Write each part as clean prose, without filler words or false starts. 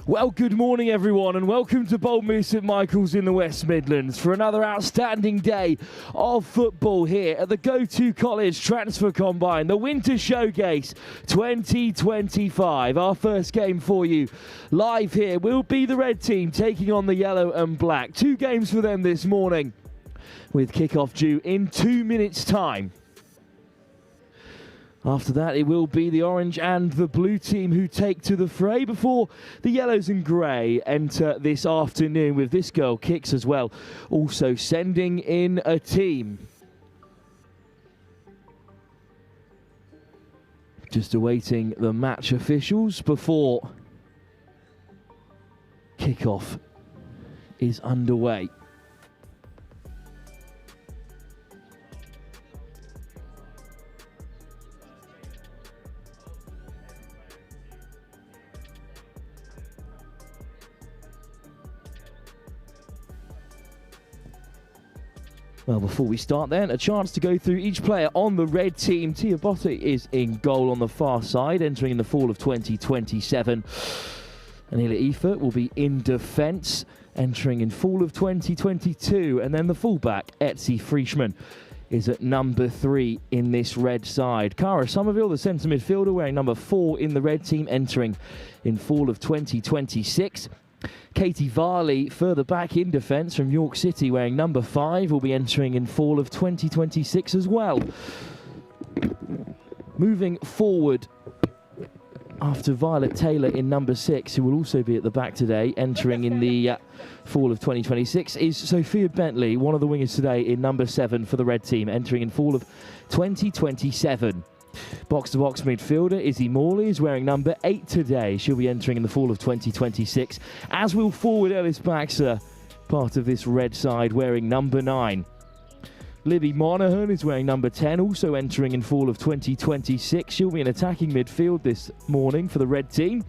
Well, good morning everyone and welcome to Boldmere St Michael's in the West Midlands for another outstanding day of football here at the Go-To College Transfer Combine, the Winter Showcase 2025. Our first game for you live here will be the red team taking on the yellow and black. Two games for them this morning with kickoff due in 2 minutes' time. After that, it will be the orange and the blue team who take to the fray before the yellows and grey enter this afternoon with this girl kicks as well, also sending in a team. Just awaiting the match officials before kickoff is underway. Well, before we start then, a chance to go through each player on the red team. Tia Botte is in goal on the far side, entering in the fall of 2027. Anila Efert will be in defence, entering in fall of 2022. And then the fullback, Etsy Frischmann, is at number 3 in this red side. Cara Somerville, the centre midfielder, wearing number 4 in the red team, entering in fall of 2026. Katie Varley, further back in defence from York City, wearing number 5, will be entering in fall of 2026 as well. Moving forward after Violet Taylor in number 6, who will also be at the back today, entering in the fall of 2026, is Sophia Bentley, one of the wingers today, in number 7 for the red team, entering in fall of 2027. Box-to-box midfielder Izzy Morley is wearing number 8 today. She'll be entering in the fall of 2026, as will forward Ellis Baxter, part of this red side, wearing number 9. Libby Monaghan is wearing number 10, also entering in fall of 2026. She'll be in attacking midfield this morning for the red team.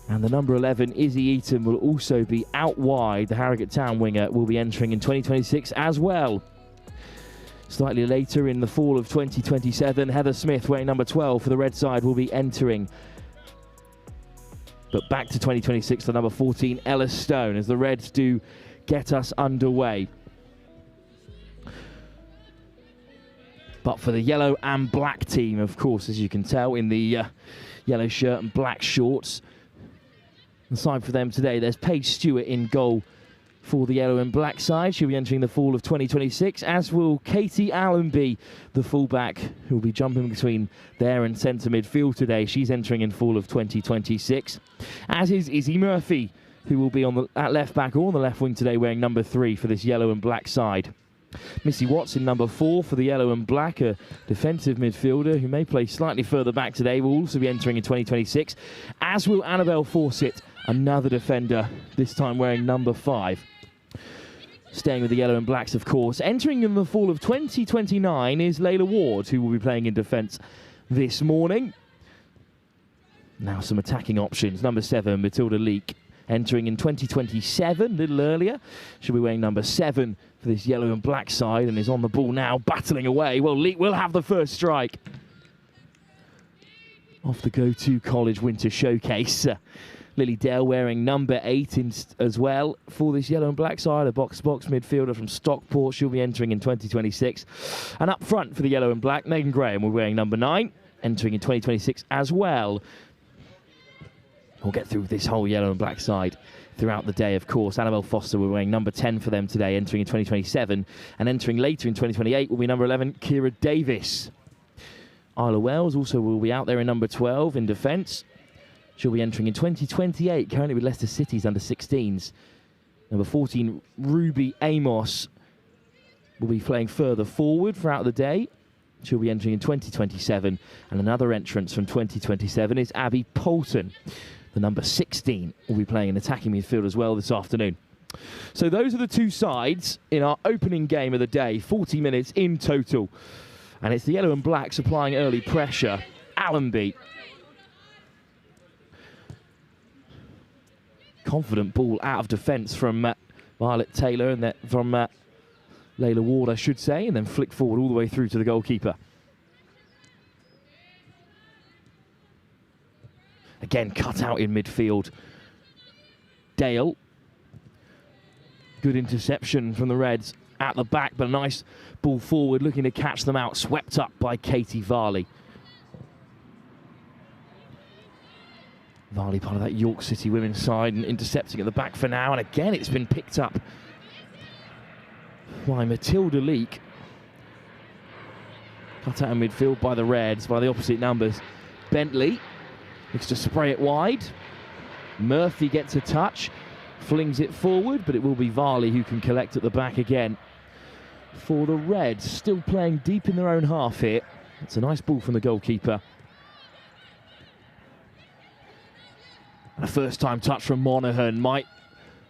And the number 11, Izzy Eaton, will also be out wide. The Harrogate Town winger will be entering in 2026 as well. Slightly later in the fall of 2027, Heather Smith, wearing number 12 for the red side, will be entering. But back to 2026, the number 14, Ella Stone, as the Reds do get us underway. But for the yellow and black team, of course, as you can tell, in the yellow shirt and black shorts. Aside for them today, there's Paige Stewart in goal for the yellow and black side. She'll be entering the fall of 2026, as will Katie Allenby, the fullback, who will be jumping between there and centre midfield today. She's entering in fall of 2026, as is Izzy Murphy, who will be at left back or on the left wing today, wearing number 3 for this yellow and black side. Missy Watts in number 4 for the yellow and black, a defensive midfielder who may play slightly further back today, will also be entering in 2026, as will Annabelle Fawcett, another defender, this time wearing number 5. Staying with the yellow and blacks, of course. Entering in the fall of 2029 is Layla Ward, who will be playing in defence this morning. Now some attacking options. Number 7, Matilda Leake, entering in 2027, a little earlier. She'll be wearing number 7 for this yellow and black side and is on the ball now, battling away. Well, Leake will have the first strike off the Go-To College Winter Showcase. Lily Dale wearing number 8 as well for this yellow and black side, a box-to-box midfielder from Stockport. She'll be entering in 2026. And up front for the yellow and black, Megan Graham will be wearing number 9, entering in 2026 as well. We'll get through this whole yellow and black side throughout the day, of course. Annabelle Foster will be wearing number 10 for them today, entering in 2027. And entering later in 2028 will be number 11, Kira Davis. Isla Wells also will be out there in number 12 in defence. She'll be entering in 2028, currently with Leicester City's under-16s. Number 14, Ruby Amos, will be playing further forward throughout the day. She'll be entering in 2027. And another entrance from 2027 is Abby Poulton. The number 16 will be playing an attacking midfield as well this afternoon. So those are the two sides in our opening game of the day, 40 minutes in total. And it's the yellow and black supplying early pressure. Allenby. Confident ball out of defence from Violet Taylor and from Layla Ward, I should say, and then flick forward all the way through to the goalkeeper. Again, cut out in midfield. Dale. Good interception from the Reds at the back, but a nice ball forward, looking to catch them out. Swept up by Katie Varley. Varley, part of that York City women's side, and intercepting at the back for now. And again, it's been picked up by Matilda Leake. Cut out in midfield by the Reds, by the opposite numbers. Bentley looks to spray it wide. Murphy gets a touch, flings it forward, but it will be Varley who can collect at the back again. For the Reds, still playing deep in their own half here. It's a nice ball from the goalkeeper. And a first-time touch from Monaghan might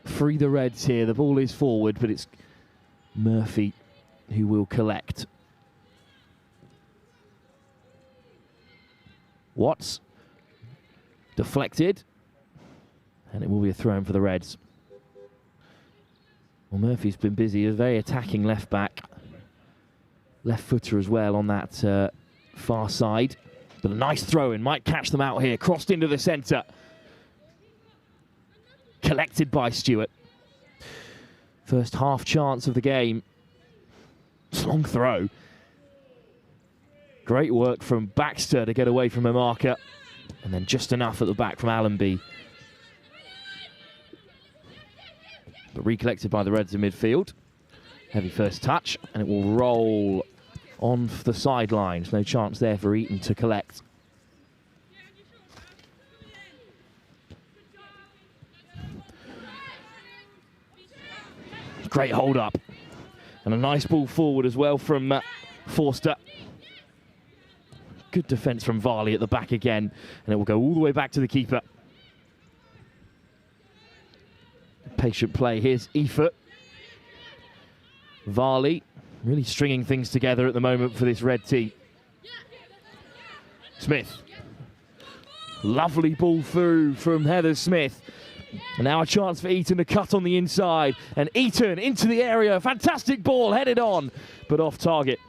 free the Reds here. The ball is forward, but it's Murphy who will collect. Watts deflected, and it will be a throw-in for the Reds. Well, Murphy's been busy, a very attacking left back, left footer as well on that far side. But a nice throw-in, might catch them out here, crossed into the centre. Collected by Stewart. First half chance of the game. Long throw. Great work from Baxter to get away from a marker. And then just enough at the back from Allenby. But recollected by the Reds in midfield. Heavy first touch, and it will roll on the sidelines. No chance there for Eton to collect. Great hold up. And a nice ball forward as well from Forster. Good defence from Varley at the back again. And it will go all the way back to the keeper. Patient play. Here's Efert. Varley really stringing things together at the moment for this Red team. Smith. Lovely ball through from Heather Smith. And now a chance for Eton to cut on the inside. And Eton into the area. Fantastic ball headed on, but off target.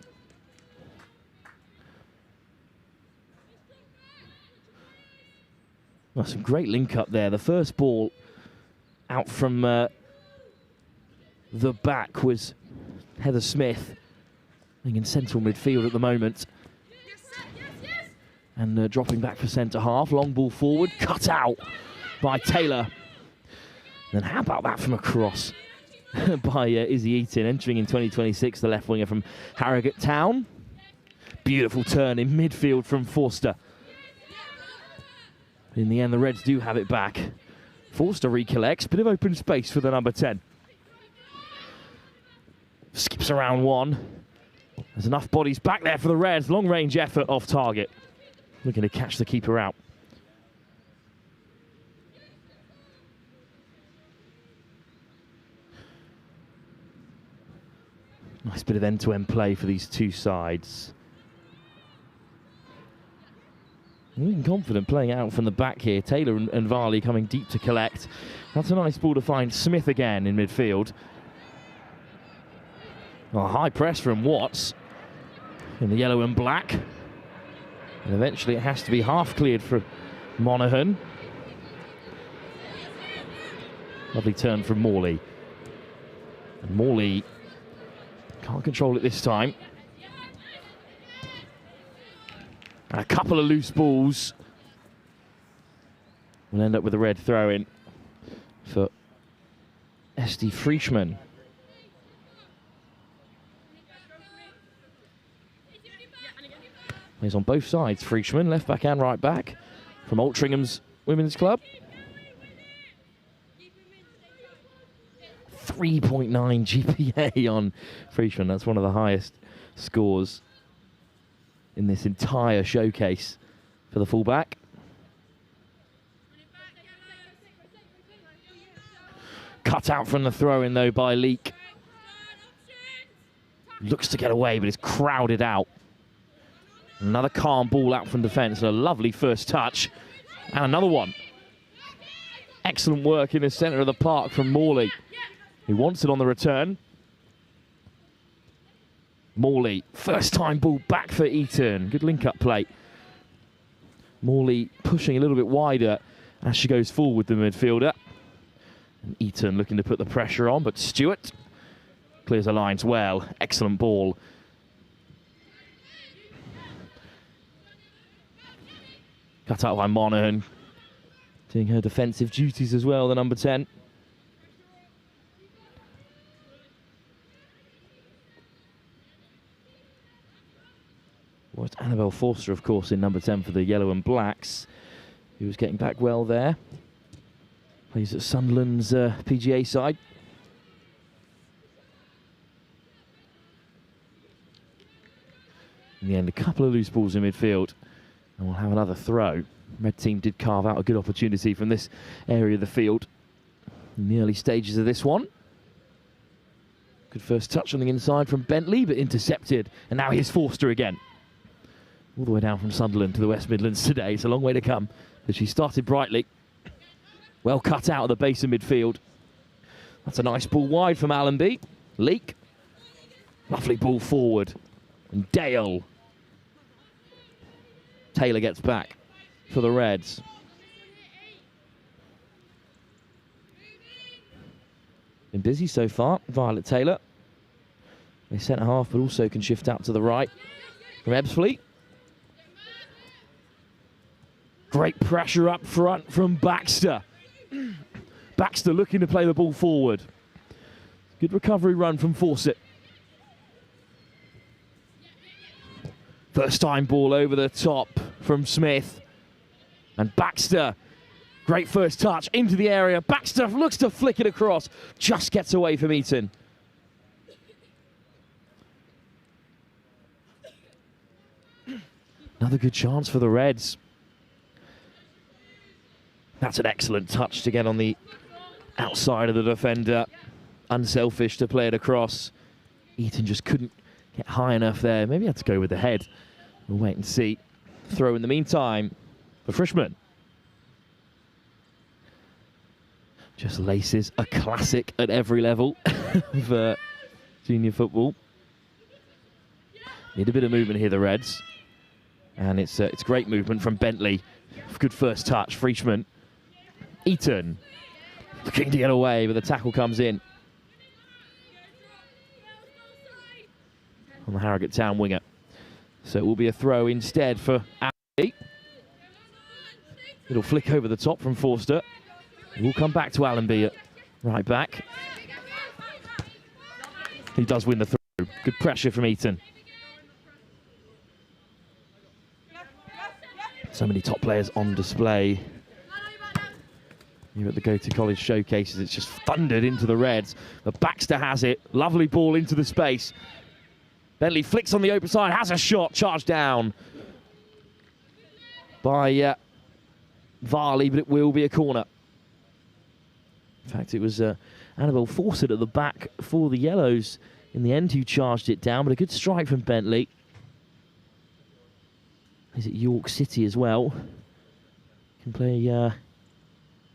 Well, some great link up there. The first ball out from the back was Heather Smith, in central midfield at the moment. And dropping back for centre half. Long ball forward, cut out by Taylor. Then how about that from a cross by Izzy Eaton, entering in 2026, the left winger from Harrogate Town. Beautiful turn in midfield from Forster. In the end, the Reds do have it back. Forster recollects, bit of open space for the number 10. Skips around one. There's enough bodies back there for the Reds. Long range effort off target. Looking to catch the keeper out. Nice bit of end-to-end play for these two sides. Looking confident playing out from the back here. Taylor and Varley coming deep to collect. That's a nice ball to find Smith again in midfield. Oh, high press from Watts in the yellow and black. And eventually it has to be half cleared for Monaghan. Lovely turn from Morley. And Morley can't control it this time. And a couple of loose balls. We'll end up with a red throw-in for Esty Frischmann. He's on both sides, Frischmann, left back and right back, from Altringham's Women's Club. 3.9 GPA on Frischmann. That's one of the highest scores in this entire showcase for the fullback. Cut out from the throw-in, though, by Leake. Looks to get away, but it's crowded out. Another calm ball out from defence. A lovely first touch. And another one. Excellent work in the centre of the park from Morley, who wants it on the return. Morley, first time ball back for Eton. Good link-up play. Morley pushing a little bit wider as she goes forward, the midfielder. And Eaton looking to put the pressure on, but Stewart clears the lines well. Excellent ball. Cut out by Monaghan, doing her defensive duties as well, the number 10. Well, it's Annabelle Forster, of course, in number 10 for the Yellow and Blacks, who was getting back well there. Plays at Sunderland's PGA side. In the end, a couple of loose balls in midfield. And we'll have another throw. Red team did carve out a good opportunity from this area of the field in the early stages of this one. Good first touch on the inside from Bentley, but intercepted. And now here's Forster again. All the way down from Sunderland to the West Midlands today. It's a long way to come. But she started brightly. Well cut out of the base of midfield. That's a nice ball wide from Allenby. Leak. Lovely ball forward. And Dale. Taylor gets back for the Reds. Been busy so far, Violet Taylor. They centre half, but also can shift out to the right from Ebbsfleet. Great pressure up front from Baxter. Baxter looking to play the ball forward. Good recovery run from Fawcett. First time ball over the top from Smith. And Baxter, great first touch into the area. Baxter looks to flick it across, just gets away from Eaton. Another good chance for the Reds. That's an excellent touch to get on the outside of the defender. Unselfish to play it across. Eaton just couldn't get high enough there. Maybe had to go with the head. We'll wait and see. Throw in the meantime for Frischmann. Just laces a classic at every level of junior football. Need a bit of movement here, the Reds. And it's great movement from Bentley. Good first touch, Frischmann. Eaton looking to get away, but the tackle comes in. On the Harrogate Town winger. So it will be a throw instead for Allenby. It'll flick over the top from Forster. We'll come back to Allenby at right back. He does win the throw. Good pressure from Eaton. So many top players on display here at the Go to College showcases. It's just thundered into the Reds. But Baxter has it. Lovely ball into the space. Bentley flicks on the open side, has a shot, charged down by Varley, but it will be a corner. In fact, it was Annabelle Fawcett at the back for the Yellows in the end who charged it down, but a good strike from Bentley. He's at York City as well. Can play in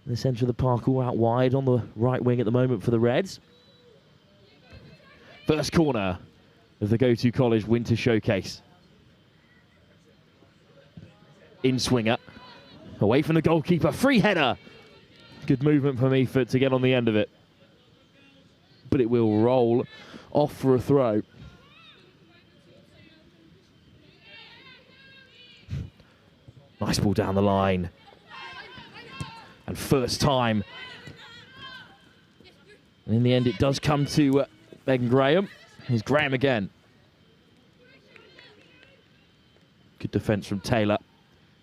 the centre of the park or out wide on the right wing at the moment for the Reds. First corner of the Go to College Winter Showcase. In swinger. Away from the goalkeeper. Free header. Good movement from Eford to get on the end of it. But it will roll off for a throw. Nice ball down the line. And first time. And in the end, it does come to Megan Graham. Here's Graham again. Good defence from Taylor.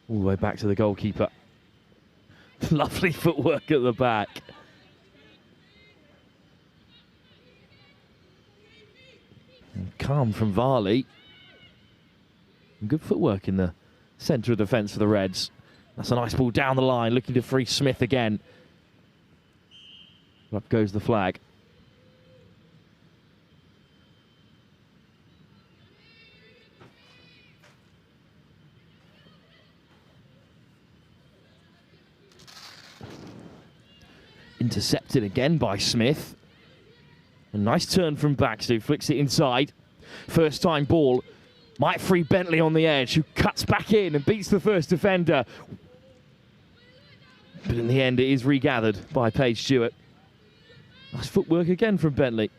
All the way back to the goalkeeper. Lovely footwork at the back. And calm from Varley. And good footwork in the centre of defence for the Reds. That's a nice ball down the line, looking to free Smith again. Up goes the flag. Intercepted again by Smith. A nice turn from Baxter, who flicks it inside. First time ball Might free Bentley on the edge, who cuts back in and beats the first defender. But in the end, it is regathered by Paige Stewart. Nice footwork again from Bentley.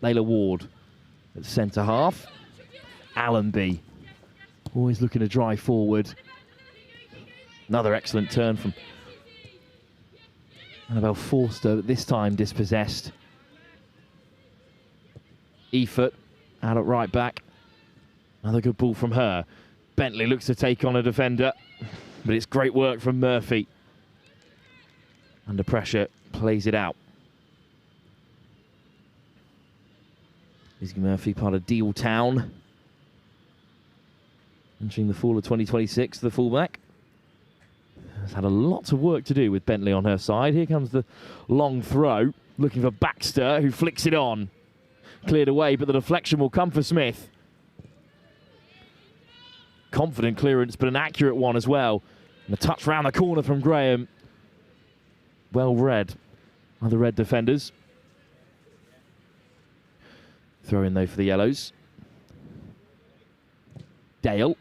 Layla Ward at centre half. Allenby always looking to drive forward. Another excellent turn from Annabelle Forster, but this time dispossessed. Efort out at right back. Another good ball from her. Bentley looks to take on a defender, but it's great work from Murphy. Under pressure, plays it out. Izzy Murphy, part of Deal Town. Entering the fall of 2026, the fullback. Has had a lot of work to do with Bentley on her side. Here comes the long throw, looking for Baxter, who flicks it on. Cleared away, but the deflection will come for Smith. Confident clearance, but an accurate one as well. And a touch round the corner from Graham. Well read by the red defenders. Throw in though for the yellows. Dale.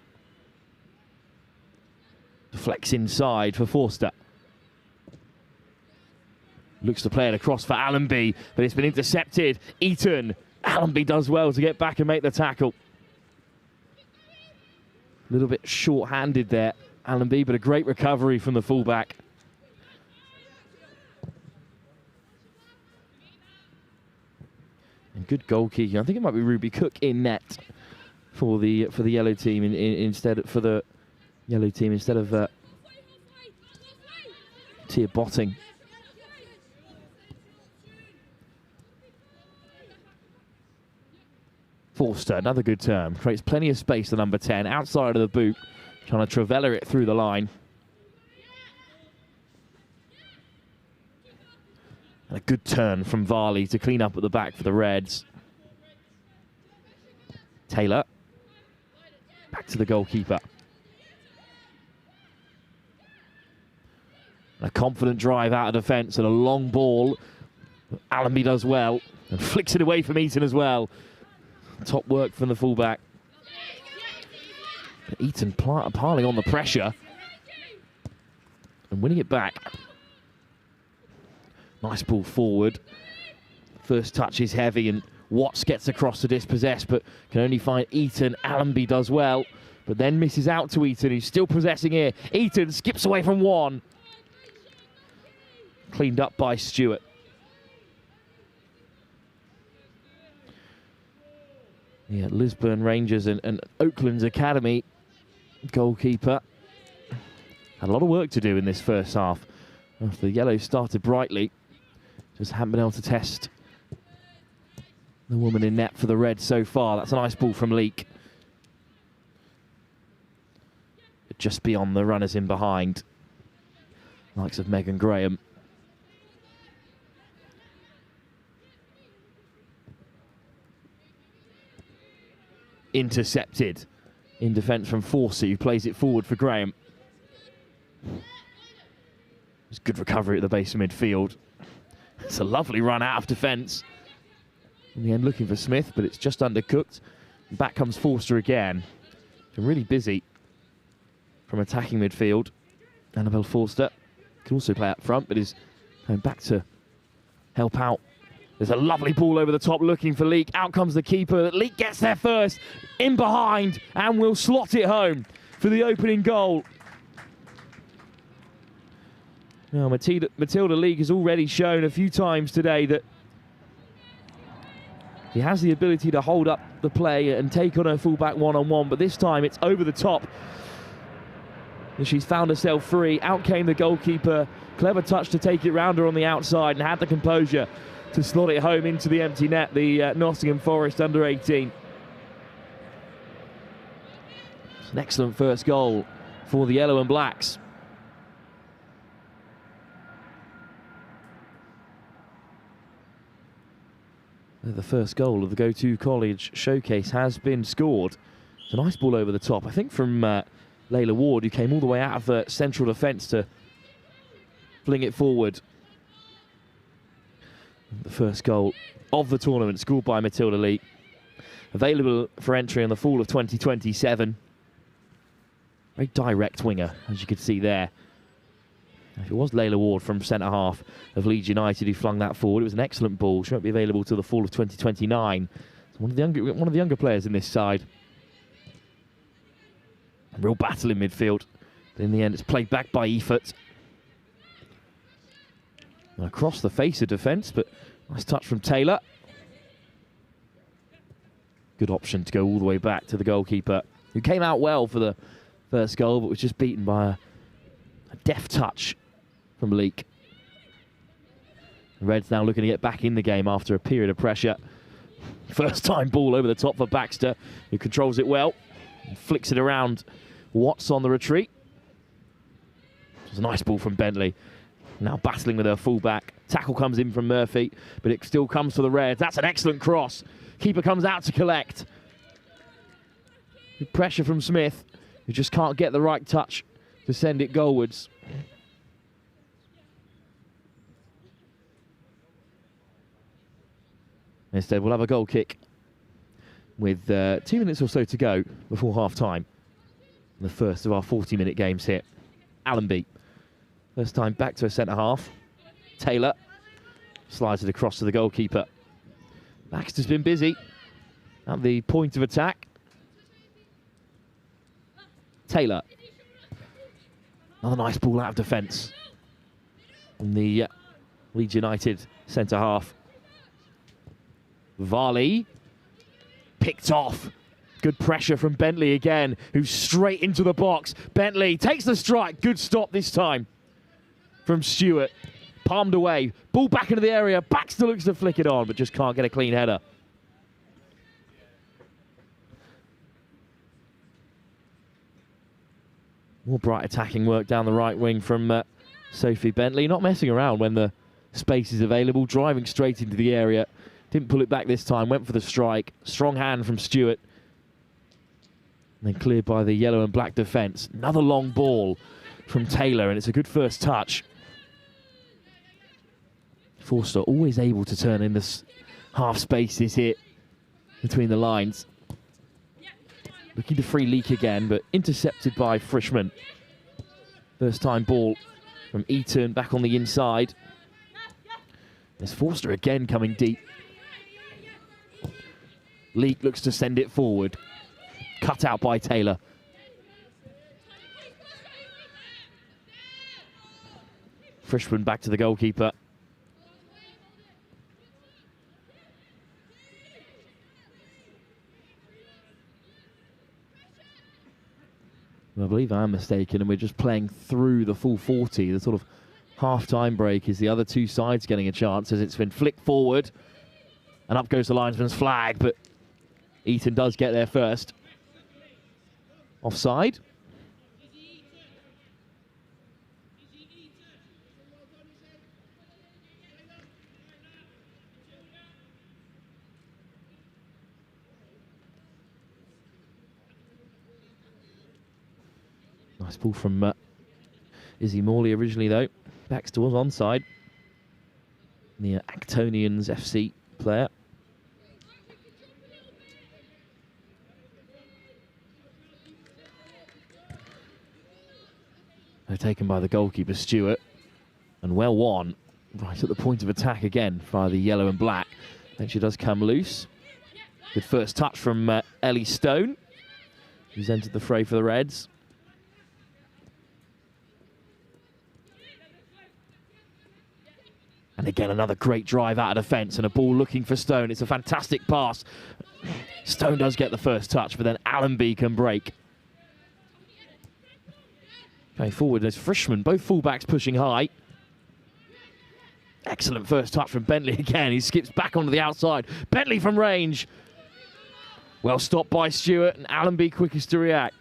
Deflects inside for Forster. Looks to play it across for Allenby, but it's been intercepted. Eaton. Allenby does well to get back and make the tackle. A little bit short-handed there, Allenby, but a great recovery from the fullback. And good goalkeeping. I think it might be Ruby Cook in net for the yellow team instead of Tia Botting. Forster, another good turn. Creates plenty of space to number 10, outside of the boot, trying to Travella it through the line. And a good turn from Varley to clean up at the back for the Reds. Taylor. Back to the goalkeeper. A confident drive out of defence and a long ball. Allenby does well and flicks it away from Eaton as well. Top work from the fullback. Eaton piling on the pressure and winning it back. Nice ball forward. First touch is heavy and Watts gets across to dispossess, but can only find Eaton. Allenby does well, but then misses out to Eaton, who's still possessing here. Eaton skips away from one. Cleaned up by Stewart. Yeah, Lisburn Rangers and Oakland's Academy goalkeeper had a lot of work to do in this first half. After the yellows started brightly, just haven't been able to test the woman in net for the Reds so far. That's a nice ball from Leake. Just beyond the runners in behind. Likes of Megan Graham. Intercepted in defence from Forsey, who plays it forward for Graham. It's good recovery at the base of midfield. It's a lovely run out of defence. In the end, looking for Smith, but it's just undercooked. Back comes Forster again. Been really busy from attacking midfield. Annabelle Forster can also play up front, but is going back to help out. There's a lovely ball over the top looking for Leake. Out comes the keeper. Leake gets there first, in behind, and will slot it home for the opening goal. Now, Matilda Leake has already shown a few times today that he has the ability to hold up the play and take on her fullback one-on-one, but this time it's over the top. And she's found herself free. Out came the goalkeeper. Clever touch to take it round her on the outside and had the composure to slot it home into the empty net, the Nottingham Forest under-18. It's an excellent first goal for the Yellow and Blacks. The first goal of the Go-To College Showcase has been scored. It's a nice ball over the top, I think from Layla Ward, who came all the way out of central defence to fling it forward. First goal of the tournament, scored by Matilda Lee. Available for entry in the fall of 2027. Very direct winger, as you could see there. If it was Layla Ward from centre-half of Leeds United who flung that forward, it was an excellent ball. She won't be available till the fall of 2029. It's one of the younger players in this side. A real battle in midfield. But in the end, it's played back by Efert. Across the face of defence, but nice touch from Taylor. Good option to go all the way back to the goalkeeper, who came out well for the first goal, but was just beaten by a deft touch from Leek. The Reds now looking to get back in the game after a period of pressure. First time ball over the top for Baxter, who controls it well and flicks it around. Watts on the retreat. It was a nice ball from Bentley. Now battling with her fullback. Tackle comes in from Murphy, but it still comes for the Reds. That's an excellent cross. Keeper comes out to collect. Good pressure from Smith, who just can't get the right touch to send it goalwards. Instead, we'll have a goal kick with 2 minutes or so to go before half-time. The first of our 40-minute games here. Allenby, first time back to a centre-half. Taylor slides it across to the goalkeeper. Baxter's been busy at the point of attack. Taylor. Another nice ball out of defence from the Leeds United centre-half. Varley picked off. Good pressure from Bentley again, who's straight into the box. Bentley takes the strike. Good stop this time from Stewart. Palmed away. Ball back into the area. Baxter looks to flick it on, but just can't get a clean header. More bright attacking work down the right wing from Sophie Bentley. Not messing around when the space is available. Driving straight into the area. Didn't pull it back this time. Went for the strike. Strong hand from Stewart. And then cleared by the yellow and black defence. Another long ball from Taylor, and it's a good first touch. Forster always able to turn in this half spaces here between the lines. Looking to free Leek again, but intercepted by Frischmann. First time ball from Eaton back on the inside. There's Forster again coming deep. Leek looks to send it forward. Cut out by Taylor. Frischmann back to the goalkeeper. I believe I'm mistaken, and we're just playing through the full 40. The sort of half-time break is the other two sides getting a chance as it's been flicked forward. And up goes the linesman's flag, but Eaton does get there first. Offside. Nice ball from Izzy Morley originally, though. Baxter was onside. The Actonians FC player. They're taken by the goalkeeper, Stewart. And well won. Right at the point of attack again by the yellow and black. Then she does come loose. Good first touch from Ellie Stone, who's entered the fray for the Reds. And again, another great drive out of defence and a ball looking for Stone. It's a fantastic pass. Stone does get the first touch, but then Allenby can break. Going forward, there's Frischmann, both fullbacks pushing high. Excellent first touch from Bentley again. He skips back onto the outside. Bentley from range. Well stopped by Stewart, and Allenby quickest to react.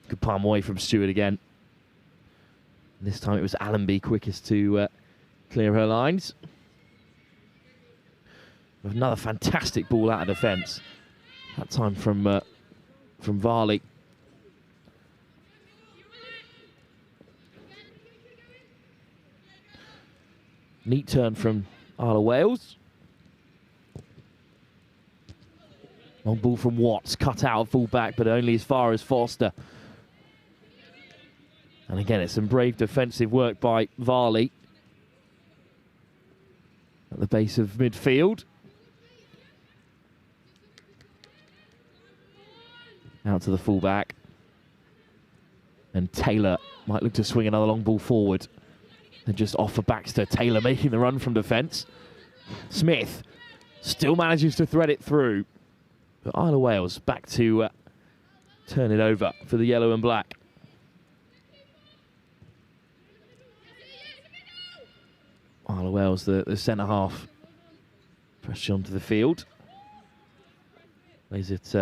Good palm away from Stewart again. This time it was Allenby quickest to clear her lines. Another fantastic ball out of defence. That time from Varley. Neat turn from Isle of Wales. Long ball from Watts, cut out full back, but only as far as Forster. And again, it's some brave defensive work by Varley at the base of midfield. Out to the fullback. And Taylor might look to swing another long ball forward. And just off for Baxter. Taylor making the run from defence. Smith still manages to thread it through. But Isle of Wales back to turn it over for the yellow and black. Isle of Wales, the centre half, pressure onto the field. Plays it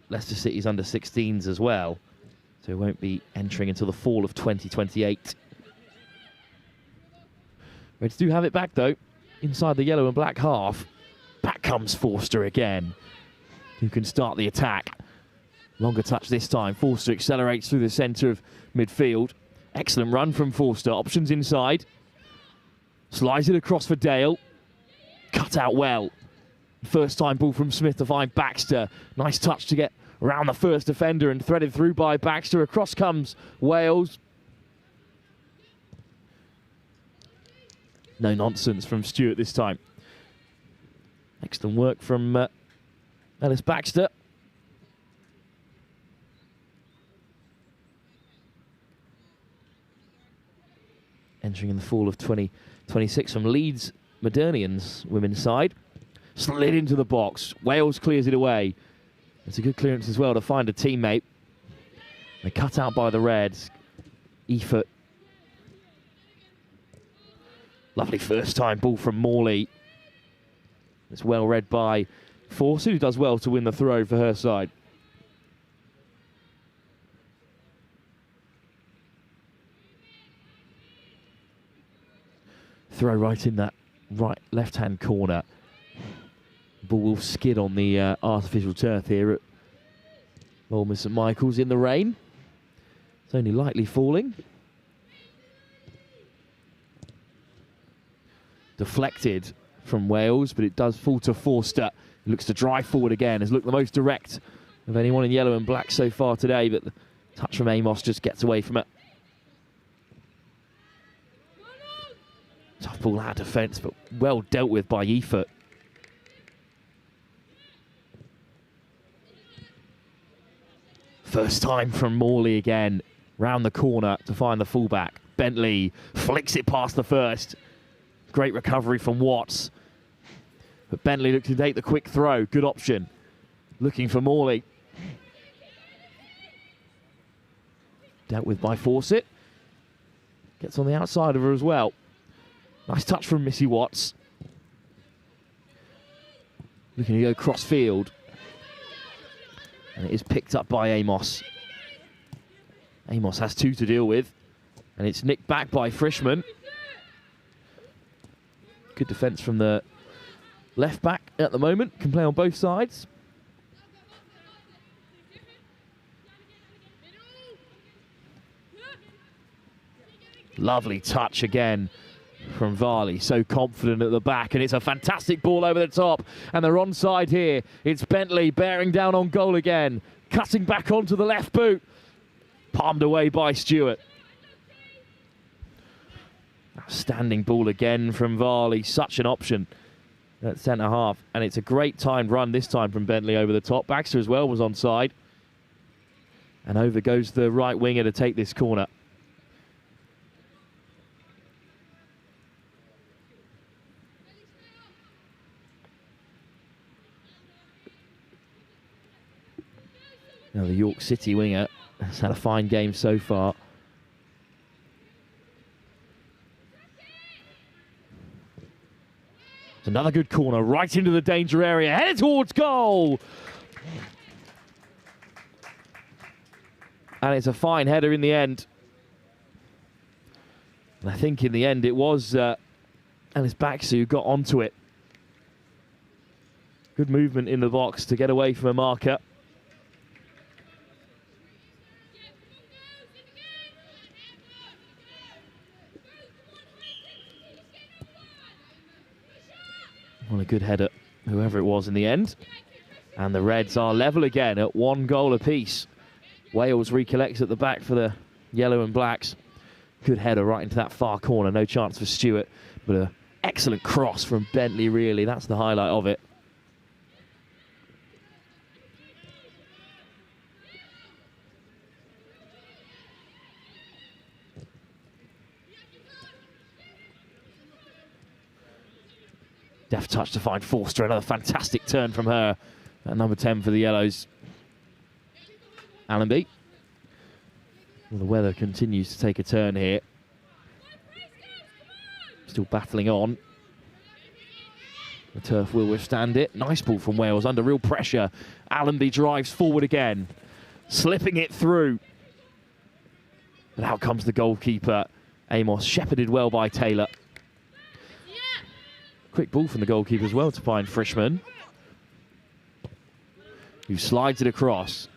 Leicester City's under 16s as well, so it won't be entering until the fall of 2028. Reds do have it back though, inside the yellow and black half. Back comes Forster again, who can start the attack. Longer touch this time. Forster accelerates through the centre of midfield. Excellent run from Forster, options inside. Slides it across for Dale. Cut out well. First time ball from Smith to find Baxter. Nice touch to get around the first defender and threaded through by Baxter. Across comes Wales. No nonsense from Stewart this time. Excellent work from Ellis Baxter. Entering in the fall of 2026 from Leeds Modernians women's side. Slid into the box. Wales clears it away. It's a good clearance as well to find a teammate. They cut out by the Reds. Efort. Lovely first time ball from Morley. It's well read by Forster, who does well to win the throw for her side. Throw right in that right left-hand corner. Ball will skid on the artificial turf here at Bournemouth St Michael's in the rain. It's only lightly falling. Deflected from Wales, but it does fall to Forster. He looks to drive forward again. Has looked the most direct of anyone in yellow and black so far today, but the touch from Amos just gets away from it. Tough ball out of defence, but well dealt with by Efort. First time from Morley again. Round the corner to find the fullback. Bentley flicks it past the first. Great recovery from Watts. But Bentley looks to take the quick throw. Good option. Looking for Morley. Dealt with by Fawcett. Gets on the outside of her as well. Nice touch from Missy Watts. Looking to go cross field. And it is picked up by Amos. Amos has two to deal with. And it's nicked back by Frischmann. Good defence from the left back at the moment. Can play on both sides. Lovely touch again from Varley. So confident at the back. And it's a fantastic ball over the top. And they're onside here. It's Bentley bearing down on goal again. Cutting back onto the left boot. Palmed away by Stewart. Outstanding ball again from Varley. Such an option at centre half. And it's a great timed run this time from Bentley over the top. Baxter as well was onside. And over goes the right winger to take this corner. Now the York City winger has had a fine game so far. It's another good corner right into the danger area. Headed towards goal. And it's a fine header in the end. And I think in the end it was Ellis Baxter who got onto it. Good movement in the box to get away from a marker. Well, a good header, whoever it was in the end. And the Reds are level again at 1 goal apiece. Wales recollects at the back for the yellow and blacks. Good header right into that far corner. No chance for Stewart, but an excellent cross from Bentley, really. That's the highlight of it. Deft touch to find Forster. Another fantastic turn from her at number 10 for the Yellows. Allenby. Well, the weather continues to take a turn here. Still battling on. The turf will withstand it. Nice ball from Wales under real pressure. Allenby drives forward again, slipping it through. But out comes the goalkeeper. Amos shepherded well by Taylor. Quick ball from the goalkeeper as well to find Frischmann, who slides it across.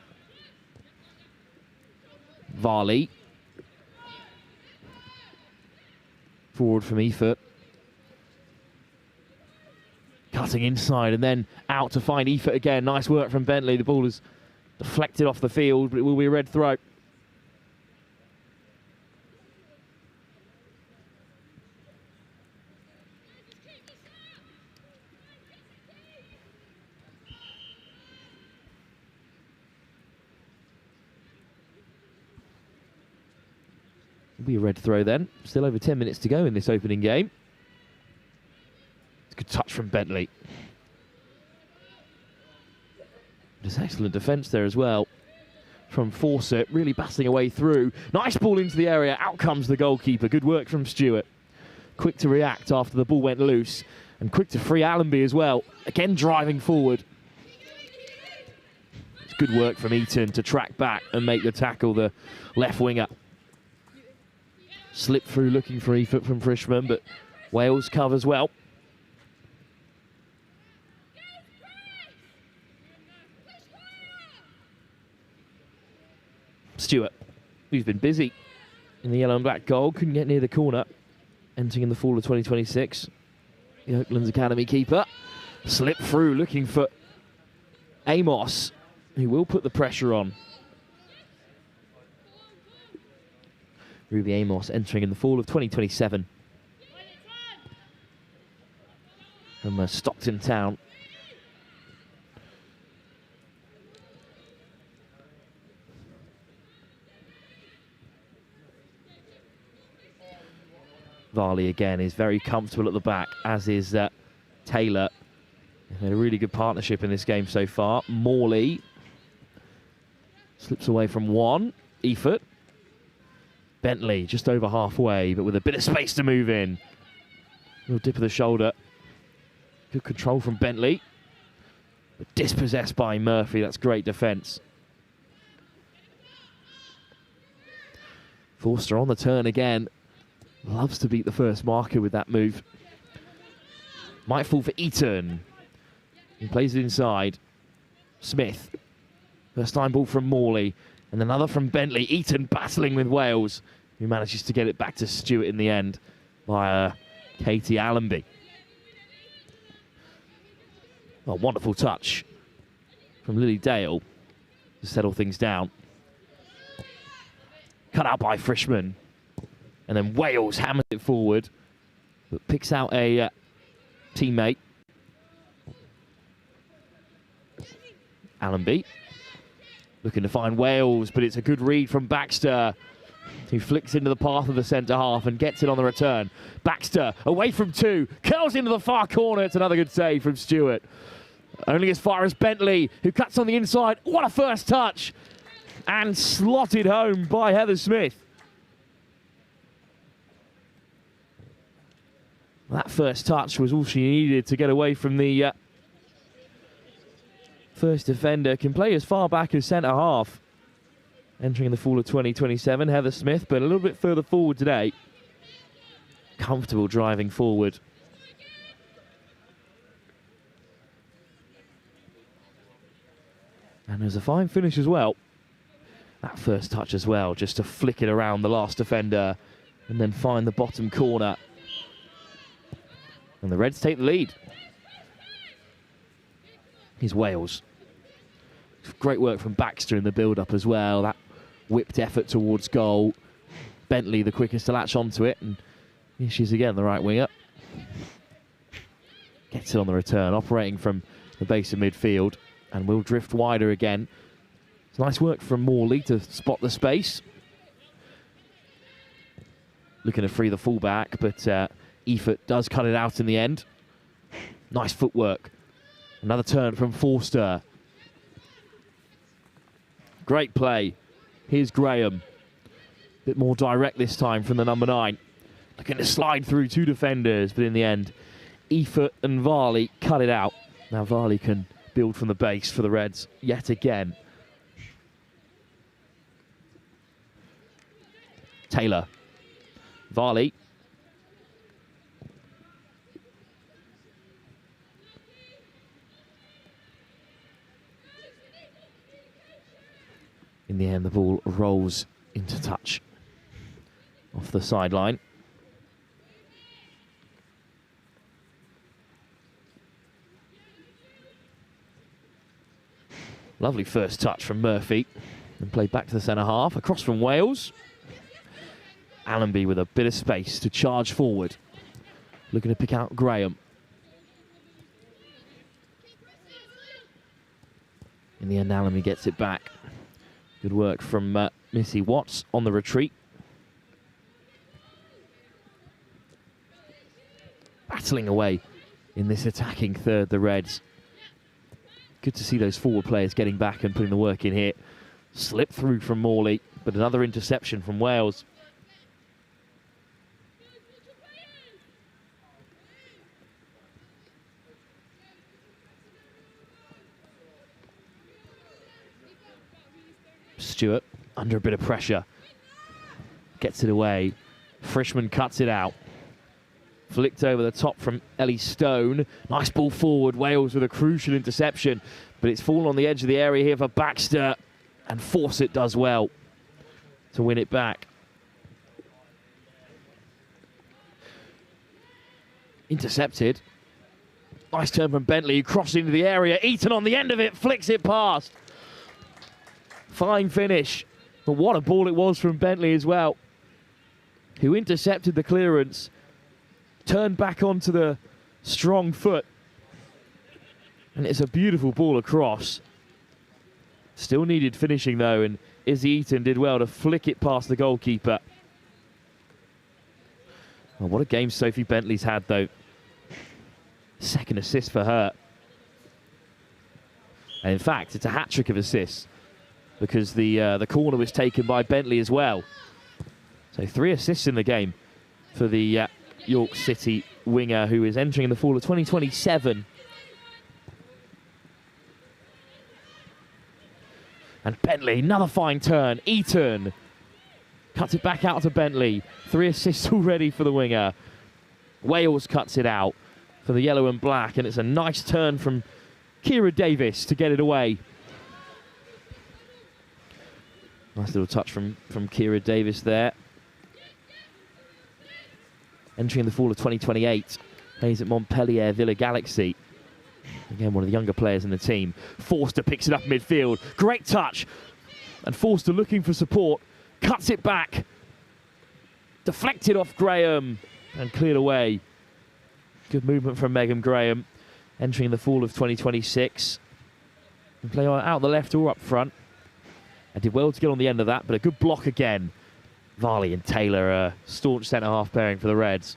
Varley. Forward from Efert. Cutting inside and then out to find Efert again. Nice work from Bentley. The ball is deflected off the field, but it will be a red throw. It'll be a red throw then. Still over 10 minutes to go in this opening game. It's a good touch from Bentley. There's excellent defence there as well from Fawcett, really battling away through. Nice ball into the area. Out comes the goalkeeper. Good work from Stewart. Quick to react after the ball went loose, and quick to free Allenby as well. Again driving forward. It's good work from Eaton to track back and make the tackle, the left winger. Slip through looking for Efert from Frischmann, but Wales covers well. Stewart, who's been busy in the yellow and black goal, couldn't get near the corner. Entering in the fall of 2026. The Oakland's Academy keeper. Slip through looking for Amos, who will put the pressure on. Ruby Amos entering in the fall of 2027 from Stockton Town. Varley again is very comfortable at the back, as is Taylor. They've had a really good partnership in this game so far. Morley slips away from one. Efert. Bentley just over halfway, but with a bit of space to move in. Little dip of the shoulder. Good control from Bentley. But dispossessed by Murphy. That's great defence. Forster on the turn again. Loves to beat the first marker with that move. Might fall for Eaton. He plays it inside. Smith. First time ball from Morley. And another from Bentley. Eaton battling with Wales, who manages to get it back to Stewart in the end by Katie Allenby. A wonderful touch from Lily Dale to settle things down. Cut out by Frischmann. And then Wales hammers it forward, but picks out a teammate. Allenby. Looking to find Wales, but it's a good read from Baxter, who flicks into the path of the centre half and gets it on the return. Baxter, away from two, curls into the far corner. It's another good save from Stewart. Only as far as Bentley, who cuts on the inside. What a first touch! And slotted home by Heather Smith. That first touch was all she needed to get away from the first defender. Can play as far back as centre half. Entering the fall of 2027, Heather Smith, but a little bit further forward today. Comfortable driving forward. And there's a fine finish as well. That first touch as well, just to flick it around the last defender and then find the bottom corner. And the Reds take the lead. is Wales. Great work from Baxter in the build-up as well. That whipped effort towards goal. Bentley the quickest to latch onto it, and here she is again, the right winger. Gets it on the return, operating from the base of midfield, and will drift wider again. It's nice work from Morley to spot the space. Looking to free the fullback, but Efert does cut it out in the end. Nice footwork. Another turn from Forster. Great play. Here's Graham. Bit more direct this time from the number 9. Looking to slide through 2 defenders, but in the end, Efert and Varley cut it out. Now Varley can build from the base for the Reds yet again. Taylor. Varley. In the end, the ball rolls into touch off the sideline. Lovely first touch from Murphy. And played back to the centre half. Across from Wales. Allenby with a bit of space to charge forward. Looking to pick out Graham. In the end, Allenby gets it back. Good work from Missy Watts on the retreat. Battling away in this attacking third, the Reds. Good to see those forward players getting back and putting the work in here. Slip through from Morley, but another interception from Wales. Stewart under a bit of pressure. Gets it away. Frischmann cuts it out. Flicked over the top from Ellie Stone. Nice ball forward. Wales with a crucial interception. But it's fallen on the edge of the area here for Baxter. And Fawcett does well to win it back. Intercepted. Nice turn from Bentley. Crossing into the area. Eaton on the end of it. Flicks it past. Fine finish. But what a ball it was from Bentley as well, who intercepted the clearance. Turned back onto the strong foot. And it's a beautiful ball across. Still needed finishing though, and Izzy Eaton did well to flick it past the goalkeeper. Oh, what a game Sophie Bentley's had though. Second assist for her. And in fact, it's a hat-trick of assists, because the corner was taken by Bentley as well. So 3 assists in the game for the York City winger, who is entering the fall of 2027. And Bentley, another fine turn. Eaton cuts it back out to Bentley. 3 assists already for the winger. Wales cuts it out for the yellow and black, and it's a nice turn from Kira Davis to get it away. Nice little touch from Kira Davis there. Entering the fall of 2028. Plays at Montpellier Villa Galaxy. Again, one of the younger players in the team. Forster picks it up midfield. Great touch. And Forster looking for support. Cuts it back. Deflected off Graham. And cleared away. Good movement from Megan Graham. Entering the fall of 2026. And play out the left or up front. And did well to get on the end of that, but a good block again. Varley and Taylor, a staunch centre-half pairing for the Reds.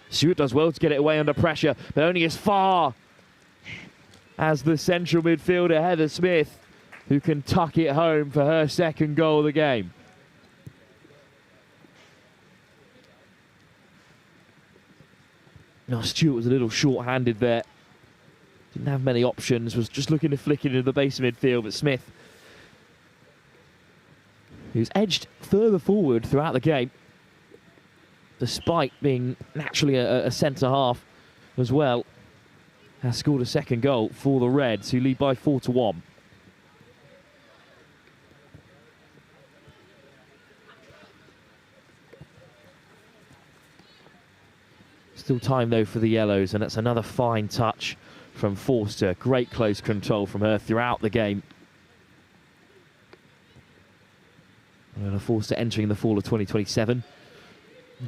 Stewart does well to get it away under pressure, but only as far as the central midfielder, Heather Smith, who can tuck it home for her second goal of the game. Now, Stewart was a little short-handed there. Didn't have many options, was just looking to flick it into the base of midfield, but Smith, who's edged further forward throughout the game, despite being naturally a centre-half as well, has scored a second goal for the Reds, who lead by 4-1. Still time, though, for the Yellows, and that's another fine touch from Forster. Great close control from her throughout the game. And Forster entering the fall of 2027.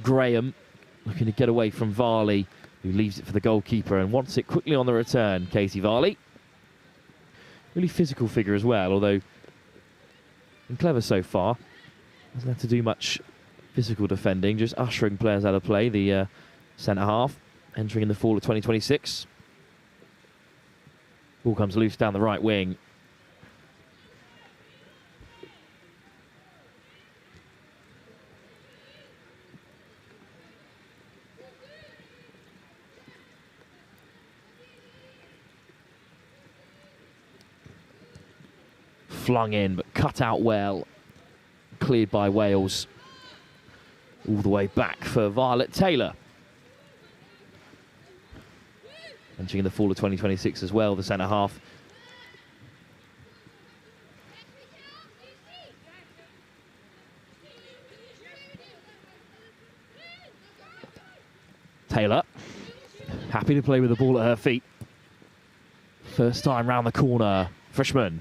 Graham looking to get away from Varley, who leaves it for the goalkeeper and wants it quickly on the return. Katie Varley. Really physical figure as well, although been clever so far. Hasn't had to do much physical defending, just ushering players out of play. The centre-half entering in the fall of 2026. Ball comes loose down the right wing. Flung in, but cut out well. Cleared by Wales. All the way back for Violet Taylor. Entering the fall of 2026 as well, the centre-half. Taylor, happy to play with the ball at her feet. First time round the corner, Frischmann.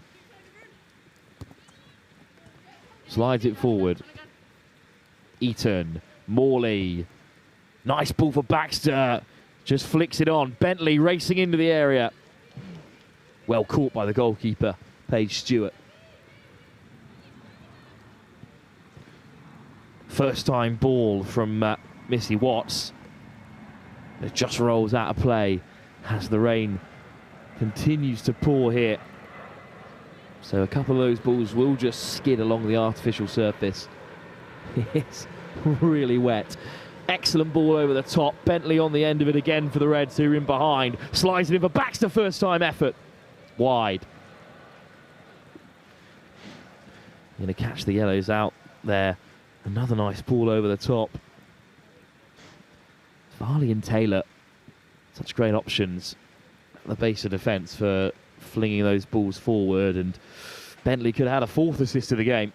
Slides it forward. Eaton, Morley. Nice ball for Baxter. Just flicks it on. Bentley racing into the area. Well caught by the goalkeeper, Paige Stewart. First time ball from Missy Watts. It just rolls out of play as the rain continues to pour here. So a couple of those balls will just skid along the artificial surface. It's really wet. Excellent ball over the top. Bentley on the end of it again for the Reds, who are in behind. Slides it in for Baxter, first time effort. Wide. Going to catch the yellows out there. Another nice ball over the top. Varley and Taylor, such great options at the base of defence for flinging those balls forward, and Bentley could have had a fourth assist of the game.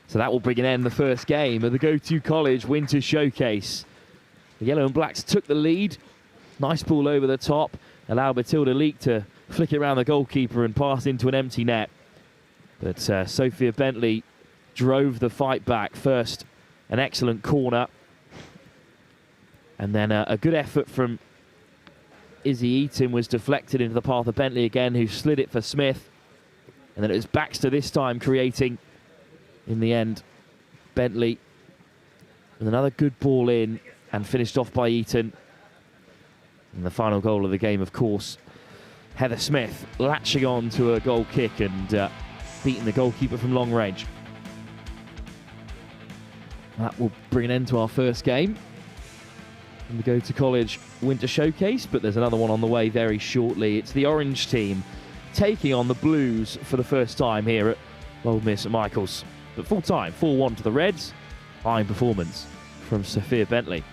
So that will bring an end the first game of the Go-To College Winter Showcase. The Yellow and Blacks took the lead. Nice ball over the top. Allowed Matilda Leek to flick it around the goalkeeper and pass into an empty net. But Sophia Bentley drove the fight back. First, an excellent corner. And then a good effort from Izzy Eaton was deflected into the path of Bentley again, who slid it for Smith. And then it was Baxter this time creating. In the end, Bentley with another good ball in and finished off by Eaton. And the final goal of the game, of course, Heather Smith latching on to a goal kick and beating the goalkeeper from long range. That will bring an end to our first game in the Go-To College Winter Showcase, but there's another one on the way very shortly. It's the Orange team taking on the Blues for the first time here at Old Miss St Michael's. But full time, 4-1 to the Reds. Fine performance from Sophia Bentley.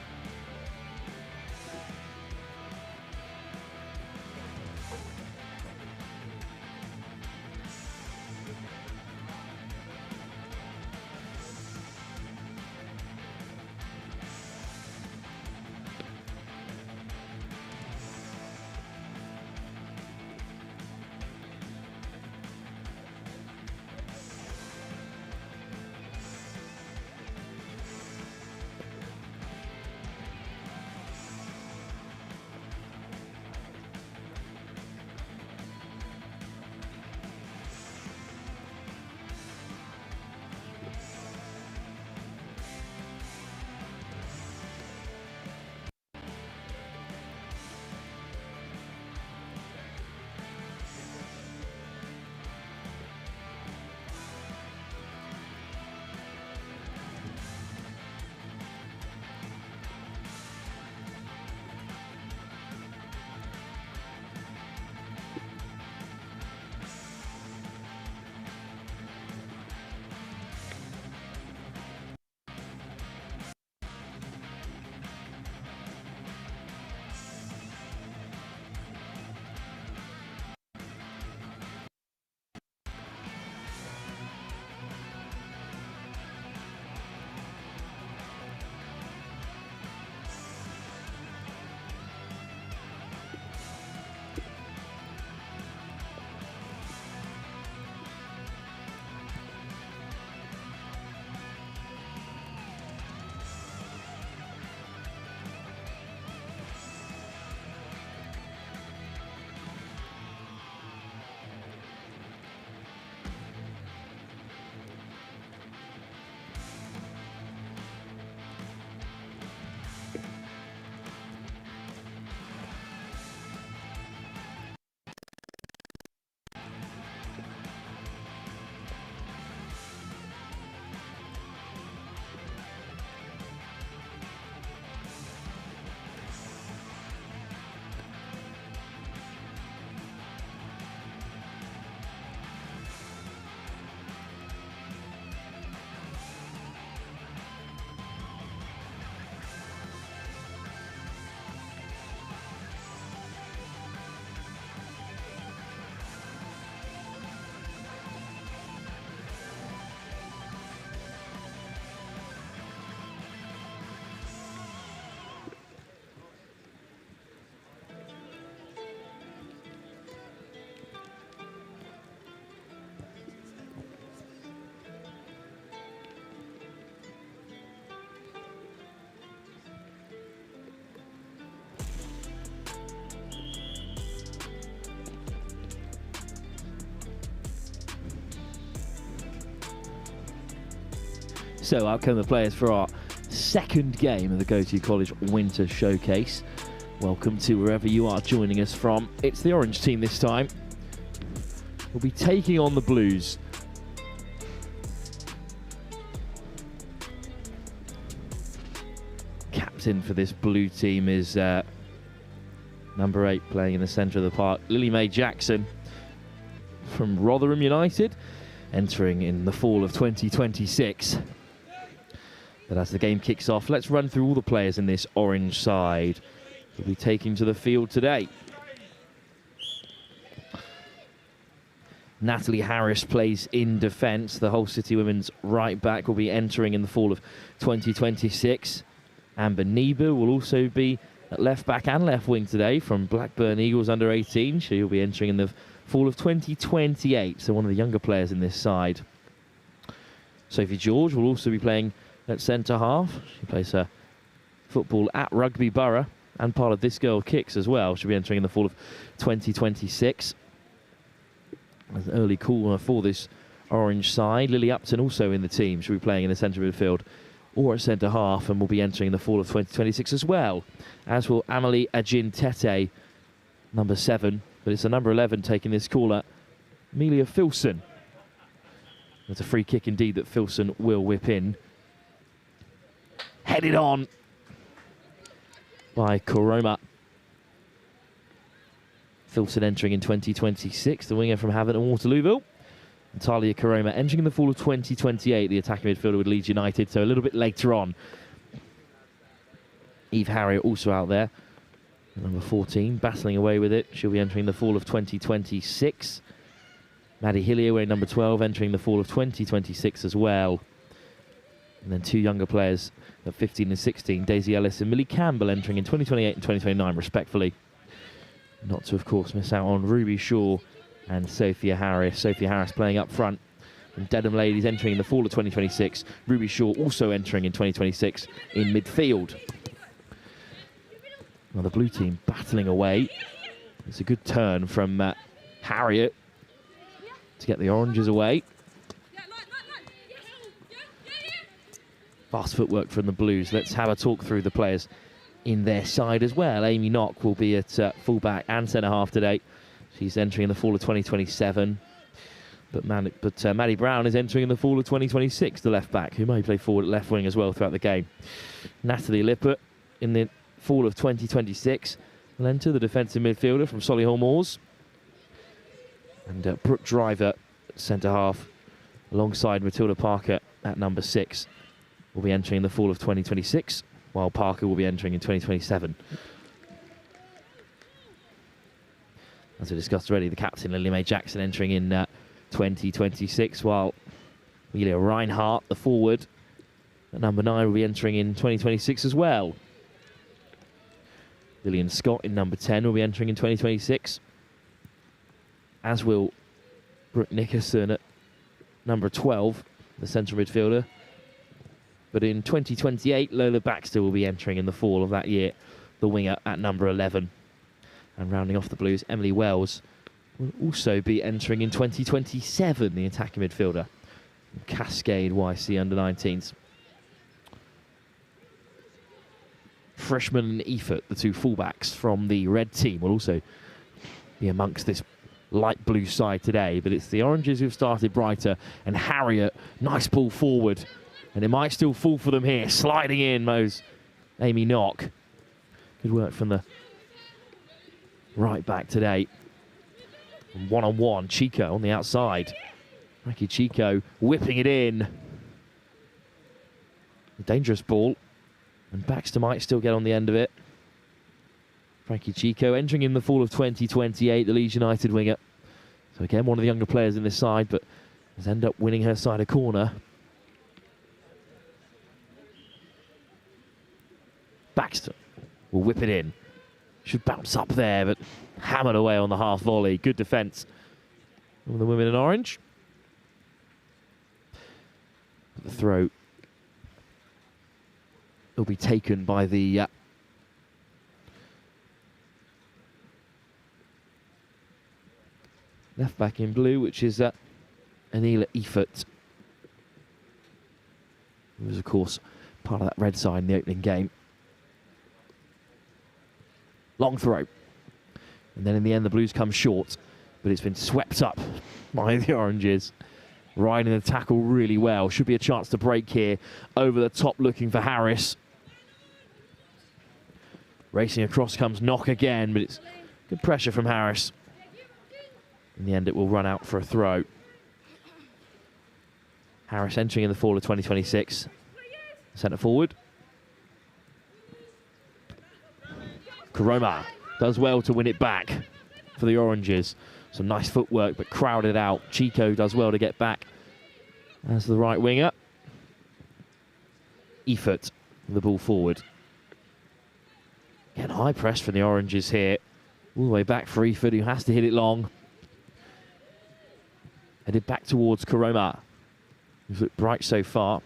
So out come the players for our second game of the Go-To College Winter Showcase. Welcome to wherever you are joining us from. It's the orange team this time. We'll be taking on the blues. Captain for this blue team is number 8, playing in the centre of the park, Lily Mae Jackson from Rotherham United, entering in the fall of 2026. But as the game kicks off, let's run through all the players in this orange side we'll be taking to the field today. Natalie Harris plays in defence. The Hull City women's right back will be entering in the fall of 2026. Amber Niebuhr will also be at left back and left wing today from Blackburn Eagles under 18. She will be entering in the fall of 2028, so one of the younger players in this side. Sophie George will also be playing at centre half. She plays her football at Rugby Borough and part of This Girl Kicks as well. She'll be entering in the fall of 2026. There's an early call for this orange side. Lily Upton also in the team. She'll be playing in the centre midfield or at centre half and will be entering the fall of 2026 as well. As will Amelie Ajin Tete, number 7. But it's the number 11 taking this caller, Amelia Filson. It's a free kick indeed that Filson will whip in. Headed on by Koroma. Filson entering in 2026, the winger from Havant and Waterlooville. And Talia Koroma entering in the fall of 2028, the attacking midfielder with Leeds United, so a little bit later on. Eve Harrier also out there. Number 14, battling away with it. She'll be entering the fall of 2026. Maddie Hillier, number 12, entering the fall of 2026 as well. And then 2 younger players at 15 and 16, Daisy Ellis and Millie Campbell, entering in 2028 and 2029, respectfully. Not to, of course, miss out on Ruby Shaw and Sophia Harris. Sophia Harris playing up front. And Dedham Ladies entering in the fall of 2026. Ruby Shaw also entering in 2026 in midfield. Well, the blue team battling away. It's a good turn from Harriet to get the oranges away. Fast footwork from the blues. Let's have a talk through the players in their side as well. Amy Knock will be at full-back and centre-half today. She's entering in the fall of 2027. But Maddie Brown is entering in the fall of 2026, the left-back, who may play forward at left wing as well throughout the game. Natalie Lippert in the fall of 2026 will enter, the defensive midfielder from Solihull Moors. And Brooke Driver, centre-half, alongside Matilda Parker at number 6, will be entering in the fall of 2026, while Parker will be entering in 2027. As we discussed already, the captain, Lily Mae Jackson, entering in 2026, while Amelia Reinhardt, the forward, at number 9, will be entering in 2026 as well. Lillian Scott in number 10 will be entering in 2026, as will Brooke Nickerson at number 12, the central midfielder. But in 2028, Lola Baxter will be entering in the fall of that year, the winger at number 11. And rounding off the blues, Emily Wells will also be entering in 2027, the attacking midfielder. Cascade YC under-19s. Freshman and Efert, the 2 fullbacks from the red team, will also be amongst this light blue side today. But it's the oranges who've started brighter. And Harriet, nice pull forward. And it might still fall for them here. Sliding in, Mo's Amy Knock. Good work from the right back today. One-on-one, Chico on the outside. Frankie Chico whipping it in. A dangerous ball. And Baxter might still get on the end of it. Frankie Chico entering in the fall of 2028, the Leeds United winger. So again, one of the younger players in this side, but has ended up winning her side a corner. Baxter will whip it in. Should bounce up there, but hammered away on the half volley. Good defence from the women in orange. The throw will be taken by the left back in blue, which is Anila Efert. He was, of course, part of that red side in the opening game. Long throw. And then in the end, the Blues come short, but it's been swept up by the Oranges. Riding the tackle really well. Should be a chance to break here. Over the top, looking for Harris. Racing across comes Knock again, but it's good pressure from Harris. In the end, it will run out for a throw. Harris entering in the fall of 2026. Centre forward. Karoma does well to win it back for the Oranges. Some nice footwork, but crowded out. Chico does well to get back as the right winger. Efort, the ball forward. Again, high press from the Oranges here. All the way back for Efort, who has to hit it long. Headed back towards Karoma, who's looked bright so far.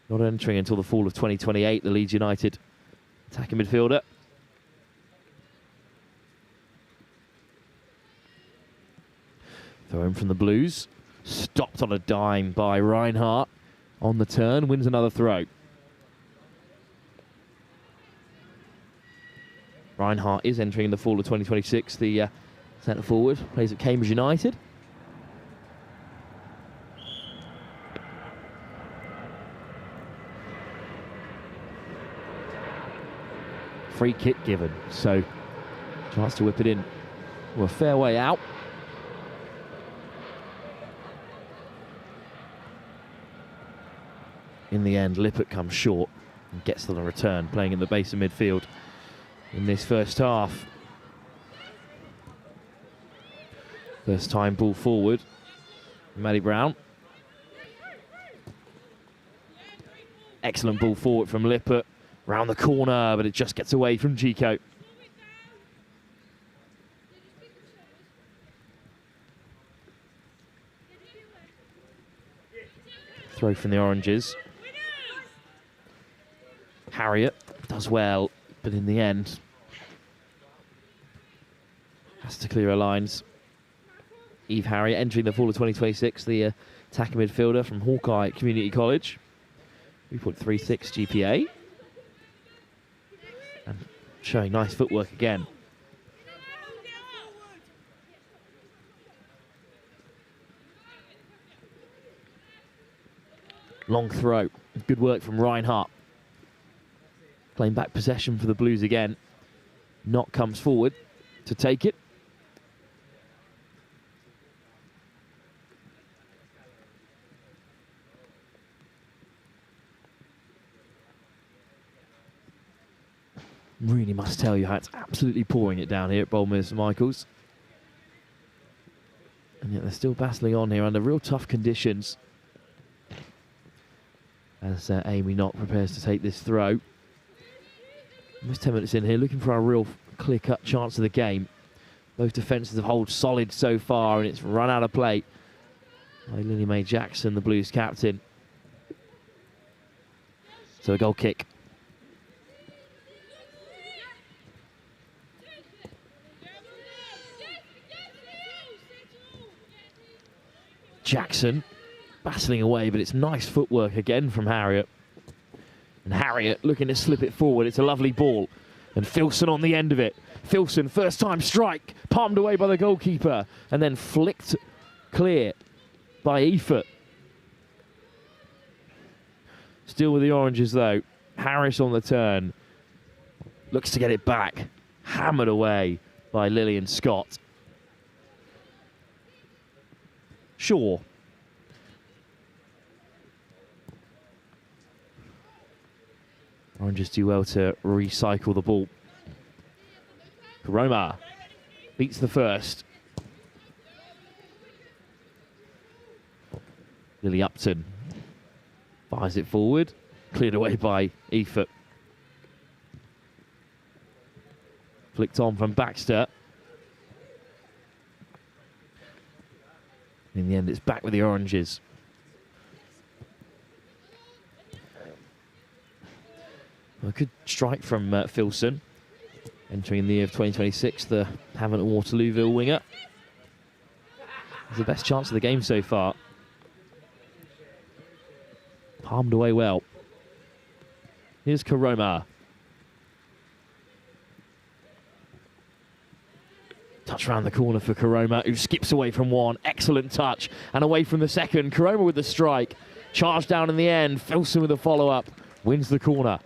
Not entering until the fall of 2028, the Leeds United attacking midfielder. Throw in from the Blues. Stopped on a dime by Reinhardt. On the turn, wins another throw. Reinhardt is entering the fall of 2026. The centre forward plays at Cambridge United. Free kick given, so chance to whip it in. Well, a fair way out. In the end, Lippert comes short and gets the return, playing in the base of midfield in this first half. First time ball forward. Matty Brown. Excellent ball forward from Lippert. Round the corner, but it just gets away from Chico. Throw from the Oranges. Harriet does well, but in the end has to clear her lines. Eve Harriet entering the fall of 2026, the attacking midfielder from Hawkeye Community College. 3.36 GPA. And showing nice footwork again. Long throw. Good work from Reinhardt. Playing back possession for the Blues again. Knock comes forward to take it. Really must tell you how it's absolutely pouring it down here at Boldmere St Michael's. And yet they're still battling on here under real tough conditions. As Amy Knock prepares to take this throw. Almost 10 minutes in here, looking for a real clear-cut chance of the game. Both defences have held solid so far, and it's run out of play by Lily Mae Jackson, the Blues captain. So a goal kick. Jackson battling away, but it's nice footwork again from Harriet. And Harriet looking to slip it forward. It's a lovely ball. And Filson on the end of it. Filson, first time strike, palmed away by the goalkeeper, and then flicked clear by Efort. Still with the Oranges though. Harris on the turn. Looks to get it back. Hammered away by Lillian Scott. Shaw. Oranges do well to recycle the ball. Karoma beats the first. Lily Upton fires it forward. Cleared away by Efort. Flicked on from Baxter. In the end, it's back with the Oranges. A good strike from Filson, entering the year of 2026, the Havant and Waterlooville winger. It's the best chance of the game so far. Palmed away well. Here's Karoma. Touch around the corner for Karoma, who skips away from one. Excellent touch. And away from the second. Karoma with the strike. Charge down in the end. Filson with the follow-up. Wins the corner.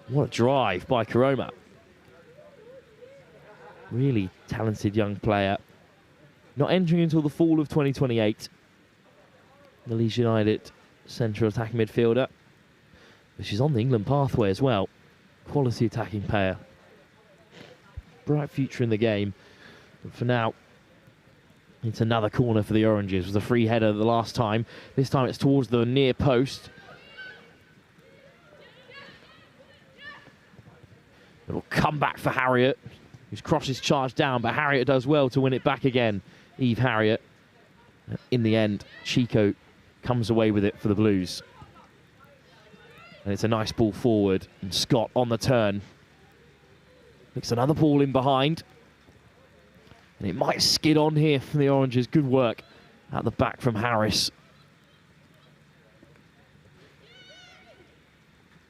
What a drive by Karoma. Really talented young player. Not entering until the fall of 2028. The Leeds United central attacking midfielder. But she's on the England pathway as well. Quality attacking player. Bright future in the game. But for now, it's another corner for the Oranges. It was a free header the last time. This time it's towards the near post. It'll come back for Harriet, whose cross is charged down, but Harriet does well to win it back again. Eve Harriet. In the end, Chico comes away with it for the Blues. And it's a nice ball forward, and Scott on the turn. Looks another ball in behind. And it might skid on here from the Oranges. Good work at the back from Harris.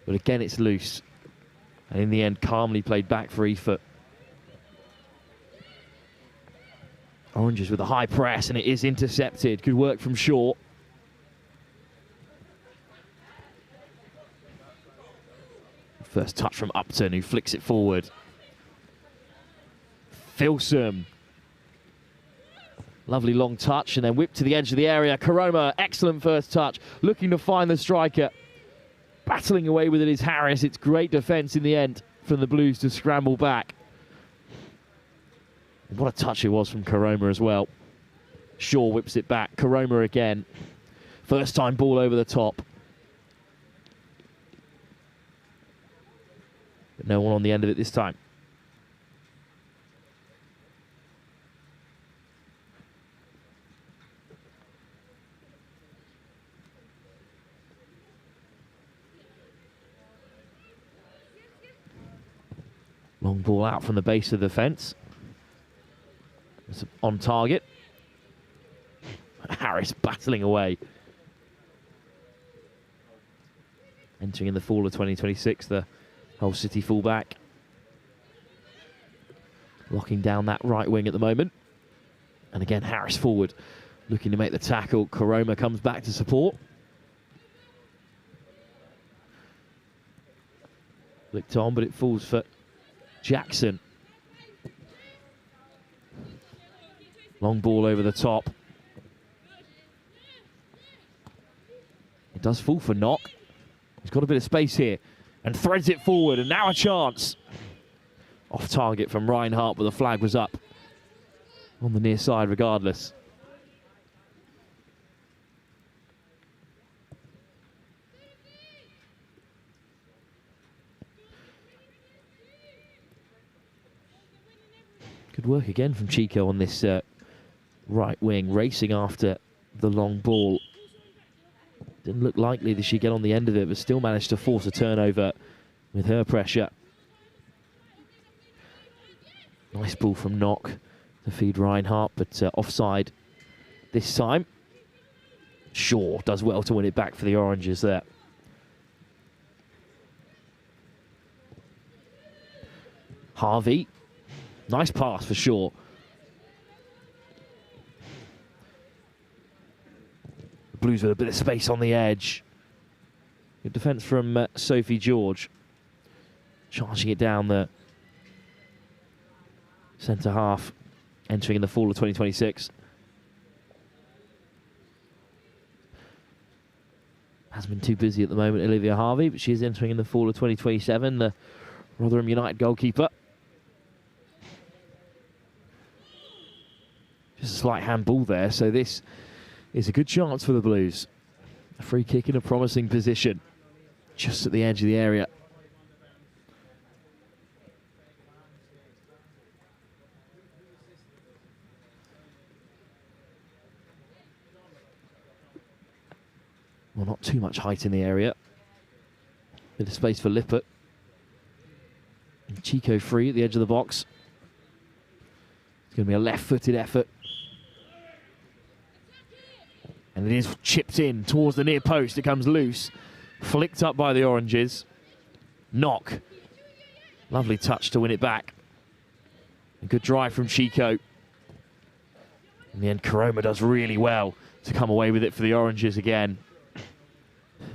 But again, it's loose. And in the end, calmly played back for Efoot. Oranges with a high press, and it is intercepted. Good work from Shaw. First touch from Upton, who flicks it forward. Filson. Lovely long touch, and then whipped to the edge of the area. Karoma, excellent first touch. Looking to find the striker. Battling away with it is Harris. It's great defence in the end from the Blues to scramble back. What a touch it was from Karoma as well. Shaw whips it back. Karoma again. First time ball over the top. But no one on the end of it this time. Long ball out from the base of the fence. It's on target. Harris battling away. Entering in the fall of 2026, the Hull City fullback. Locking down that right wing at the moment. And again, Harris forward, looking to make the tackle. Karoma comes back to support. Flicked on, but it falls for Jackson. Long ball over the top. It does fall for Knock. He's got a bit of space here and threads it forward, and now a chance. Off target from Reinhardt, but the flag was up on the near side regardless. Good work again from Chico on this right wing, racing after the long ball. Didn't look likely that she'd get on the end of it, but still managed to force a turnover with her pressure. Nice ball from Knock to feed Reinhardt, but offside this time. Shaw does well to win it back for the Oranges there. Harvey. Nice pass for Shaw. The Blues with a bit of space on the edge. Good defence from Sophie George. Charging it down the centre half. Entering in the fall of 2026. Hasn't been too busy at the moment, Olivia Harvey, but she is entering in the fall of 2027. The Rotherham United goalkeeper. Just a slight handball there, so this is a good chance for the Blues. A free kick in a promising position, just at the edge of the area. Well, not too much height in the area. Bit of space for Lippert. And Chico free at the edge of the box. It's going to be a left-footed effort. And it is chipped in towards the near post. It comes loose. Flicked up by the Oranges. Knock. Lovely touch to win it back. A good drive from Chico. In the end, Karoma does really well to come away with it for the Oranges again.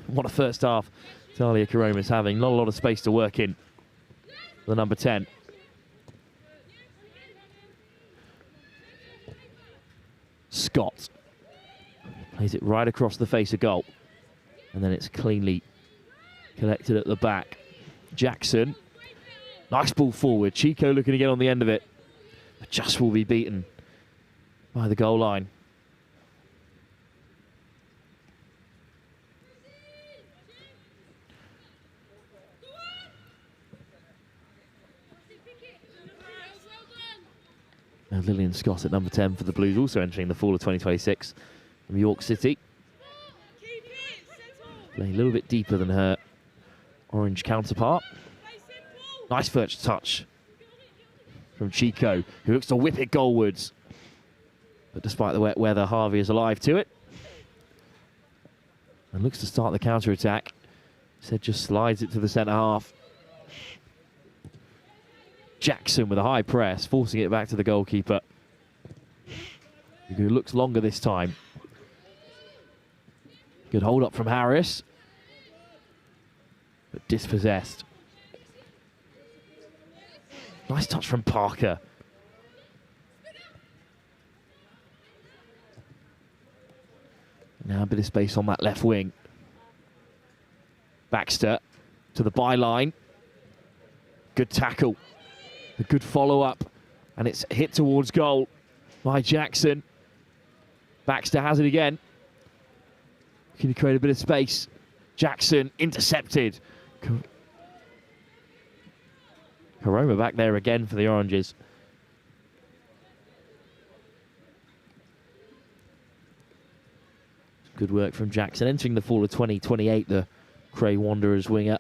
What a first half Talia Karoma's having. Not a lot of space to work in. The number 10. Scott plays it right across the face of goal. And then it's cleanly collected at the back. Jackson. Nice ball forward. Chico looking to get on the end of it. But just will be beaten by the goal line. Now Lillian Scott at number 10 for the Blues, also entering the fall of 2026 from York City. Playing a little bit deeper than her Orange counterpart. Nice first touch from Chico, who looks to whip it goalwards. But despite the wet weather, Harvey is alive to it. And looks to start the counter-attack. Instead just slides it to the centre half. Jackson with a high press, forcing it back to the goalkeeper, who looks longer this time. Good hold up from Harris, but dispossessed. Nice touch from Parker. Now a bit of space on that left wing. Baxter to the byline. Good tackle. A good follow-up. And it's hit towards goal by Jackson. Baxter has it again. Can he create a bit of space? Jackson intercepted. Karoma back there again for the Oranges. Good work from Jackson. Entering the fall of 2028, the Cray Wanderers winger.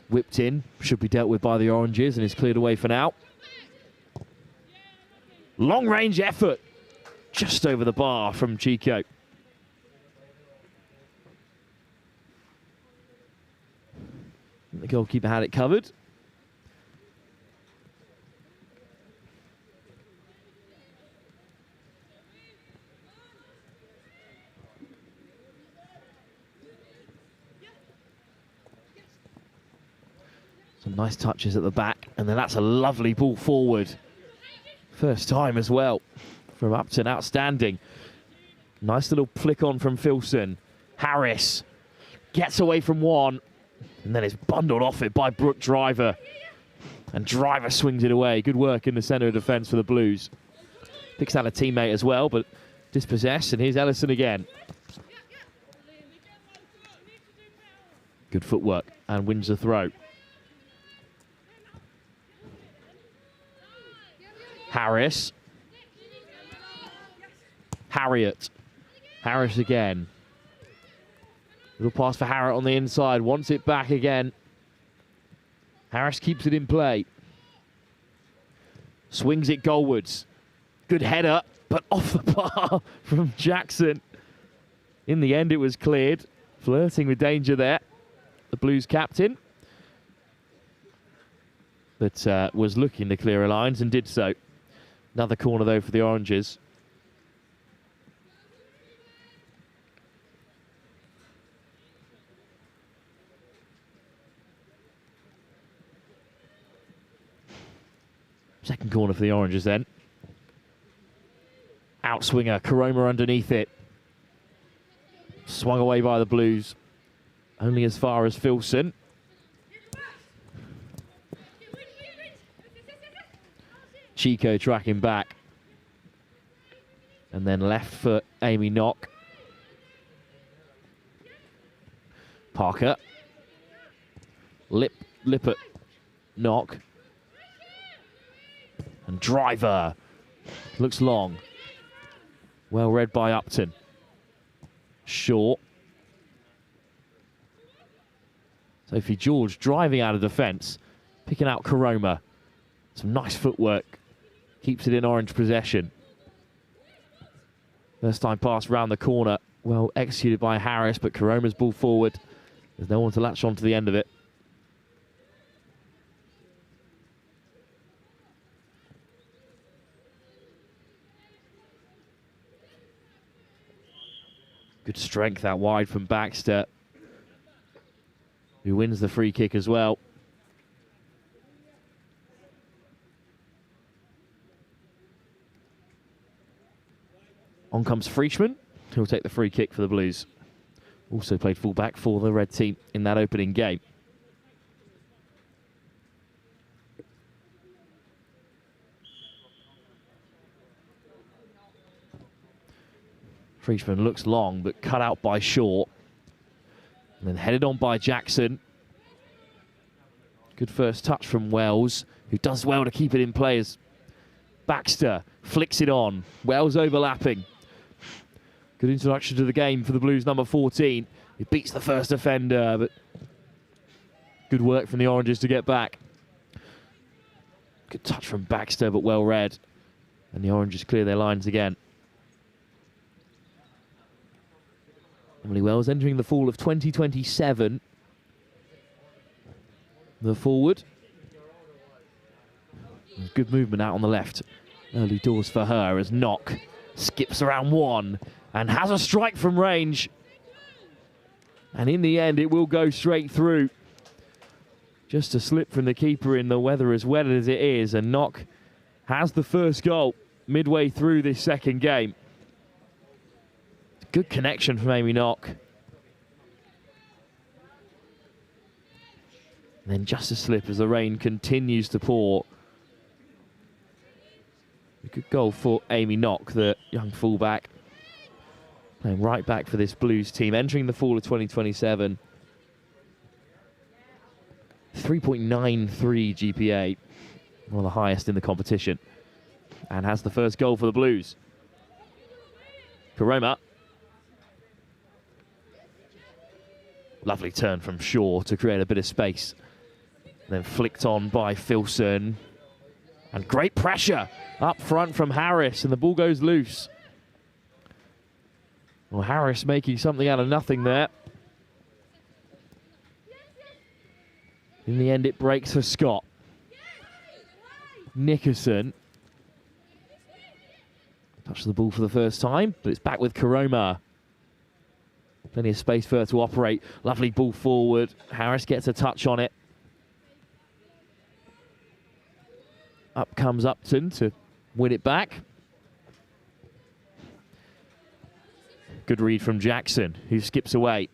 Whipped in, should be dealt with by the Oranges, and is cleared away for now. Long range effort, just over the bar from Chico. The goalkeeper had it covered. Some nice touches at the back, and then that's a lovely ball forward. First time as well from Upton, outstanding. Nice little flick on from Filson. Harris gets away from one, and then it's bundled off it by Brooke Driver. And Driver swings it away. Good work in the centre of defence for the Blues. Picks out a teammate as well, but dispossessed, and here's Ellison again. Good footwork, and wins the throw. Harris. Harriet. Harris again. Little pass for Harriet on the inside. Wants it back again. Harris keeps it in play. Swings it goalwards. Good header, but off the bar from Jackson. In the end, it was cleared. Flirting with danger there. The Blues captain. But was looking to clear a lines and did so. Another corner, though, for the Oranges. Second corner for the Oranges, then. Outswinger, Karoma underneath it. Swung away by the Blues. Only as far as Filson. Chico tracking back. And then left foot, Amy Knock. Parker. Lippert. Knock. And Driver. Looks long. Well read by Upton. Short. Sophie George driving out of defence. Picking out Karoma. Some nice footwork. Keeps it in Orange possession. First time pass round the corner. Well executed by Harris, but Karoma's ball forward. There's no one to latch on to the end of it. Good strength out wide from Baxter, who wins the free kick as well. On comes Frischmann, who'll take the free kick for the Blues. Also played fullback for the red team in that opening game. Frischmann looks long, but cut out by Shaw. And then headed on by Jackson. Good first touch from Wells, who does well to keep it in play as Baxter flicks it on. Wells overlapping. Good introduction to the game for the Blues, number 14. He beats the first defender, but good work from the Oranges to get back. Good touch from Baxter, but well read. And the Oranges clear their lines again. Emily Wells entering the fall of 2027. The forward. There's good movement out on the left. Early doors for her as Knock skips around one and has a strike from range. And in the end, it will go straight through. Just a slip from the keeper in the weather as wet as it is. And Knock has the first goal midway through this second game. Good connection from Amy Knock. And then just a slip as the rain continues to pour. A good goal for Amy Knock, the young fullback. Playing right back for this Blues team, entering the fall of 2027. 3.93 GPA, one of the highest in the competition. And has the first goal for the Blues. Karoma. Lovely turn from Shaw to create a bit of space. Then flicked on by Filson. And great pressure up front from Harris, and the ball goes loose. Well, Harris making something out of nothing there. In the end, it breaks for Scott. Nickerson. Touched the ball for the first time, but it's back with Karoma. Plenty of space for her to operate. Lovely ball forward. Harris gets a touch on it. Up comes Upton to win it back. Good read from Jackson, who skips away.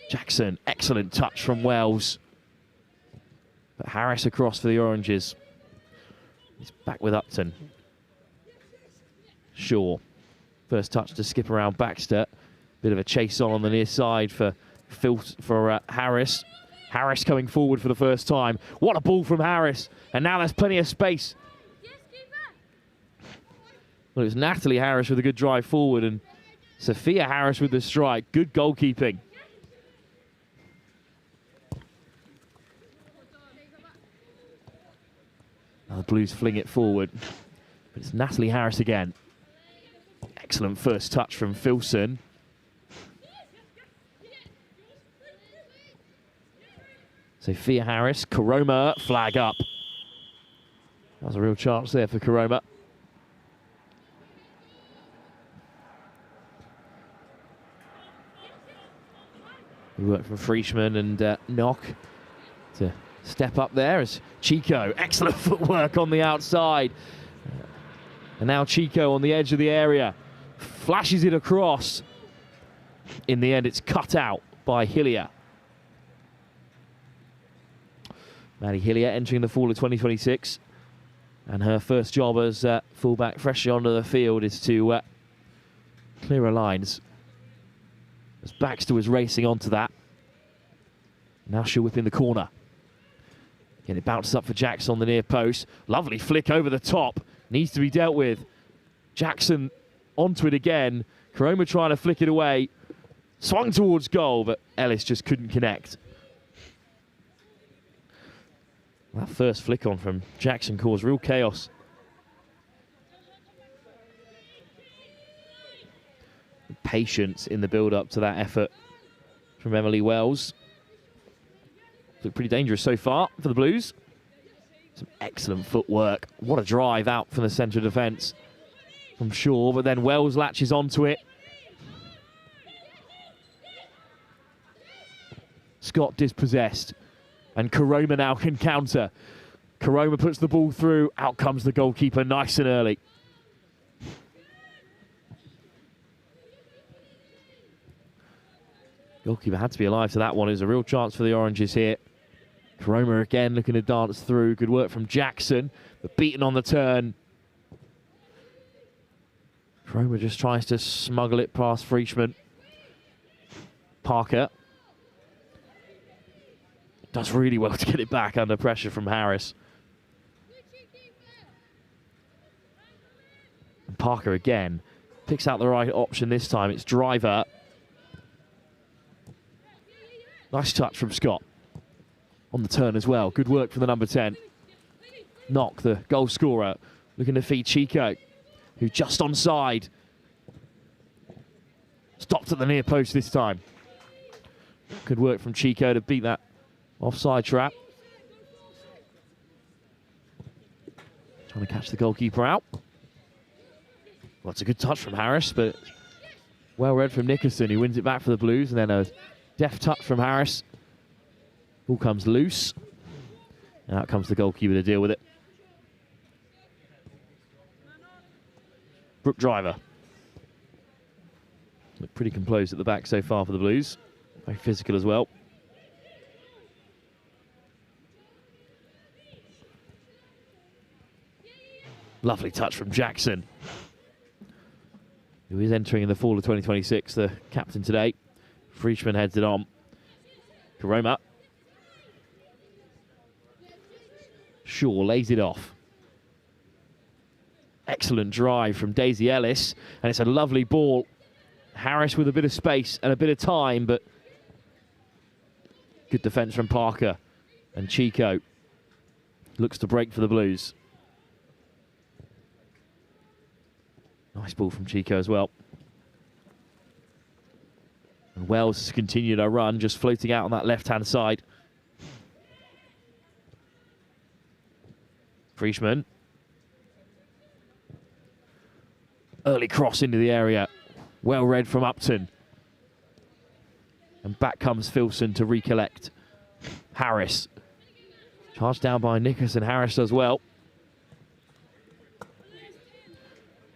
Jackson, excellent touch from Wells. But Harris across for the Oranges. He's back with Upton. Shaw. First touch to skip around Baxter. Bit of a chase on the near side for Harris. Harris coming forward for the first time. What a ball from Harris. And now there's plenty of space. Well, it was Natalie Harris with a good drive forward and Sophia Harris with the strike. Good goalkeeping. Now the Blues fling it forward. But it's Natalie Harris again. Excellent first touch from Filson. Sophia Harris, Karoma, flag up. That was a real chance there for Karoma. We work from Frischmann and Knock to step up there as Chico. Excellent footwork on the outside. And now Chico on the edge of the area. Flashes it across. In the end, it's cut out by Hillier. Maddie Hillier entering the fall of 2026. And her first job as fullback freshly onto the field is to clear her lines. As Baxter was racing onto that. Now she'll whip in the corner. Again, it bounces up for Jackson on the near post. Lovely flick over the top. Needs to be dealt with. Jackson onto it again. Karoma trying to flick it away. Swung towards goal, but Ellis just couldn't connect. That first flick on from Jackson caused real chaos. patience in the build-up to that effort from Emily Wells. Looked pretty dangerous so far for the Blues. Some excellent footwork. What a drive out from the centre of defence from Shaw, but then Wells latches onto it. Scott dispossessed, and Karoma now can counter. Karoma puts the ball through, out comes the goalkeeper nice and early. Goalkeeper had to be alive to that one. It was a real chance for the Oranges here. Karoma again looking to dance through. Good work from Jackson, but beaten on the turn. Karoma just tries to smuggle it past Frischmann. Parker does really well to get it back under pressure from Harris. And Parker again picks out the right option this time. It's Driver. Nice touch from Scott. On the turn as well. Good work from the number 10. Knock, the goal scorer, looking to feed Chico, who just onside. Stopped at the near post this time. Good work from Chico to beat that offside trap. Trying to catch the goalkeeper out. Well, it's a good touch from Harris, but well read from Nickerson, who wins it back for the Blues, and then a deft touch from Harris. Ball comes loose. And out comes the goalkeeper to deal with it. Brooke Driver. Look pretty composed at the back so far for the Blues. Very physical as well. Lovely touch from Jackson, who is entering in the fall of 2026, the captain today. Frischmann heads it on. Karoma. Shaw lays it off. Excellent drive from Daisy Ellis, and it's a lovely ball. Harris with a bit of space and a bit of time, but good defence from Parker. And Chico looks to break for the Blues. Nice ball from Chico as well. And Wells has continued her run, just floating out on that left-hand side. Frischmann. Early cross into the area. Well read from Upton. And back comes Filson to recollect. Harris. Charged down by Nickerson. Harris does well.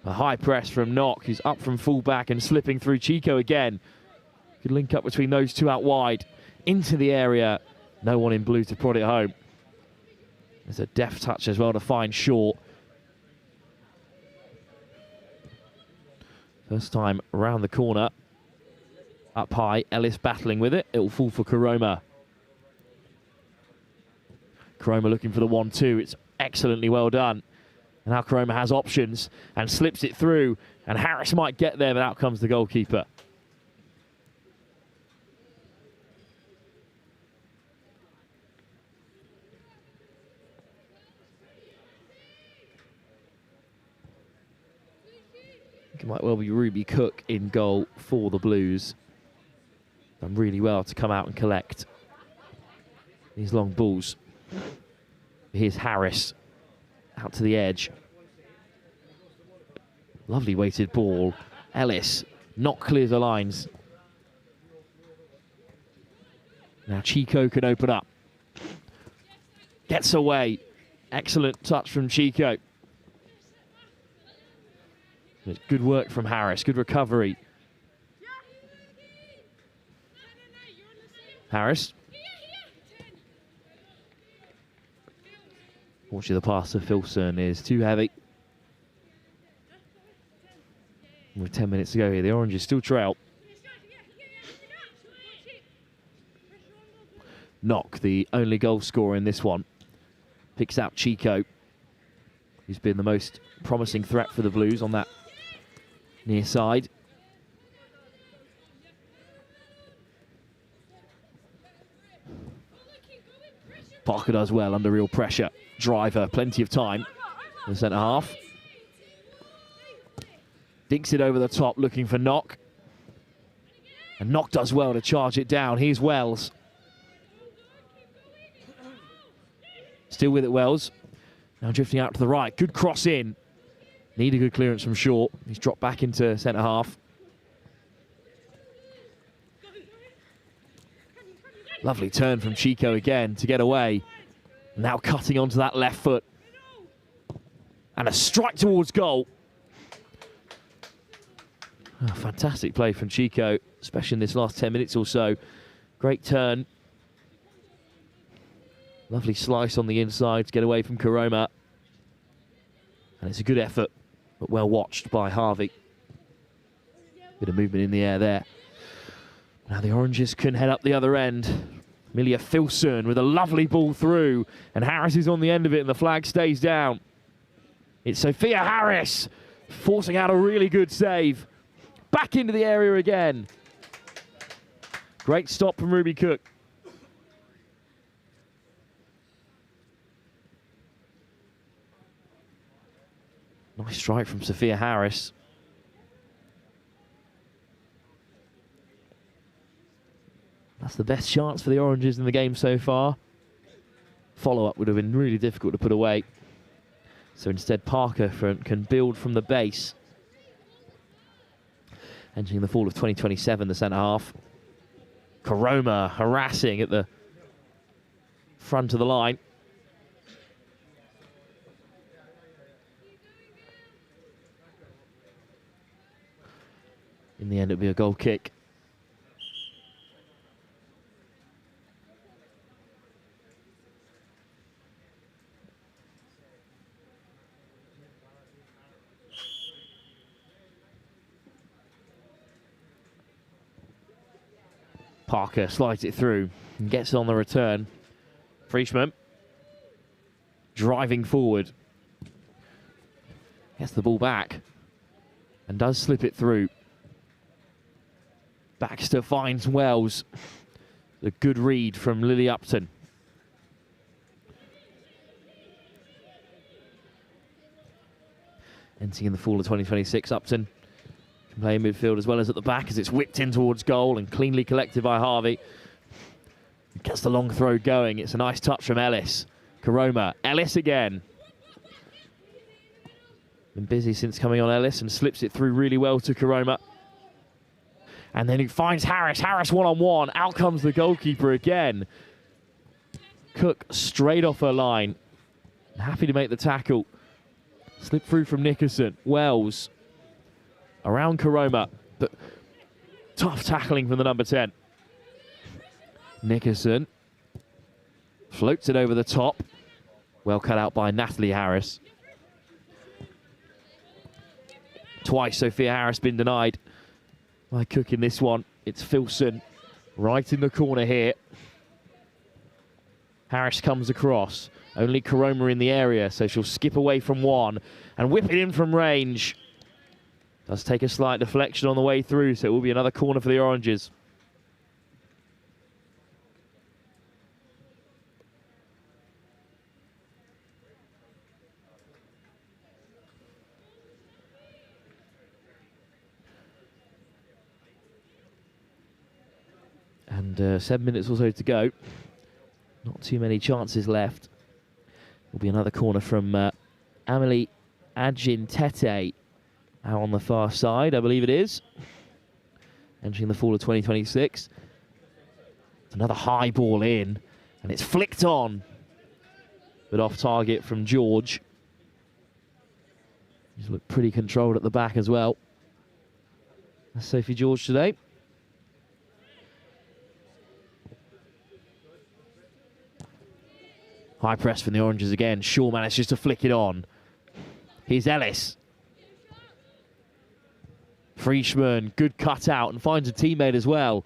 A high press from Knock, who's up from full-back and slipping through Chico again. Good link up between those two out wide. Into the area. No one in blue to prod it home. There's a deft touch as well to find Shaw. First time around the corner. Up high, Ellis battling with it. It'll fall for Karoma. Karoma looking for the 1-2. It's excellently well done. And now Karoma has options and slips it through. And Harris might get there, but out comes the goalkeeper. It might well be Ruby Cook in goal for the Blues. Done really well to come out and collect these long balls. Here's Harris out to the edge. Lovely weighted ball. Ellis not clear the lines. Now Chico can open up. Gets away. Excellent touch from Chico. Good work from Harris. Good recovery. Harris. Fortunately, the pass to Filson is too heavy. With 10 minutes to go here, the Oranges still trail. Knock, the only goal scorer in this one, picks out Chico, who's been the most promising threat for the Blues on that near side. Parker does well under real pressure. Driver, plenty of time in the centre half. Dinks it over the top, looking for Knock. And Knock does well to charge it down. Here's Wells. Still with it, Wells. Now drifting out to the right. Good cross in. Need a good clearance from short. He's dropped back into centre half. Lovely turn from Chico again to get away. Now cutting onto that left foot. And a strike towards goal. Oh, fantastic play from Chico, especially in this last 10 minutes or so. Great turn. Lovely slice on the inside to get away from Karoma. And it's a good effort, but well watched by Harvey. Bit of movement in the air there. Now the Oranges can head up the other end. Amelia Filson with a lovely ball through, and Harris is on the end of it, and the flag stays down. It's Sophia Harris forcing out a really good save. Back into the area again. Great stop from Ruby Cook. Nice strike from Sophia Harris. That's the best chance for the Oranges in the game so far. Follow-up would have been really difficult to put away. So instead, Parker can build from the base. Entering the fall of 2027, the centre half. Karoma harassing at the front of the line. In the end, it'll be a goal kick. Parker slides it through and gets it on the return. Frischmann driving forward. Gets the ball back and does slip it through. Baxter finds Wells. A good read from Lily Upton. Entering in the fall of 2026, Upton can play in midfield as well as at the back as it's whipped in towards goal and cleanly collected by Harvey. Gets the long throw going. It's a nice touch from Ellis. Karoma. Ellis again. Been busy since coming on, Ellis, and slips it through really well to Karoma. And then he finds Harris. Harris one-on-one. Out comes the goalkeeper again. Cook straight off her line. Happy to make the tackle. Slip through from Nickerson. Wells. Around Karoma. But tough tackling from the number 10. Nickerson. Floats it over the top. Well cut out by Natalie Harris. Twice Sophia Harris been denied by Cook in this one. It's Filson right in the corner here. Harris comes across. Only Karoma in the area, so she'll skip away from one and whip it in from range. Does take a slight deflection on the way through, so it will be another corner for the Oranges. And 7 minutes or so to go. Not too many chances left. Will be another corner from Amelie Agin-Tete out on the far side, I believe it is. Entering the fall of 2026. Another high ball in, and it's flicked on. But off target from George. He's looked pretty controlled at the back as well. That's Sophie George today. High press from the Oranges again. Shaw manages to flick it on. Here's Ellis. Frischmann, good cut out and finds a teammate as well.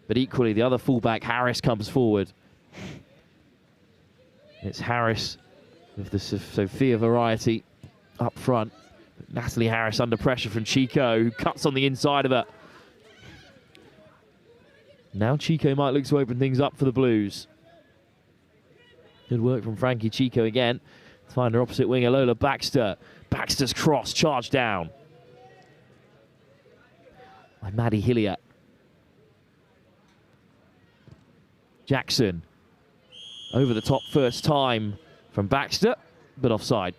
But equally, the other fullback, Harris, comes forward. It's Harris with the Sophia variety up front. Natalie Harris under pressure from Chico, who cuts on the inside of her. Now Chico might look to open things up for the Blues. Good work from Frankie Chico again. To find her opposite winger, Lola Baxter. Baxter's cross, charged down. by Maddie Hillier. Jackson over the top first time from Baxter, but offside.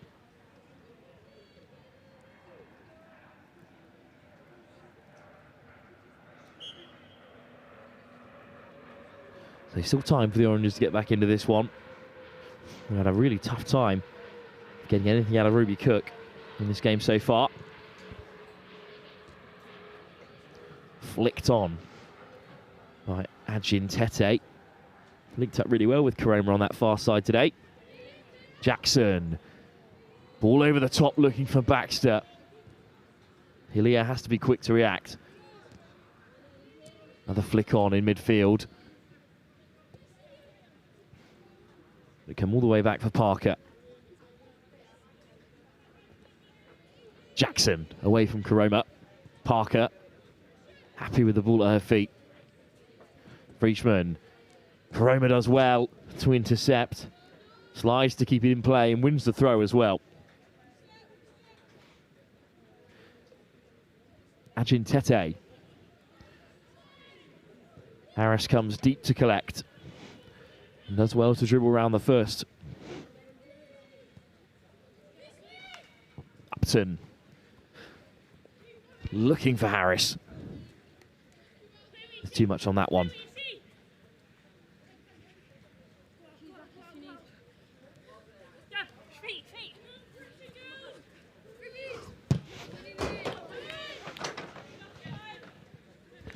So still time for the Oranges to get back into this one. We had a really tough time getting anything out of Ruby Cook in this game so far. Flicked on by Ajin Tete. Linked up really well with Karoma on that far side today. Jackson. Ball over the top looking for Baxter. Hillier has to be quick to react. Another flick on in midfield. They come all the way back for Parker. Jackson away from Karoma. Parker happy with the ball at her feet. Frischmann. Karoma does well to intercept. Slides to keep it in play and wins the throw as well. Ajin Tete. Harris comes deep to collect. And does well to dribble around the first. Upton. Looking for Harris. There's too much on that one.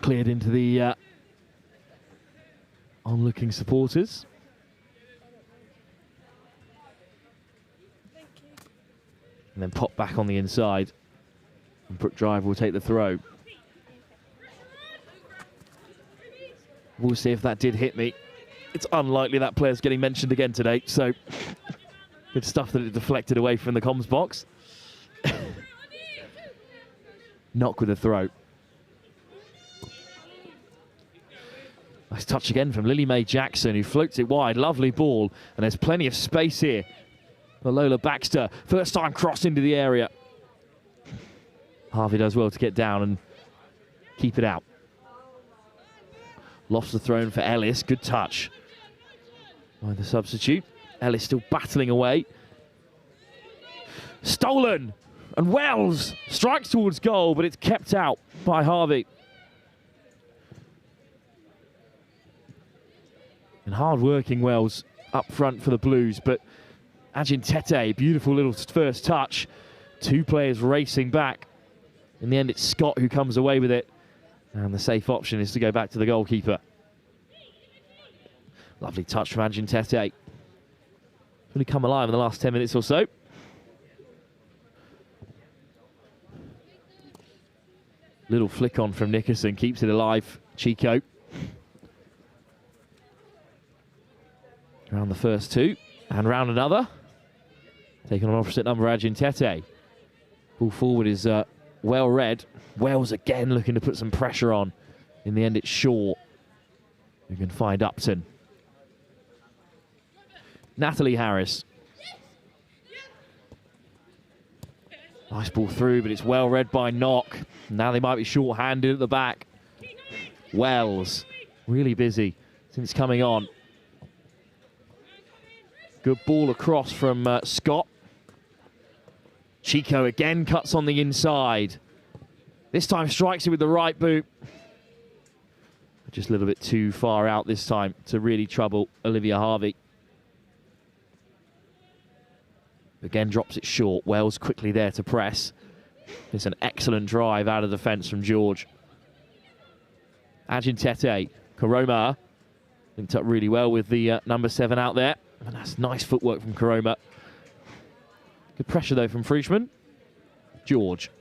Cleared into the onlooking supporters. And then pop back on the inside. And Brooke Driver will take the throw. We'll see if that did hit me. It's unlikely that player's getting mentioned again today, so good stuff that it deflected away from the comms box. Knock with a throw. Nice touch again from Lily Mae Jackson, who floats it wide. Lovely ball, and there's plenty of space here for Lola Baxter. First time cross into the area. Harvey does well to get down and keep it out. Lost the thrown for Ellis. Good touch by the substitute. Ellis still battling away. Stolen! And Wells strikes towards goal, but it's kept out by Harvey. And hard-working Wells up front for the Blues, but Ajin Tete, beautiful little first touch. Two players racing back. In the end, it's Scott who comes away with it. And the safe option is to go back to the goalkeeper. Lovely touch from Ajin Tete. Really come alive in the last 10 minutes or so. Little flick on from Nickerson, keeps it alive. Chico. Round the first two, and round another. Taking on opposite number, Ajin Tete. Ball forward is well read. Wells again looking to put some pressure on. In the end, it's Shaw who can find Upton. Natalie Harris. Nice ball through, but it's well read by Knock. Now they might be short-handed at the back. Wells, really busy since coming on. Good ball across from Scott. Chico again cuts on the inside. This time strikes it with the right boot. Just a little bit too far out this time to really trouble Olivia Harvey. Again drops it short. Wells quickly there to press. It's an excellent drive out of defence from George. Ajin Tete. Karoma linked up really well with the number 7 out there. And that's nice footwork from Karoma. Good pressure though from Frischmann. George.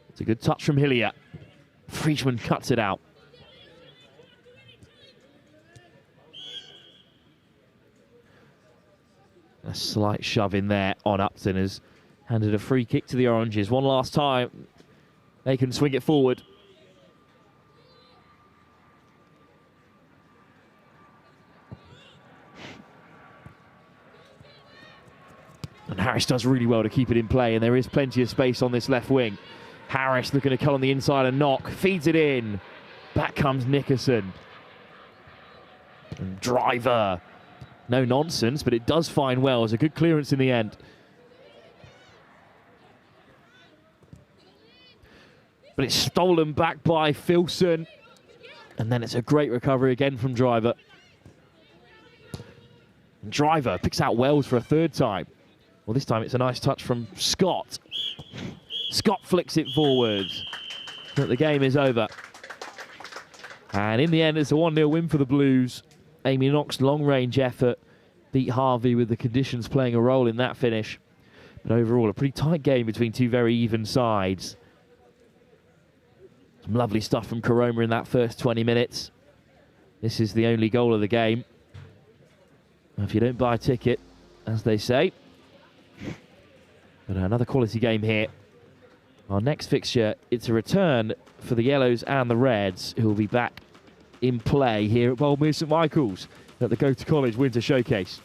It's a good touch from Hillier. Frischmann cuts it out. A slight shove in there on Upton has handed a free kick to the Oranges. One last time. They can swing it forward. And Harris does really well to keep it in play, and there is plenty of space on this left wing. Harris looking to cut on the inside and knock. Feeds it in. Back comes Nickerson. And Driver. No nonsense, but it does find well. It's a good clearance in the end. But it's stolen back by Filson. And then it's a great recovery again from Driver. And Driver picks out Wells for a third time. Well, this time it's a nice touch from Scott. Scott flicks it forwards. But the game is over. And in the end, it's a 1-0 win for the Blues. Amy Knox's long-range effort beat Harvey with the conditions playing a role in that finish. But overall, a pretty tight game between two very even sides. Some lovely stuff from Koroma in that first 20 minutes. This is the only goal of the game. If you don't buy a ticket, as they say. But another quality game here. Our next fixture, it's a return for the Yellows and the Reds, who will be back in play here at Boldmere St Michael's at the Go to College Winter Showcase.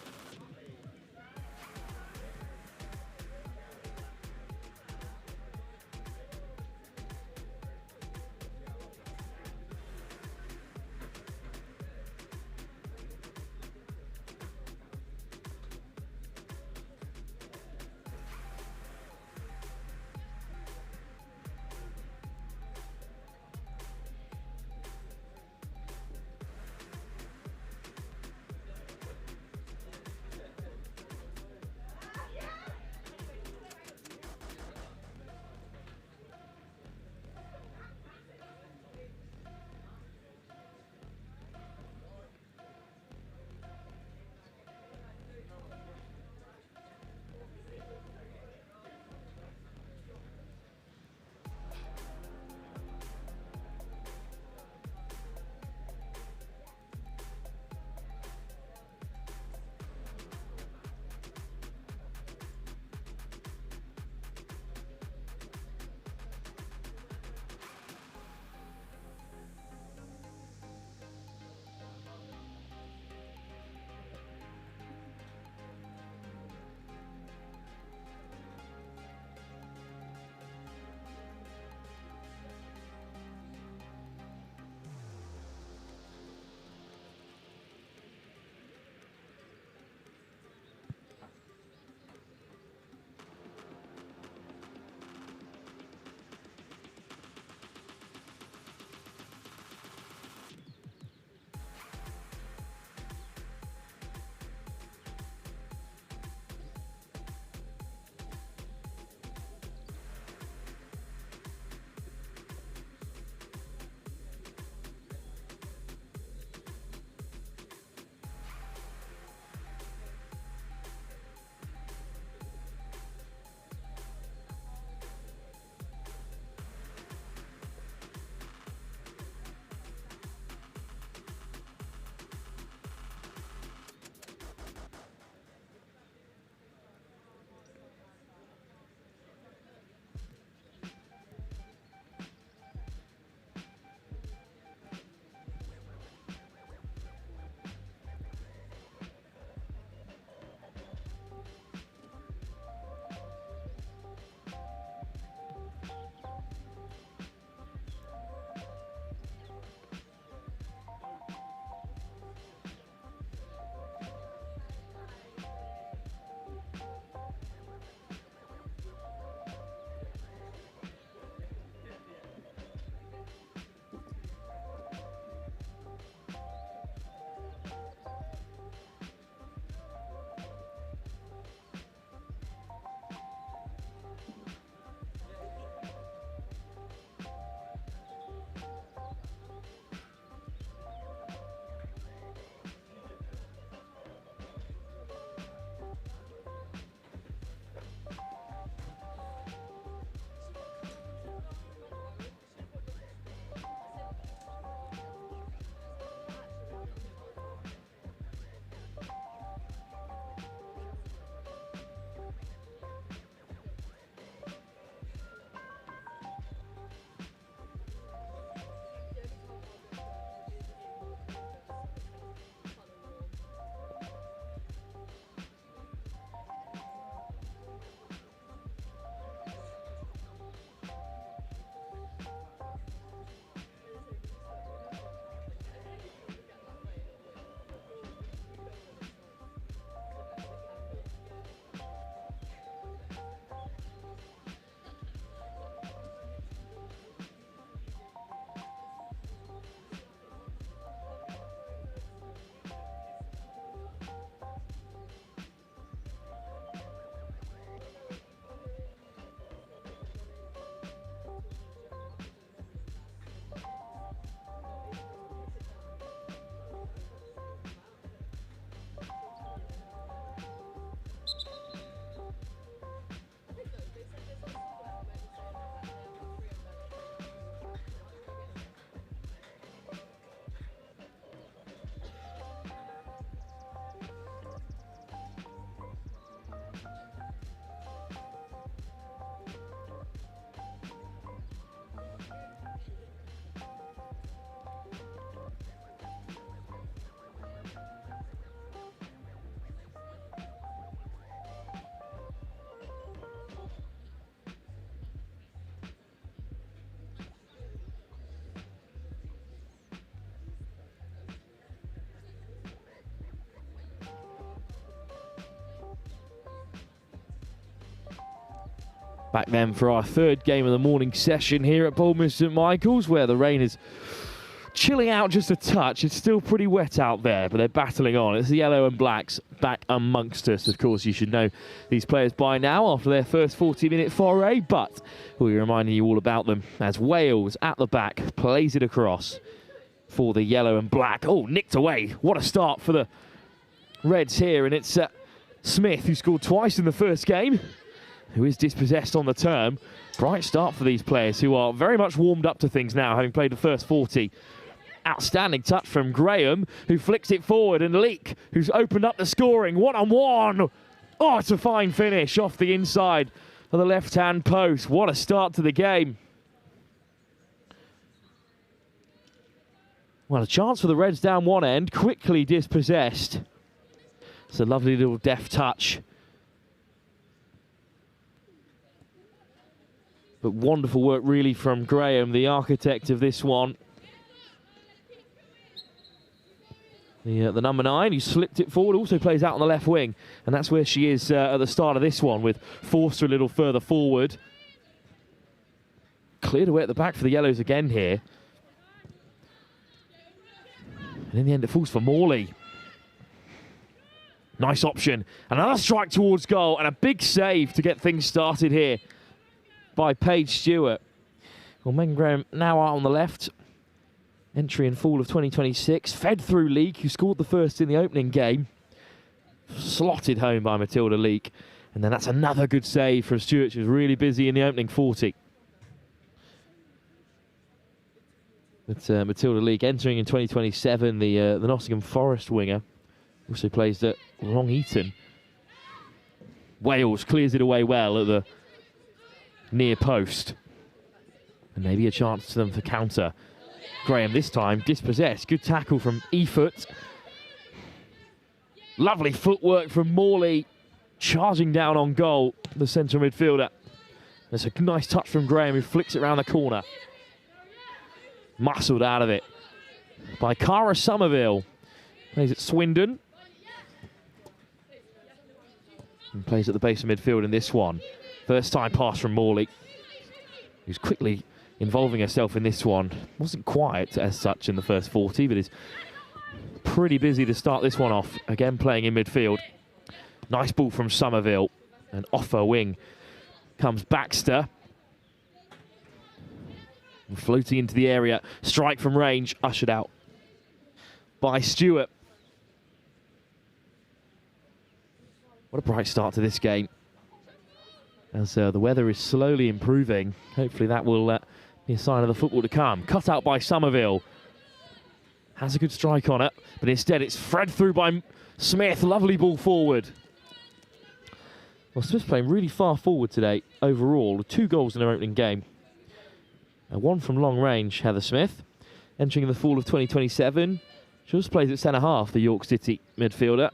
Back then for our third game of the morning session here at Bournemouth St Michael's, where the rain is chilling out just a touch. It's still pretty wet out there, but they're battling on. It's the yellow and blacks back amongst us. Of course, you should know these players by now after their first 40-minute foray, but we'll be reminding you all about them as Wales at the back plays it across for the yellow and black. Oh, nicked away. What a start for the Reds here, and it's Smith, who scored twice in the first game, who is dispossessed on the term. Bright start for these players, who are very much warmed up to things now, having played the first 40. Outstanding touch from Graham, who flicks it forward, and Leek, who's opened up the scoring. One-on-one. Oh, it's a fine finish off the inside of the left-hand post. What a start to the game. Well, a chance for the Reds down one end, quickly dispossessed. It's a lovely little deft touch. But wonderful work really from Graham, the architect of this one. The number 9, who slipped it forward, also plays out on the left wing. And that's where she is at the start of this one, with Forster a little further forward. Cleared away at the back for the Yellows again here. And in the end it falls for Morley. Nice option. Another strike towards goal, and a big save to get things started here by Paige Stewart. Well, Megan Graham now out on the left. Entry in fall of 2026. Fed through Leek, who scored the first in the opening game. Slotted home by Matilda Leek. And then that's another good save from Stewart. She was really busy in the opening 40. But Matilda Leek entering in 2027, the Nottingham Forest winger. Also plays at Long Eaton. Wales clears it away well at the near post. And maybe a chance to them for counter. Graham this time dispossessed. Good tackle from Efoot. Lovely footwork from Morley. Charging down on goal, the centre midfielder. There's a nice touch from Graham, who flicks it around the corner. Muscled out of it by Cara Somerville. Plays at Swindon. And plays at the base of midfield in this one. First time pass from Morley, who's quickly involving herself in this one. Wasn't quiet as such in the first 40, but is pretty busy to start this one off. Again playing in midfield. Nice ball from Somerville. And off her wing comes Baxter. And floating into the area. Strike from range, ushered out by Stewart. What a bright start to this game. As the weather is slowly improving. Hopefully that will be a sign of the football to come. Cut out by Somerville. Has a good strike on it, but instead it's fed through by Smith. Lovely ball forward. Well, Smith's playing really far forward today overall, with 2 goals in her opening game. One from long range, Heather Smith. Entering in the fall of 2027. She also plays at centre-half, the York City midfielder.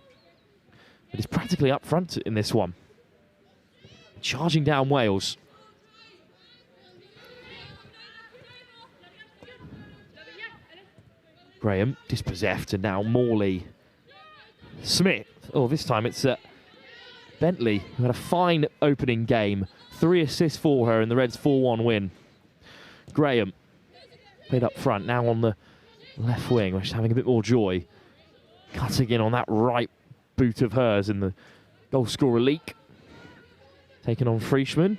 But is practically up front in this one. Charging down Wales. Graham dispossessed, and now Morley. Smith. Oh, this time it's Bentley, who had a fine opening game. 3 assists for her in the Reds' 4-1 win. Graham played up front, now on the left wing, where she's having a bit more joy. Cutting in on that right boot of hers, and the goal scorer Leek. Taken on Frischman.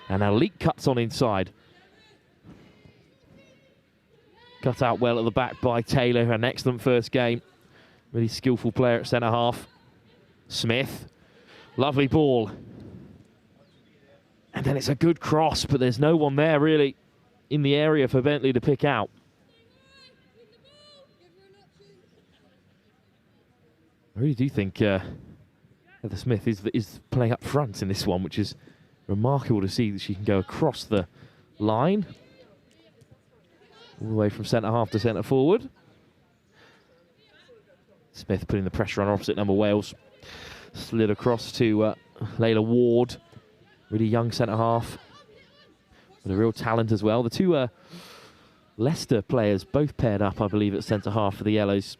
And now Leek cuts on inside. Cut out well at the back by Taylor, who had an excellent first game. Really skillful player at centre-half. Smith. Lovely ball. And then it's a good cross, but there's no one there really in the area for Bentley to pick out. I really do think Heather Smith is playing up front in this one, which is remarkable to see that she can go across the line. All the way from centre-half to centre-forward. Smith putting the pressure on opposite number Wales. Slid across to Layla Ward. Really young centre-half. With a real talent as well. The 2 Leicester players both paired up, I believe, at centre-half for the Yellows.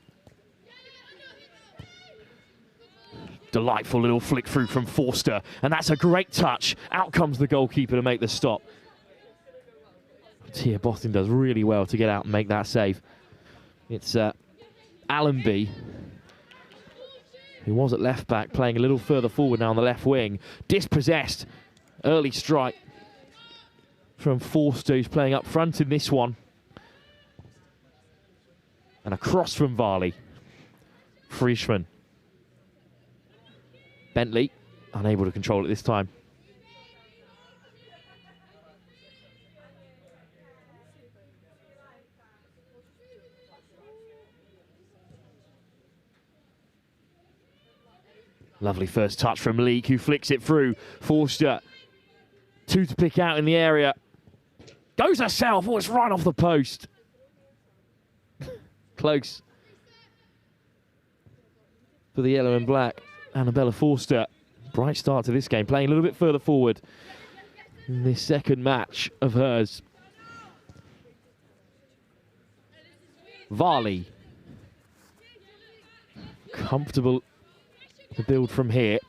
Delightful little flick through from Forster, and that's a great touch. Out comes the goalkeeper to make the stop. Tia Botting does really well to get out and make that save. It's Allenby, who was at left back, playing a little further forward now on the left wing. Dispossessed. Early strike from Forster, who's playing up front in this one. And a cross from Varley. Frischmann. Bentley, unable to control it this time. Lovely first touch from Leek, who flicks it through. Forster, 2 to pick out in the area. Goes herself, oh, it's right off the post. Close. For the yellow and black, Annabella Forster. Bright start to this game, playing a little bit further forward in this second match of hers. Varley. Comfortable to build from here.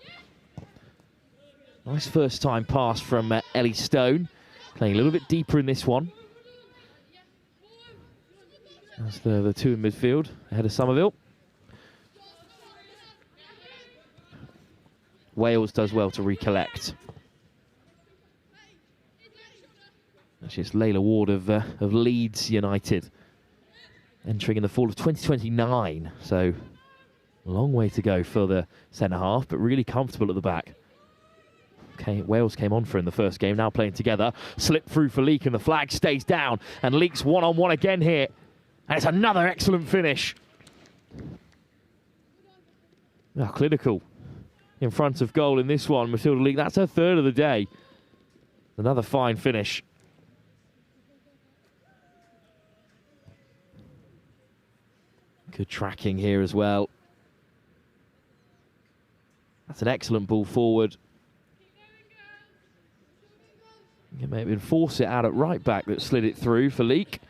Nice first time pass from Ellie Stone. Playing a little bit deeper in this one. That's the 2 in midfield, ahead of Somerville. Wales does well to recollect. Actually, it's Layla Ward of Leeds United, entering in the fall of 2029. So, a long way to go for the centre-half, but really comfortable at the back. Okay, Wales came on for in the first game, now playing together. Slip through for Leek, and the flag stays down. And Leek's one-on-one again here. And it's another excellent finish. Now, clinical in front of goal in this one. Matilda Leek, that's her 3rd of the day. Another fine finish. Good tracking here as well. That's an excellent ball forward. It may have been force it out at right back that slid it through for Leek.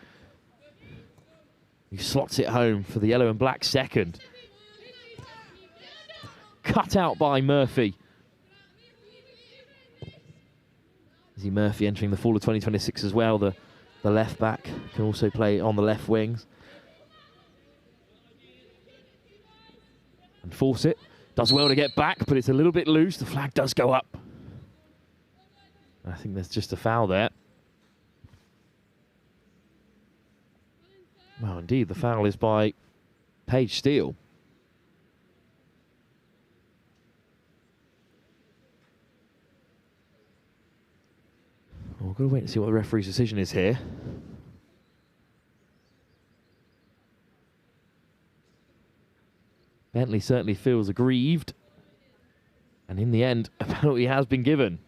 He slots it home for the yellow and black second. Cut out by Murphy. Izzy Murphy entering the fall of 2026 as well. The left back can also play on the left wings. And force it. Does well to get back, but it's a little bit loose. The flag does go up. I think there's just a foul there. Well, indeed, the foul is by Paige Steele. Well, we've got to wait and see what the referee's decision is here. Bentley certainly feels aggrieved. And in the end, a penalty has been given.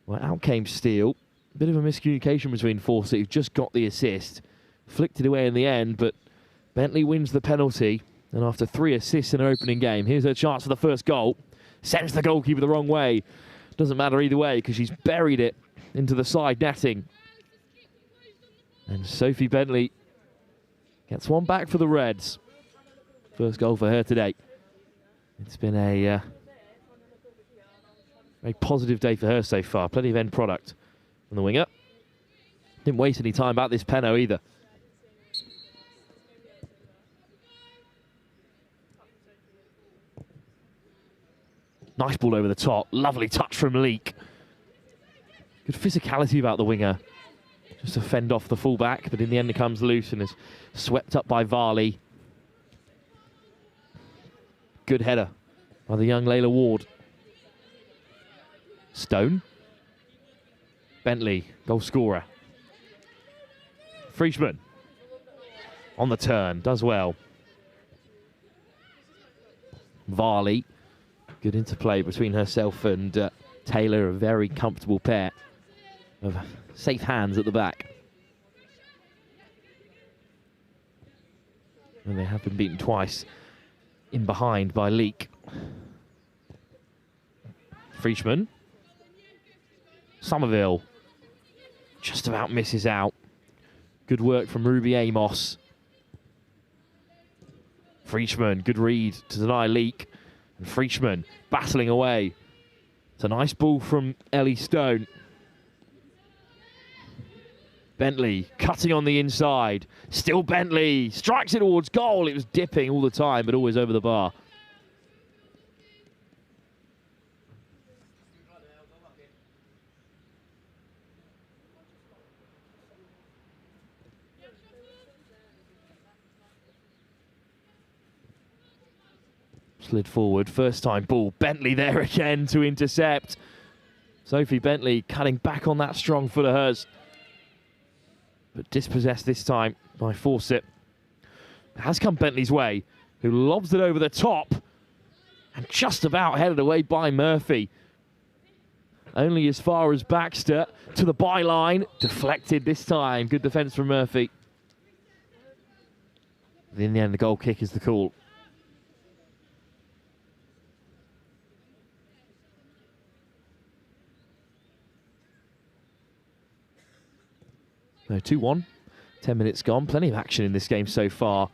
Well, out came Steele. Bit of a miscommunication between Forster, who just got the assist. Flicked it away in the end, but Bentley wins the penalty. And after 3 assists in her opening game, here's her chance for the first goal. Sends the goalkeeper the wrong way. Doesn't matter either way, because she's buried it into the side netting. And Sophie Bentley gets one back for the Reds. First goal for her today. It's been a very positive day for her so far. Plenty of end product from the winger. Didn't waste any time about this penno either. Nice ball over the top. Lovely touch from Leek. Good physicality about the winger. Just to fend off the fullback, but in the end it comes loose and is swept up by Varley. Good header by the young Layla Ward. Stone. Bentley, goal scorer. Frischmann on the turn, does well. Varley. Good interplay between herself and Taylor, a very comfortable pair of safe hands at the back. And they have been beaten twice in behind by Leek. Frischmann. Somerville just about misses out. Good work from Ruby Amos. Frischmann, good read to deny leak. And Frischmann battling away. It's a nice ball from Ellie Stone. Bentley cutting on the inside. Still Bentley. Strikes it towards goal. It was dipping all the time, but always over the bar. Slid forward. First time ball. Bentley there again to intercept. Sophie Bentley cutting back on that strong foot of hers. But dispossessed this time by Fawcett. It has come Bentley's way, who lobs it over the top and just about headed away by Murphy. Only as far as Baxter to the byline. Deflected this time. Good defence from Murphy. But in the end, the goal kick is the call. No, 2-1. 10 minutes gone. Plenty of action in this game so far.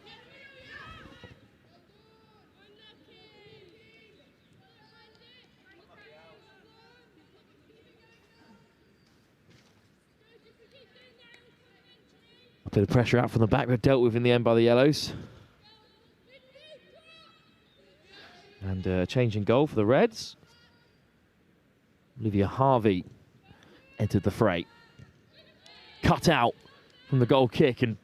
A bit of pressure out from the back, but dealt with in the end by the Yellows. And a change in goal for the Reds. Olivia Harvey entered the fray. Cut out from the goal kick, and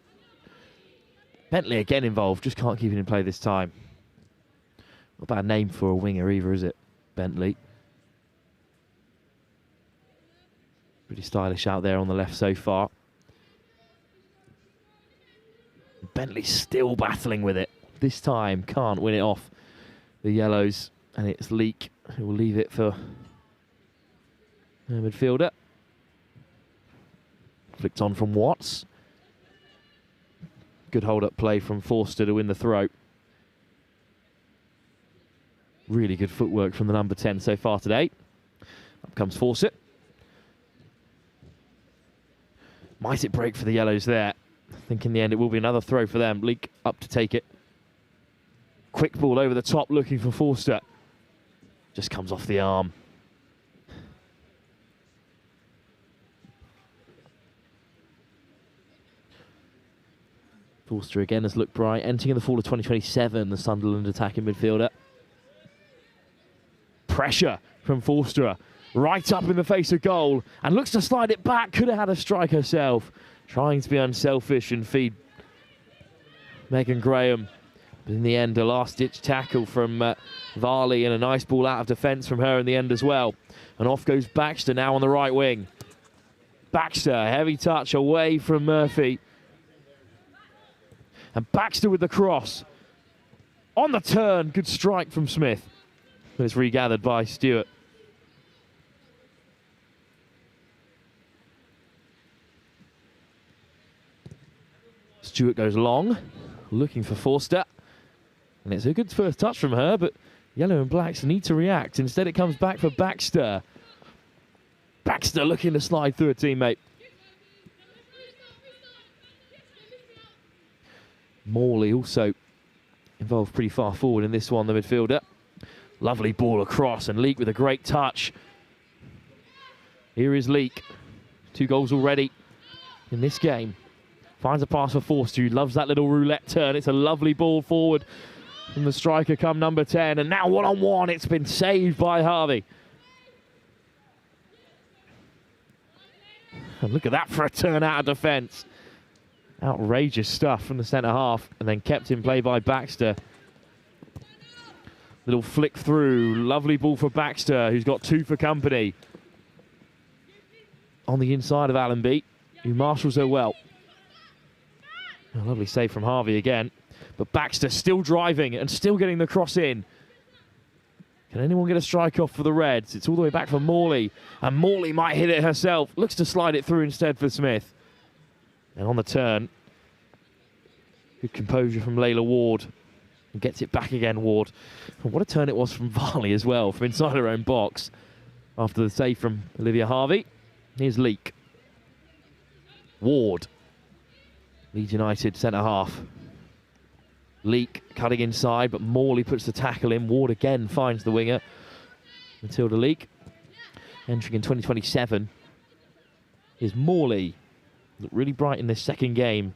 Bentley again involved, just can't keep it in play this time. Not a bad name for a winger either, is it? Bentley. Pretty stylish out there on the left so far. Bentley still battling with it. This time can't win it off the Yellows, and it's Leak who will leave it for their midfielder. Flicked on from Watts. Good hold-up play from Forster to win the throw. Really good footwork from the number 10 so far today. Up comes Fawcett. Might it break for the Yellows there? I think in the end it will be another throw for them. Leak up to take it. Quick ball over the top looking for Forster. Just comes off the arm. Forster again has looked bright. Entering in the fall of 2027, the Sunderland attacking midfielder. Pressure from Forster. Right up in the face of goal. And looks to slide it back. Could have had a strike herself. Trying to be unselfish and feed Megan Graham. But in the end, a last-ditch tackle from Varley and a nice ball out of defence from her in the end as well. And off goes Baxter now on the right wing. Baxter, heavy touch away from Murphy. And Baxter with the cross. On the turn, good strike from Smith. But it's regathered by Stewart. Stewart goes long, looking for Forster. And it's a good first touch from her, but Yellow and Blacks need to react. Instead it comes back for Baxter. Baxter looking to slide through a teammate. Morley also involved pretty far forward in this one, the midfielder. Lovely ball across, and Leak with a great touch. Here is Leak. 2 goals already in this game. Finds a pass for Forster, who loves that little roulette turn. It's a lovely ball forward from the striker come number 10. And now one-on-one, it's been saved by Harvey. And look at that for a turn out of defence. Outrageous stuff from the centre half, and then kept in play by Baxter. Little flick through, lovely ball for Baxter, who's got 2 for company. On the inside of Allenby, who marshals her well. A lovely save from Harvey again, but Baxter still driving and still getting the cross in. Can anyone get a strike off for the Reds? It's all the way back for Morley, and Morley might hit it herself. Looks to slide it through instead for Smith. And on the turn, good composure from Layla Ward. And gets it back again, Ward. And what a turn it was from Varley as well, from inside her own box. After the save from Olivia Harvey. Here's Leak. Ward. Leeds United centre half. Leak cutting inside, but Morley puts the tackle in. Ward again finds the winger. Matilda Leak. Entering in 2027 is Morley. Looked really bright in this second game.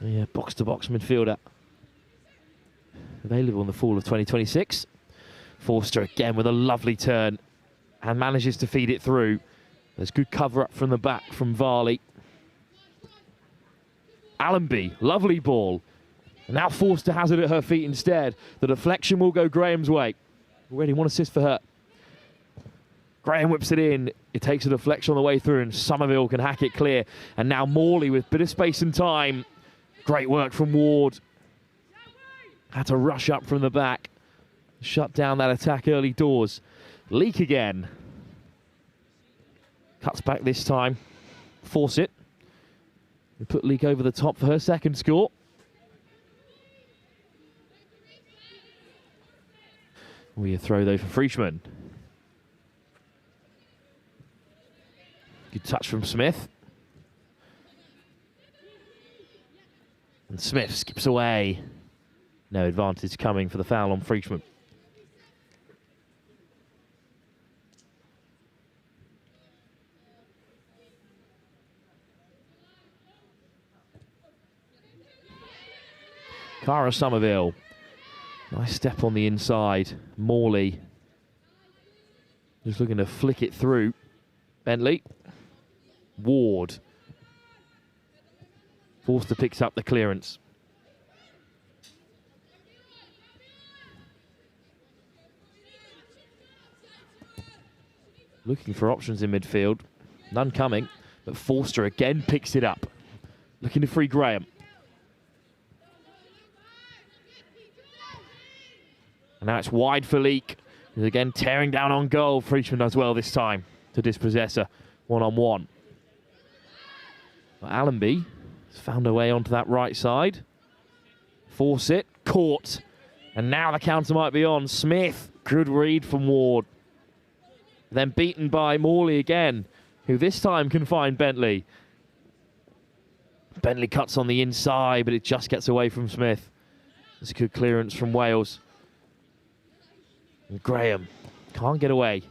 Yeah, box-to-box midfielder. Available in the fall of 2026. Forster again with a lovely turn and manages to feed it through. There's good cover up from the back from Varley. Allenby, lovely ball. And now Forster has it at her feet instead. The deflection will go Graham's way. Already one assist for her. Graham whips it in. It takes a deflection on the way through and Somerville can hack it clear. And now Morley with a bit of space and time. Great work from Ward. Had to rush up from the back. Shut down that attack early doors. Leak again. Cuts back this time. Force it. We put Leak over the top for her second score. We throw though for Frischmann. Good touch from Smith. And Smith skips away. No advantage coming for the foul on Frischmann. Cara Somerville. Nice step on the inside. Morley. Just looking to flick it through. Bentley. Ward. Forster picks up the clearance. Looking for options in midfield. None coming, but Forster again picks it up. Looking to free Graham. And now it's wide for Leak. He's again tearing down on goal. Frischmann does well this time to dispossess her one-on-one. But Allenby has found a way onto that right side. Force it, caught. And now the counter might be on. Smith, good read from Ward. Then beaten by Morley again, who this time can find Bentley. Bentley cuts on the inside, but it just gets away from Smith. It's a good clearance from Wales. And Graham can't get away.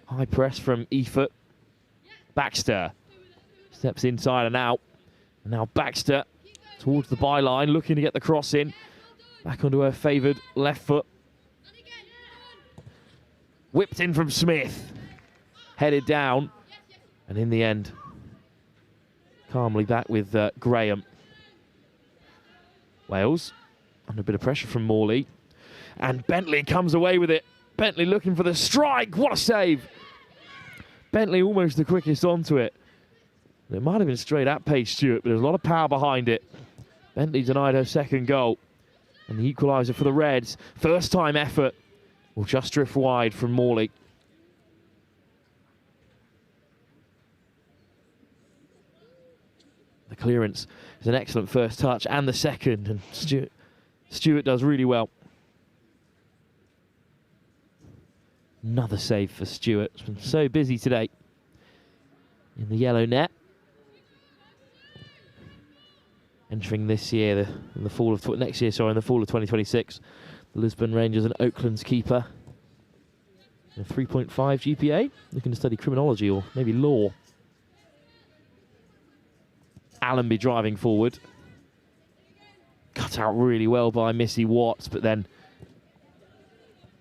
High press from Efort. Baxter steps inside and out. And now Baxter towards the byline, looking to get the cross in. Back onto her favoured left foot. Whipped in from Smith. Headed down. And in the end, calmly back with Graham. Wales under a bit of pressure from Morley. And Bentley comes away with it. Bentley looking for the strike. What a save. Bentley almost the quickest onto it. It might have been straight at Paige Stewart, but there's a lot of power behind it. Bentley denied her second goal. And the equaliser for the Reds. First time effort will just drift wide from Morley. The clearance is an excellent first touch and the second. And Stewart does really well. Another save for Stewart. It's been so busy today in the yellow net. Entering this year, in the fall of next year, sorry, in the fall of 2026, the Lisbon Rangers and Oakland's keeper. A 3.5 GPA. Looking to study criminology or maybe law. Allenby driving forward. Cut out really well by Missy Watts, but then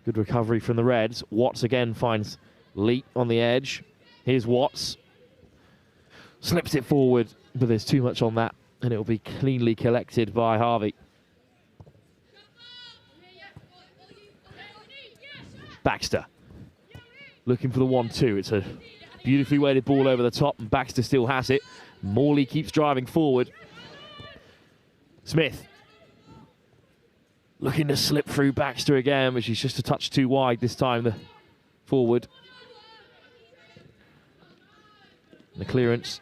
good recovery from the Reds. Watts again finds Leak on the edge. Here's Watts. Slips it forward, but there's too much on that, and it will be cleanly collected by Harvey. Baxter. Looking for the 1-2. It's a beautifully weighted ball over the top, and Baxter still has it. Morley keeps driving forward. Smith. Looking to slip through Baxter again, but she's just a touch too wide this time, the forward. The clearance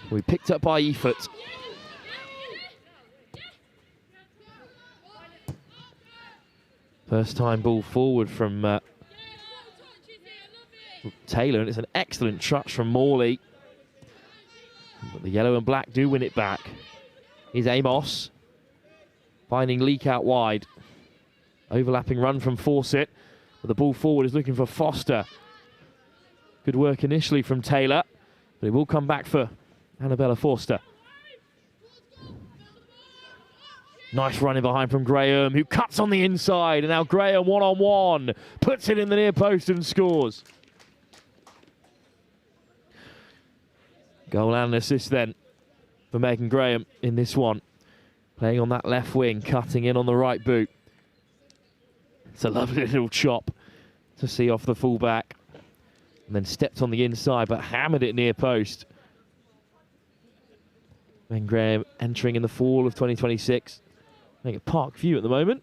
will be picked up by Efort. First time ball forward from Taylor, and it's an excellent touch from Morley. But the yellow and black do win it back. Here's Amos. Finding Leak out wide. Overlapping run from Fawcett. But the ball forward is looking for Foster. Good work initially from Taylor. But it will come back for Annabella Forster. Nice running behind from Graham, who cuts on the inside. And now Graham one-on-one. Puts it in the near post and scores. Goal and assist then for Megan Graham in this one. Playing on that left wing, cutting in on the right boot. It's a lovely little chop to see off the fullback. And then stepped on the inside, but hammered it near post. Megan Graham entering in the fall of 2026. Make it Park View at the moment.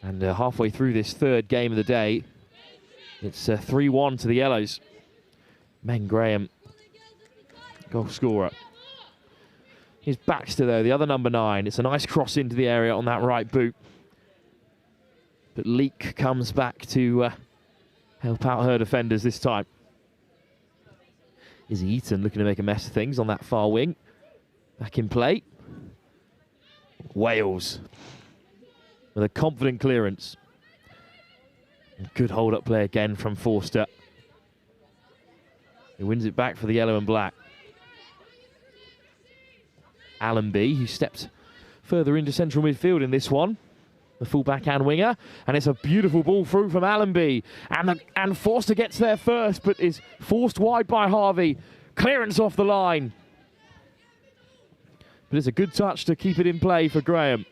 And halfway through this third game of the day, it's 3-1 to the Yellows. Megan Graham, goal scorer. Here's Baxter, though, the other number 9. It's a nice cross into the area on that right boot. But Leak comes back to help out her defenders this time. Izzy Eaton looking to make a mess of things on that far wing. Back in play. Wales with a confident clearance. Good hold-up play again from Forster. He wins it back for the yellow and black. Allenby, who steps further into central midfield in this one. The fullback and winger. And it's a beautiful ball through from Allenby. And Forster gets there first, but is forced wide by Harvey. Clearance off the line. But it's a good touch to keep it in play for Graham.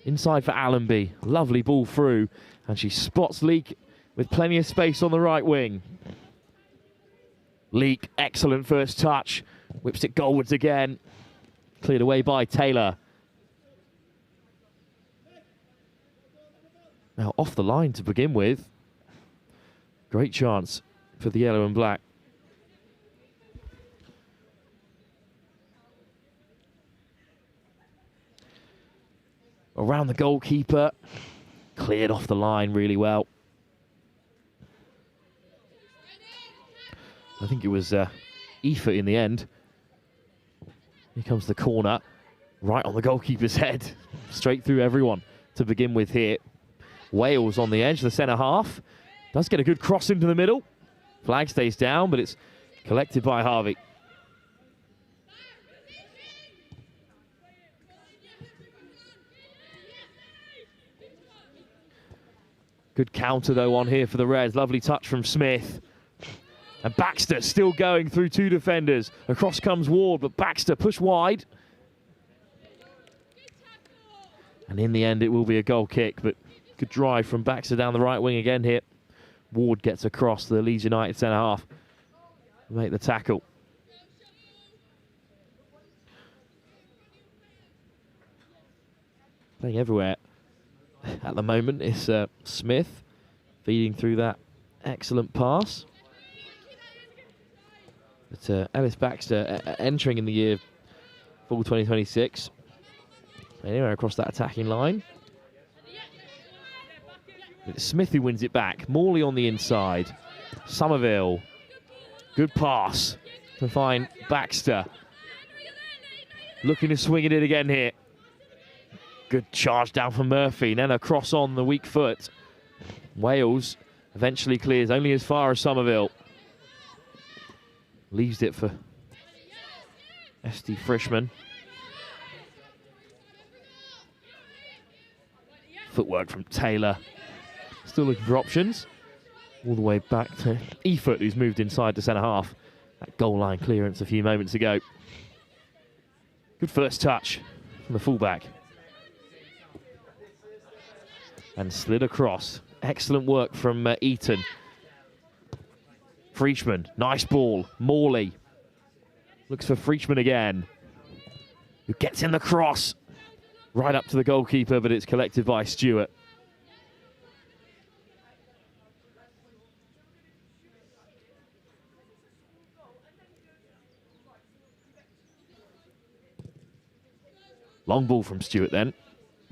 Inside for Allenby. Lovely ball through. And she spots Leak with plenty of space on the right wing. Leak, excellent first touch. Whips it goalwards again. Cleared away by Taylor. Now off the line to begin with. Great chance for the yellow and black. Around the goalkeeper. Cleared off the line really well. I think it was Aoife in the end. Here comes the corner. Right on the goalkeeper's head. Straight through everyone to begin with here. Wales on the edge, the centre half. Does get a good cross into the middle. Flag stays down, but it's collected by Harvey. Good counter, though, on here for the Reds. Lovely touch from Smith. And Baxter still going through 2 defenders. Across comes Ward, but Baxter pushed wide. And in the end, it will be a goal kick, but good drive from Baxter down the right wing again here. Ward gets across the Leeds United centre half to make the tackle. Playing everywhere at the moment is Smith feeding through that excellent pass. But Ellis Baxter entering in the year full 2026. Anywhere across that attacking line. It's Smith who wins it back. Morley on the inside. Somerville. Good pass to find Baxter. Looking to swing it in again here. Good charge down from Murphy. Then a cross on the weak foot. Wales eventually clears only as far as Somerville. Leaves it for Esty Frischman. Footwork from Taylor. Still looking for options. All the way back to Efoot, who's moved inside the centre half. That goal line clearance a few moments ago. Good first touch from the fullback. And slid across. Excellent work from Eaton. Frischman, nice ball. Morley looks for Frischman again. Who gets in the cross. Right up to the goalkeeper, but it's collected by Stewart. Long ball from Stewart then.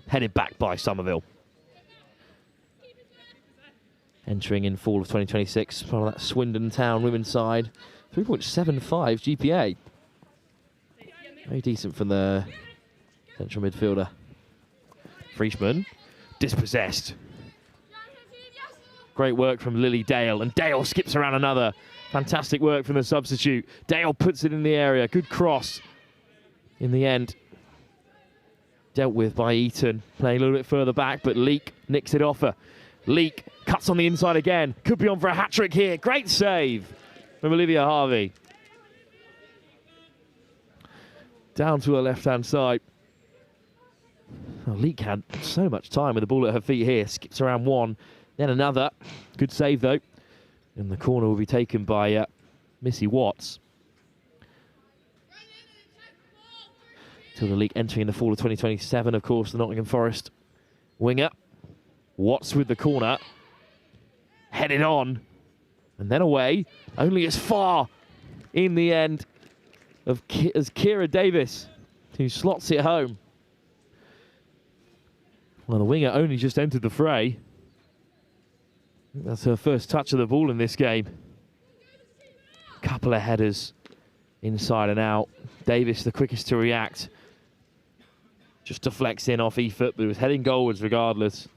Headed back by Somerville. entering in fall of 2026, part of that Swindon Town women's side. 3.75 GPA. Very decent from the central midfielder. Frischmann, dispossessed. Great work from Lily Dale, and Dale skips around another. Fantastic work from the substitute. Dale puts it in the area. Good cross. In the end, dealt with by Eaton. Playing a little bit further back, but Leek nicks it off her. Leek cuts on the inside again. Could be on for a hat-trick here. Great save from Olivia Harvey. Down to her left-hand side. Oh, Leek had so much time with the ball at her feet here. Skips around one, then another. Good save, though. And the corner will be taken by Missy Watts. Till the league entering the fall of 2027, of course, the Nottingham Forest winger. Watts with the corner. Headed on. And then away. Only as far in the end as Kira Davis, who slots it home. Well, the winger only just entered the fray. That's her first touch of the ball in this game. Couple of headers inside and out. Davis the quickest to react. Just deflects in off E-foot, but it was heading goalwards regardless.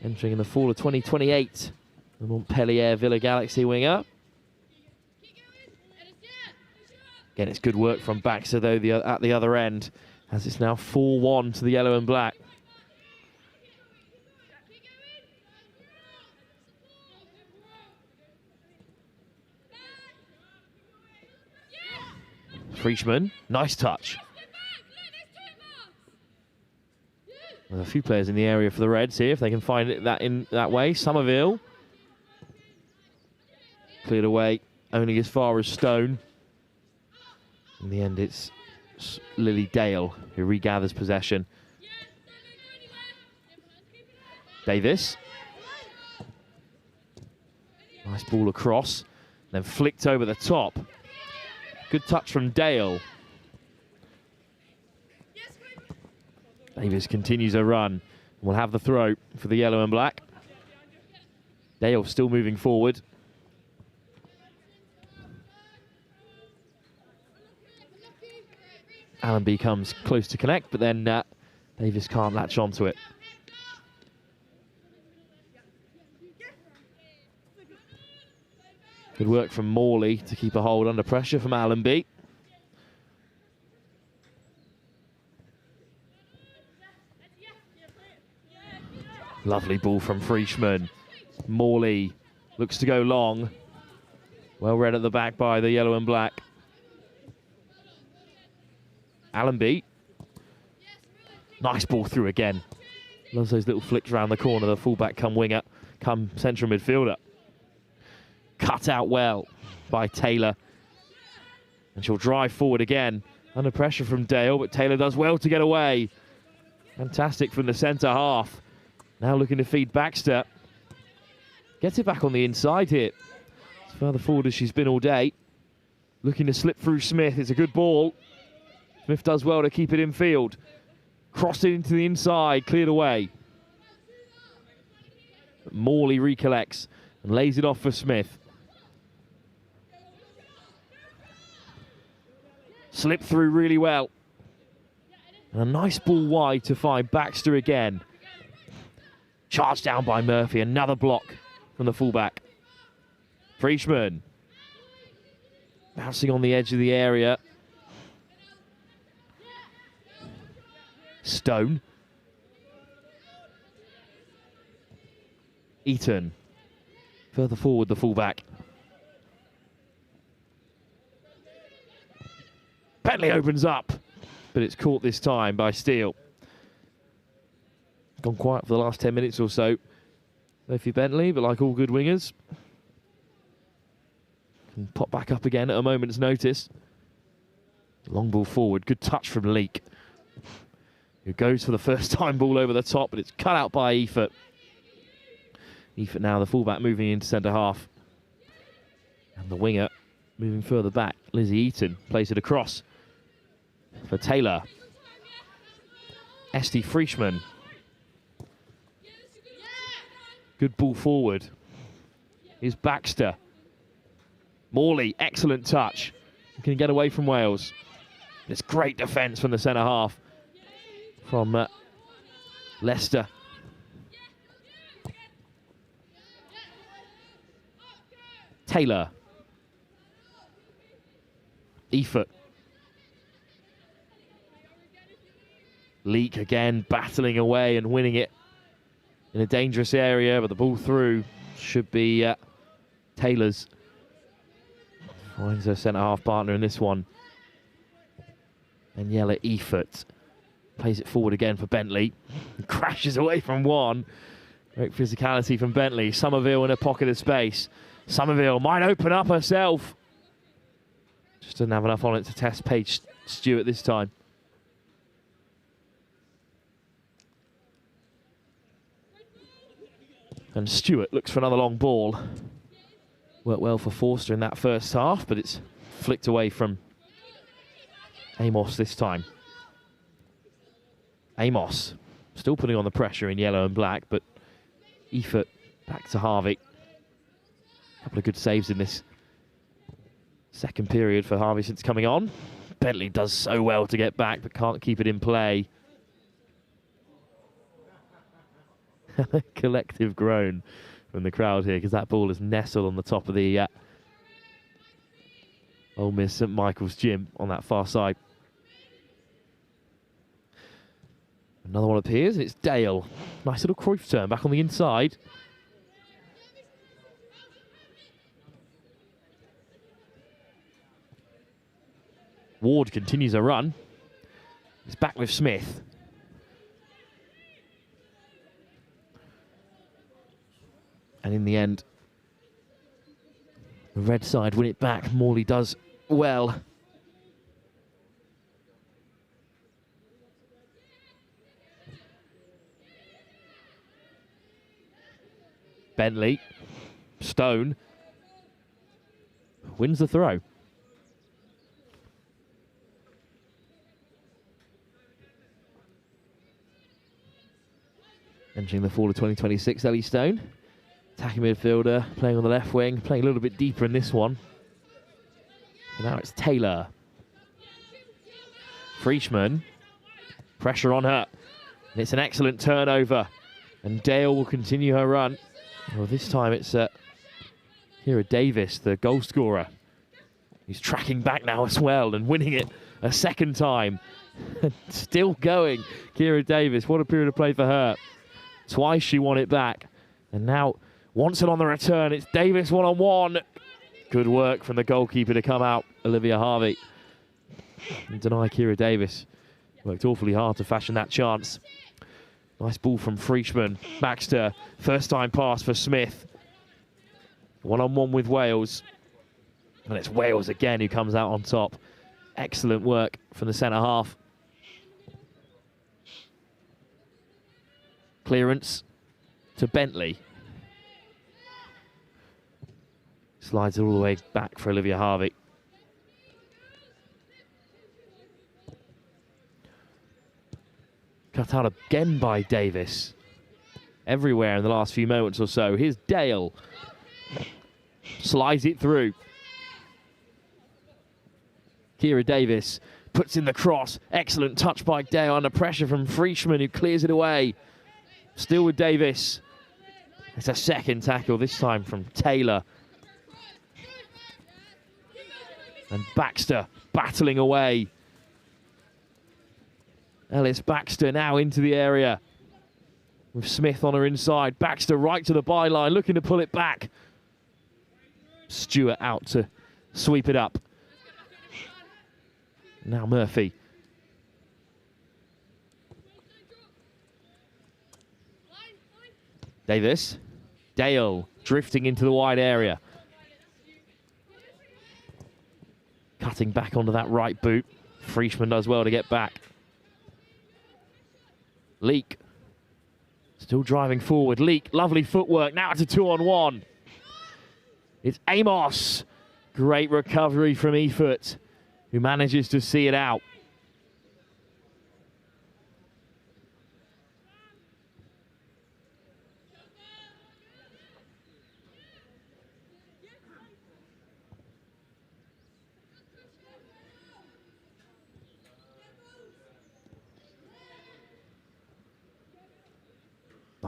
Entering in the fall of 2028, the Montpellier Villa Galaxy winger. Again, it's good work from Baxter though at the other end, as it's now 4-1 to the yellow and black. Frischmann, nice touch. There's a few players in the area for the Reds here, if they can find it that way. Somerville. Cleared away, only as far as Stone. In the end, it's Lily Dale who regathers possession. Davis. Nice ball across, then flicked over the top. Good touch from Dale. Davis continues her run. We'll have the throw for the yellow and black. Dale still moving forward. Allenby comes close to connect, but then Davis can't latch onto it. Good work from Morley to keep a hold under pressure from Allenby. Lovely ball from Frischmann. Morley looks to go long. Well read at the back by the yellow and black. Allenby. Nice ball through again. Loves those little flicks around the corner. The fullback come winger, come central midfielder. Cut out well by Taylor. And she'll drive forward again. Under pressure from Dale, but Taylor does well to get away. Fantastic from the centre half. Now looking to feed Baxter. Gets it back on the inside here. As further forward as she's been all day. Looking to slip through Smith. It's a good ball. Smith does well to keep it in field. Crossed it into the inside, cleared away. Morley recollects and lays it off for Smith. Slipped through really well. And a nice ball wide to find Baxter again. Charged down by Murphy, another block from the fullback. Frischmann. Bouncing on the edge of the area. Stone. Eaton. Further forward, the fullback. Bentley opens up, but it's caught this time by Steele. Gone quiet for the last 10 minutes or so. Sophie Bentley, but like all good wingers, can pop back up again at a moment's notice. Long ball forward, good touch from Leek, who goes for the first time ball over the top, but it's cut out by E-foot. E-foot now, the fullback moving into centre half. And the winger moving further back. Lizzie Eaton plays it across for Taylor. Esty Frischmann. Good ball forward. is Baxter. Morley, excellent touch. Can get away from Wales. It's great defence from the centre half from Leicester. Taylor. Efort. Leak again, battling away and winning it in a dangerous area, but the ball through should be Taylor's. Finds her centre-half partner in this one. And Yella Efort plays it forward again for Bentley. Crashes away from one. Great physicality from Bentley. Somerville in a pocket of space. Somerville might open up herself. Just doesn't have enough on it to test Paige Stewart this time. And Stewart looks for another long ball. Worked well for Forster in that first half, but it's flicked away from Amos this time. Amos still putting on the pressure in yellow and black, but Efort back to Harvey. A couple of good saves in this second period for Harvey since coming on. Bentley does so well to get back, but can't keep it in play. Collective groan from the crowd here, because that ball is nestled on the top of the Ole Miss St Michael's gym on that far side. Another one appears, and it's Dale. Nice little Cruyff turn back on the inside. Ward continues a run. It's back with Smith. And in the end, the red side win it back. Morley does well. Bentley, Stone, wins the throw. Entering the fall of 2026, Ellie Stone. Attacking midfielder, playing on the left wing, playing a little bit deeper in this one. And now it's Taylor. Frischmann, pressure on her. And it's an excellent turnover. And Dale will continue her run. Well, this time it's Kira Davis, the goal scorer. He's tracking back now as well and winning it a second time. Still going, Kira Davis. What a period of play for her. Twice she won it back. And now wants it on the return. It's Davis one-on-one. Good work from the goalkeeper to come out, Olivia Harvey. And deny Kira Davis. Worked awfully hard to fashion that chance. Nice ball from Frischmann. Baxter, first time pass for Smith. One-on-one with Wales. And it's Wales again who comes out on top. Excellent work from the centre half. Clearance to Bentley. Slides it all the way back for Olivia Harvey. Cut out again by Davis. Everywhere in the last few moments or so. Here's Dale. Slides it through. Kira Davis puts in the cross. Excellent touch by Dale under pressure from Frischmann, who clears it away. Still with Davis. It's a second tackle, this time from Taylor. And Baxter battling away. Ellis Baxter now into the area. With Smith on her inside. Baxter right to the byline, looking to pull it back. Stewart out to sweep it up. Now Murphy. Davis. Dale drifting into the wide area. Cutting back onto that right boot. Frischmann does well to get back. Leak. Still driving forward. Leak, lovely footwork. Now it's a 2-on-1. It's Amos. Great recovery from Efort, who manages to see it out.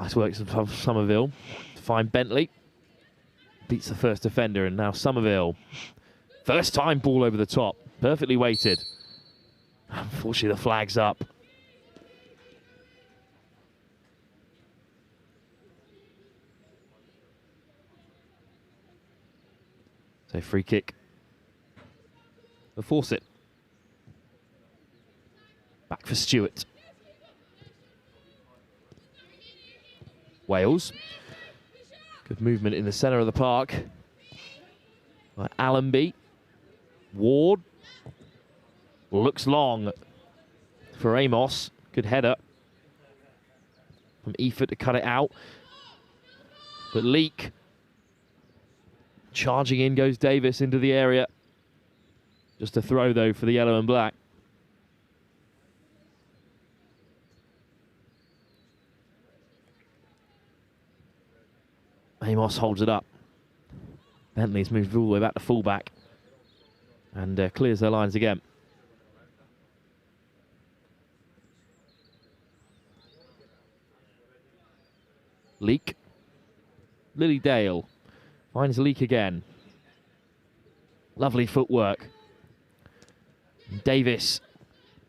Nice work from Somerville to find Bentley. Beats the first defender, and now Somerville. First time ball over the top. Perfectly weighted. Unfortunately, the flag's up. So free kick. They'll force it. Back for Stewart. Wales. Good movement in the centre of the park by Allenby. Ward. Looks long for Amos. Good header from Eford to cut it out. But Leak. Charging in goes Davis into the area. Just a throw, though, for the yellow and black. Amos holds it up. Bentley's moved all the way back to fullback and clears their lines again. Leak. Lily Dale finds Leak again. Lovely footwork. Davis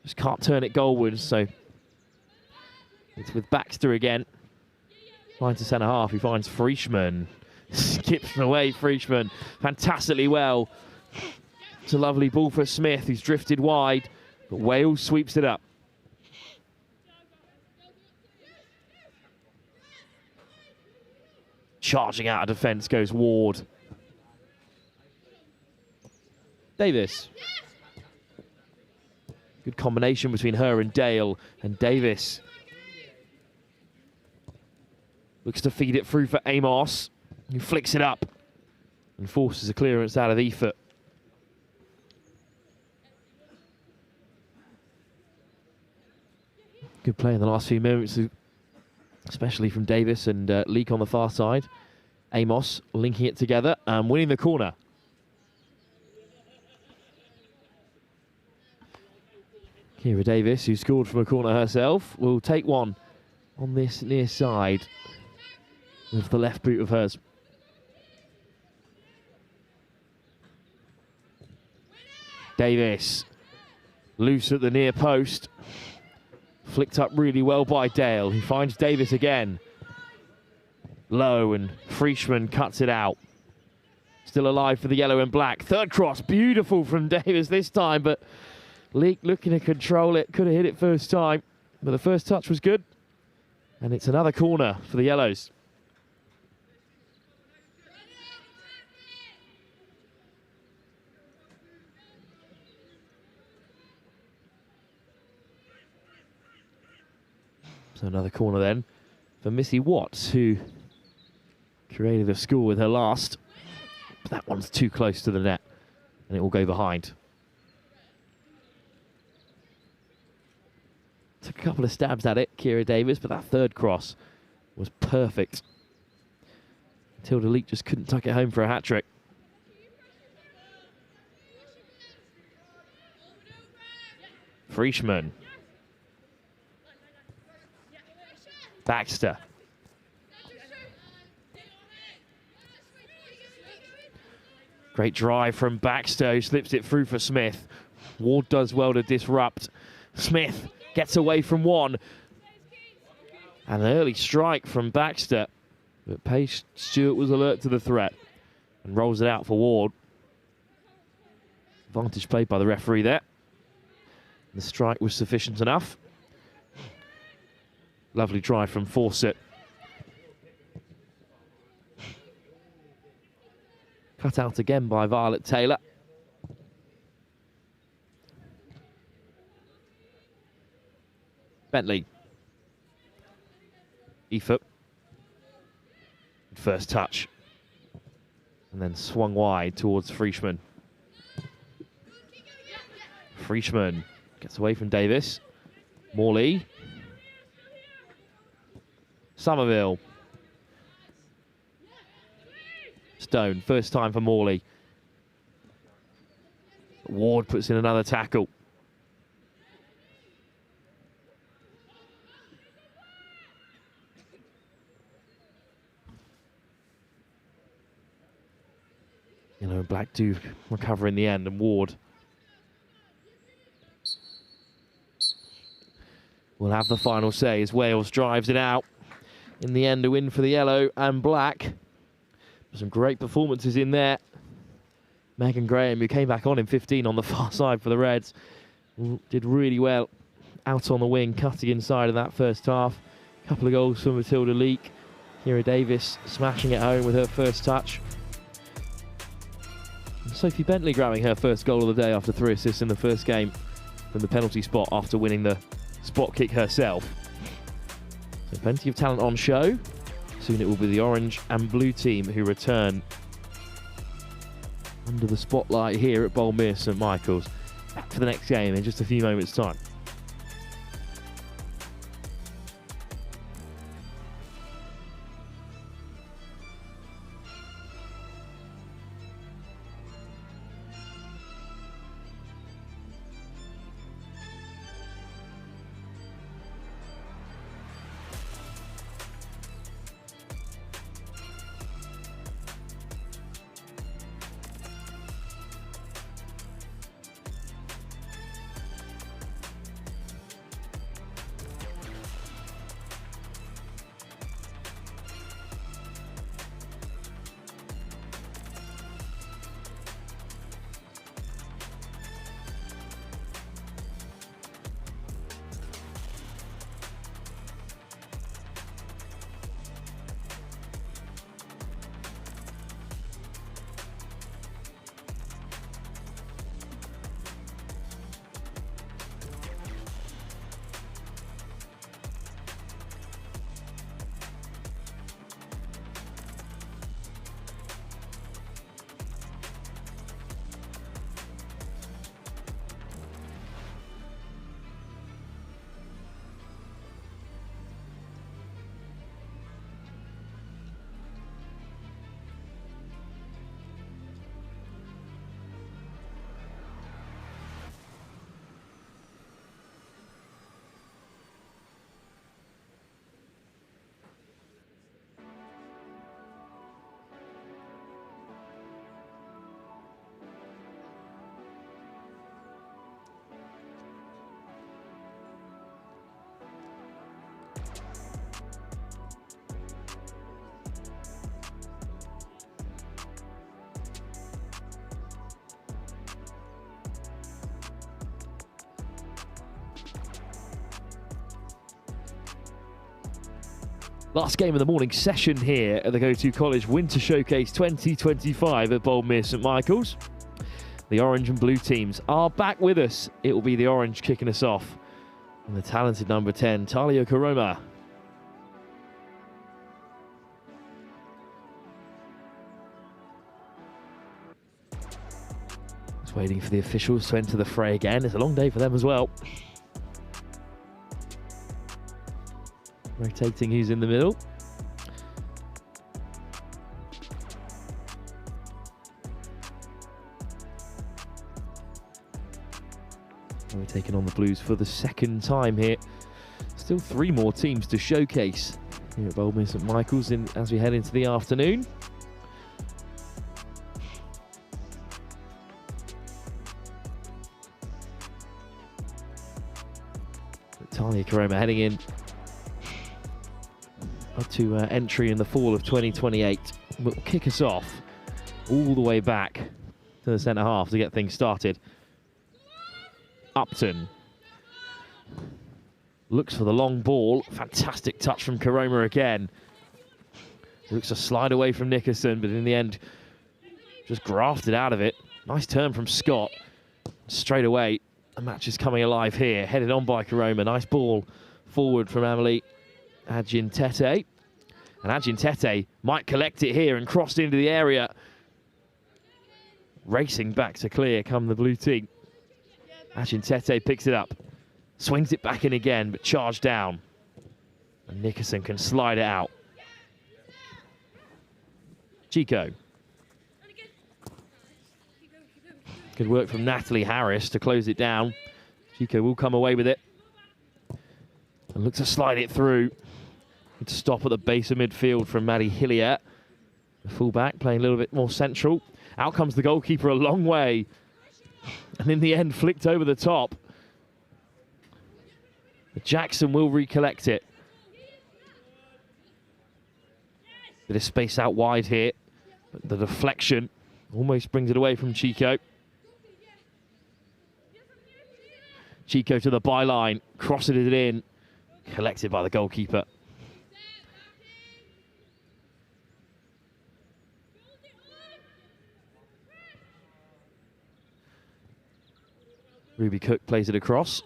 just can't turn it goalwards, so it's with Baxter again. Finds the centre half, he finds Frischmann. Skips away, Frischmann, fantastically well. It's a lovely ball for Smith, who's drifted wide, but Wales sweeps it up. Charging out of defence goes Ward. Davis. Good combination between her and Dale, and Davis looks to feed it through for Amos, who flicks it up and forces a clearance out of Eford. Good play in the last few moments, especially from Davis and Leak on the far side. Amos linking it together and winning the corner. Kira Davis, who scored from a corner herself, will take one on this near side with the left boot of hers. Davis, loose at the near post. Flicked up really well by Dale. He finds Davis again. Low, and Frischmann cuts it out. Still alive for the yellow and black. Third cross, beautiful from Davis this time, but Leak looking to control it. Could have hit it first time, but the first touch was good. And it's another corner for the yellows. So another corner then for Missy Watts, who created a score with her last. But that one's too close to the net, and it will go behind. Took a couple of stabs at it, Kira Davis, but that third cross was perfect. Tilda Leak just couldn't tuck it home for a hat-trick. Frischmann. Baxter. Great drive from Baxter, who slips it through for Smith. Ward does well to disrupt. Smith gets away from one. And an early strike from Baxter. But Paige Stewart was alert to the threat and rolls it out for Ward. Advantage played by the referee there. The strike was sufficient enough. Lovely drive from Fawcett. Cut out again by Violet Taylor. Bentley. Eford. First touch. And then swung wide towards Frischmann. Frischmann gets away from Davis. Morley. Somerville. Stone, first time for Morley. Ward puts in another tackle. Yellow and black do recover in the end, and Ward will have the final say as Wales drives it out. In the end, a win for the yellow and black. Some great performances in there. Megan Graham, who came back on in 15 on the far side for the Reds, did really well out on the wing, cutting inside of that first half. A couple of goals from Matilda Leake. Kira Davis smashing it home with her first touch. And Sophie Bentley grabbing her first goal of the day after 3 assists in the first game from the penalty spot after winning the spot kick herself. So plenty of talent on show. Soon it will be the orange and blue team who return under the spotlight here at Boldmere St Michael's. Back for the next game in just a few moments' time. Last game of the morning session here at the Go2 College Winter Showcase 2025 at Boldmere St Michael's. The orange and blue teams are back with us. It will be the orange kicking us off. And the talented number 10, Talia Karoma. Just waiting for the officials to enter the fray again. It's a long day for them as well. Rotating who's in the middle. We're taking on the Blues for the second time here. Still 3 more teams to showcase here at Boldmere St Michael's as we head into the afternoon. Talia Karoma heading in to entry in the fall of 2028. Will kick us off all the way back to the centre half to get things started. Upton looks for the long ball. Fantastic touch from Karoma again. Looks to slide away from Nickerson, but in the end, just grafted out of it. Nice turn from Scott. Straight away, the match is coming alive here. Headed on by Karoma. Nice ball forward from Amelie Agintete. And Agintete might collect it here and cross into the area. Racing back to clear come the blue team. Agintete picks it up. Swings it back in again, but charged down. And Nickerson can slide it out. Chico. Good work from Natalie Harris to close it down. Chico will come away with it. And looks to slide it through. Good stop at the base of midfield from Maddie Hillier. The fullback playing a little bit more central. Out comes the goalkeeper a long way. And in the end, flicked over the top. But Jackson will recollect it. Bit of space out wide here. But the deflection almost brings it away from Chico. Chico to the byline, crosses it in. Collected by the goalkeeper. Ruby Cook plays it across.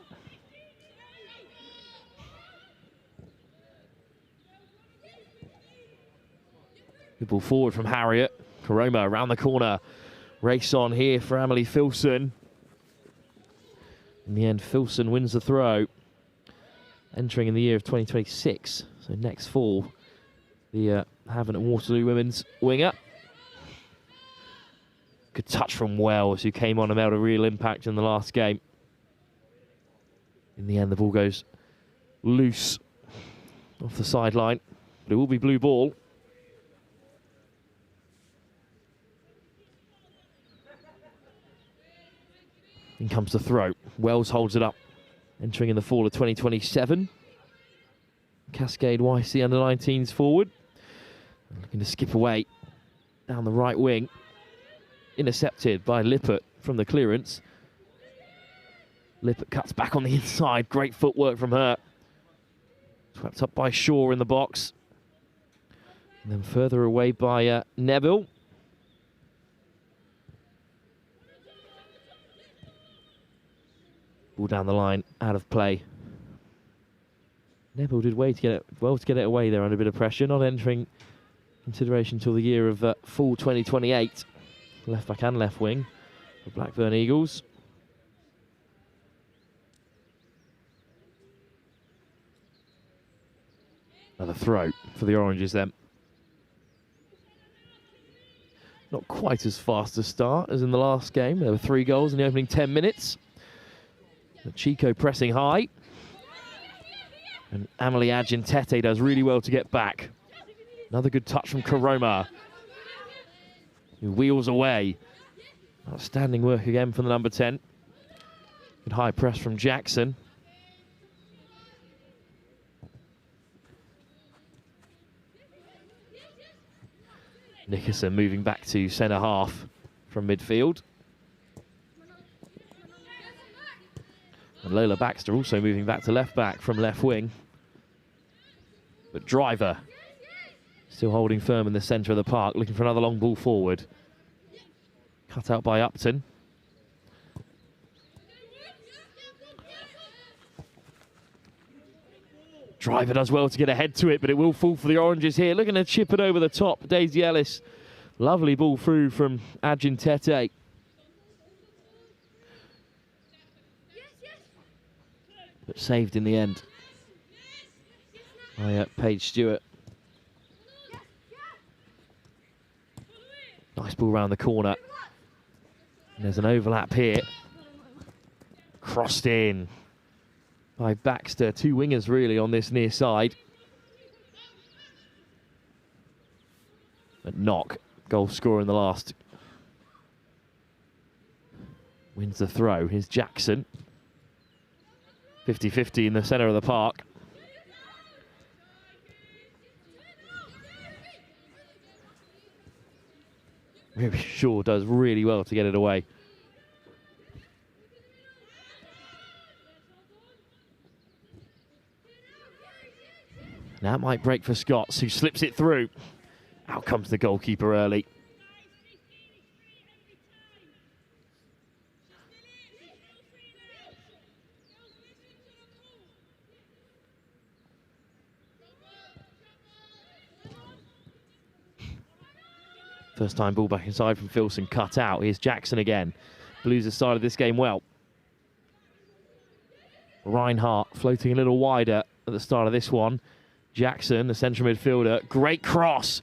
Good ball forward from Harriet. Karoma around the corner. Race on here for Emily Filson. In the end, Filson wins the throw. Entering in the year of 2026. So next fall, the Havant and Waterloo women's winger. Good touch from Wells, who came on and made a real impact in the last game. In the end, the ball goes loose off the sideline. But it will be blue ball. In comes the throw. Wells holds it up. Entering in the fall of 2027. Cascade YC under-19s forward. Looking to skip away down the right wing. Intercepted by Lippert from the clearance. Lippert cuts back on the inside. Great footwork from her. Swept up by Shaw in the box. And then further away by Neville. Ball down the line, out of play. Neville did well to get it away there under a bit of pressure. Not entering consideration till the year of full 2028. Left back and left wing for Blackburn Eagles. Another throw for the Oranges then. Not quite as fast a start as in the last game. There were 3 goals in the opening 10 minutes. But Chico pressing high. And Amelie Agintete does really well to get back. Another good touch from Karoma, who wheels away. Outstanding work again from the number 10. Good high press from Jackson. Nickerson moving back to centre half from midfield. And Lola Baxter also moving back to left back from left wing. But Driver still holding firm in the centre of the park, looking for another long ball forward. Cut out by Upton. Driver does well to get ahead to it, but it will fall for the Oranges here. Looking to chip it over the top. Daisy Ellis. Lovely ball through from Agintete. But saved in the end by Paige Stewart. Nice ball round the corner. And there's an overlap here. Crossed in by Baxter. 2 wingers really on this near side. But Knock, goal scorer in the last, wins the throw. Here's Jackson. 50-50 in the centre of the park. Ruby Shaw does really well to get it away. Now it might break for Scots, who slips it through. Out comes the goalkeeper early. First time ball back inside from Filson, cut out. Here's Jackson again. Blues have started this game well. Reinhardt floating a little wider at the start of this one. Jackson, the central midfielder, great cross.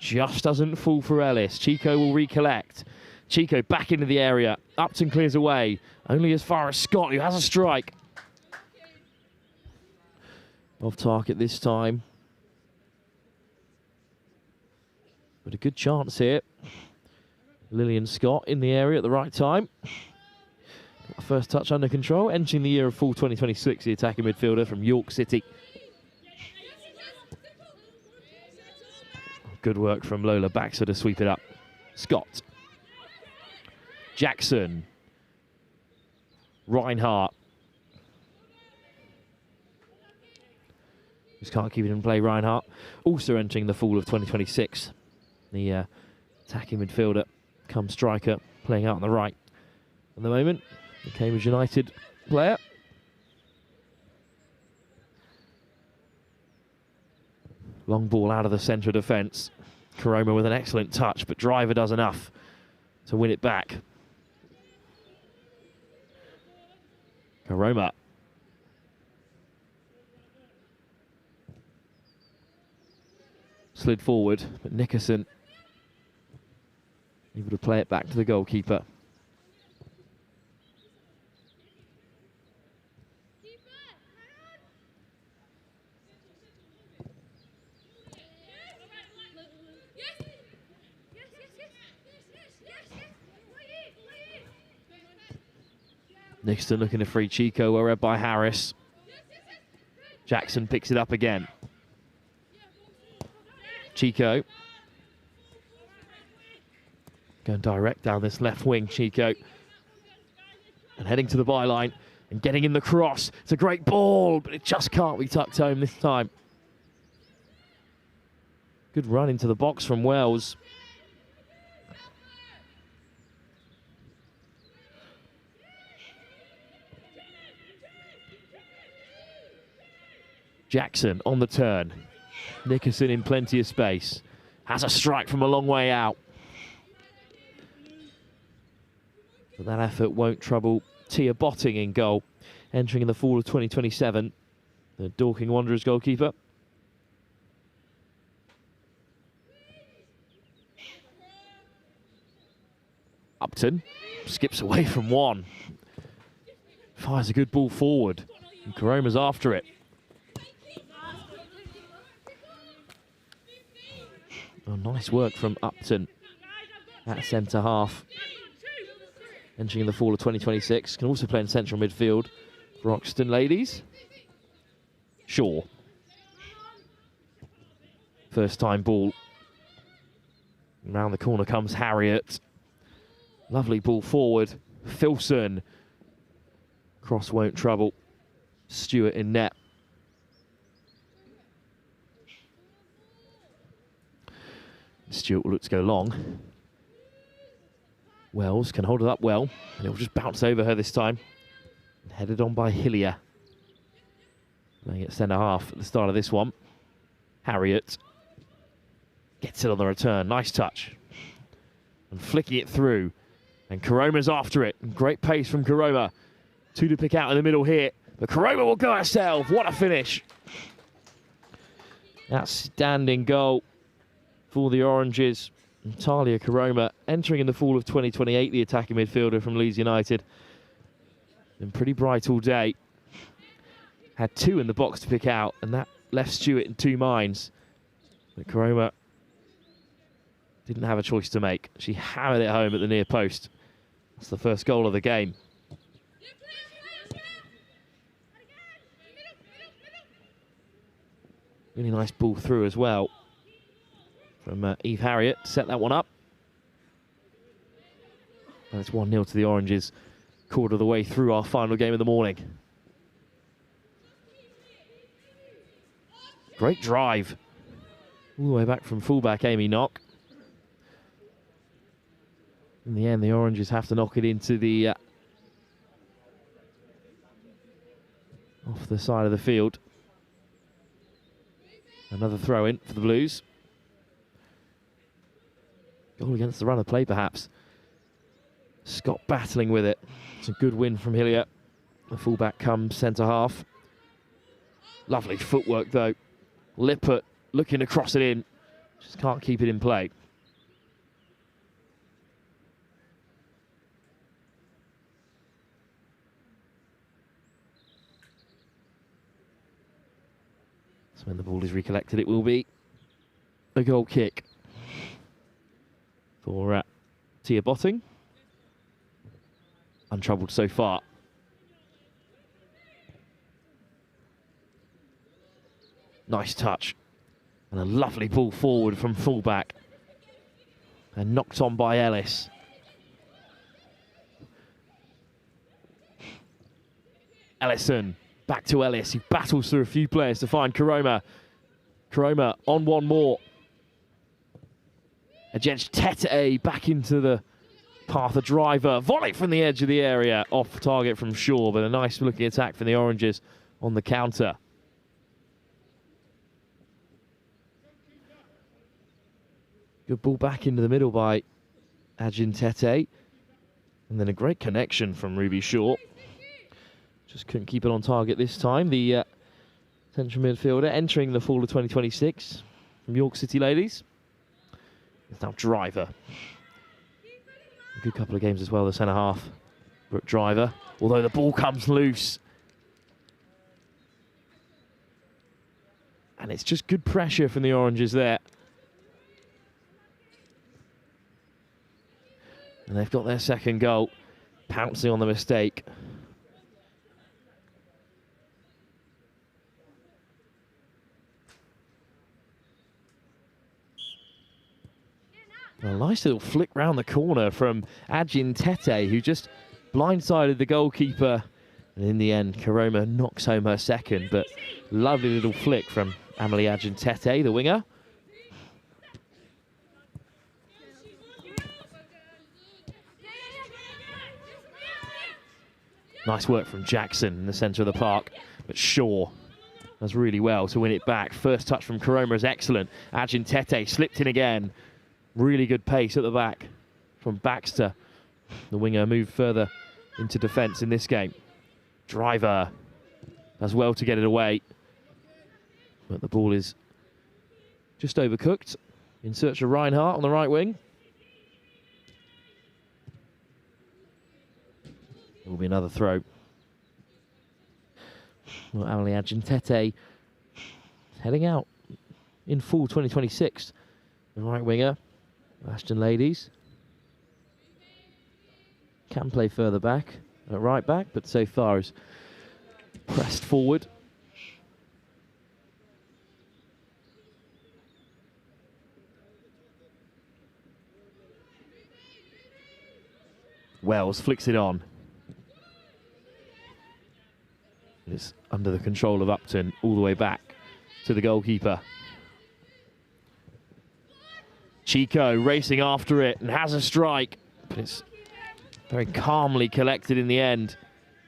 Just doesn't fall for Ellis. Chico will recollect. Chico back into the area. Upton clears away. Only as far as Scott, who has a strike. Off target this time. But a good chance here. Lillian Scott in the area at the right time. Got the first touch under control. Entering the year of full 2026, the attacking midfielder from York City. Good work from Lola Baxter to sweep it up. Scott. Jackson. Reinhardt. Just can't keep it in play, Reinhardt. Also entering the fall of 2026. The attacking midfielder, come striker, playing out on the right. At the moment, the Cambridge United player. Long ball out of the centre of defence. Karoma with an excellent touch, but Driver does enough to win it back. Karoma. Slid forward, but Nickerson able to play it back to the goalkeeper. Nickerson looking to free Chico, well read by Harris. Jackson picks it up again. Chico. Going direct down this left wing, Chico. And heading to the byline and getting in the cross. It's a great ball, but it just can't be tucked home this time. Good run into the box from Wells. Jackson on the turn. Nickerson in plenty of space. Has a strike from a long way out. But that effort won't trouble Tia Botting in goal. Entering in the fall of 2027. The Dorking Wanderers goalkeeper. Upton skips away from one. Fires a good ball forward. And Karoma's after it. Oh, nice work from Upton at centre half. Entering the fall of 2026. Can also play in central midfield for Oxton Ladies. Shaw. First time ball. Around the corner comes Harriet. Lovely ball forward. Filson. Cross won't trouble. Stewart in net. Stewart will look to go long. Wells can hold it up well, and it will just bounce over her this time. And headed on by Hillier. Playing at centre half at the start of this one. Harriet gets it on the return. Nice touch. And flicking it through. And Karoma's after it. And great pace from Karoma. Two to pick out in the middle here. But Karoma will go herself. What a finish. Outstanding goal for the Oranges. Talia Karoma entering in the fall of 2028, the attacking midfielder from Leeds United. Been pretty bright all day. Had two in the box to pick out, and that left Stewart in two minds. But Karoma didn't have a choice to make. She hammered it home at the near post. That's the first goal of the game. Really nice ball through as well from Eve Harriet to set that one up. And it's 1-0 to the Oranges, quarter of the way through our final game of the morning. Great drive. All the way back from fullback Amy Knock. In the end, the Oranges have to knock it into the off the side of the field. Another throw in for the Blues. Goal against the run of play, perhaps. Scott battling with it. It's a good win from Hillier. The fullback comes centre half. Lovely footwork, though. Lippert looking to cross it in. Just can't keep it in play. So when the ball is recollected, it will be a goal kick. for Tia Botting. Untroubled so far. Nice touch. And a lovely ball forward from fullback. And knocked on by Ellis. Ellison, back to Ellis. He battles through a few players to find Karoma. Karoma on one more. Against Tete, back into the path of driver. Volley from the edge of the area. Off target from Shaw, but a nice looking attack from the Oranges on the counter. Good ball back into the middle by Ajin Tete. And then a great connection from Ruby Shaw. Just couldn't keep it on target this time. The central midfielder entering the fall of 2026 from York City Ladies. It's now Driver. A good couple of games as well, the centre half. Brooke Driver, although the ball comes loose. And it's just good pressure from the Oranges there. And they've got their second goal, pouncing on the mistake. A nice little flick round the corner from Ajin Tete, who just blindsided the goalkeeper. And in the end, Karoma knocks home her second, but lovely little flick from Amelie Ajin Tete, the winger. Nice work from Jackson in the centre of the park, but Shaw does really well to win it back. First touch from Karoma is excellent. Ajin Tete slipped in again. Really good pace at the back from Baxter. The winger moved further into defence in this game. Driver does well to get it away, but the ball is just overcooked. In search of Reinhardt on the right wing. There will be another throw. Well, Amelie Ajin Tete heading out in full 2026. The right winger, Ashton Ladies. Can play further back, at right back, but so far is pressed forward. Wells flicks it on. It's under the control of Upton, all the way back to the goalkeeper. Chico racing after it and has a strike, but it's very calmly collected in the end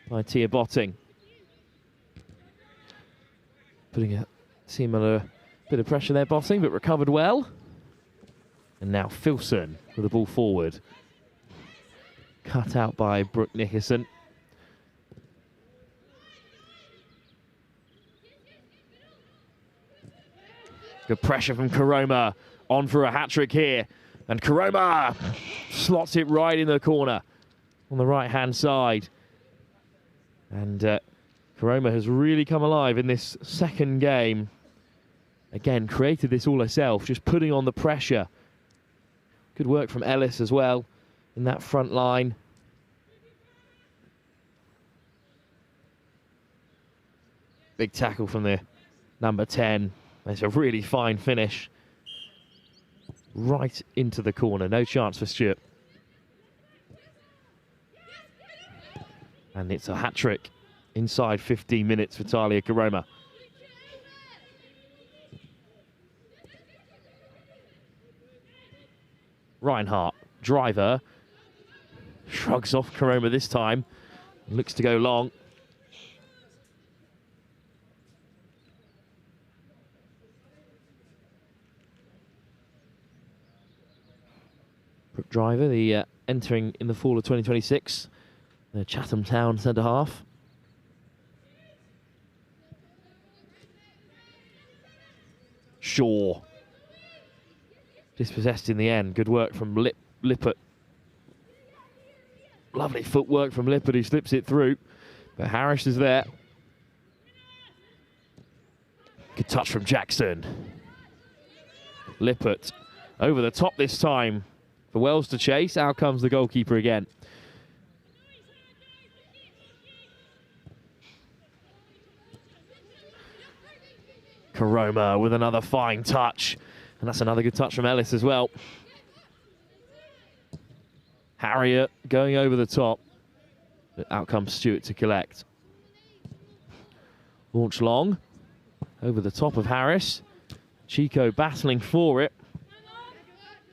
by Tia Botting. Putting a similar bit of pressure there, Botting, but recovered well. And now Filson with the ball forward. Cut out by Brooke Nickerson. Good pressure from Karoma, on for a hat-trick here. And Karoma slots it right in the corner on the right-hand side. And Karoma has really come alive in this second game. Again, created this all herself, just putting on the pressure. Good work from Ellis as well in that front line. Big tackle from the number 10. It's a really fine finish. Right into the corner. No chance for Stewart. And it's a hat-trick inside 15 minutes for Talia Karoma. Reinhardt, Driver, shrugs off Karoma this time. Looks to go long. Driver, the entering in the fall of 2026, the Chatham Town centre half. Shaw dispossessed in the end. Good work from Lippert. Lovely footwork from Lippert, who slips it through, but Harris is there. Good touch from Jackson. Lippert over the top this time. For Wells to chase, out comes the goalkeeper again. Karoma with another fine touch. And that's another good touch from Ellis as well. Harriet going over the top. But out comes Stewart to collect. Launch long. Over the top of Harris. Chico battling for it.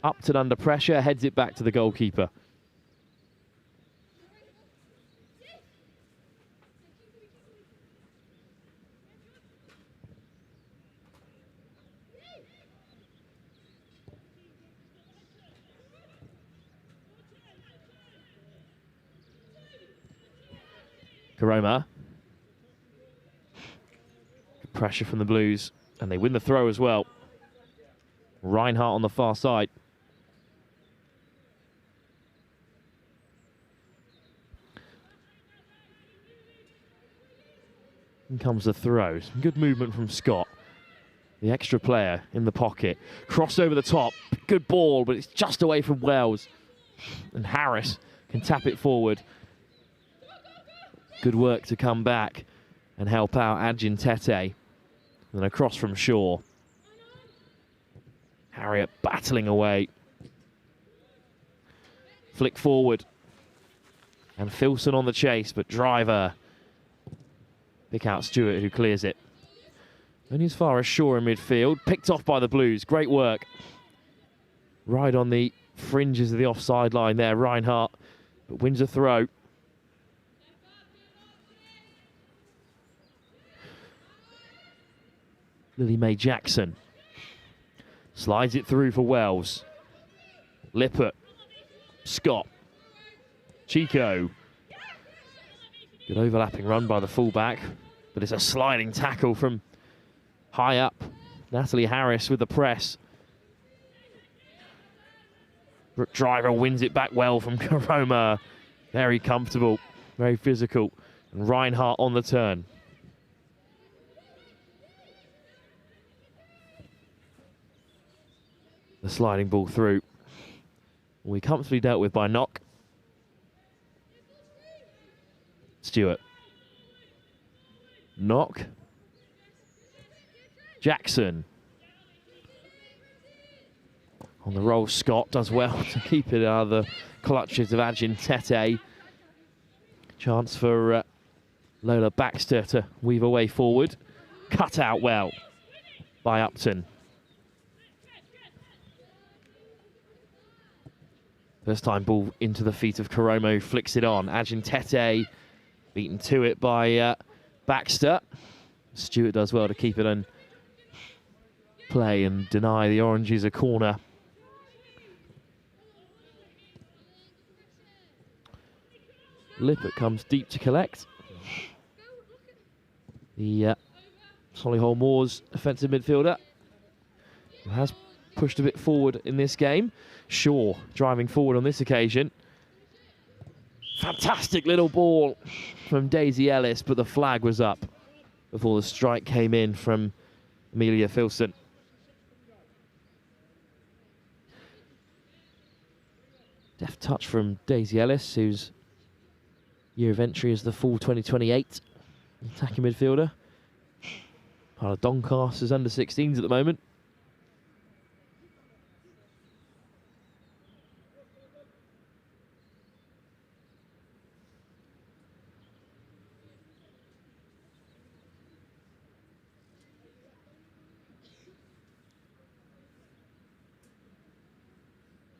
Upton under pressure, heads it back to the goalkeeper. Karoma. Good pressure from the Blues, and they win the throw as well. Reinhardt on the far side. In comes the throw. Some good movement from Scott. The extra player in the pocket. Cross over the top. Good ball, but it's just away from Wells. And Harris can tap it forward. Good work to come back and help out Ajin Tete. And across from Shaw. Harriet battling away. Flick forward. And Filson on the chase, but Driver. Pick out Stewart, who clears it. Only as far as Shaw in midfield. Picked off by the Blues. Great work. Right on the fringes of the offside line there, Reinhardt. But wins a throw. Lily Mae Jackson slides it through for Wells. Lippert, Scott, Chico. Good overlapping run by the fullback, but it's a sliding tackle from high up. Natalie Harris with the press. Driver wins it back well from Karoma. Very comfortable, very physical. And Reinhardt on the turn. The sliding ball through. We comfortably dealt with by Knock. Stewart. Knock. Jackson. On the roll, Scott does well to keep it out of the clutches of Ajin Tete. Chance for Lola Baxter to weave a way forward. Cut out well by Upton. First time ball into the feet of Karoma, who flicks it on. Ajin Tete beaten to it by Baxter. Stewart does well to keep it in play and deny the Oranges a corner. Lippert comes deep to collect. The Solihull Moors defensive midfielder has pushed a bit forward in this game. Shaw driving forward on this occasion. Fantastic little ball from Daisy Ellis, but the flag was up before the strike came in from Amelia Filson. Deft touch from Daisy Ellis, whose year of entry is the full 2028. Attacking midfielder. Part of Doncaster's under-16s at the moment.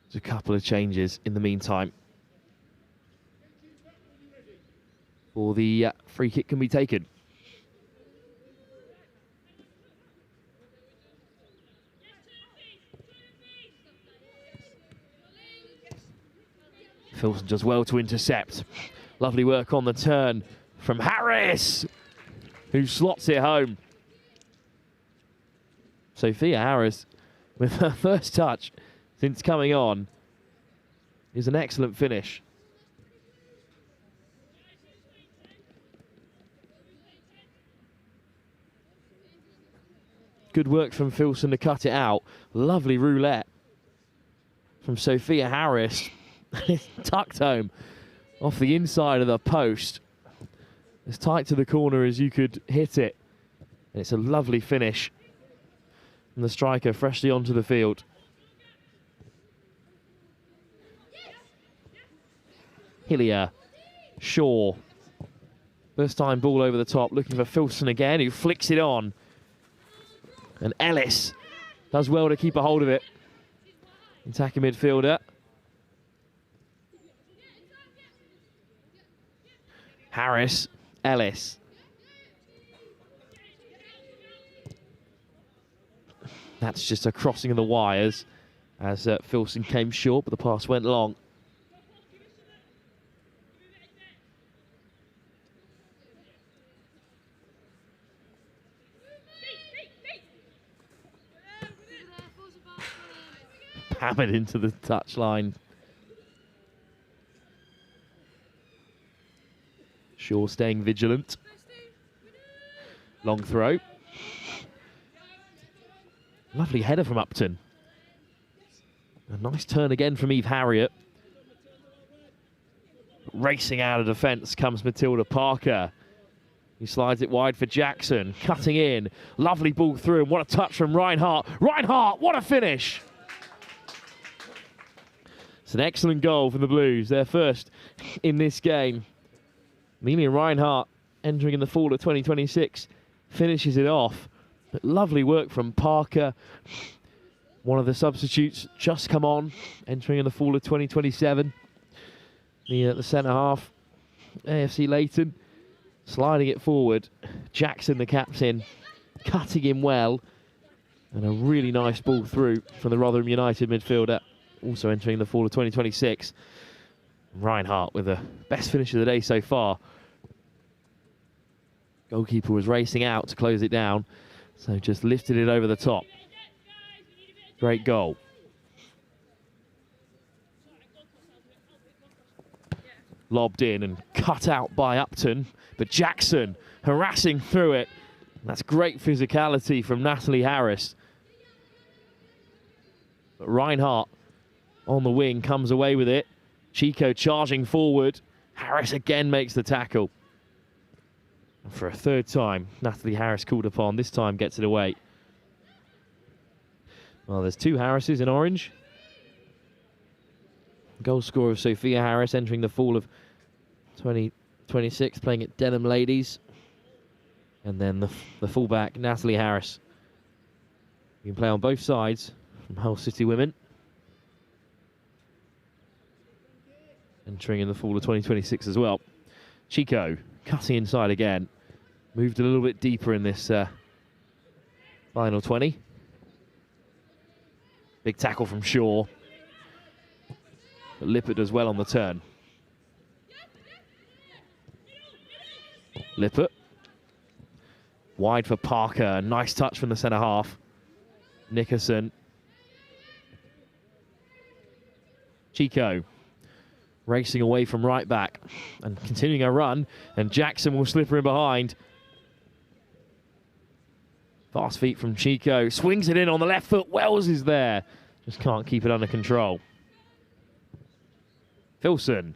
There's a couple of changes in the meantime. Or the free kick can be taken. Filson does well to intercept. Lovely work on the turn from Harris, who slots it home. Sophia Harris, with her first touch since coming on, is an excellent finish. Good work from Filson to cut it out. Lovely roulette from Sophia Harris. Tucked home off the inside of the post. As tight to the corner as you could hit it. And it's a lovely finish. And the striker freshly onto the field. Hillier, Shaw. First time ball over the top, looking for Filson again, who flicks it on. And Ellis does well to keep a hold of it. Attacking midfielder. Harris, Ellis. That's just a crossing of the wires as Filson came short, but the pass went long. Hammered into the touchline. Shaw staying vigilant. Long throw. Lovely header from Upton. A nice turn again from Eve Harriott. Racing out of defence comes Matilda Parker. He slides it wide for Jackson. Cutting in. Lovely ball through. And what a touch from Reinhardt. Reinhardt, what a finish! It's an excellent goal for the Blues. Their first in this game. Amelia Reinhardt, entering in the fall of 2026, finishes it off. But lovely work from Parker. One of the substitutes just come on, entering in the fall of 2027. The centre half, AFC Leighton, sliding it forward. Jackson, the captain, cutting in well. And a really nice ball through from the Rotherham United midfielder. Also entering the fall of 2026. Reinhardt with the best finish of the day so far. Goalkeeper was racing out to close it down, so just lifted it over the top. Great goal. Lobbed in and cut out by Upton, but Jackson harassing through it. That's great physicality from Natalie Harris. But Reinhardt on the wing comes away with it. Chico charging forward. Harris again makes the tackle. And for a third time, Natalie Harris called upon. This time gets it away. Well, there's two Harrises in orange. Goal scorer of Sophia Harris entering the fall of 2026, playing at Denham Ladies. And then the fullback, Natalie Harris. You can play on both sides from Hull City Women. Entering in the fall of 2026 as well. Chico cutting inside again. Moved a little bit deeper in this final 20. Big tackle from Shaw. But Lippert does well on the turn. Lippert. Wide for Parker. Nice touch from the centre half. Nickerson. Chico. Racing away from right back and continuing a run, and Jackson will slip her in behind. Fast feet from Chico, swings it in on the left foot. Wells is there, just can't keep it under control. Filson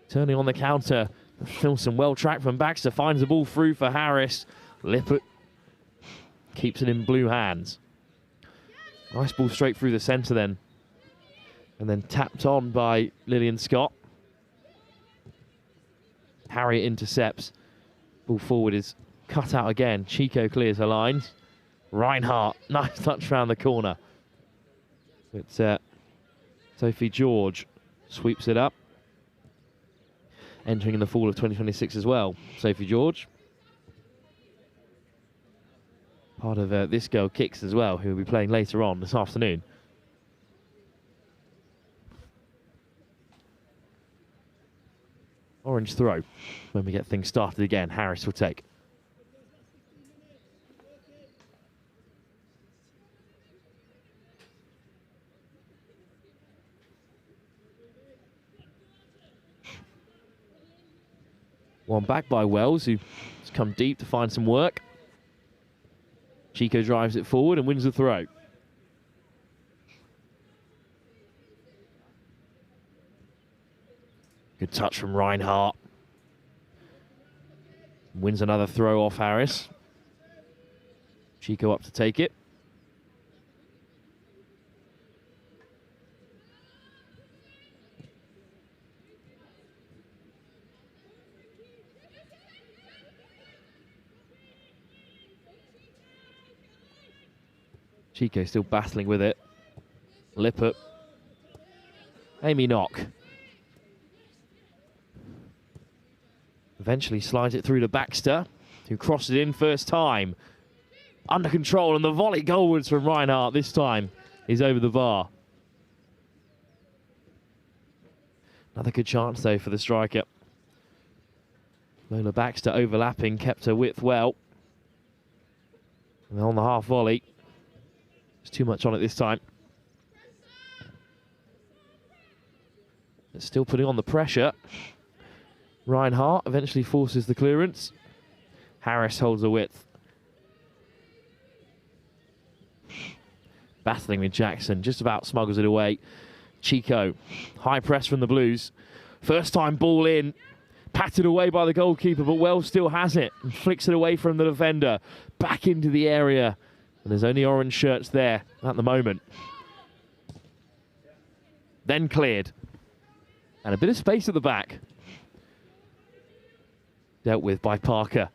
turning on the counter. Filson well tracked from Baxter, finds the ball through for Harris. Lippert keeps it in blue hands. Nice ball straight through the centre then. And then tapped on by Lillian Scott. Harriet intercepts. Ball forward is cut out again. Chico clears her lines. Reinhardt, nice touch around the corner. But Sophie George sweeps it up. Entering in the fall of 2026 as well. Sophie George. Part of this girl Kicks as well, who will be playing later on this afternoon. Orange throw. When we get things started again, Harris will take. One back by Wells, who's come deep to find some work. Chico drives it forward and wins the throw. Good touch from Reinhardt. Wins another throw off Harris. Chico up to take it. Chico still battling with it. Lippert. Amy knock. Eventually slides it through to Baxter, who crossed it in first time. Under control, and the volley goalwards from Reinhardt this time is over the bar. Another good chance, though, for the striker. Lola Baxter overlapping, kept her width well. And on the half volley, there's too much on it this time. It's still putting on the pressure. Reinhardt eventually forces the clearance. Harris holds the width. Battling with Jackson, just about smuggles it away. Chico, high press from the Blues. First time ball in, patted away by the goalkeeper, but Wells still has it and flicks it away from the defender. Back into the area, and there's only orange shirts there at the moment. Then cleared. And a bit of space at the back. Dealt with by Parker.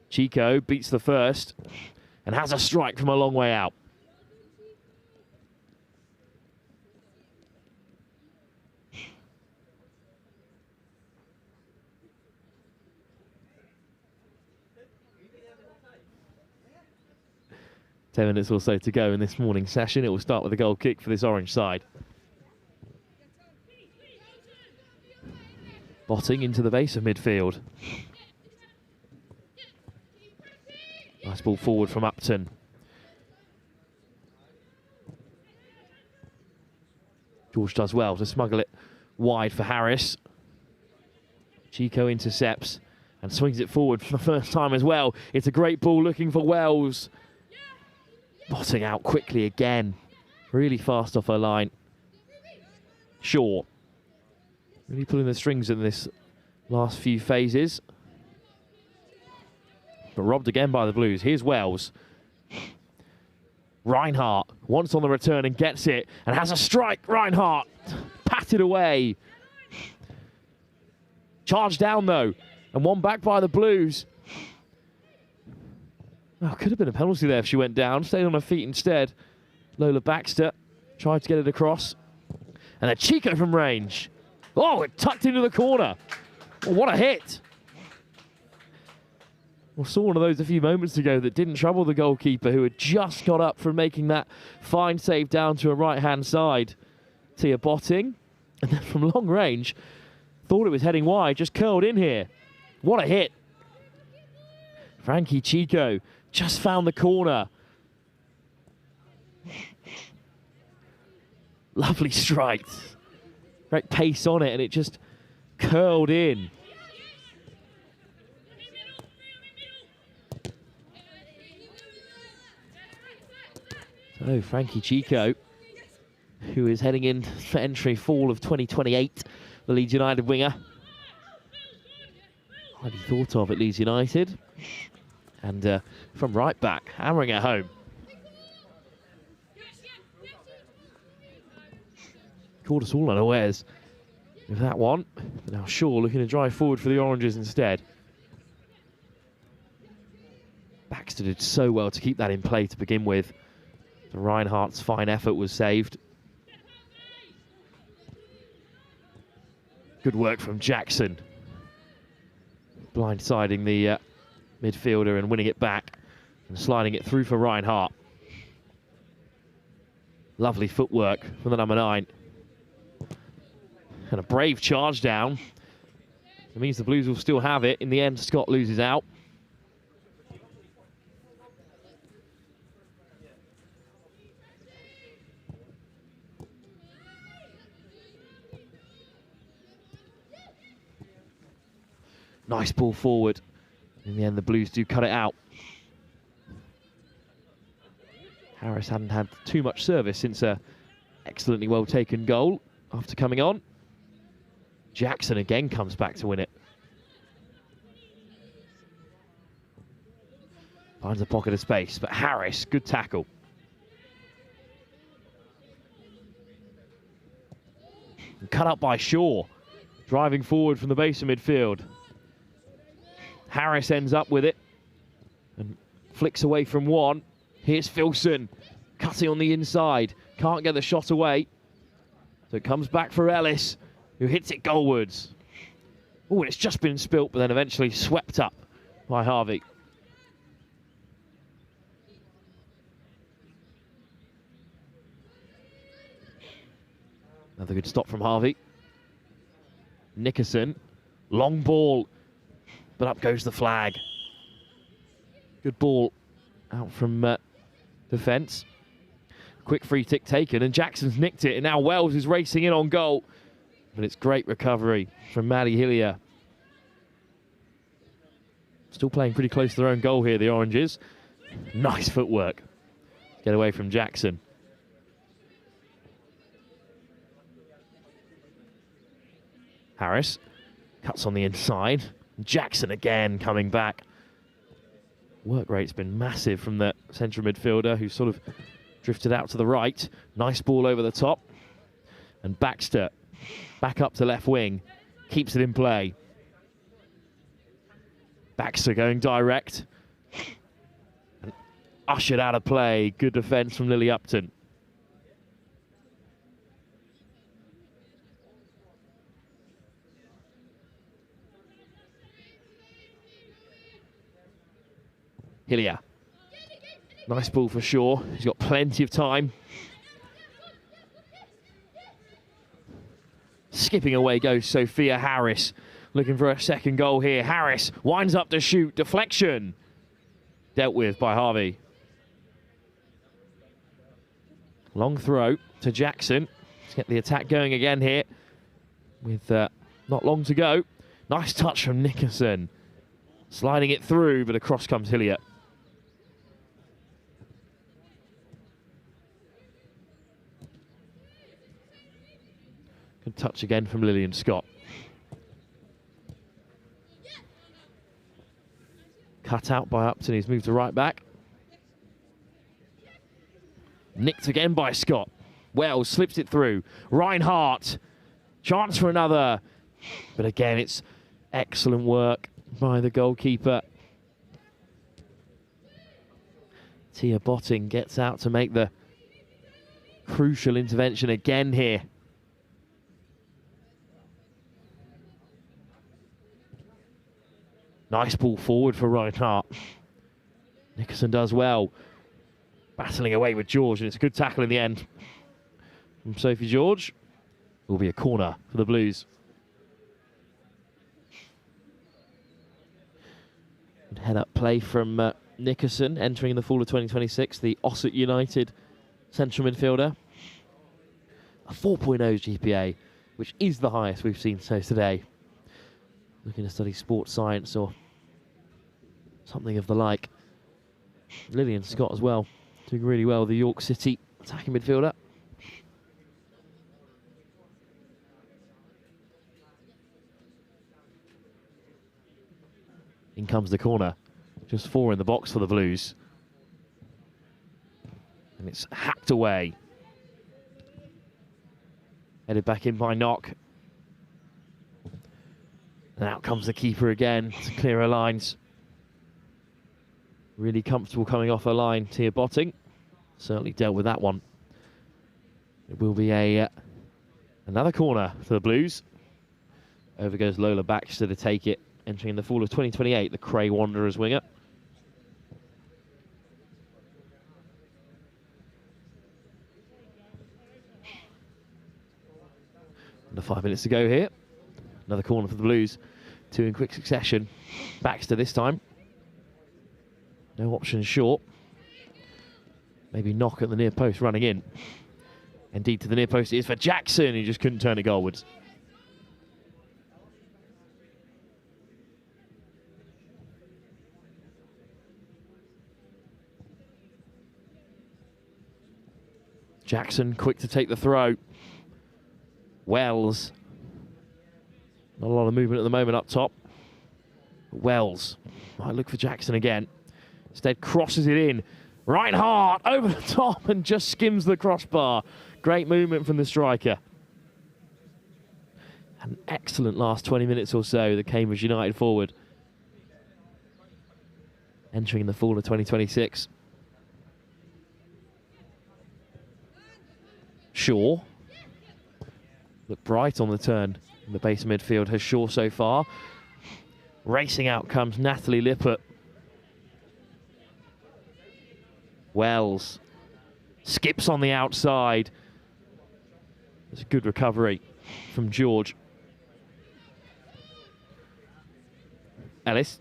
Chico beats the first and has a strike from a long way out. Ten minutes or so to go in this morning session. It will start with a goal kick for this orange side. Botting into the base of midfield. Nice ball forward from Upton. George does well to smuggle it wide for Harris. Chico intercepts and swings it forward for the first time as well. It's a great ball looking for Wells. Botting out quickly again. Really fast off her line. Shaw. Really pulling the strings in this last few phases. But robbed again by the Blues. Here's Wells. Reinhardt wants on the return and gets it. And has a strike. Reinhardt patted away. Charged down though. And one back by the Blues. Oh, could have been a penalty there if she went down. Stayed on her feet instead. Lola Baxter tried to get it across. And a Chico from range. Oh, it tucked into the corner. Oh, what a hit. We saw one of those a few moments ago that didn't trouble the goalkeeper, who had just got up from making that fine save down to a right-hand side. Tia Botting. And then from long range, thought it was heading wide, just curled in here. What a hit. Frankie Chico just found the corner. Lovely strike. Great pace on it, and it just curled in. So Frankie Chico, who is heading in for entry fall of 2028, the Leeds United winger. Highly thought of at Leeds United. And from right back, hammering it home. Caught us all unawares with that one. Now Shaw looking to drive forward for the Oranges instead. Baxter did so well to keep that in play to begin with. The Reinhardt's fine effort was saved. Good work from Jackson. Blindsiding the midfielder and winning it back and sliding it through for Reinhardt. Lovely footwork from the number 9. And a brave charge down. It means the Blues will still have it. In the end, Scott loses out. Nice ball forward. In the end, the Blues do cut it out. Harris hadn't had too much service since a excellently well taken goal after coming on. Jackson again comes back to win it. Finds a pocket of space, but Harris, good tackle. And cut up by Shaw, driving forward from the base of midfield. Harris ends up with it and flicks away from one. Here's Filson, cutting on the inside. Can't get the shot away. So it comes back for Ellis, who hits it goalwards. Oh, it's just been spilt, but then eventually swept up by Harvey. Another good stop from Harvey. Nickerson, long ball, but up goes the flag. Good ball out from defence. Quick free kick taken, and Jackson's nicked it, and now Wells is racing in on goal. But it's great recovery from Maddie Hillier. Still playing pretty close to their own goal here, the Oranges. Nice footwork. Get away from Jackson. Harris cuts on the inside. Jackson again coming back. Work rate's been massive from the central midfielder, who sort of drifted out to the right. Nice ball over the top. And Baxter back up to left wing. Keeps it in play. Baxter going direct. And ushered out of play. Good defence from Lily Upton. Hillier. Nice ball for Shaw. He's got plenty of time. Skipping away goes Sophia Harris. Looking for a second goal here. Harris winds up to shoot. Deflection. Dealt with by Harvey. Long throw to Jackson. Let's get the attack going again here. With not long to go. Nice touch from Nickerson. Sliding it through, but across comes Hillier. Good touch again from Lillian Scott. Cut out by Upton, he's moved to right back. Nicked again by Scott. Wells slips it through. Reinhardt, chance for another. But again, it's excellent work by the goalkeeper. Tia Botting gets out to make the crucial intervention again here. Nice ball forward for Reinhardt. Nickerson does well. Battling away with George, and it's a good tackle in the end from Sophie George. Will be a corner for the Blues. Good head-up play from Nickerson, entering the fall of 2026, the Ossett United central midfielder. A 4.0 GPA, which is the highest we've seen so today. Looking to study sports science or something of the like. Lillian Scott as well, doing really well, the York City attacking midfielder. In comes the corner. Just 4 in the box for the Blues. And it's hacked away. Headed back in by Knock. And out comes the keeper again to clear her lines. Really comfortable coming off her line, Tia Botting. Certainly dealt with that one. It will be another corner for the Blues. Over goes Lola Baxter to take it, entering the fall of 2028, the Cray Wanderers winger. Under 5 minutes to go here. Another corner for the Blues. 2 in quick succession. Baxter this time. No options short. Maybe Knock at the near post running in. Indeed to the near post it is for Jackson. He just couldn't turn it goalwards. Jackson quick to take the throw. Wells Not a lot of movement at the moment up top. Wells might look for Jackson again. Instead crosses it in. Reinhardt over the top and just skims the crossbar. Great movement from the striker. An excellent last 20 minutes or so, the Cambridge United forward. Entering the fall of 2026. Shaw. Look bright on the turn in the base of midfield has Shaw so far. Racing out comes Natalie Lippert. Wells skips on the outside. There's a good recovery from George. Ellis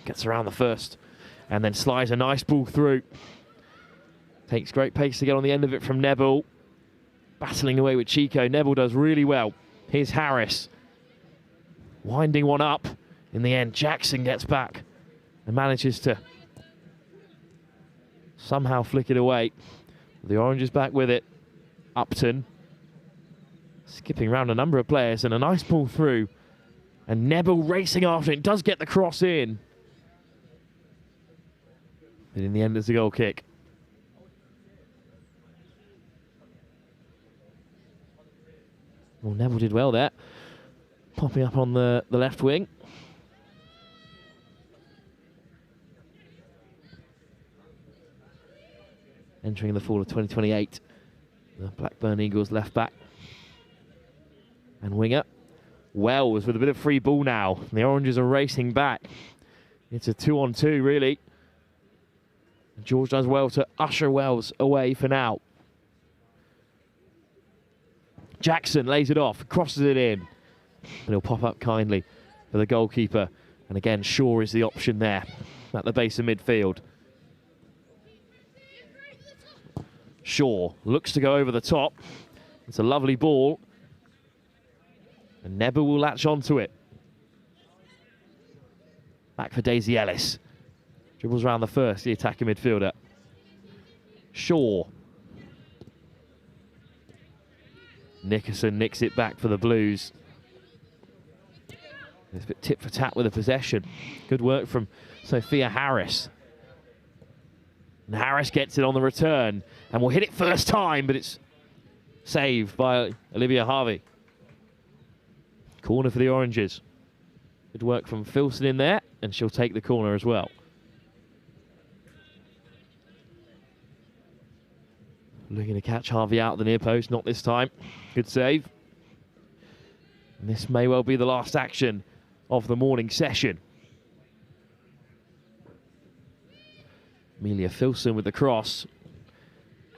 gets around the first and then slides a nice ball through. Takes great pace to get on the end of it from Neville. Battling away with Chico. Neville does really well. Here's Harris. Winding one up. In the end, Jackson gets back and manages to somehow flick it away. The Orange is back with it. Upton skipping around a number of players and a nice ball through. And Neville racing after it. Does get the cross in. But in the end, it's a goal kick. Well, Neville did well there. Popping up on the left wing. Entering the fall of 2028. The Blackburn Eagles left back. And winger. Wells with a bit of free ball now. The Oranges are racing back. It's a 2-on-2 really. George does well to usher Wells away for now. Jackson lays it off, crosses it in. And he'll pop up kindly for the goalkeeper. And again, Shaw is the option there at the base of midfield. Shaw looks to go over the top. It's a lovely ball. And Neville will latch onto it. Back for Daisy Ellis. Dribbles around the first, the attacking midfielder. Shaw. Nickerson nicks it back for the Blues. It's a bit tit for tat with the possession. Good work from Sophia Harris. And Harris gets it on the return and will hit it first time, but it's saved by Olivia Harvey. Corner for the Oranges. Good work from Filson in there, and she'll take the corner as well. Looking to catch Harvey out of the near post, not this time. Good save. And this may well be the last action of the morning session. Amelia Filson with the cross.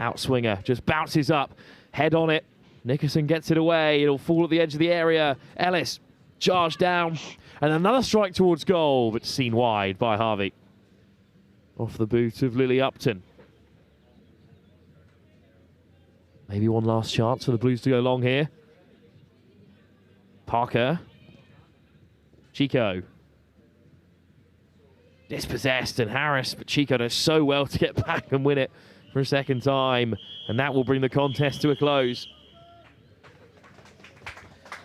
Outswinger just bounces up, head on it. Nickerson gets it away. It'll fall at the edge of the area. Ellis charged down. And another strike towards goal, but seen wide by Harvey. Off the boot of Lily Upton. Maybe one last chance for the Blues to go long here. Parker. Chico. Dispossessed, and Harris, but Chico does so well to get back and win it for a second time. And that will bring the contest to a close.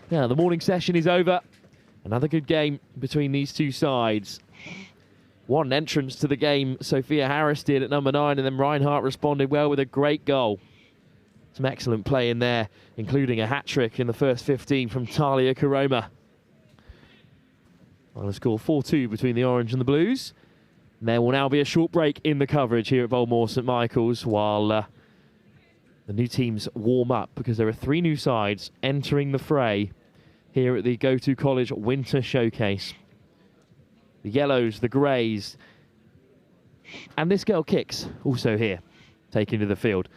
Now, the morning session is over. Another good game between these two sides. One entrance to the game, Sophia Harris did at number 9, and then Reinhardt responded well with a great goal. Some excellent play in there, including a hat-trick in the first 15 from Talia Karoma. Final score 4-2 between the Orange and the Blues. And there will now be a short break in the coverage here at Boldmore St Michael's while the new teams warm up, because there are 3 new sides entering the fray here at the Go2 College Winter Showcase. The Yellows, the Greys, and this girl Kicks also here, taken to the field.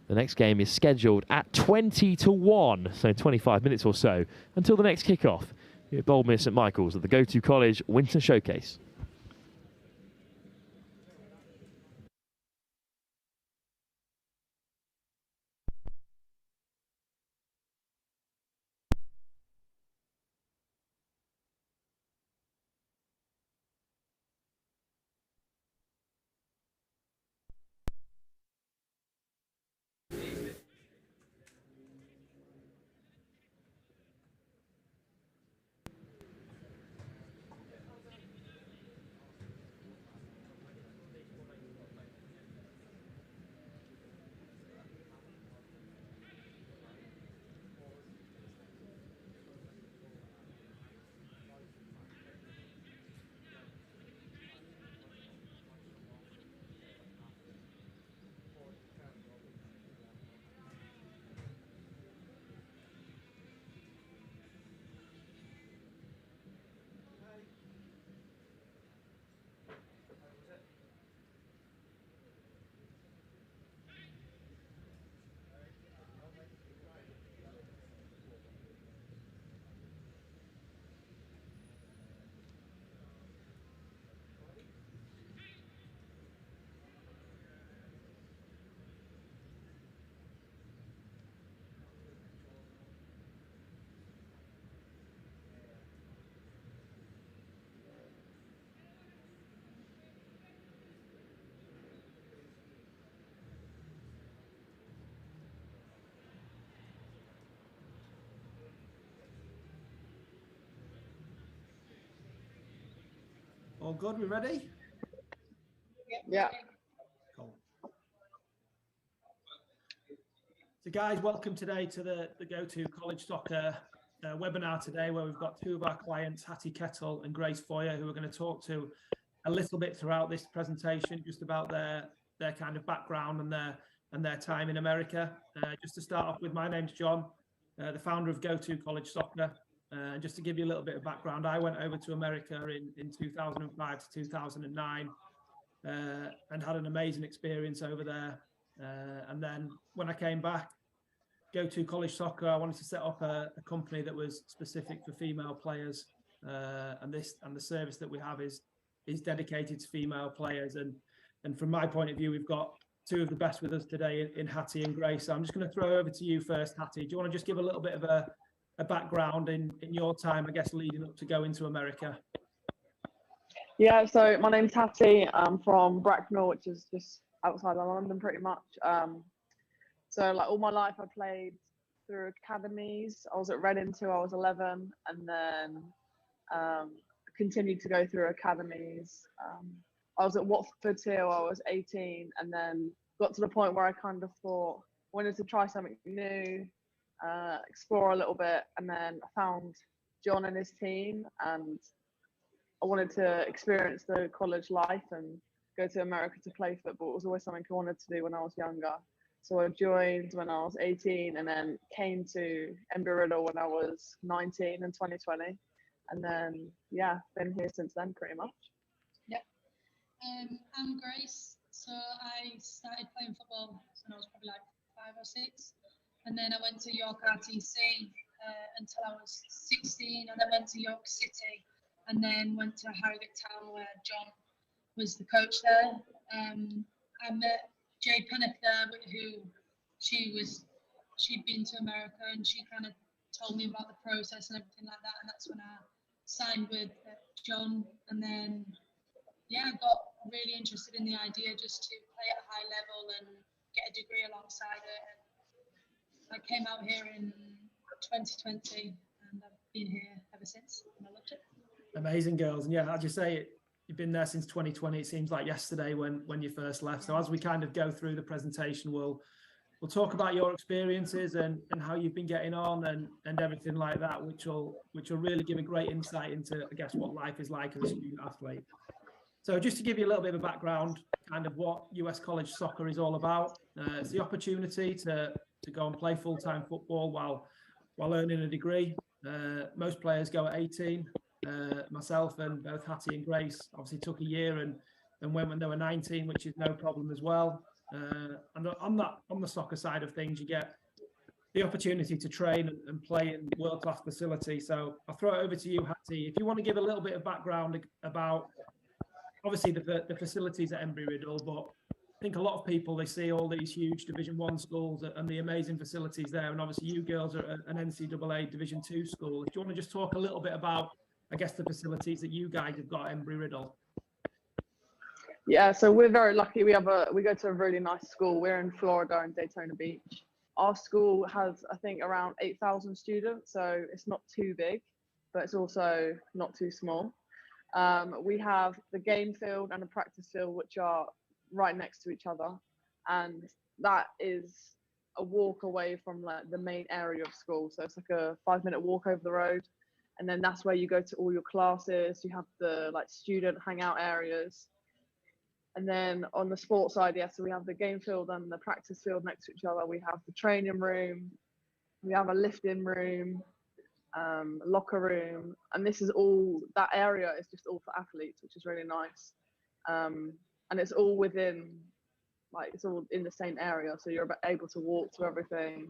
The next game is scheduled at 20-1, so 25 minutes or so, until the next kickoff here at Boldmere St Michael's at the Go2 College Winter Showcase. All good? We ready? Yeah. Cool. So guys, welcome today to the Go-To College Soccer webinar today, where we've got two of our clients, Hattie Kettle and Grace Foyer, who are going to talk to a little bit throughout this presentation, just about their kind of background and their time in America. Just to start off with, my name's John, the founder of Go-To College Soccer. Just to give you a little bit of background, I went over to America in 2005 to 2009 and had an amazing experience over there. And then when I came back, Go-To College Soccer, I wanted to set up a company that was specific for female players. And the service that we have is dedicated to female players. And from my point of view, we've got two of the best with us today in Hattie and Grace. So I'm just going to throw over to you first, Hattie. Do you want to just give a little bit of a background in your time, I guess, leading up to going to America? Yeah, so my name's Hattie. I'm from Bracknell, which is just outside of London pretty much. So like all my life I played through academies. I was at Reading till I was 11, and then continued to go through academies. I was at Watford till I was 18, and then got to the point where I kind of thought I wanted to try something new, explore a little bit, and then I found John and his team, and I wanted to experience the college life and go to America to play football. It was always something I wanted to do when I was younger. So I joined when I was 18, and then came to Embry-Riddle when I was 19 in 2020. And then, yeah, been here since then pretty much. Yep. I'm Grace. So I started playing football when I was probably like 5 or 6. And then I went to York RTC until I was 16, and then went to York City, and then went to Harrogate Town, where John was the coach there. I met Jay Pennick there, she'd been to America, and she kind of told me about the process and everything like that, and that's when I signed with John. And then, yeah, I got really interested in the idea just to play at a high level and get a degree alongside it. And I came out here in 2020, and I've been here ever since, and I loved it. Amazing, girls. And yeah, as you say, you've been there since 2020. It seems like yesterday when you first left. So as we kind of go through the presentation, we'll talk about your experiences and how you've been getting on and everything like that, which will really give a great insight into, I guess, what life is like as a student athlete. So just to give you a little bit of a background, kind of what US college soccer is all about. It's the opportunity to go and play full-time football while earning a degree. Most players go at 18. Myself and both Hattie and Grace obviously took a year and went when they were 19, which is no problem as well. And on the soccer side of things, you get the opportunity to train and play in world-class facilities. So I'll throw it over to you, Hattie. If you want to give a little bit of background about, obviously, the facilities at Embry-Riddle, but I think a lot of people, they see all these huge Division 1 schools and the amazing facilities there. And obviously you girls are an NCAA Division 2 school. If you want to just talk a little bit about, I guess, the facilities that you guys have got at Embry-Riddle. Yeah, so we're very lucky. We go to a really nice school. We're in Florida in Daytona Beach. Our school has, I think, around 8,000 students, so it's not too big, but it's also not too small. We have the game field and the practice field, which are right next to each other, and that is a walk away from like the main area of school. So it's like a 5-minute walk over the road, and then that's where you go to all your classes. You have the like student hangout areas. And then on the sports side, yeah, so we have the game field and the practice field next to each other. We have the training room, we have a lifting room, locker room, and this is all, that area is just all for athletes, which is really nice. And it's all within, like, it's all in the same area, so you're able to walk to everything.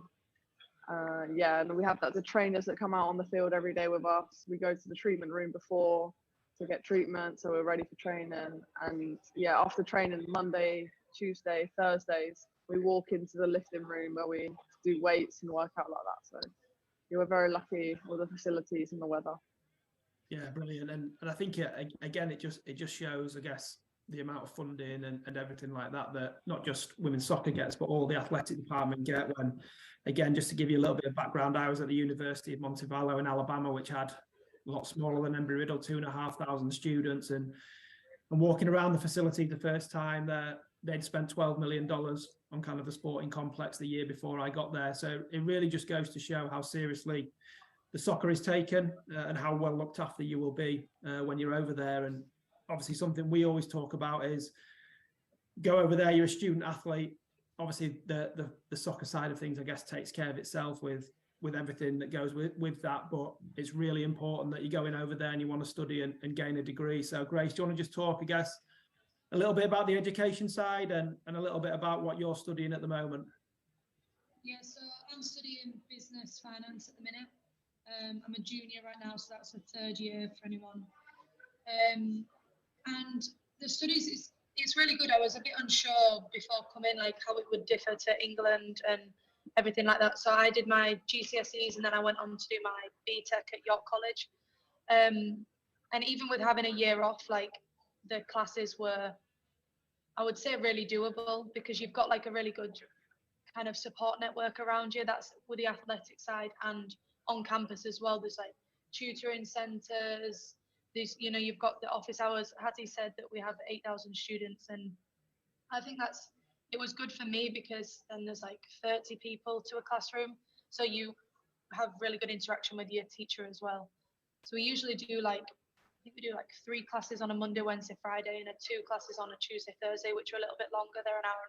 Yeah, and we have the trainers that come out on the field every day with us. We go to the treatment room before to get treatment, so we're ready for training. And yeah, after training Monday, Tuesday, Thursdays, we walk into the lifting room where we do weights and work out like that. So you were very lucky with the facilities and the weather. Yeah, brilliant. And I think again, it just shows, I guess, the amount of funding and everything like that not just women's soccer gets, but all the athletic department get. When, again, just to give you a little bit of background, I was at the University of Montevallo in Alabama, which had a lot smaller than Embry-Riddle, 2,500 students, and And walking around the facility the first time, they'd spent $12 million on kind of the sporting complex the year before I got there. So it really just goes to show how seriously the soccer is taken and how well looked after you will be when you're over there. And obviously something we always talk about is go over there, you're a student athlete. Obviously the soccer side of things, I guess, takes care of itself with everything that goes with that. But it's really important that you're going over there and you want to study and gain a degree. So Grace, do you want to just talk, I guess, a little bit about the education side and a little bit about what you're studying at the moment? Yeah, so I'm studying business finance at the minute. I'm a junior right now, so that's the third year for anyone. And the studies, it's really good. I was a bit unsure before coming, like how it would differ to England and everything like that. So I did my GCSEs and then I went on to do my BTEC at York College. And even with having a year off, like the classes were, I would say, really doable because you've got like a really good kind of support network around you. That's with the athletic side and on campus as well. There's like tutoring centres. There's, you know, you've got the office hours. Hattie said that we have 8,000 students, and I think it was good for me because then there's like 30 people to a classroom, so you have really good interaction with your teacher as well. So we usually do like, I think we do like 3 classes on a Monday, Wednesday, Friday, and 2 classes on a Tuesday, Thursday, which are a little bit longer. They're an hour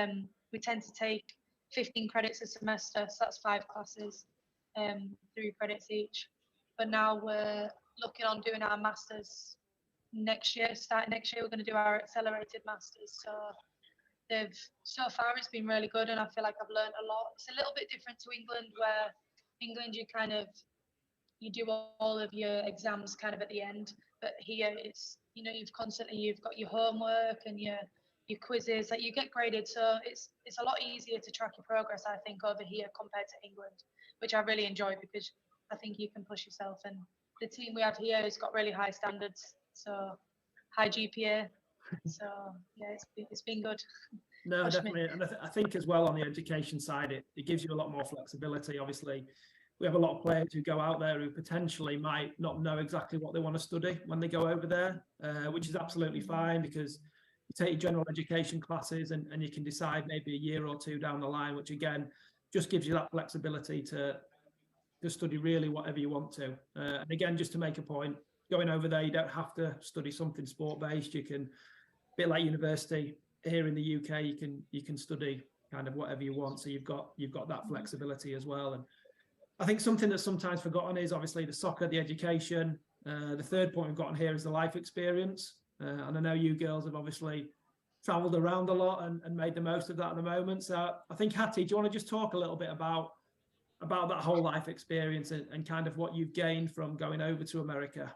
and 15. We tend to take 15 credits a semester, so that's 5 classes, 3 credits each. But now we're looking on doing our masters next year. Starting next year, we're going to do our accelerated masters. So far it's been really good, and I feel like I've learned a lot. It's a little bit different to England, where England you do all of your exams kind of at the end, but here it's, you know, you've got your homework and your quizzes that you get graded, so it's a lot easier to track your progress, I think, over here compared to England, which I really enjoy because I think you can push yourself, and the team we have here has got really high standards, so high GPA. So yeah, it's been good. No, definitely. And I think as well on the education side, it gives you a lot more flexibility. Obviously, we have a lot of players who go out there who potentially might not know exactly what they want to study when they go over there, which is absolutely fine because you take your general education classes and you can decide maybe a year or 2 down the line, which again, just gives you that flexibility to study really whatever you want to. And again, just to make a point, going over there, you don't have to study something sport-based. You can, a bit like university here in the UK, you can study kind of whatever you want. So you've got that flexibility as well. And I think something that's sometimes forgotten is obviously the soccer, the education. The third point we've got on here is the life experience. And I know you girls have obviously travelled around a lot and made the most of that at the moment. So I think, Hattie, do you want to just talk a little bit about that whole life experience and kind of what you've gained from going over to America?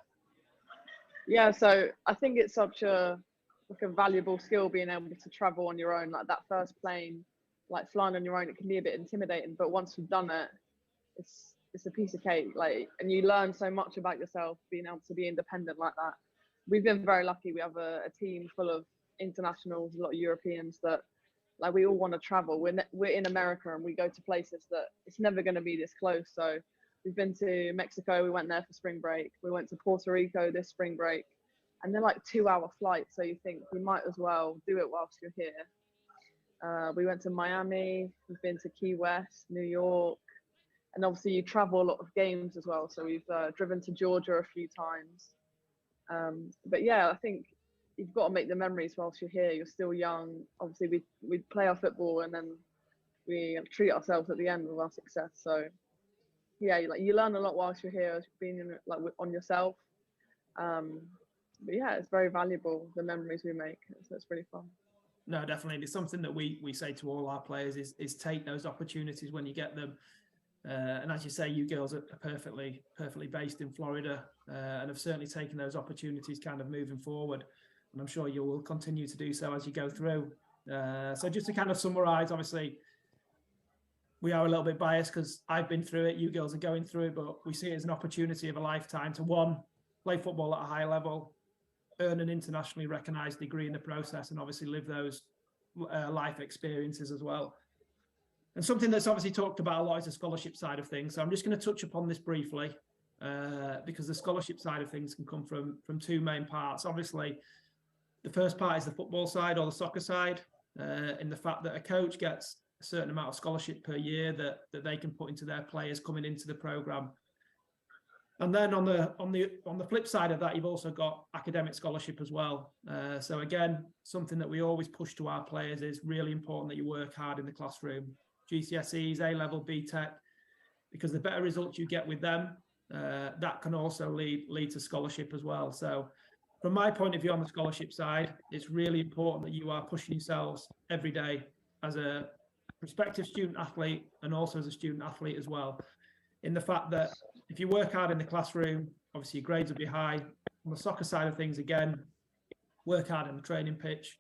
Yeah, so I think it's such a valuable skill being able to travel on your own. Like that first plane, like flying on your own, it can be a bit intimidating, but once you've done it, it's a piece of cake. Like, and you learn so much about yourself being able to be independent like that. We've been very lucky. We have a team full of internationals, a lot of Europeans that, like, we all want to travel. We're in America and we go to places that it's never going to be this close. So we've been to Mexico. We went there for spring break. We went to Puerto Rico this spring break, and they're like 2-hour flights. So you think we might as well do it whilst you're here. We went to Miami. We've been to Key West, New York, and obviously you travel a lot of games as well. So we've driven to Georgia a few times. But yeah, I think you've got to make the memories whilst you're here. You're still young. Obviously, we play our football and then we treat ourselves at the end with our success. So yeah, like you learn a lot whilst you're here, being on yourself. But yeah, it's very valuable, the memories we make. So it's really fun. No, definitely. It's something that we say to all our players is take those opportunities when you get them. And as you say, you girls are perfectly based in Florida and have certainly taken those opportunities kind of moving forward. And I'm sure you will continue to do so as you go through. So just to kind of summarize, obviously, we are a little bit biased because I've been through it, you girls are going through it, but we see it as an opportunity of a lifetime to, one, play football at a high level, earn an internationally recognised degree in the process, and obviously live those life experiences as well. And something that's obviously talked about a lot is the scholarship side of things. So I'm just going to touch upon this briefly. because the scholarship side of things can come from two main parts. Obviously, the first part is the football side or the soccer side, in the fact that a coach gets a certain amount of scholarship per year that they can put into their players coming into the program. And then on the flip side of that, you've also got academic scholarship as well. So again, something that we always push to our players is really important that you work hard in the classroom. GCSEs, A-level, BTEC, because the better results you get with them, that can also lead to scholarship as well. So from my point of view on the scholarship side, it's really important that you are pushing yourselves every day as a prospective student athlete and also as a student athlete as well, in the fact that if you work hard in the classroom, obviously your grades will be high. On the soccer side of things, again, work hard in the training pitch,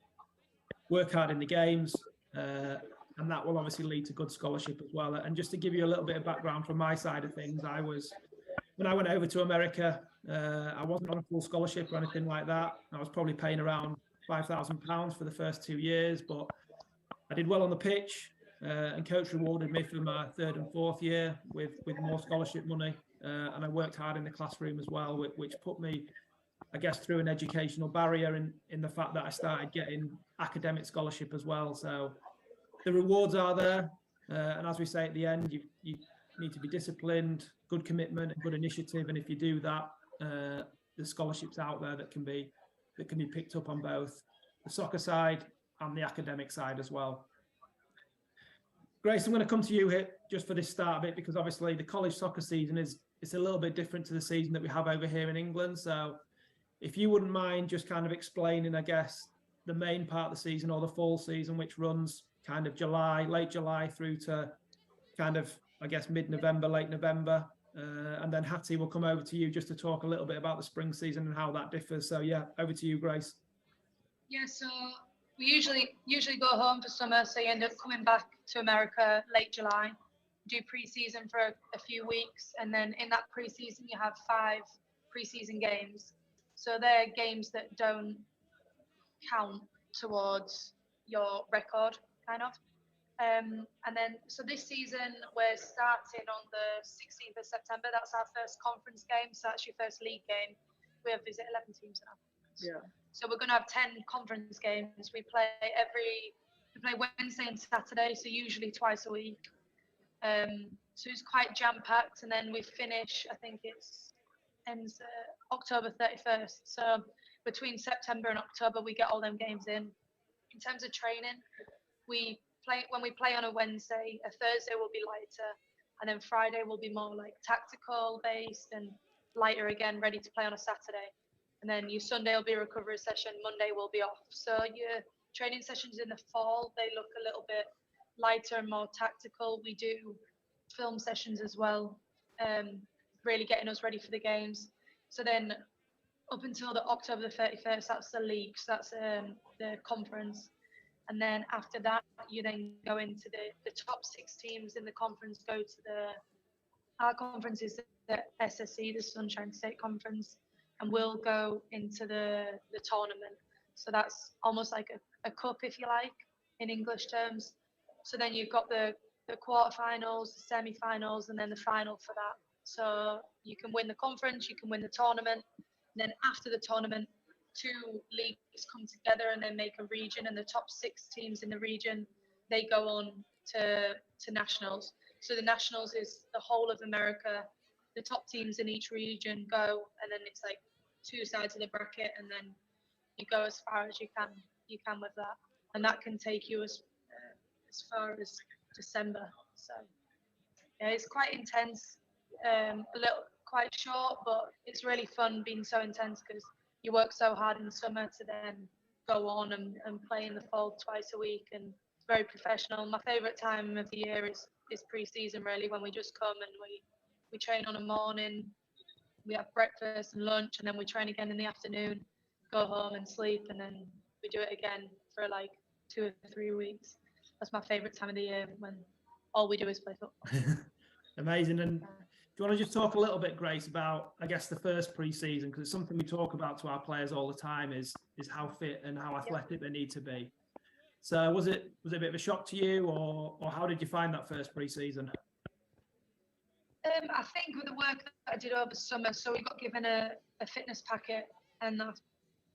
work hard in the games, and that will obviously lead to good scholarship as well. And just to give you a little bit of background from my side of things, when I went over to America, I wasn't on a full scholarship or anything like that. I was probably paying around £5,000 for the first 2 years, but I did well on the pitch, and coach rewarded me for my third and fourth year with more scholarship money, and I worked hard in the classroom as well, which put me, I guess, through an educational barrier in the fact that I started getting academic scholarship as well. So the rewards are there, and as we say at the end, you need to be disciplined, good commitment, and good initiative, and if you do that, there's scholarships out there that can be picked up on both the soccer side and the academic side as well. Grace, I'm going to come to you here just for this start bit, because obviously the college soccer season it's a little bit different to the season that we have over here in England. So if you wouldn't mind just kind of explaining, I guess, the main part of the season or the fall season, which runs kind of late July through to kind of, I guess, mid-November, late November. And then Hattie will come over to you just to talk a little bit about the spring season and how that differs. So yeah, over to you, Grace. Yeah, so we usually go home for summer, so you end up coming back to America late July, do pre-season for a few weeks, and then in that pre-season you have 5 pre-season games. So they're games that don't count towards your record, kind of. And then, so this season we're starting on the 16th of September. That's our first conference game. So that's your first league game. We have, is it 11 teams now? Yeah. So we're going to have 10 conference games. We play Wednesday and Saturday, so usually twice a week. So it's quite jam-packed, and then we finish, I think ends October 31st. So between September and October, we get all them games in. In terms of training, when we play on a Wednesday, a Thursday will be lighter, and then Friday will be more like tactical based and lighter again, ready to play on a Saturday. And then your Sunday will be a recovery session, Monday will be off. So your training sessions in the fall, they look a little bit lighter and more tactical. We do film sessions as well, really getting us ready for the games. So then up until the October the 31st, that's the league, so that's the conference. And then after that, you then go into the top 6 teams in the conference go to our conference is the SSE, the Sunshine State Conference, and we'll go into the tournament. So that's almost like a cup, if you like, in English terms. So then you've got the quarterfinals, the semi-finals, and then the final for that. So you can win the conference, you can win the tournament, and then after the tournament, 2 leagues come together and then make a region, and the top 6 teams in the region, they go on to nationals. So the nationals is the whole of America. The top teams in each region go, and then it's like 2 sides of the bracket, and then you go as far as you can with that, and that can take you as far as December. So yeah, it's quite intense, quite short, but it's really fun being so intense because you work so hard in the summer to then go on and play in the fall twice a week, and it's very professional. My favourite time of the year is pre-season, really, when we just come and we train on a morning, we have breakfast and lunch, and then we train again in the afternoon, go home and sleep, and then we do it again for like 2 or 3 weeks. That's my favourite time of the year, when all we do is play football. Amazing. And do you want to just talk a little bit, Grace, about, I guess, the first pre-season, because it's something we talk about to our players all the time, is how fit and how athletic they need to be. So was it a bit of a shock to you, or how did you find that first pre-season? I think with the work that I did over summer, so we got given a fitness packet, and I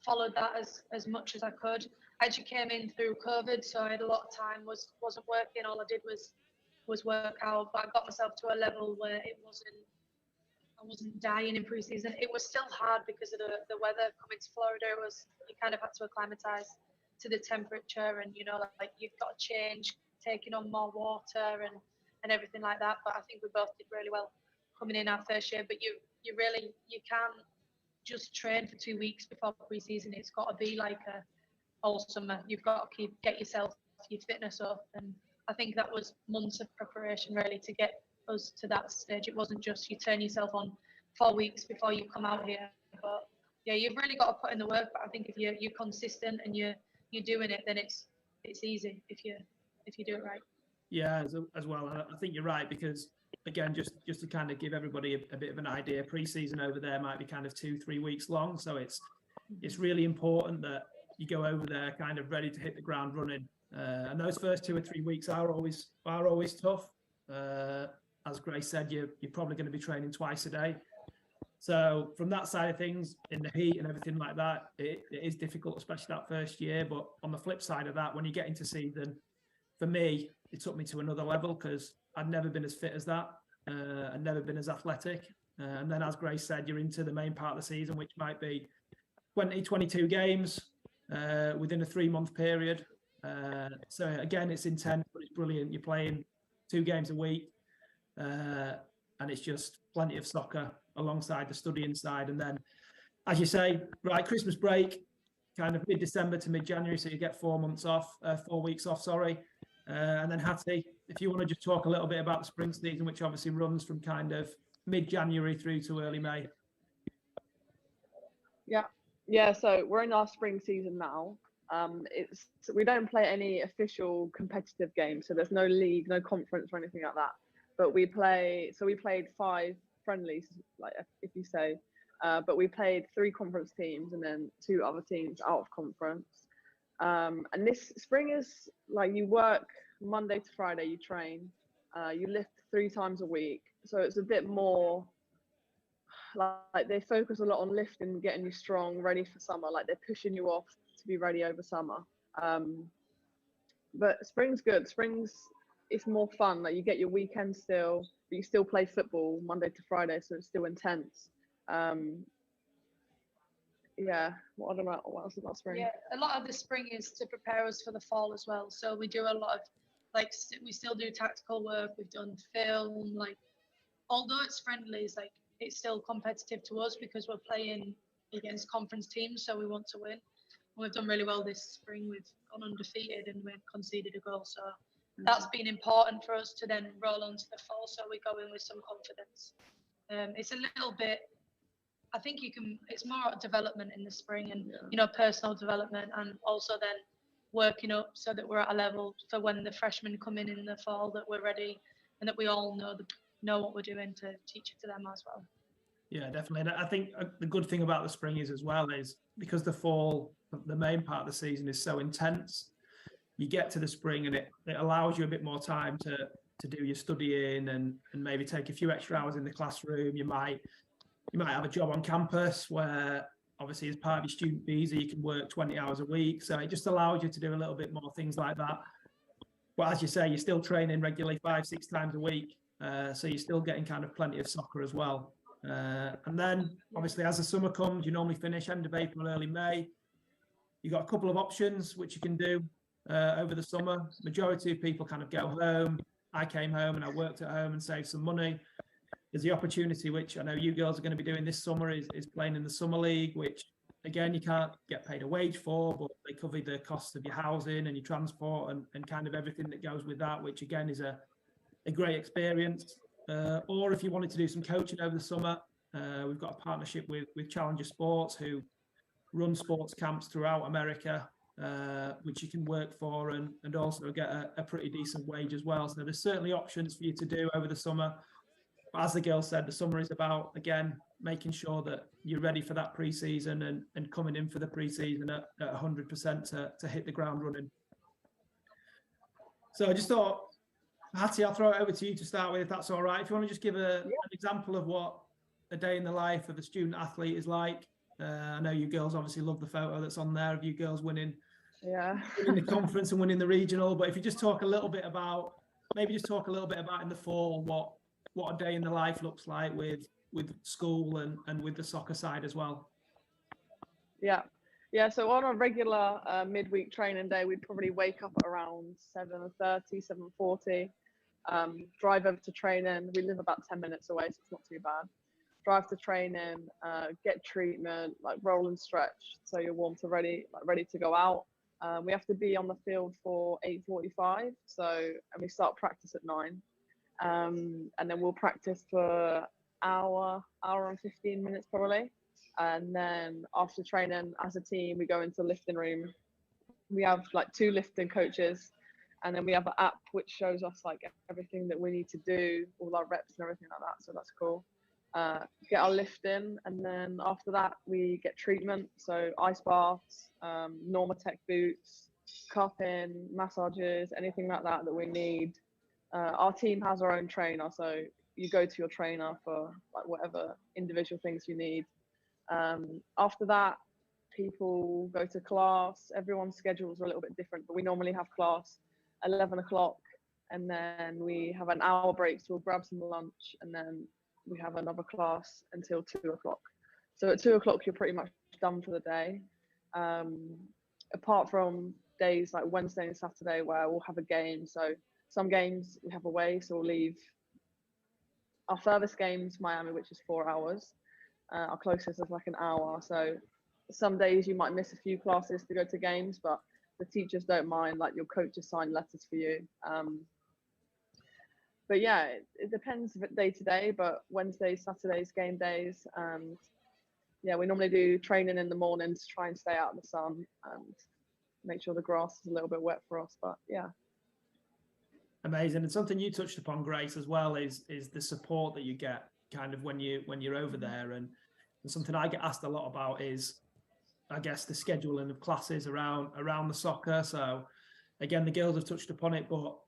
followed that as much as I could. I actually came in through COVID, so I had a lot of time wasn't working. All I did was work out, but I got myself to a level where I wasn't dying in pre-season. It was still hard because of the weather coming to Florida. You kind of had to acclimatise to the temperature, and like you've got to change, taking on more water and everything like that. But I think we both did really well coming in our first year. But you can't just train for 2 weeks before pre-season. It's got to be like a all summer. You've got to get yourself your fitness up, and I think that was months of preparation really to get us to that stage. It wasn't just you turn yourself on 4 weeks before you come out here. But yeah, you've really got to put in the work. But I think if you're consistent and you're doing it, then it's easy if you do it right. Yeah, as well. I think you're right, because again, just to kind of give everybody a bit of an idea, pre-season over there might be kind of 2-3 weeks long. So it's really important that you go over there kind of ready to hit the ground running. And those first 2 or 3 weeks are always tough. As Grace said, you're probably going to be training twice a day. So from that side of things, in the heat and everything like that, it is difficult, especially that first year. But on the flip side of that, when you get into season, for me, it took me to another level because I'd never been as fit as that. I'd never been as athletic. And then, as Grace said, you're into the main part of the season, which might be 22 games within a 3-month period. So again, it's intense, but it's brilliant. You're playing 2 games a week, and it's just plenty of soccer alongside the studying side. And then, as you say, right, Christmas break, kind of mid-December to mid-January, so you get 4 weeks off, sorry. And then Hattie, if you want to just talk a little bit about the spring season, which obviously runs from kind of mid-January through to early May. Yeah. So we're in our spring season now. We don't play any official competitive games, so there's no league, no conference or anything like that. But we played 5 friendlies, like if you say, but we played 3 conference teams and then 2 other teams out of conference. And this spring is like you work Monday to Friday, you train, you lift 3 times a week. So it's a bit more like they focus a lot on lifting, getting you strong, ready for summer. Like they're pushing you off to be ready over summer. But spring's good. It's more fun. Like you get your weekend still, but you still play football Monday to Friday, so it's still intense. Yeah, what else about spring? Yeah, a lot of the spring is to prepare us for the fall as well. So we do a lot of we still do tactical work. We've done film. Like, although it's friendlies, like it's still competitive to us because we're playing against conference teams, so we want to win. And we've done really well this spring. We've gone undefeated and we've conceded a goal. So that's been important for us to then roll on to the fall. So we go in with some confidence. It's a little bit. I think it's more development in the spring and, personal development, and also then working up so that we're at a level for when the freshmen come in the fall, that we're ready and that we all know what we're doing to teach it to them as well. Yeah, definitely. And I think the good thing about the spring is because the fall, the main part of the season is so intense, you get to the spring and it allows you a bit more time to do your studying and maybe take a few extra hours in the classroom. You might have a job on campus where obviously as part of your student visa, you can work 20 hours a week. So it just allows you to do a little bit more things like that. But as you say, you're still training regularly 5-6 times a week. So you're still getting kind of plenty of soccer as well. And then obviously as the summer comes, you normally finish end of April, early May. You've got a couple of options which you can do over the summer. Majority of people kind of go home. I came home and I worked at home and saved some money. There's the opportunity, which I know you girls are going to be doing this summer, is playing in the summer league, which again, you can't get paid a wage for, but they cover the cost of your housing and your transport and kind of everything that goes with that, which again is a great experience. Or if you wanted to do some coaching over the summer, we've got a partnership with Challenger Sports, who run sports camps throughout America, which you can work for and also get a pretty decent wage as well. So there's certainly options for you to do over the summer. But as the girl said, the summer is about, again, making sure that you're ready for that pre-season and coming in for the pre-season at 100% to hit the ground running. So I just thought, Hattie, I'll throw it over to you to start with, if that's all right. If you want to just give an example of what a day in the life of a student athlete is like. I know you girls obviously love the photo that's on there of you girls winning the conference and winning the regional. But if you just talk a little bit about, maybe just talk a little bit about in the fall what a day in the life looks like with school and with the soccer side as well. Yeah, so on a regular midweek training day, we'd probably wake up at around 7:30, 7:40, drive over to training. We live about 10 minutes away, so it's not too bad. Drive to training, get treatment, like roll and stretch, so you're warm to ready to go out. We have to be on the field for 8:45, and we start practice at 9. And then we'll practice for hour and 15 minutes probably. And then after training as a team, we go into the lifting room. We have like 2 lifting coaches, and then we have an app which shows us like everything that we need to do, all our reps and everything like that. So that's cool. Get our lifting, and then after that we get treatment. So ice baths, Normatec boots, cupping, massages, anything like that we need. Our team has our own trainer, so you go to your trainer for like whatever individual things you need. After that, people go to class. Everyone's schedules are a little bit different, but we normally have class 11 o'clock, and then we have an hour break, so we'll grab some lunch, and then we have another class until 2 o'clock. So at 2 o'clock, you're pretty much done for the day. Apart from days like Wednesday and Saturday where we'll have a game. So some games we have away, so we'll leave. Our furthest game's Miami, which is 4 hours. Our closest is like an hour. So some days you might miss a few classes to go to games, but the teachers don't mind. Like your coaches sign letters for you. But yeah, it depends day to day. But Wednesdays, Saturdays, game days, and yeah, we normally do training in the morning to try and stay out of the sun and make sure the grass is a little bit wet for us. But yeah. Amazing. And something you touched upon, Grace, as well is the support that you get kind of when you're over there, and something I get asked a lot about is, I guess, the scheduling of classes around the soccer. So again, the girls have touched upon it, but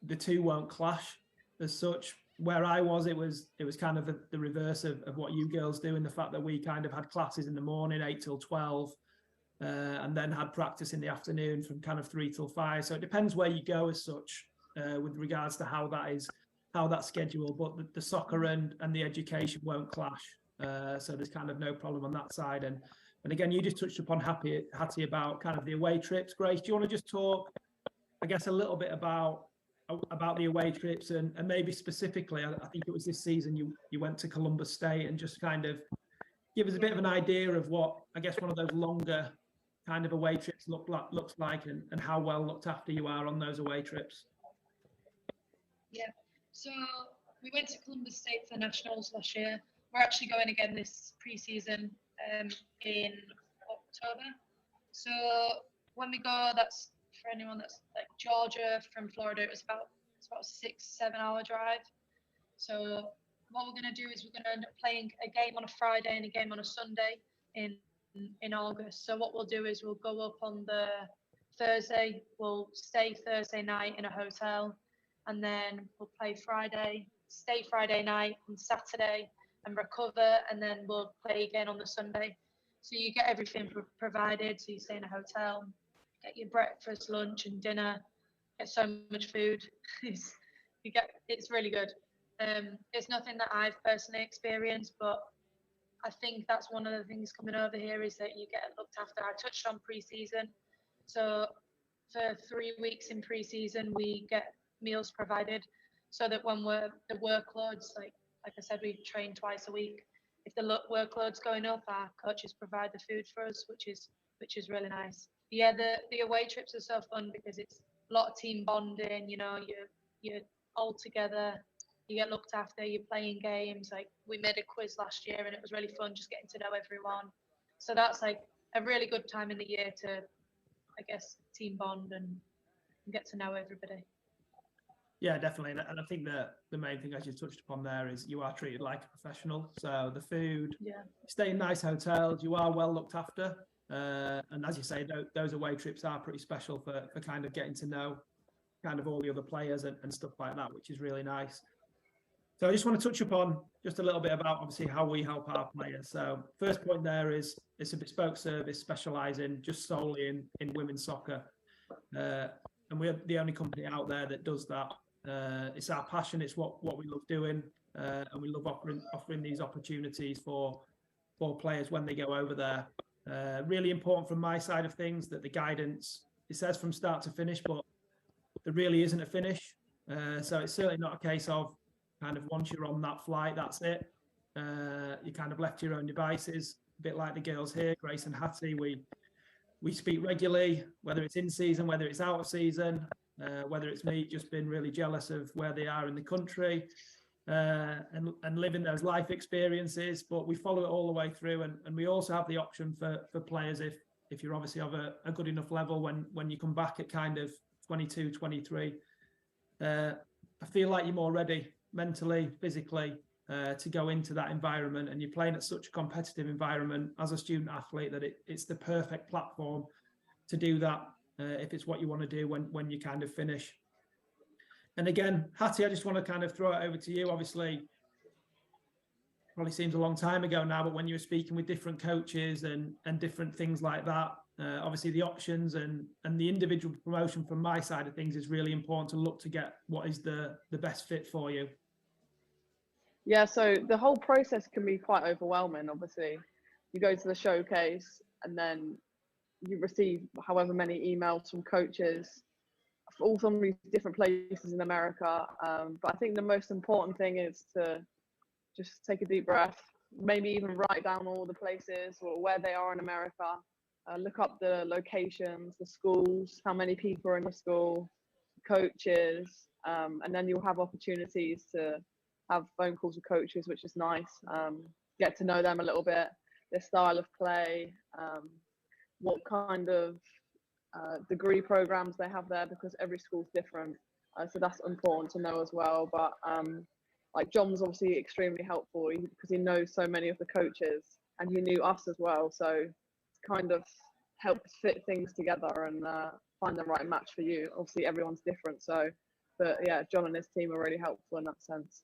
the two won't clash as such. Where I was, it was kind of the reverse of what you girls do, in the fact that we kind of had classes in the morning 8 till 12, and then had practice in the afternoon from kind of 3 till 5. So it depends where you go as such, with regards to how that's scheduled, but the soccer and the education won't clash. So there's kind of no problem on that side. And again, you just touched upon Hattie about kind of the away trips. Grace, do you want to just talk, I guess, a little bit about the away trips, and maybe specifically, I think it was this season you went to Columbus State, and just kind of give us a bit of an idea of what, I guess, one of those longer kind of away trips looks like, and how well looked after you are on those away trips. Yeah, so we went to Columbus State for the Nationals last year. We're actually going again this pre-season in October. So when we go, that's for anyone that's like Georgia from Florida, it's about a 6-7 hour drive. So what we're going to do is we're going to end up playing a game on a Friday and a game on a Sunday in August. So what we'll do is we'll go up on the Thursday, we'll stay Thursday night in a hotel, and then we'll play Friday, stay Friday night and Saturday and recover, and then we'll play again on the Sunday. So you get everything provided. So you stay in a hotel, get your breakfast, lunch and dinner, get so much food. It's really good. It's nothing that I've personally experienced, but I think that's one of the things coming over here is that you get looked after. I touched on pre-season. So for 3 weeks in pre-season, we get meals provided, so that when the workloads, like I said, we train twice a week. If the workload's going up, our coaches provide the food for us, which is really nice. Yeah, the away trips are so fun because it's a lot of team bonding. You know, you're all together. You get looked after. You're playing games. Like we made a quiz last year, and it was really fun just getting to know everyone. So that's like a really good time in the year to, I guess, team bond and get to know everybody. Yeah, definitely. And I think that the main thing, as you touched upon there, is you are treated like a professional. So the food, you stay in nice hotels, you are well looked after. And as you say, those away trips are pretty special for kind of getting to know kind of all the other players and stuff like that, which is really nice. So I just want to touch upon just a little bit about obviously how we help our players. So first point there is it's a bespoke service specialising just solely in women's soccer. And we're the only company out there that does that. It's our passion. It's what we love doing. And we love offering these opportunities for players when they go over there. Really important from my side of things that the guidance, it says from start to finish, but there really isn't a finish. So it's certainly not a case of kind of once you're on that flight, that's it. You kind of left to your own devices, a bit like the girls here, Grace and Hattie. We speak regularly, whether it's in season, whether it's out of season, whether it's me just being really jealous of where they are in the country and living those life experiences. But we follow it all the way through, and we also have the option for players if you're obviously of a good enough level when you come back at kind of 22, 23. I feel like you're more ready mentally, physically, to go into that environment, and you're playing at such a competitive environment as a student athlete that it's the perfect platform to do that if it's what you want to do when you kind of finish. And again, Hattie, I just want to kind of throw it over to you. Obviously, probably seems a long time ago now, but when you were speaking with different coaches and different things like that, obviously the options and the individual promotion from my side of things is really important to look to get what is the best fit for you. Yeah, so the whole process can be quite overwhelming. Obviously, you go to the showcase and then you receive however many emails from coaches all from these different places in America. But I think the most important thing is to just take a deep breath, maybe even write down all the places or where they are in America. Look up the locations, the schools, how many people are in the school, coaches, and then you'll have opportunities to have phone calls with coaches, which is nice. Get to know them a little bit, their style of play, what kind of degree programs they have there, because every school's different. So that's important to know as well. But like John's obviously extremely helpful because he knows so many of the coaches and he knew us as well. So kind of helps fit things together and find the right match for you. Obviously everyone's different, so but yeah, John and his team are really helpful in that sense.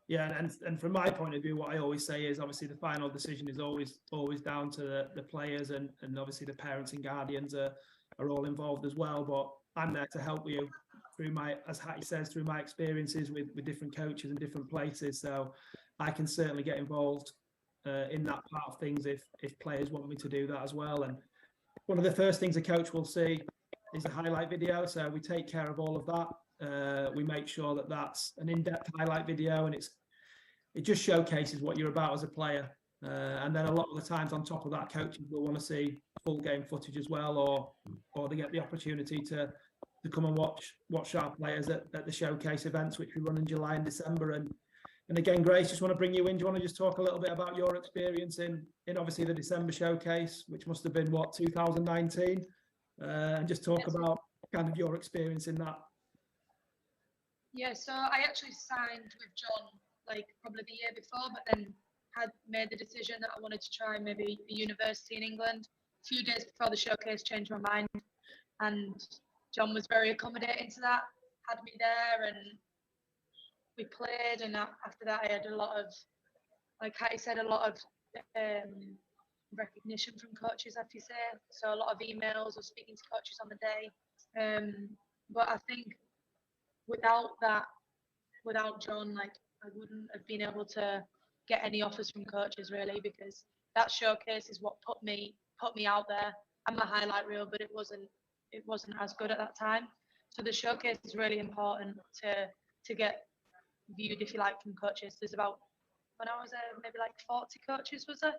Yeah, and from my point of view, what I always say is obviously the final decision is always down to the players, and obviously the parents and guardians are all involved as well. But I'm there to help you through my, as Hattie says, through my experiences with different coaches and different places. So I can certainly get involved in that part of things if players want me to do that as well. And one of the first things a coach will see is a highlight video. So we take care of all of that. We make sure that that's an in-depth highlight video, and it just showcases what you're about as a player. And then a lot of the times on top of that, coaches will want to see full game footage as well, or they get the opportunity to come and watch our players at the showcase events, which we run in July and December. And again, Grace, just want to bring you in. Do you want to just talk a little bit about your experience in obviously the December showcase, which must have been, what, 2019? And just talk about kind of your experience in that. Yeah, so I actually signed with John like probably the year before, but then had made the decision that I wanted to try maybe a university in England. A few days before the showcase, changed my mind, and John was very accommodating to that, had me there, and we played. And after that, I had a lot of, like Hattie said, a lot of recognition from coaches, as you say. So a lot of emails or speaking to coaches on the day. But I think without John, like I wouldn't have been able to get any offers from coaches really, because that showcase is what put me out there. I'm a highlight reel, but it wasn't as good at that time. So the showcase is really important to get viewed, if you like, from coaches. There's about, when I was there, maybe like 40 coaches, was there?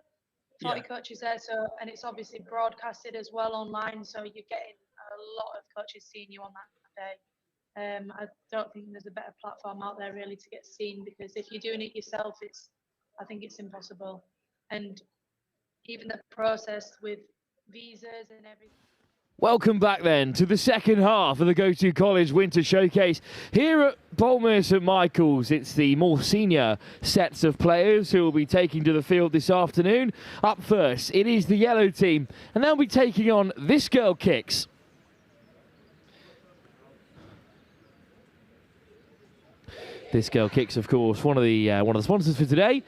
40 coaches there. So, and it's obviously broadcasted as well online. So you're getting a lot of coaches seeing you on that day. I don't think there's a better platform out there really to get seen, because if you're doing it yourself, I think it's impossible. And even the process with visas and everything. Welcome back then to the second half of the Go2 College Winter Showcase. Here at Boltmere St Michael's, it's the more senior sets of players who will be taking to the field this afternoon. Up first, it is the yellow team, and they'll be taking on This Girl Kicks. This Girl Kicks, of course, one of the sponsors for today.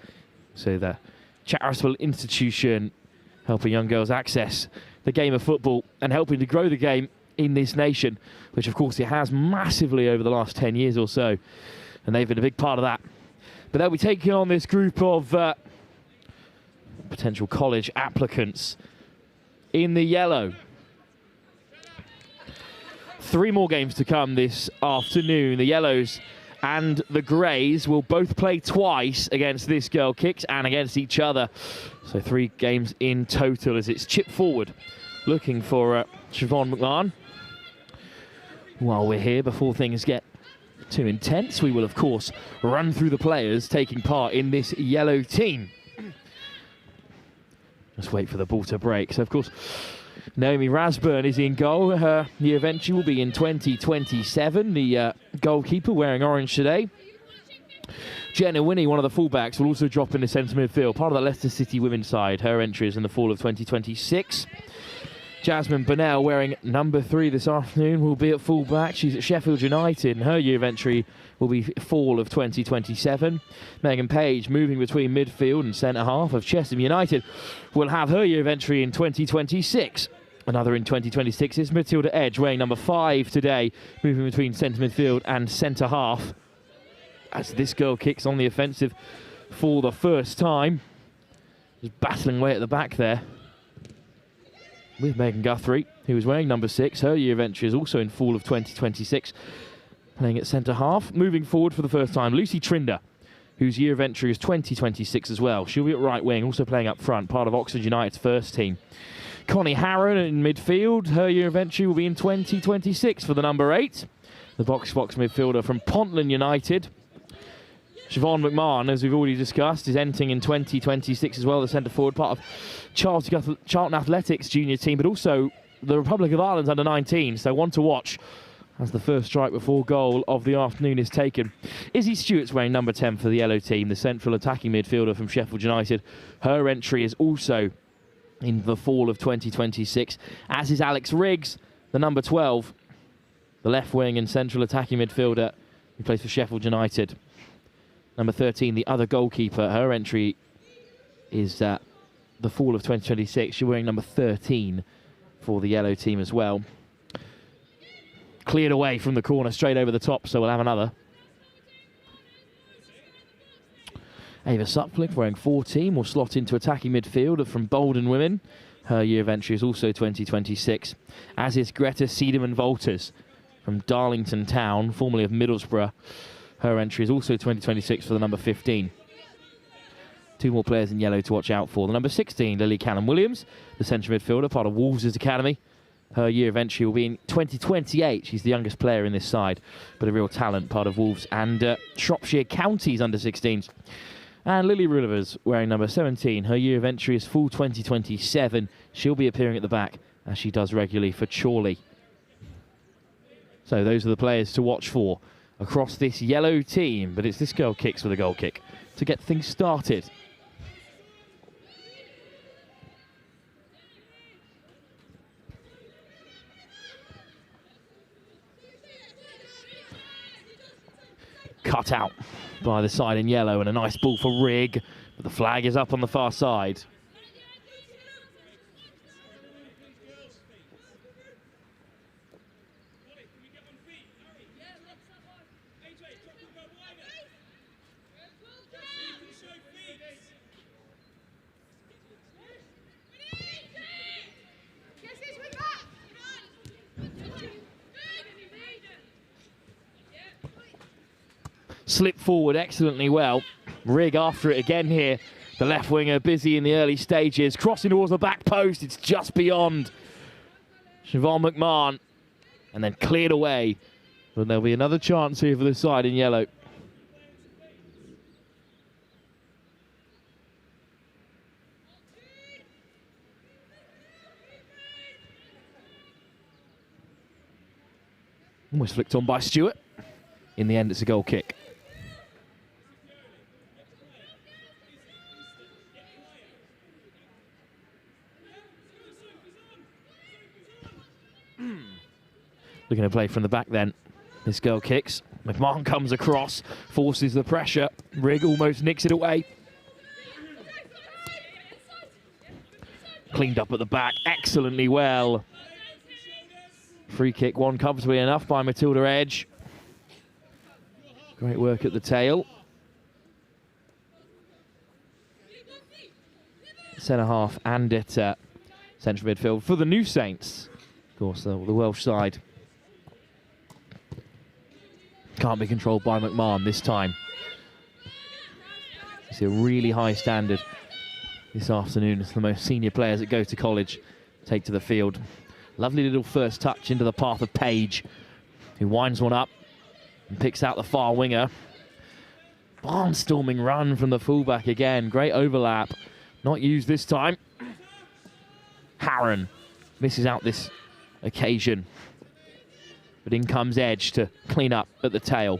So the charitable institution helping young girls access the game of football and helping to grow the game in this nation, which of course it has massively over the last 10 years or so. And they've been a big part of that. But they'll be taking on this group of potential college applicants in the yellow. 3 more games to come this afternoon. The yellows and the greys will both play twice against this Girl Kicks and against each other. So 3 games in total as it's chip forward, looking for Siobhan McMahon. While we're here, before things get too intense, we will of course run through the players taking part in this yellow team. Just wait for the ball to break. So of course Naomi Rasburn is in goal. Her year of entry will be in 2027. The goalkeeper wearing orange today. Jenna Winnie, one of the fullbacks, will also drop in the centre midfield. Part of the Leicester City women's side. Her entry is in the fall of 2026. Jasmine Burnell, wearing number 3 this afternoon, will be at fullback. She's at Sheffield United, and her year of entry will be fall of 2027. Megan Page, moving between midfield and centre half of Chesham United, will have her year of entry in 2026. Another in 2026 is Matilda Edge, wearing number 5 today, moving between centre midfield and centre half. As this Girl Kicks on the offensive for the first time. Just battling away at the back there with Megan Guthrie, who is wearing number 6. Her year of entry is also in fall of 2026, playing at centre half. Moving forward for the first time, Lucy Trinder, whose year of entry is 2026 as well. She'll be at right wing, also playing up front, part of Oxford United's first team. Connie Harron in midfield. Her year of entry will be in 2026 for the number 8. The box-to-box midfielder from Pontland United. Siobhan McMahon, as we've already discussed, is entering in 2026 as well, the centre forward, part of Charlton Athletics junior team, but also the Republic of Ireland's under 19, so one to watch as the first strike before goal of the afternoon is taken. Izzy Stewart's wearing number 10 for the yellow team, the central attacking midfielder from Sheffield United. Her entry is also in the fall of 2026, as is Alex Riggs, the number 12, the left wing and central attacking midfielder who plays for Sheffield United. Number 13, the other goalkeeper, her entry is the fall of 2026. She's wearing number 13 for the yellow team as well. Cleared away from the corner, straight over the top, so we'll have another. Ava Sutcliffe, wearing 14, will slot into attacking midfield from Bolden Women. Her year of entry is also 2026, as is Greta Siedemann-Wolters from Darlington Town, formerly of Middlesbrough. Her entry is also 2026 for the number 15. 2 more players in yellow to watch out for. The number 16, Lily Callum-Williams, the centre midfielder, part of Wolves' academy. Her year of entry will be in 2028. She's the youngest player in this side, but a real talent, part of Wolves and Shropshire Counties under 16s. And Lily Rulivers, wearing number 17. Her year of entry is full 2027. She'll be appearing at the back, as she does regularly for Chorley. So those are the players to watch for across this yellow team, but it's this Girl Kicks with a goal kick to get things started. Cut out by the side in yellow, and a nice ball for Rigg, but the flag is up on the far side. Slip forward excellently well. Rigg after it again here. The left winger busy in the early stages. Crossing towards the back post. It's just beyond Siobhan McMahon. And then cleared away. But there'll be another chance here for the side in yellow. Almost flicked on by Stewart. In the end, it's a goal kick. Looking to play from the back then. This Girl Kicks. McMahon comes across, forces the pressure. Rigg almost nicks it away. Cleaned up at the back, excellently well. Free kick won comfortably enough by Matilda Edge. Great work at the tail. Centre half and at central midfield for the new Saints. Of course, the Welsh side can't be controlled by McMahon this time. It's a really high standard this afternoon as the most senior players that go to college take to the field. Lovely little first touch into the path of Page, who winds one up and picks out the far winger. Barnstorming run from the fullback again. Great overlap. Not used this time. Harron misses out this occasion. But in comes Edge to clean up at the tail.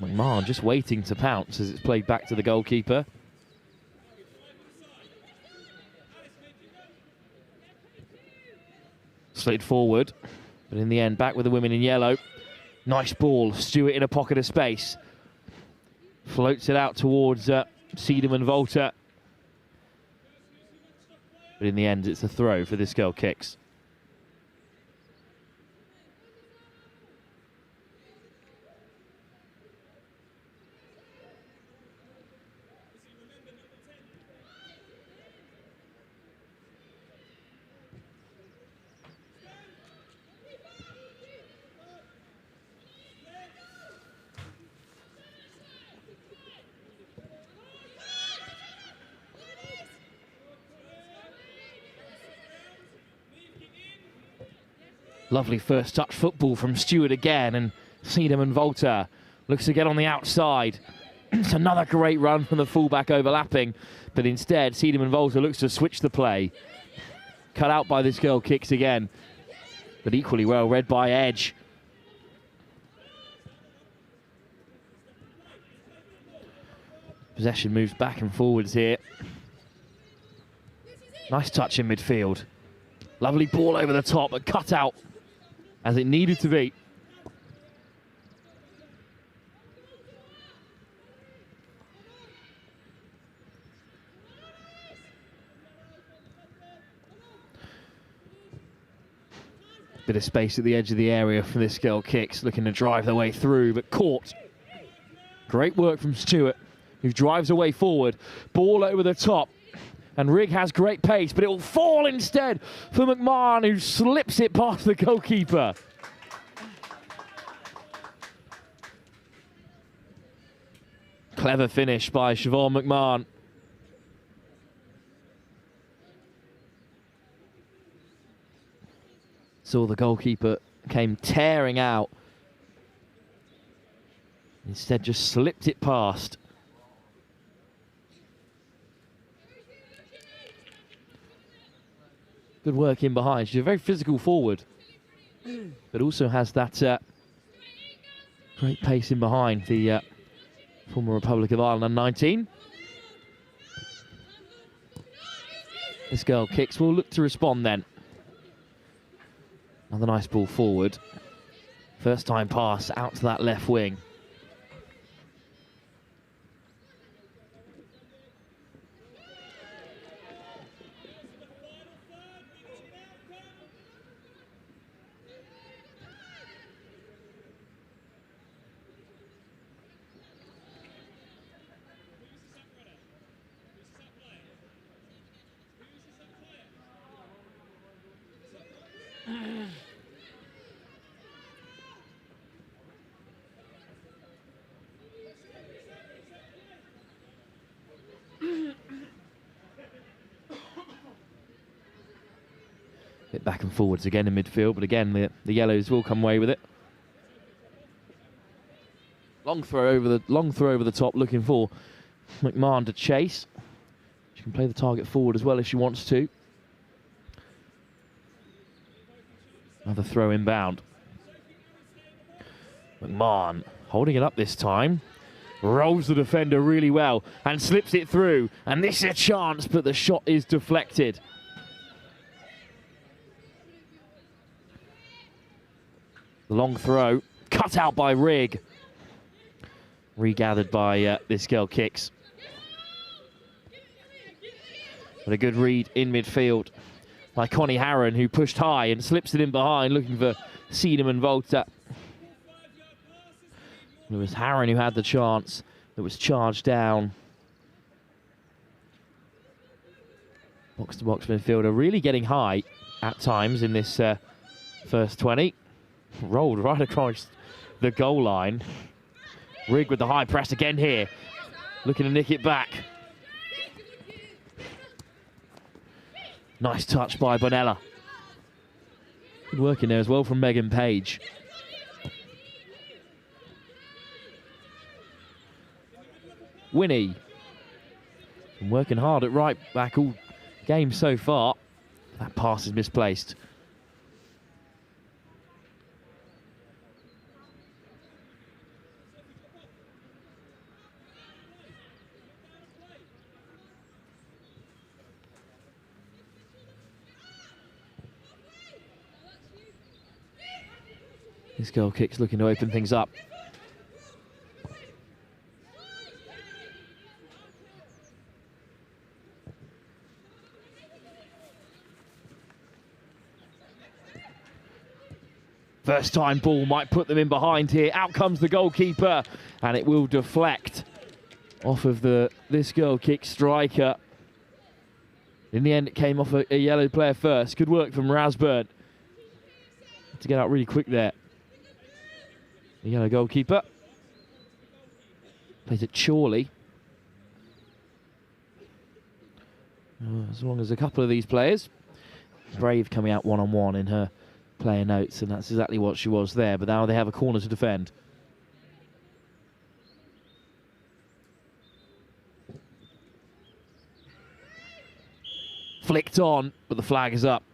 McMahon just waiting to pounce as it's played back to the goalkeeper. Slid forward, but in the end back with the women in yellow. Nice ball, Stewart in a pocket of space. Floats it out towards Seedham and Volta. But in the end it's a throw for this girl kicks. Lovely first touch football from Stewart again, and Seedham and Volta looks to get on the outside. It's another great run from the fullback overlapping, but instead Seedham and Volta looks to switch the play. Cut out by this girl kicks again, but equally well read by Edge. Possession moves back and forwards here. Nice touch in midfield. Lovely ball over the top, but cut out as it needed to be. Bit of space at the edge of the area for this girl kicks, looking to drive their way through, but caught. Great work from Stewart, who drives away forward. Ball over the top. And Rigg has great pace, but it will fall instead for McMahon, who slips it past the goalkeeper. Clever finish by Siobhan McMahon. Saw the goalkeeper came tearing out. Instead just slipped it past. Good work in behind. She's a very physical forward, but also has that great pace in behind, the former Republic of Ireland '19. This girl kicks. Will look to respond then. Another nice ball forward. First time pass out to that left wing. Bit back and forwards again in midfield, but again the yellows will come away with it. Long throw over the top, looking for McMahon to chase. She can play the target forward as well if she wants to. Another throw inbound. McMahon holding it up this time. Rolls the defender really well and slips it through. And this is a chance, but the shot is deflected. The long throw, cut out by Rigg. Regathered by this girl Kicks. But a good read in midfield by Connie Harron, who pushed high and slips it in behind, looking for Siedemann Volta. It was Harron who had the chance, that was charged down. Box-to-box midfielder really getting high at times in this first 20. Rolled right across the goal line. Rigg with the high press again here. Looking to nick it back. Nice touch by Bonella. Good work in there as well from Megan Page. Winnie. Been working hard at right back all game so far. That pass is misplaced. This goal kick's looking to open things up. First time ball might put them in behind here. Out comes the goalkeeper, and it will deflect off of this goal kick striker. In the end, it came off a yellow player first. Good work from Rasburn to get out really quick there. The yellow goalkeeper plays it Chorley. As long as a couple of these players. Brave coming out one-on-one in her player notes, and that's exactly what she was there, but now they have a corner to defend. Flicked on, but the flag is up.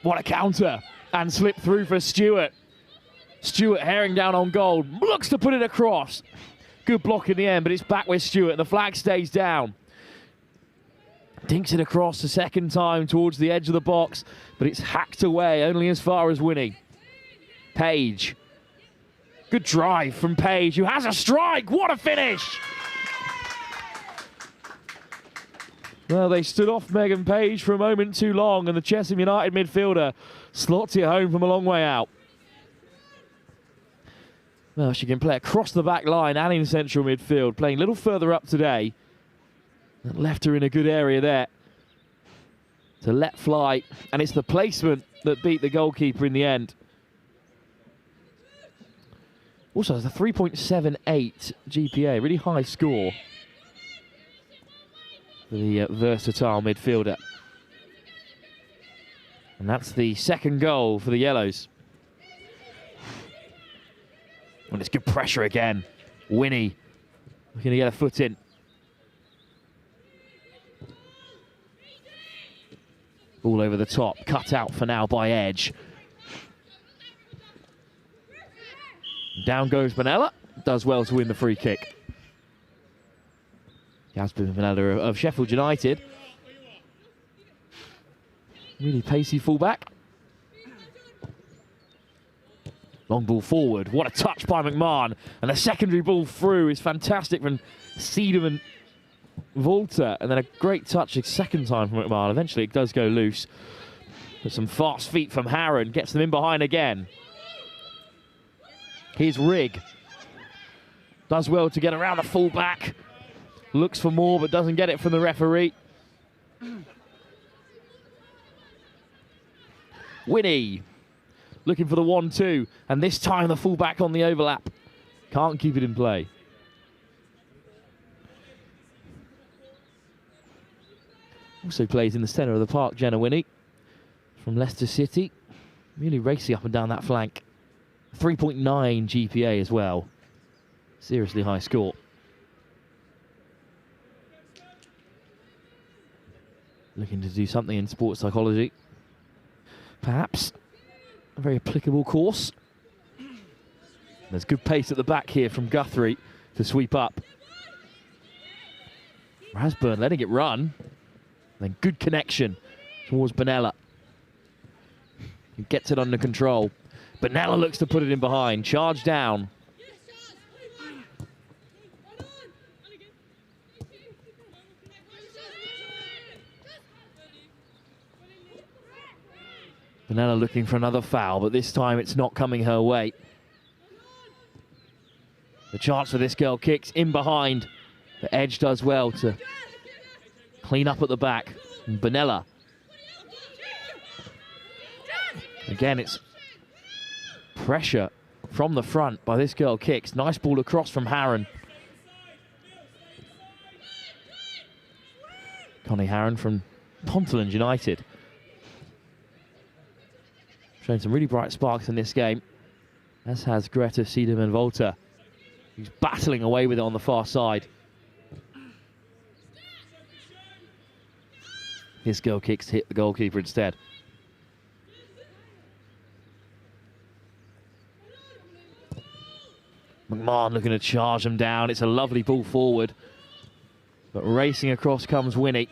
What a counter, and slip through for Stewart. Stewart herring down on goal, looks to put it across. Good block in the end, but it's back with Stewart. The flag stays down. Dinks it across the second time towards the edge of the box, but it's hacked away only as far as Winnie. Page. Good drive from Page, who has a strike. What a finish! Well, they stood off Megan Page for a moment too long, and the Chesham United midfielder slots it home from a long way out. Well, she can play across the back line and in central midfield, playing a little further up today. That left her in a good area there to let fly, and it's the placement that beat the goalkeeper in the end. Also, it's a 3.78 GPA, really high score for the versatile midfielder. And that's the second goal for the Yellows. And it's good pressure again. Winnie looking to get a foot in. Ball over the top, cut out for now by Edge. Down goes Bonella, does well to win the free kick. Jasper Bonella of Sheffield United. Really pacey fullback. Long ball forward, what a touch by McMahon. And the secondary ball through is fantastic from Siedemann Volta, and then a great touch a second time from McMahon. Eventually it does go loose. But some fast feet from Harron, gets them in behind again. Here's Rigg. Does well to get around the fullback. Looks for more, but doesn't get it from the referee. Winnie looking for the 1-2, and this time the fullback on the overlap. Can't keep it in play. Also plays in the centre of the park, Jenna Winnie from Leicester City. Really racing up and down that flank. 3.9 GPA as well. Seriously high score. Looking to do something in sports psychology. Perhaps a very applicable course. There's good pace at the back here from Guthrie to sweep up. Rasburn letting it run. Then good connection towards Bonella. He gets it under control. Bonella looks to put it in behind. Charge down. Bonella looking for another foul, but this time it's not coming her way. The chance for this girl kicks in behind. The edge does well to clean up at the back. And Bonella. Again, it's pressure from the front by this girl kicks. Nice ball across from Harron. Connie Harron from Ponteland United. Showing some really bright sparks in this game, as has Greta Siedemann-Volter, who's battling away with it on the far side. His goal kicks hit the goalkeeper instead. McMahon looking to charge them down. It's a lovely ball forward, but racing across comes Winnie.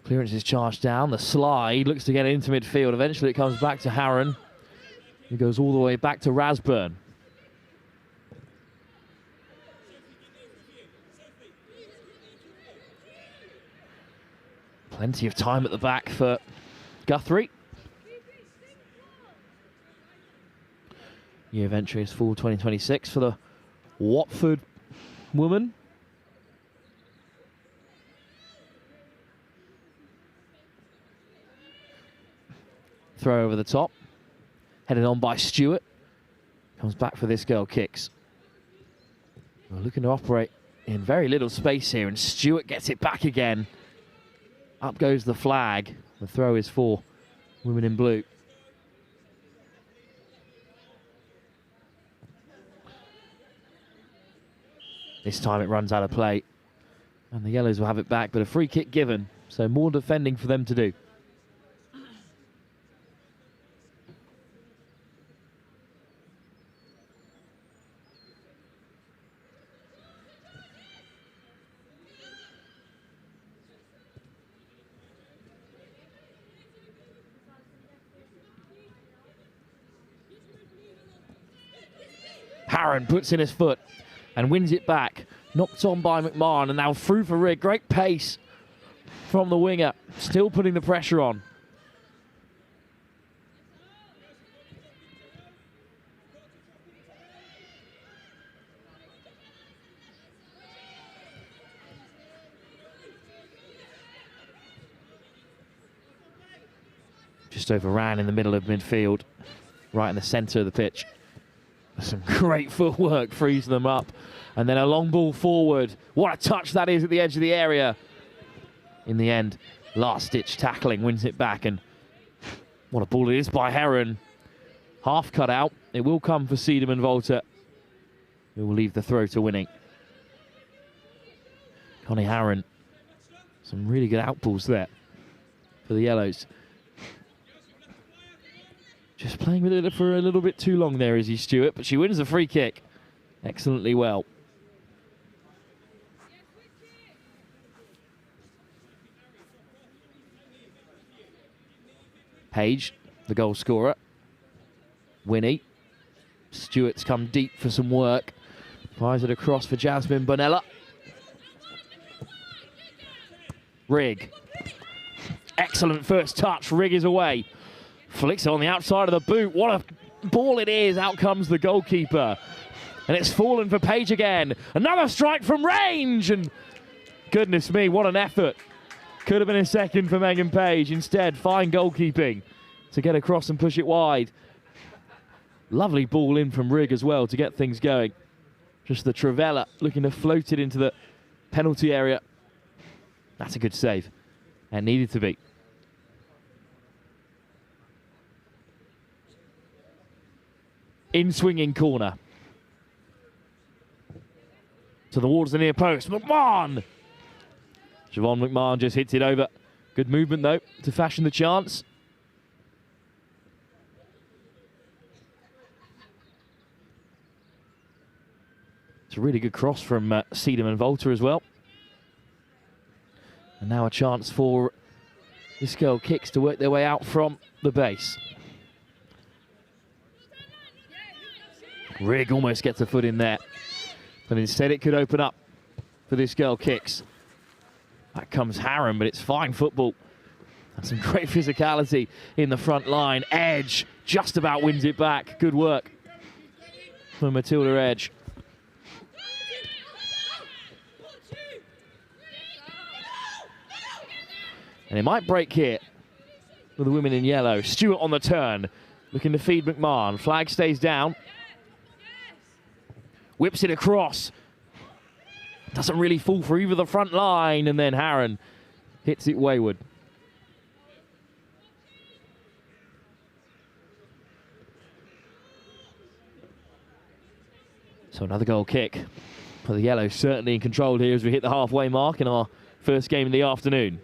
Clearance is charged down. The slide looks to get into midfield. Eventually it comes back to Harron. He goes all the way back to Rasburn. Plenty of time at the back for Guthrie. Year of entry is fall 2026 for the Watford woman. Throw over the top. Headed on by Stewart. Comes back for this girl kicks. We're looking to operate in very little space here, and Stewart gets it back again. Up goes the flag. The throw is for women in blue. This time it runs out of play. And the Yellows will have it back, but a free kick given. So more defending for them to do. Harron puts in his foot and wins it back. Knocked on by McMahon and now through for Rigg. Great pace from the winger. Still putting the pressure on. Just overran in the middle of midfield, right in the centre of the pitch. Some great footwork frees them up. And then a long ball forward. What a touch that is at the edge of the area. In the end, last-ditch tackling wins it back. And what a ball it is by Harron. Half cut out. It will come for Siedemann-Volter, who will leave the throw to Winnie. Connie Harron. Some really good outballs there for the Yellows. Just playing with it for a little bit too long there, Izzy Stewart, but she wins the free kick excellently well. Page, the goal scorer. Winnie. Stewart's come deep for some work. Fires it across for Jasmine Bonella. Rigg. Excellent first touch. Rigg is away. Flicks it on the outside of the boot. What a ball it is. Out comes the goalkeeper. And it's fallen for Page again. Another strike from range. And goodness me, what an effort. Could have been a second for Megan Page. Instead, fine goalkeeping to get across and push it wide. Lovely ball in from Rigg as well to get things going. Just the Travella looking to float it into the penalty area. That's a good save. And needed to be. In swinging corner. To the towards the near post. McMahon Siobhan McMahon just hits it over. Good movement, though, to fashion the chance. It's a really good cross from Seedham and Volta as well. And now a chance for this girl Kicks to work their way out from the base. Rigg almost gets a foot in there, but instead it could open up for this girl Kicks. Back comes Harron, but it's fine football. And some great physicality in the front line. Edge just about wins it back. Good work from Matilda Edge. And it might break here with the women in yellow. Stewart on the turn, looking to feed McMahon. Flag stays down. Whips it across. Doesn't really fall for either the front line, and then Harron hits it wayward. So another goal kick for the yellow, certainly in control here as we hit the halfway mark in our first game of the afternoon.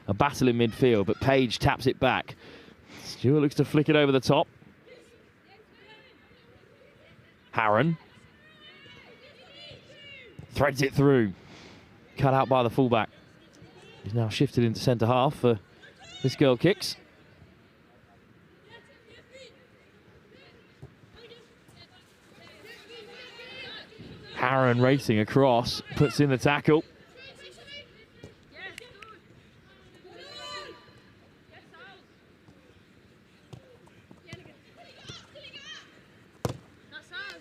A battle in midfield, but Page taps it back. Stewart looks to flick it over the top. Harron threads it through. Cut out by the fullback. He's now shifted into centre half for this girl Kicks. Harron racing across, puts in the tackle.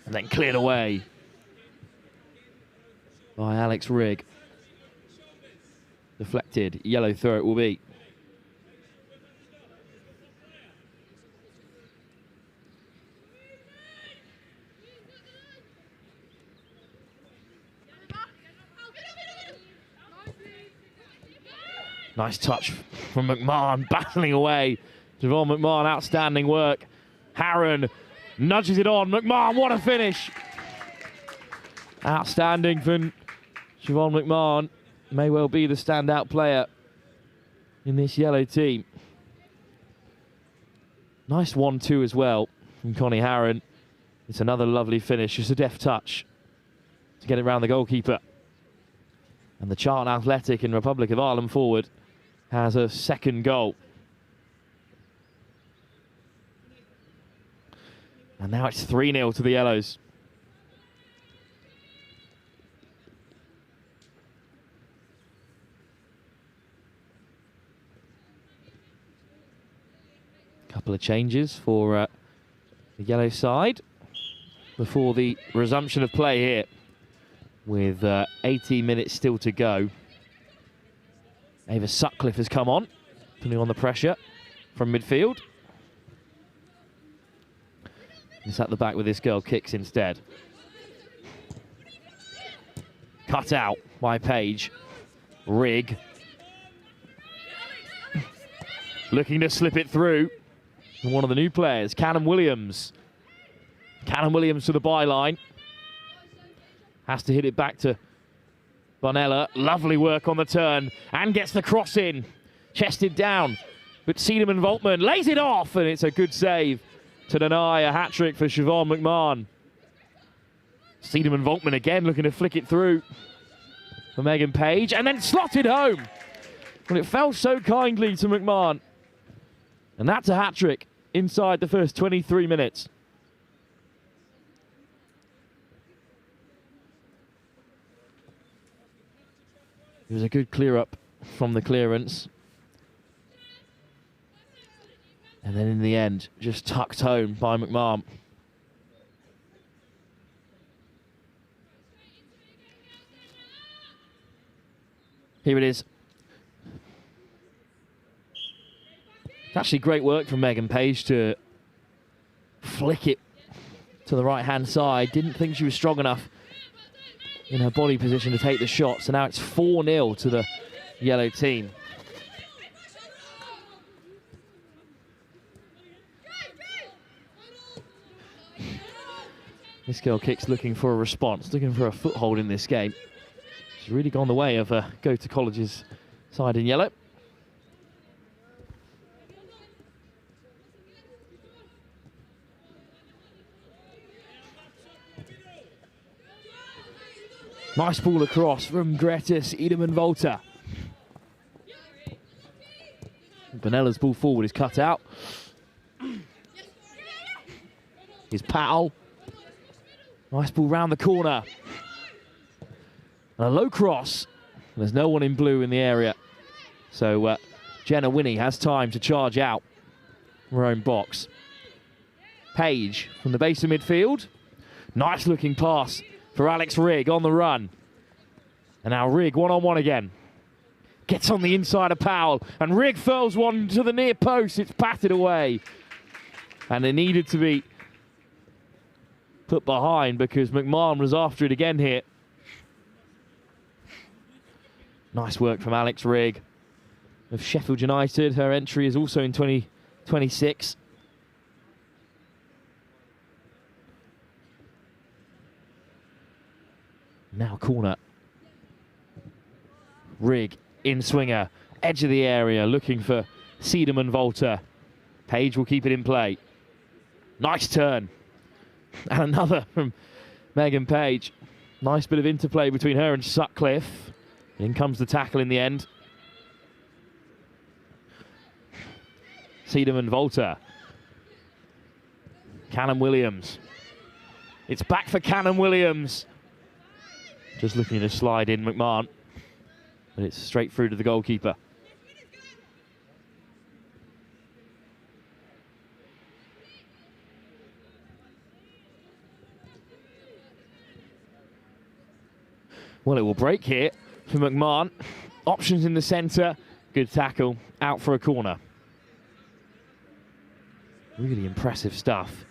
And then cleared away by Alex Rigg. Deflected, yellow throw it will be. Nice touch from McMahon, battling away. Siobhan McMahon, outstanding work. Harron nudges it on. McMahon, what a finish. Outstanding from Siobhan McMahon. May well be the standout player in this yellow team. Nice 1-2 as well from Connie Harron. It's another lovely finish. Just a deft touch to get it round the goalkeeper. And the Charlton Athletic and Republic of Ireland forward has a second goal. And now it's 3-0 to the Yellows. Couple of changes for the Yellow side before the resumption of play here with 18 minutes still to go. Ava Sutcliffe has come on, putting on the pressure from midfield. It's at the back with this girl Kicks instead. Cut out by Page. Rigg. Looking to slip it through. And one of the new players, Cannon Williams. Cannon Williams to the byline. Has to hit it back to Bonella. Lovely work on the turn. And gets the cross in. Chested down. But Seedham and Voltman lays it off. And it's a good save to deny a hat-trick for Siobhan McMahon. Seedham and Voltman again looking to flick it through for Megan Page. And then slotted home. Well, it fell so kindly to McMahon. And that's a hat-trick inside the first 23 minutes. It was a good clear-up from the clearance. And then in the end, just tucked home by McMahon. Here it is. Actually great work from Megan Page to flick it to the right-hand side. Didn't think she was strong enough in her body position to take the shot. So now it's 4-0 to the yellow team. This girl Kicks looking for a response, looking for a foothold in this game. She's really gone the way of Go to College's side in yellow. Nice ball across from Gretis Edelman-Volter. Bonella's ball forward is cut out. Here's Powell. Nice ball round the corner. And a low cross. There's no one in blue in the area. So Jenna Winnie has time to charge out her own box. Page from the base of midfield. Nice looking pass for Alex Rigg on the run. And now Rigg one-on-one again. Gets on the inside of Powell. And Rigg furls one to the near post. It's batted away. And it needed to be put behind because McMahon was after it again here. Nice work from Alex Rigg of Sheffield United. Her entry is also in 2026. Now corner. Rigg in swinger. Edge of the area looking for Siedemann-Volter. Page will keep it in play. Nice turn. And another from Megan Page. Nice bit of interplay between her and Sutcliffe. In comes the tackle in the end. Siedemann-Volter. Cannon Williams. It's back for Cannon Williams. Just looking to slide in McMahon. But it's straight through to the goalkeeper. Well, it will break here for McMahon. Options in the centre. Good tackle. Out for a corner. Really impressive stuff.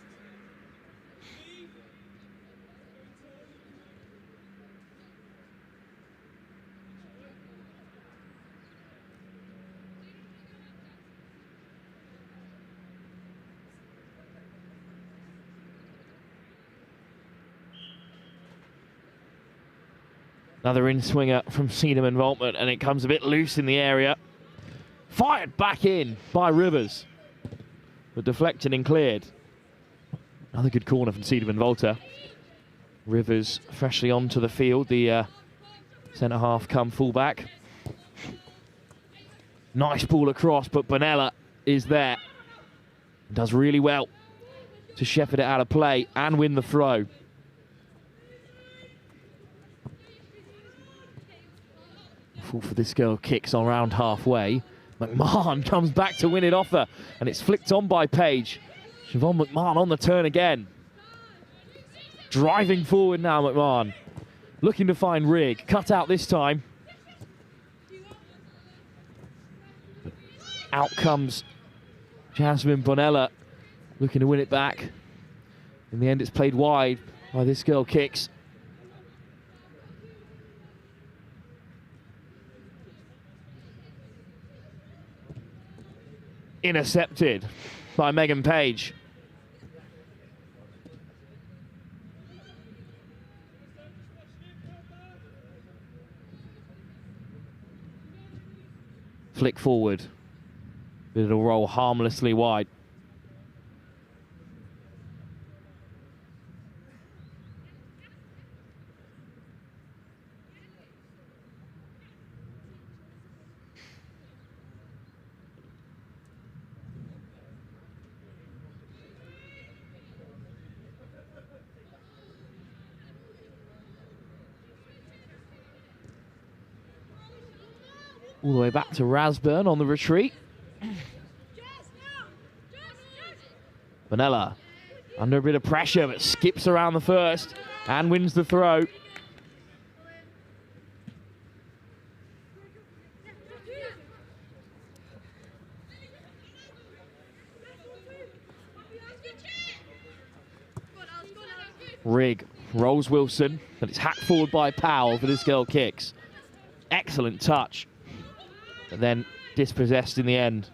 Another in-swinger from Siedemann-Volter, and it comes a bit loose in the area. Fired back in by Rivers, but deflected and cleared. Another good corner from Siedemann-Volter. Rivers freshly onto the field, the centre-half come full-back. Nice ball across, but Bonella is there. Does really well to shepherd it out of play and win the throw. For this girl, kicks on around halfway. McMahon comes back to win it off her, and it's flicked on by Page. Siobhan McMahon on the turn again. Driving forward now, McMahon. Looking to find Rigg. Cut out this time. Out comes Jasmine Bonella, looking to win it back. In the end, it's played wide by this girl, Kicks. Intercepted by Megan Page. Flick forward. It'll roll harmlessly wide. All the way back to Rasburn on the retreat. Bonella under a bit of pressure, but skips around the first and wins the throw. Rigg rolls Wilson, but it's hacked forward by Powell for this girl, Kicks. Excellent touch, but then dispossessed in the end.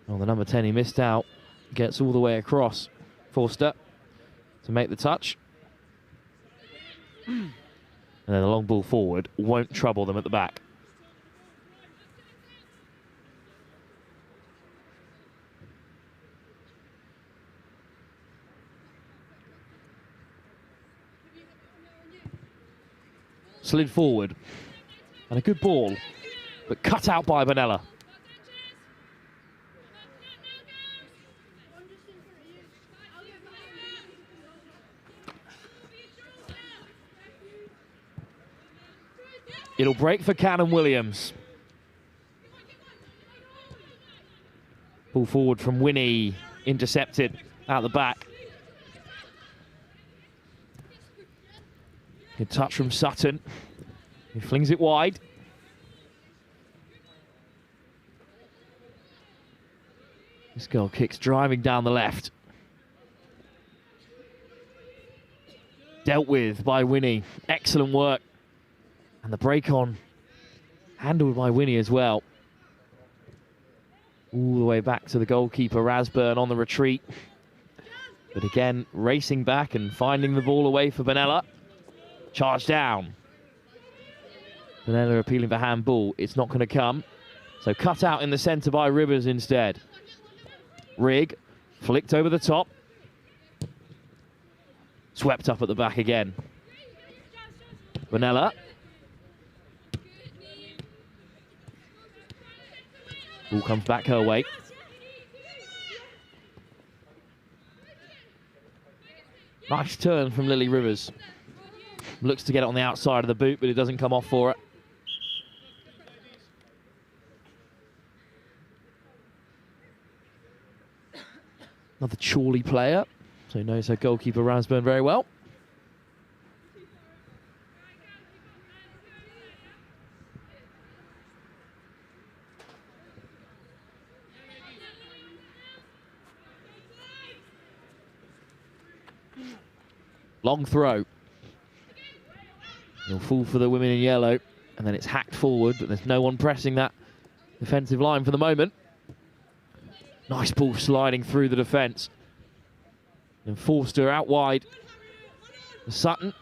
Well, the number 10, he missed out Gets all the way across. Forster to make the touch. And then the long ball forward won't trouble them at the back. Slid forward. And a good ball, but cut out by Bonella. It'll break for Cannon Williams. Ball forward from Winnie, intercepted out the back. Good touch from Sutton. He flings it wide. This goal kicks driving down the left. Dealt with by Winnie. Excellent work. And the break on, handled by Winnie as well. All the way back to the goalkeeper, Rasburn on the retreat. But again, racing back and finding the ball away for Bonella. Charge down. Bonella appealing for handball. It's not going to come. So cut out in the centre by Rivers instead. Rigg, flicked over the top. Swept up at the back again. Bonella. Ball comes back her way. Nice turn from Lily Rivers. Looks to get it on the outside of the boot, but it doesn't come off for it. Another Chorley player, so he knows her goalkeeper Rasburn very well. Long throw. He'll fall for the women in yellow, and then it's hacked forward, but there's no one pressing that defensive line for the moment. Nice ball sliding through the defence. And Forster out wide. Sutton.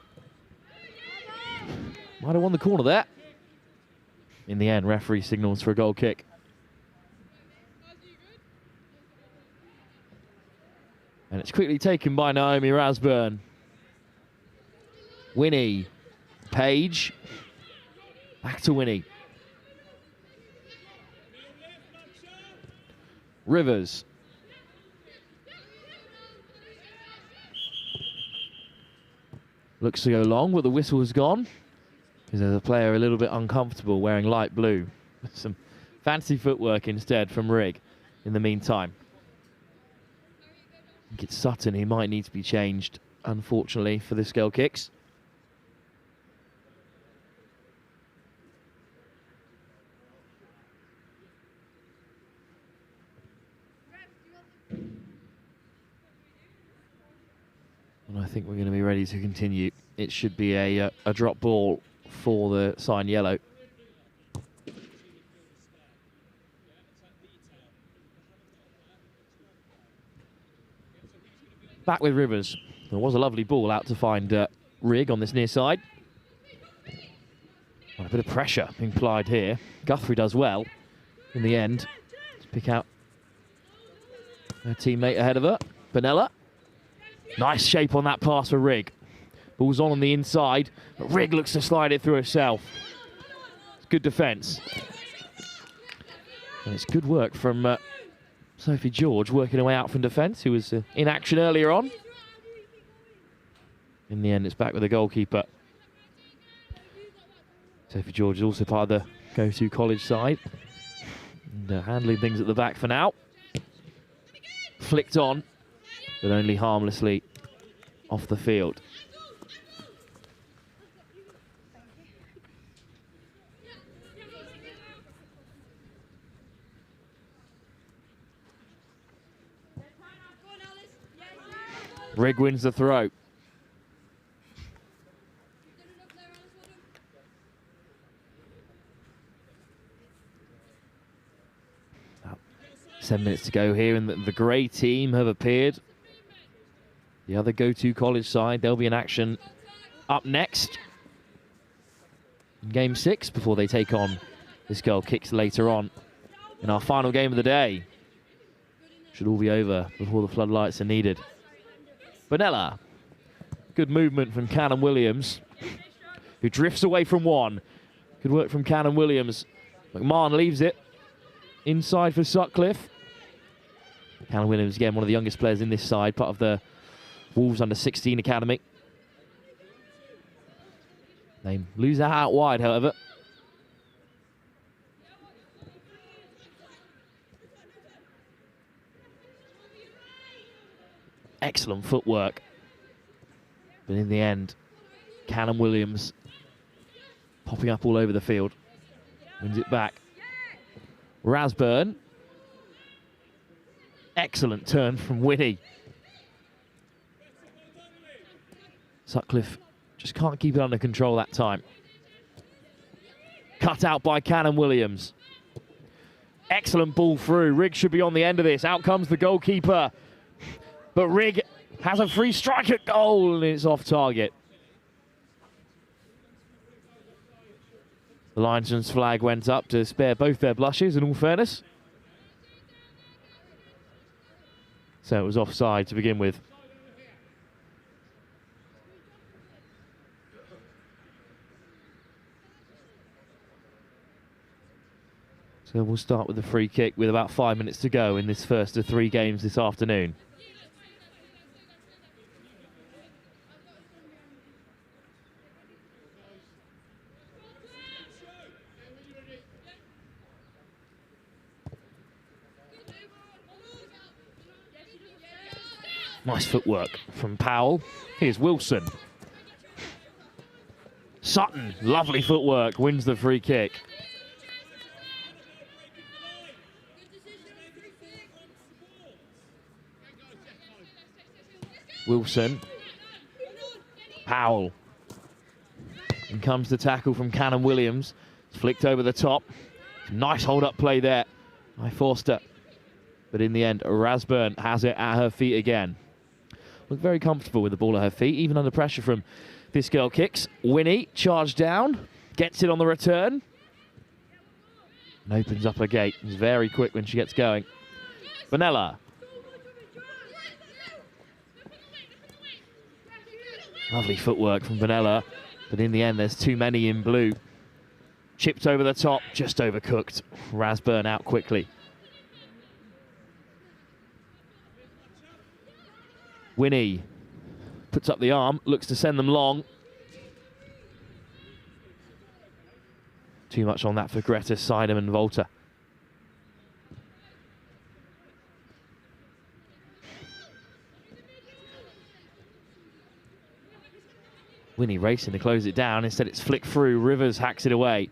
Might have won the corner there. In the end, referee signals for a goal kick. And it's quickly taken by Naomi Rasburn. Winnie. Page. Back to Winnie. Rivers. Looks to go long, but the whistle has gone. Because there's a player a little bit uncomfortable wearing light blue. Some fancy footwork instead from Rigg in the meantime. I think it's Sutton. He might need to be changed, unfortunately, for this goal kicks. And I think we're going to be ready to continue. It should be a drop ball for the sign yellow. Back with Rivers. There was a lovely ball out to find Rigg on this near side. Well, a bit of pressure being applied here. Guthrie does well in the end to pick out her teammate ahead of her. Bonella. Nice shape on that pass for Rigg. Ball's on the inside, but Rigg looks to slide it through herself. It's good defence. And it's good work from Sophie George, working her way out from defence, who was in action earlier on. In the end, it's back with the goalkeeper. Sophie George is also part of the go-to college side. And handling things at the back for now. Flicked on, but only harmlessly off the field. Rigg wins the throw. 7 minutes to go here, and the grey team have appeared. The other go-to college side, they'll be in action up next in Game 6 before they take on this girl Kicks later on in our final game of the day. Should all be over before the floodlights are needed. Benella, good movement from Cannon Williams, who drifts away from one. Good work from Cannon Williams. McMahon leaves it inside for Sutcliffe. Cannon Williams, again, one of the youngest players in this side, part of the Wolves under-16 academy. They lose that out wide, however. Excellent footwork. But in the end, Cannon Williams popping up all over the field. Wins it back. Rasburn. Excellent turn from Winnie. Sutcliffe just can't keep it under control that time. Cut out by Cannon Williams. Excellent ball through. Rigg should be on the end of this. Out comes the goalkeeper. But Rigg has a free strike at goal, and it's off target. The linesman's flag went up to spare both their blushes, in all fairness. So it was offside to begin with. So we'll start with the free kick with about 5 minutes to go in this first of 3 games this afternoon. Nice footwork from Powell. Here's Wilson. Sutton, lovely footwork, wins the free kick. Wilson. Powell. And comes the tackle from Cannon Williams. It's flicked over the top. Nice hold-up play there by Forster. But in the end, Rasburn has it at her feet again. Looked very comfortable with the ball at her feet, even under pressure from this girl Kicks. Winnie charged down, gets it on the return. And opens up her gate. It's very quick when she gets going. Benella. Lovely footwork from Benella, but in the end there's too many in blue. Chipped over the top, just overcooked. Rasburn out quickly. Winnie puts up the arm, looks to send them long. Too much on that for Greta, Seidem and Volta. Winnie racing to close it down. Instead it's flicked through. Rivers hacks it away.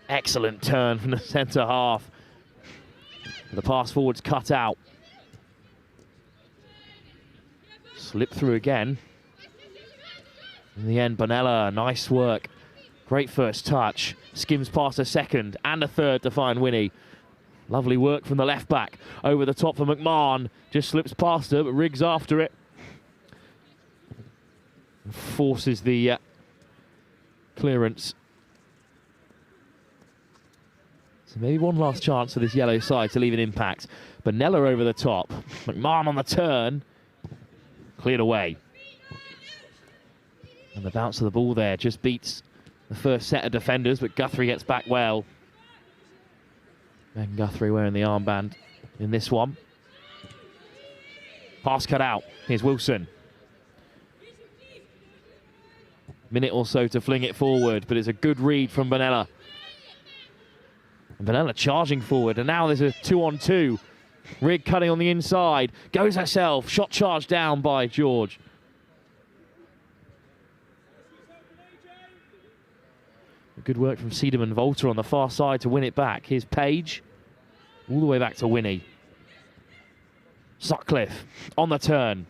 Excellent turn from the centre half. The pass forward's cut out. Slip through again. In the end, Benella, nice work. Great first touch. Skims past a second and a third to find Winnie. Lovely work from the left back. Over the top for McMahon. Just slips past her, but Riggs after it. And forces the clearance. So maybe one last chance for this yellow side to leave an impact. Benella over the top. McMahon on the turn. Cleared away. And the bounce of the ball there just beats the first set of defenders, but Guthrie gets back well. And Guthrie wearing the armband in this one. Pass cut out. Here's Wilson. Minute or so to fling it forward, but it's a good read from Benella. And Benella charging forward, and now there's a 2-on-2. Rigg cutting on the inside, goes herself, shot charged down by George. Good work from Seidem and Volta on the far side to win it back. Here's Page, all the way back to Winnie. Sutcliffe on the turn.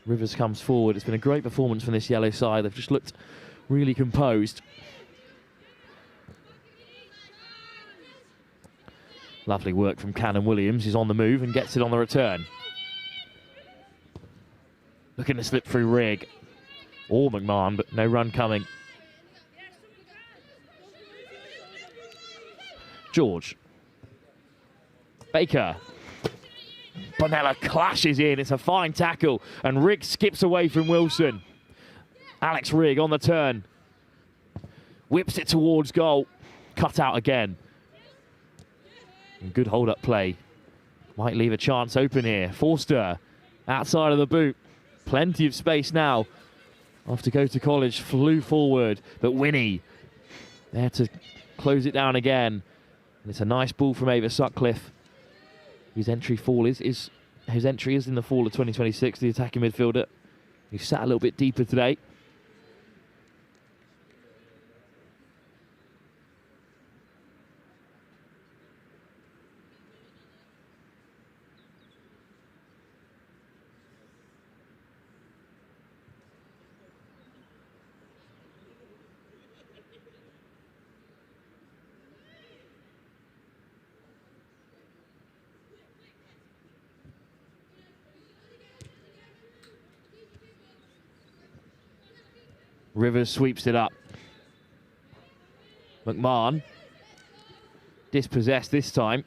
Rivers comes forward. It's been a great performance from this yellow side. They've just looked really composed. Lovely work from Cannon Williams. He's on the move and gets it on the return. Looking to slip through Rigg. Or McMahon, but no run coming. George. Baker. Bonella clashes in. It's a fine tackle. And Rigg skips away from Wilson. Alex Rigg on the turn. Whips it towards goal. Cut out again. And good hold-up play. Might leave a chance open here. Forster outside of the boot. Plenty of space now. Off to go to college. Flew forward. But Winnie there to close it down again. And it's a nice ball from Ava Sutcliffe. His entry is in the fall of 2026, the attacking midfielder. He's sat a little bit deeper today. Rivers sweeps it up. McMahon dispossessed this time.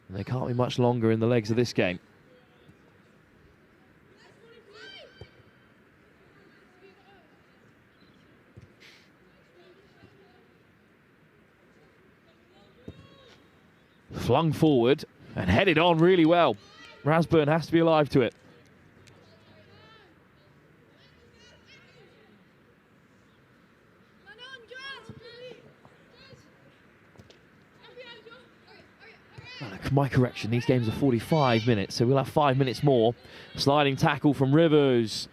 And they can't be much longer in the legs of this game. Flung forward and headed on really well. Rathburn has to be alive to it. My correction, these games are 45 minutes, so we'll have 5 minutes more. Sliding tackle from Rivers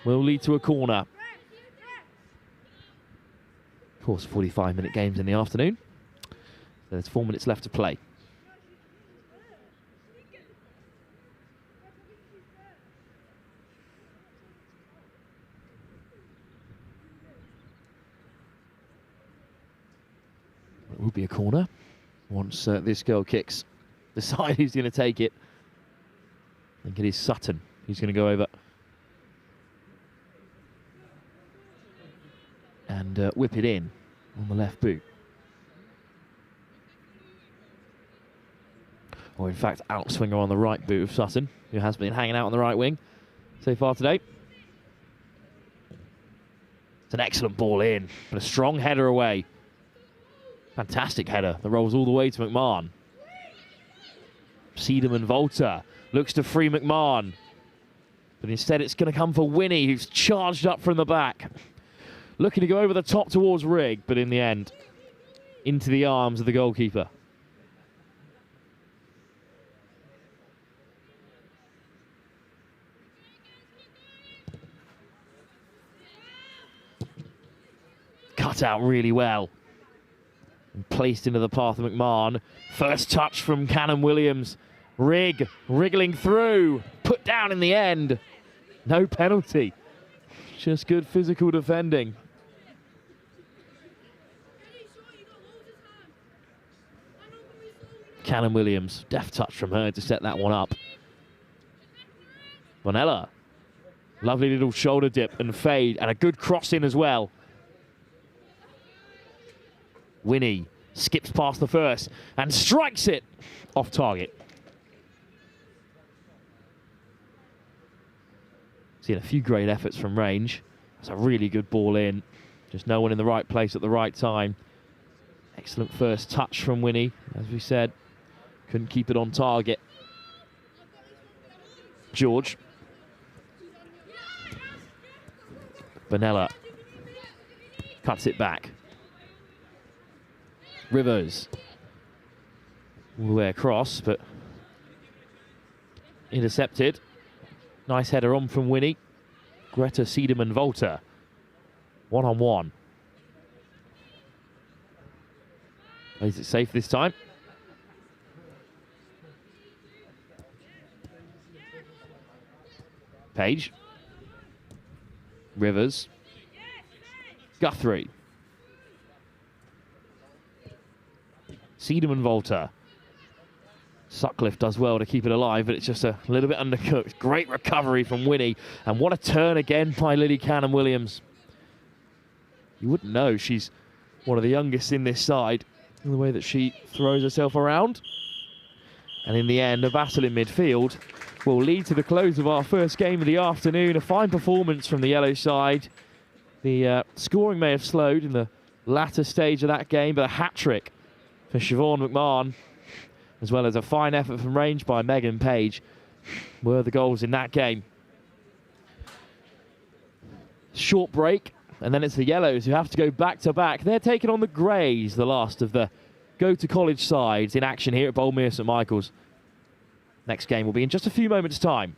will lead to a corner. Of course, 45-minute games in the afternoon. There's 4 minutes left to play. It will be a corner once this girl kicks. Decide who's going to take it. I think it is Sutton who's going to go over and whip it in on the left boot. Or in fact, outswinger on the right boot of Sutton, who has been hanging out on the right wing so far today. It's an excellent ball in, but a strong header away. Fantastic header that rolls all the way to McMahon. Seedham Volta looks to free McMahon, but instead it's going to come for Winnie, who's charged up from the back. Looking to go over the top towards Rigg, but in the end, into the arms of the goalkeeper. Cut out really well. And placed into the path of McMahon. First touch from Cannon Williams. Rigg wriggling through. Put down in the end. No penalty. Just good physical defending. Cannon Williams. Deft touch from her to set that one up. Bonella. Lovely little shoulder dip and fade. And a good cross in as well. Winnie skips past the first and strikes it off target. Seen a few great efforts from range. That's a really good ball in. Just no one in the right place at the right time. Excellent first touch from Winnie, as we said. Couldn't keep it on target. George. Bonella cuts it back. Rivers all the way across, but intercepted. Nice header on from Winnie. Greta Seedham Volta. One-on-one. Plays it safe this time. Page. Rivers. Guthrie. Seedham and Volta. Sutcliffe does well to keep it alive, but it's just a little bit undercooked. Great recovery from Winnie, and what a turn again by Lily Cannon-Williams. You wouldn't know she's one of the youngest in this side in the way that she throws herself around. And in the end, a battle in midfield will lead to the close of our first game of the afternoon. A fine performance from the yellow side. The scoring may have slowed in the latter stage of that game, but a hat-trick for Siobhan McMahon, as well as a fine effort from range by Megan Page, were the goals in that game. Short break, and then it's the Yellows who have to go back-to-back. They're taking on the Greys, the last of the go-to-college sides in action here at Boldmere St Michael's. Next game will be in just a few moments' time.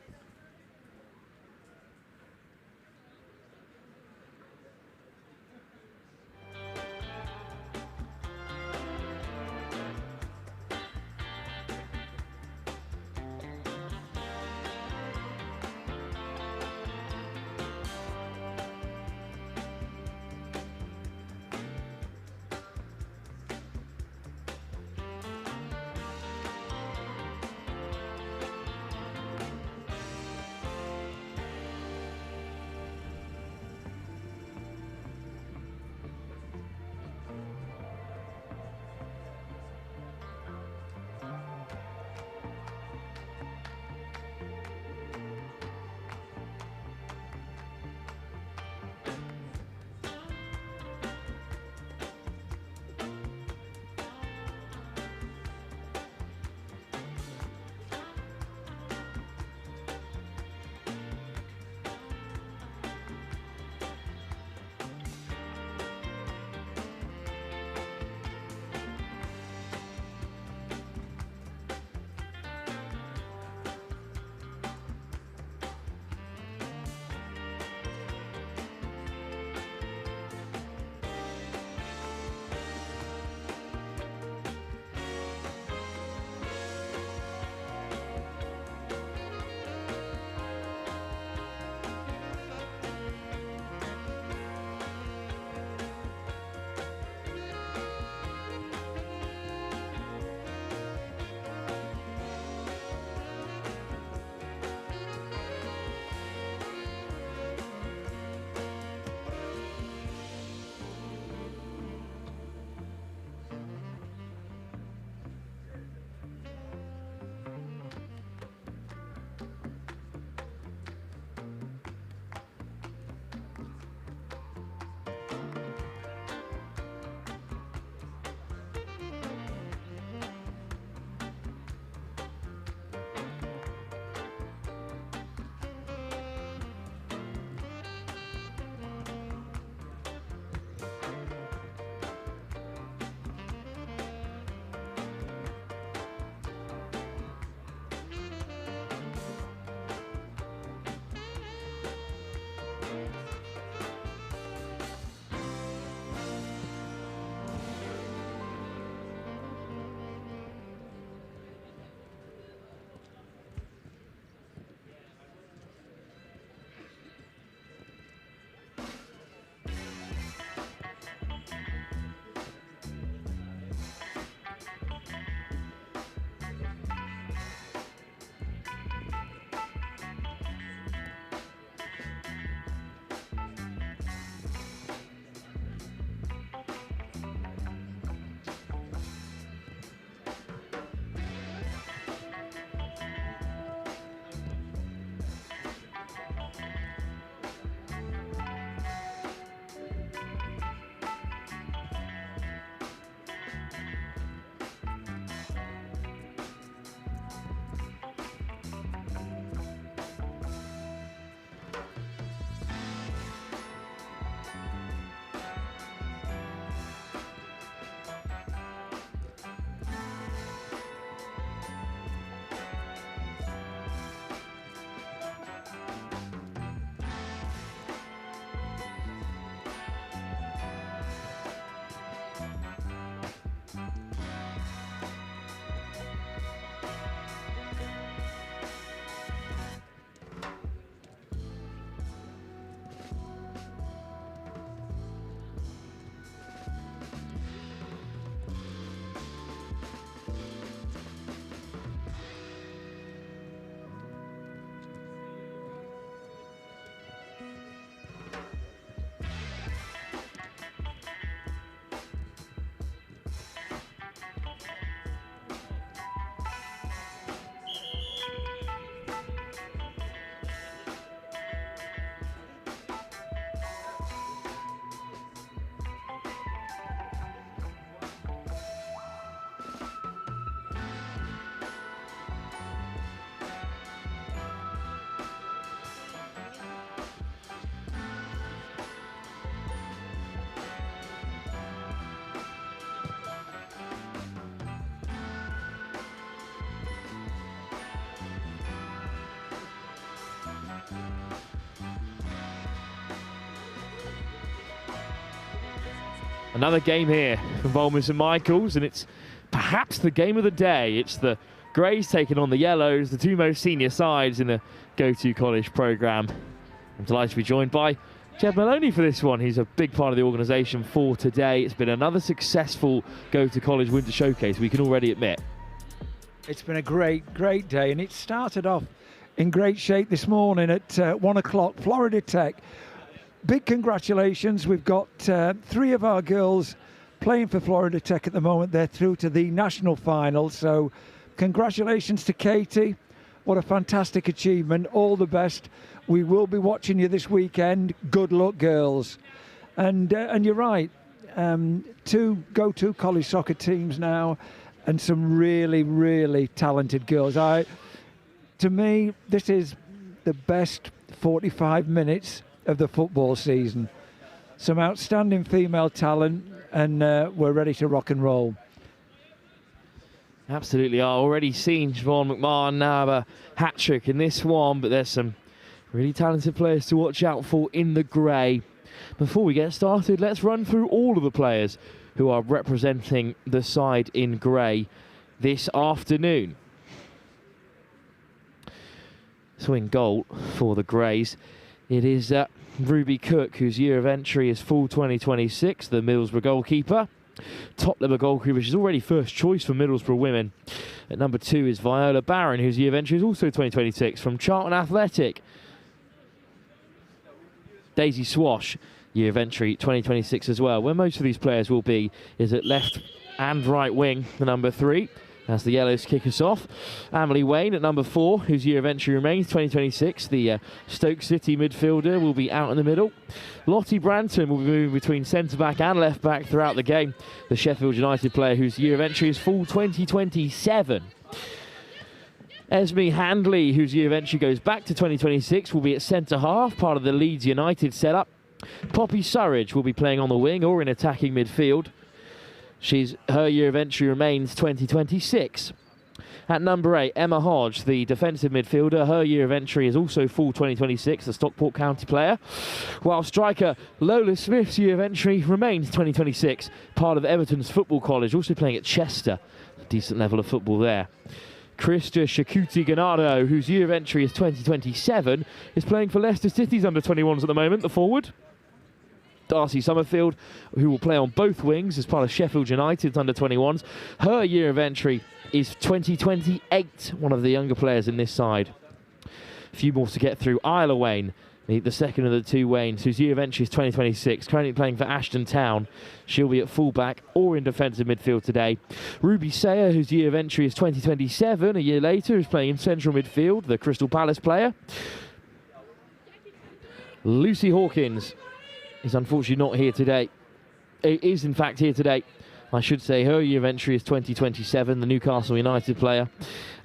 Another game here from Bolton St Michael's, and it's perhaps the game of the day. It's the Greys taking on the Yellows, the two most senior sides in the Go To College programme. I'm delighted to be joined by Jed Maloney for this one. He's a big part of the organisation for today. It's been another successful Go To College Winter Showcase, we can already admit. It's been a great day, and it started off in great shape this morning at 1 o'clock, Florida Tech. Big congratulations. We've got 3 of our girls playing for Florida Tech at the moment. They're through to the national final, so congratulations to Katie. What a fantastic achievement. All the best. We will be watching you this weekend. Good luck, girls. And you're right, 2 Go To College soccer teams now, and some really talented girls. To me, this is the best 45 minutes of the football season. Some outstanding female talent, and we're ready to rock and roll. Absolutely are. Already seen Siobhan McMahon now have a hat-trick in this one, but there's some really talented players to watch out for in the grey. Before we get started, let's run through all of the players who are representing the side in grey this afternoon. So in goal for the Greys, it is Ruby Cook, whose year of entry is full 2026, the Middlesbrough goalkeeper. Top level goalkeeper, she's already first choice for Middlesbrough women. At number 2 is Viola Barron, whose year of entry is also 2026 from Charlton Athletic. Daisy Swash, year of entry 2026 as well. Where most of these players will be is at left and right wing, the number 3. As the Yellows kick us off. Emily Wayne at number 4, whose year of entry remains 2026. The Stoke City midfielder will be out in the middle. Lottie Branton will be moving between centre-back and left-back throughout the game. The Sheffield United player whose year of entry is full 2027. Esme Handley, whose year of entry goes back to 2026, will be at centre-half, part of the Leeds United setup. Poppy Surridge will be playing on the wing or in attacking midfield. Her year of entry remains 2026. At number 8, Emma Hodge, the defensive midfielder. Her year of entry is also full 2026, the Stockport County player. While striker Lola Smith's year of entry remains 2026, part of Everton's Football College, also playing at Chester. A decent level of football there. Krista Shakuti Ganado, whose year of entry is 2027, is playing for Leicester City's under-21s at the moment, the forward. Darcy Summerfield, who will play on both wings as part of Sheffield United's under-21s. Her year of entry is 2028, one of the younger players in this side. A few more to get through. Isla Wayne, the second of the 2 Waynes, whose year of entry is 2026, currently playing for Ashton Town. She'll be at full-back or in defensive midfield today. Ruby Sayer, whose year of entry is 2027, a year later, is playing in central midfield, the Crystal Palace player. Lucy Hawkins is unfortunately not here today. It is in fact here today, I should say. Her year of entry is 2027, the Newcastle United player.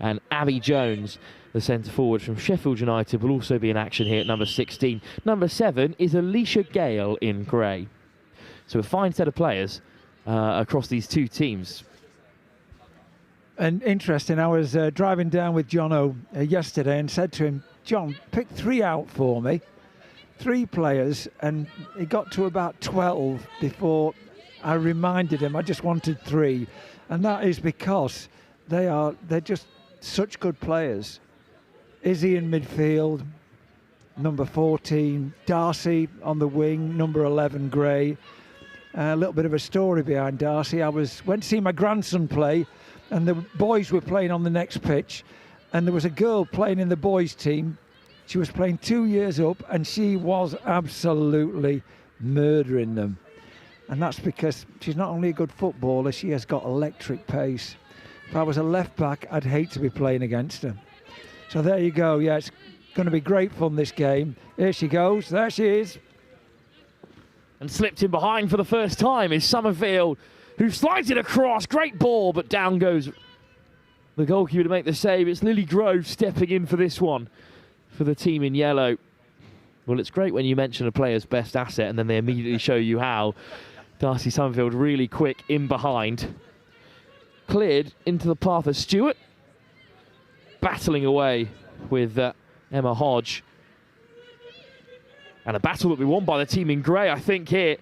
And Abby Jones, the centre forward from Sheffield United, will also be in action here at number 16. Number 7 is Alicia Gale in grey. So a fine set of players across these 2 teams. And interesting, I was driving down with Jono yesterday and said to him, John, pick 3 out for me. 3 players, and it got to about 12 before I reminded him I just wanted 3, and that is because they're just such good players. Izzy in midfield, number 14, Darcy on the wing, number 11, Gray. A little bit of a story behind Darcy. I went to see my grandson play, and the boys were playing on the next pitch, and there was a girl playing in the boys team. She was playing 2 years up, and she was absolutely murdering them. And that's because she's not only a good footballer, she has got electric pace. If I was a left back, I'd hate to be playing against her. So there you go. Yeah, it's going to be great fun, this game. Here she goes. There she is. And slipped in behind for the first time is Summerfield, who slides it across. Great ball, but down goes the goalkeeper to make the save. It's Lily Grove stepping in for this one for the team in yellow. Well, it's great when you mention a player's best asset and then they immediately show you how. Darcy Summerfield really quick in behind. Cleared into the path of Stewart. Battling away with Emma Hodge. And a battle that will be won by the team in grey, I think, here.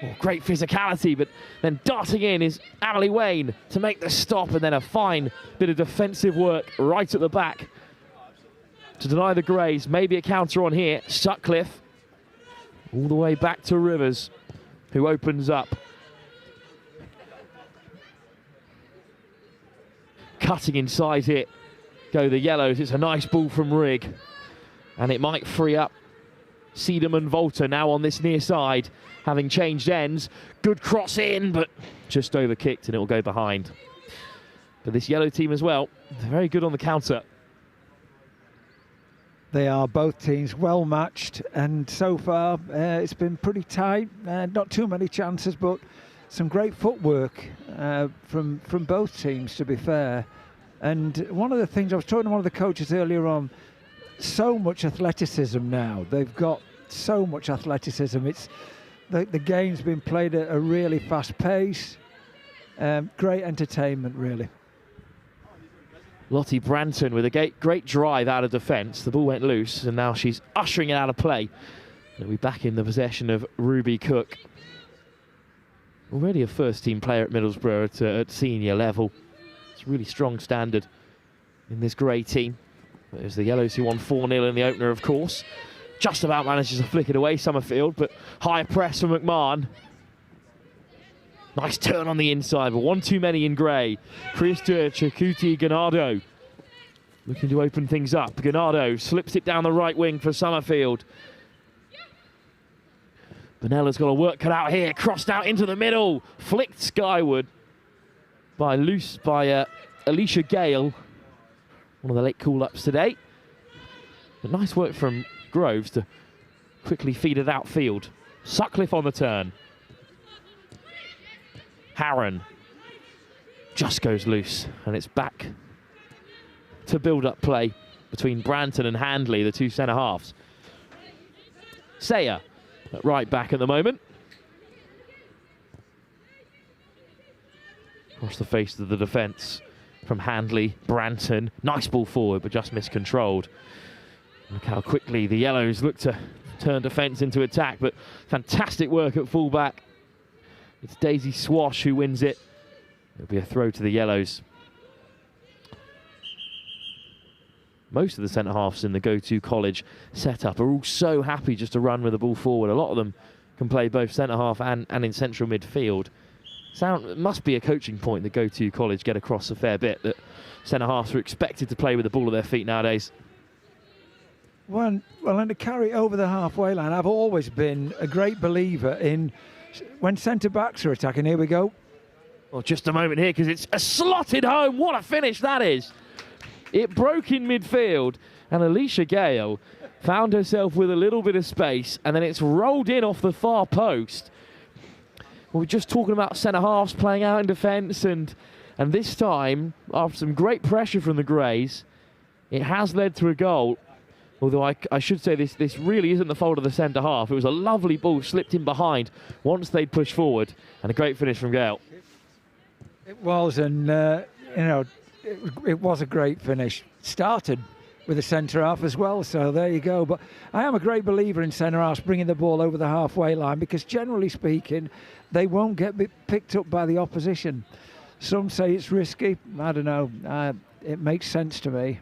Oh, great physicality, but then darting in is Emily Wayne to make the stop, and then a fine bit of defensive work right at the back to deny the Greys. Maybe a counter on here. Sutcliffe all the way back to Rivers, who opens up. Cutting inside here go the Yellows. It's a nice ball from Rigg, and it might free up Seedham and Volta now on this near side, having changed ends. Good cross in, but just overkicked, and it will go behind. But this Yellow team as well, they're very good on the counter. They are both teams well matched, and so far it's been pretty tight. Not too many chances, but some great footwork from both teams, to be fair. And one of the things, I was talking to one of the coaches earlier on, so much athleticism now. They've got so much athleticism. It's the game's been played at a really fast pace. Great entertainment, really. Lottie Branton with a great drive out of defence. The ball went loose, and now she's ushering it out of play. It'll be back in the possession of Ruby Cook. Already a first-team player at Middlesbrough at senior level. It's a really strong standard in this Grey team. It was the Yellows who won 4-0 in the opener, of course. Just about manages to flick it away, Summerfield, but high press from McMahon. Nice turn on the inside, but one too many in Grey. Krista Chakuti-Ganardo looking to open things up. Ganardo slips it down the right wing for Summerfield. Bonella's got a work cut out here, crossed out into the middle, flicked skyward by Alicia Gale. One of the late call-ups today. But nice work from Groves to quickly feed it outfield. Sutcliffe on the turn. Harron just goes loose, and it's back to build-up play between Branton and Handley, the two centre-halves. Sayer at right back at the moment. Across the face of the defence from Handley, Branton. Nice ball forward, but just miscontrolled. Look how quickly the Yellows look to turn defence into attack, but fantastic work at full-back. It's Daisy Swash who wins it. It'll be a throw to the Yellows. Most of the centre-halves in the go-to college setup are all so happy just to run with the ball forward. A lot of them can play both centre-half and in central midfield. It must be a coaching point the go-to college get across a fair bit, that centre-halves are expected to play with the ball at their feet nowadays. Well, and to carry over the halfway line, I've always been a great believer in when centre-backs are attacking. Here we go. Well, just a moment here, because it's a slotted home. What a finish that is. It broke in midfield, and Alicia Gale found herself with a little bit of space, and then it's rolled in off the far post. Well, we're just talking about centre-halves playing out in defence, and this time, after some great pressure from the Greys, it has led to a goal. Although I should say this really isn't the fault of the centre-half. It was a lovely ball slipped in behind once they'd pushed forward, and a great finish from Gale. It was, and it was a great finish. Started with a centre-half as well, so there you go. But I am a great believer in centre-halves bringing the ball over the halfway line, because generally speaking, they won't get picked up by the opposition. Some say it's risky. I don't know. It makes sense to me.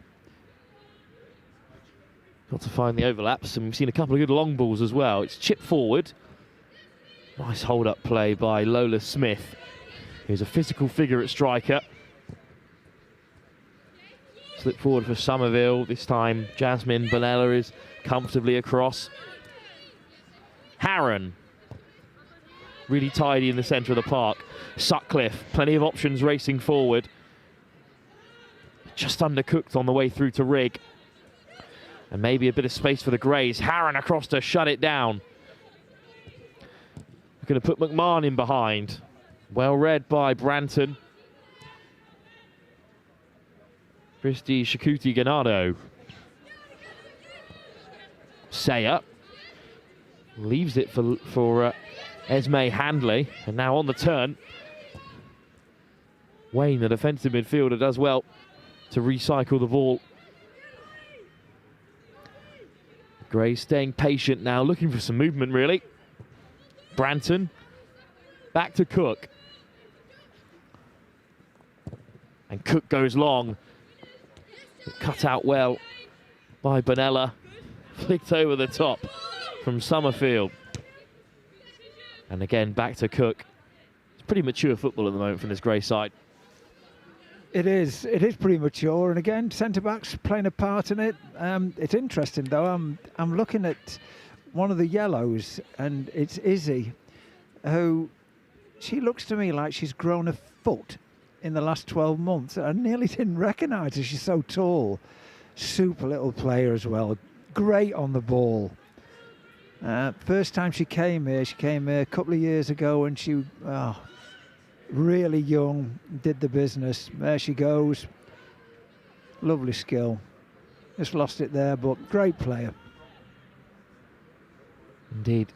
Got to find the overlaps, and we've seen a couple of good long balls as well. It's chipped forward. Nice hold-up play by Lola Smith, who's a physical figure at striker. Slip forward for Somerville. This time, Jasmine Bonella is comfortably across. Harron, really tidy in the centre of the park. Sutcliffe, plenty of options racing forward. Just undercooked on the way through to Rigg. And maybe a bit of space for the Greys. Harron across to shut it down. We're going to put McMahon in behind. Well read by Branton. Christy Shakuti-Ganardo. Sayer leaves it for Esme Handley. And now on the turn, Wayne, the defensive midfielder, does well to recycle the ball. Gray staying patient now, looking for some movement really. Branton Back to Cook. And Cook goes long. Cut out well by Bonella. Flicked over the top from Summerfield. And again, back to Cook. It's pretty mature football at the moment from this Grey side. It is pretty mature, and again, centre-backs playing a part in it. It's interesting, though. I'm looking at one of the yellows, and it's Izzy, who, she looks to me like she's grown a foot in the last 12 months. I nearly didn't recognise her. She's so tall. Super little player as well. Great on the ball. First time she came here a couple of years ago, and she, really young, did the business. There she goes. Lovely skill. Just lost it there, but great player. Indeed.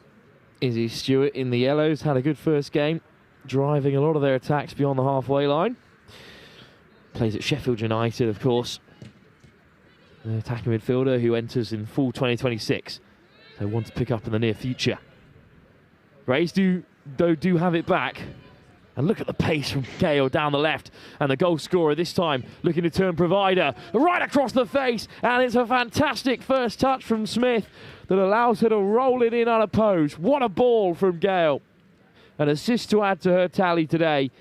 Izzy Stewart in the yellows had a good first game, driving a lot of their attacks beyond the halfway line. Plays at Sheffield United, of course. The attacking midfielder who enters in full 2026. So want to pick up in the near future. Grays do have it back. And look at the pace from Gale down the left. And the goal scorer this time looking to turn provider right across the face. And it's a fantastic first touch from Smith that allows her to roll it in unopposed. What a ball from Gale. An assist to add to her tally today.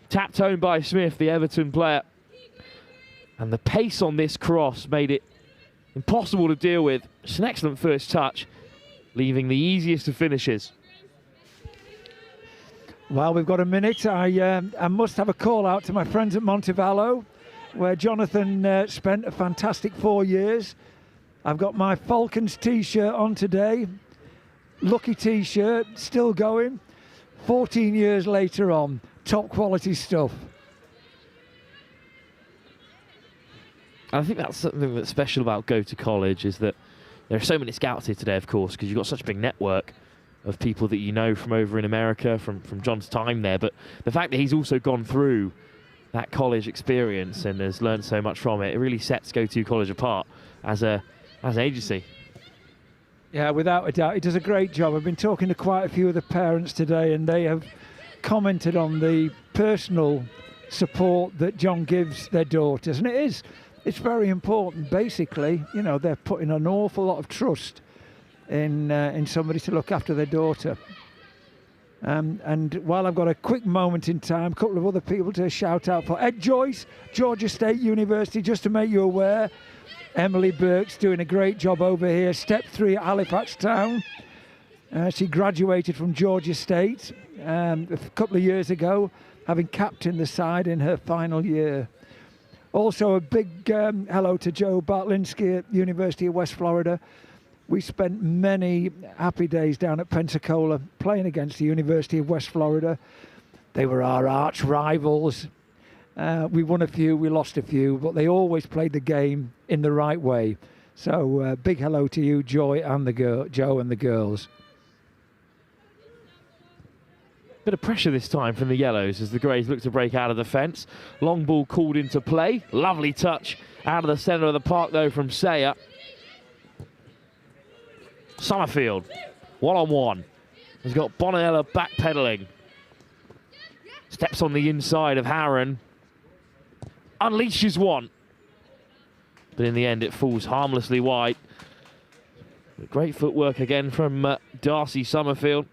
Tapped home by Smith, the Everton player. And the pace on this cross made it impossible to deal with. It's an excellent first touch, leaving the easiest of finishes. Well, we've got a minute. I must have a call out to my friends at Montevallo, where Jonathan spent a fantastic 4 years. I've got my Falcons t-shirt on today. Lucky t-shirt, still going. 14 years later on, top quality stuff. I think that's something that's special about Go to College, is that there are so many scouts here today, of course, because you've got such a big network of people that you know from over in America, from John's time there. But the fact that he's also gone through that college experience and has learned so much from it, it really sets Go to College apart as an agency. Yeah, without a doubt, he does a great job. I've been talking to quite a few of the parents today, and they have commented on the personal support that John gives their daughters, and it's very important. Basically, you know, they're putting an awful lot of trust in somebody to look after their daughter. And while I've got a quick moment in time, a couple of other people to shout out for. Ed Joyce, Georgia State University, just to make you aware. Emily Burke's doing a great job over here. Step 3 at Halifax Town. She graduated from Georgia State a couple of years ago, having captained the side in her final year. Also a big hello to Joe Bartlinski at University of West Florida. We spent many happy days down at Pensacola playing against the University of West Florida. They were our arch rivals. We won a few, we lost a few, but they always played the game in the right way. So big hello to you, Joe and the girls. Bit of pressure this time from the Yellows as the Greys look to break out of the fence. Long ball called into play. Lovely touch out of the centre of the park though from Sayer. Summerfield, one-on-one. Has got Bonella backpedaling. Steps on the inside of Harron. Unleashes one. But in the end it falls harmlessly wide. Great footwork again from Darcy Summerfield.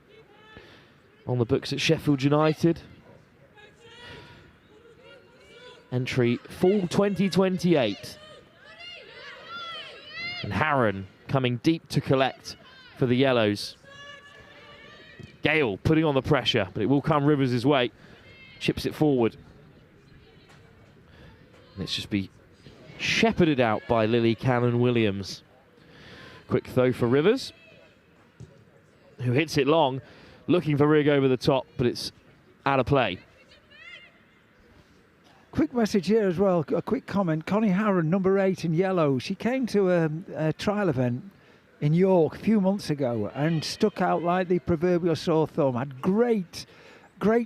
On the books at Sheffield United. Entry fall 2028. And Harron coming deep to collect for the Yellows. Gale putting on the pressure, but it will come Rivers' way. Chips it forward. Let's just be shepherded out by Lily Cannon-Williams. Quick throw for Rivers, who hits it long, looking for Rig over the top, but it's out of play. Quick message here as well, a quick comment. Connie Harron, number 8 in yellow. She came to a trial event in York a few months ago and stuck out like the proverbial sore thumb. Had great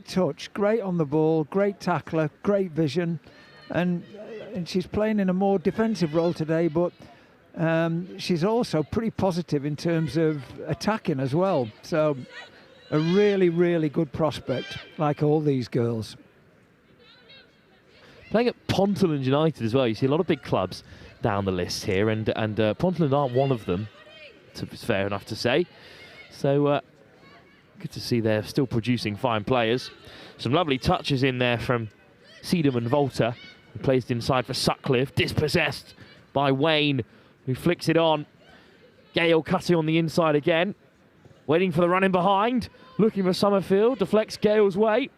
touch, great on the ball, great tackler, great vision. And she's playing in a more defensive role today, but she's also pretty positive in terms of attacking as well. So a really, really good prospect, like all these girls. Playing at Ponteland United as well. You see a lot of big clubs down the list here, and Ponteland aren't one of them. It's fair enough to say. So good to see they're still producing fine players. Some lovely touches in there from Seedham and Volta, who placed inside for Sutcliffe, dispossessed by Wayne, who flicks it on. Gale cutting on the inside again, waiting for the run in behind, looking for Summerfield, deflects Gale's way,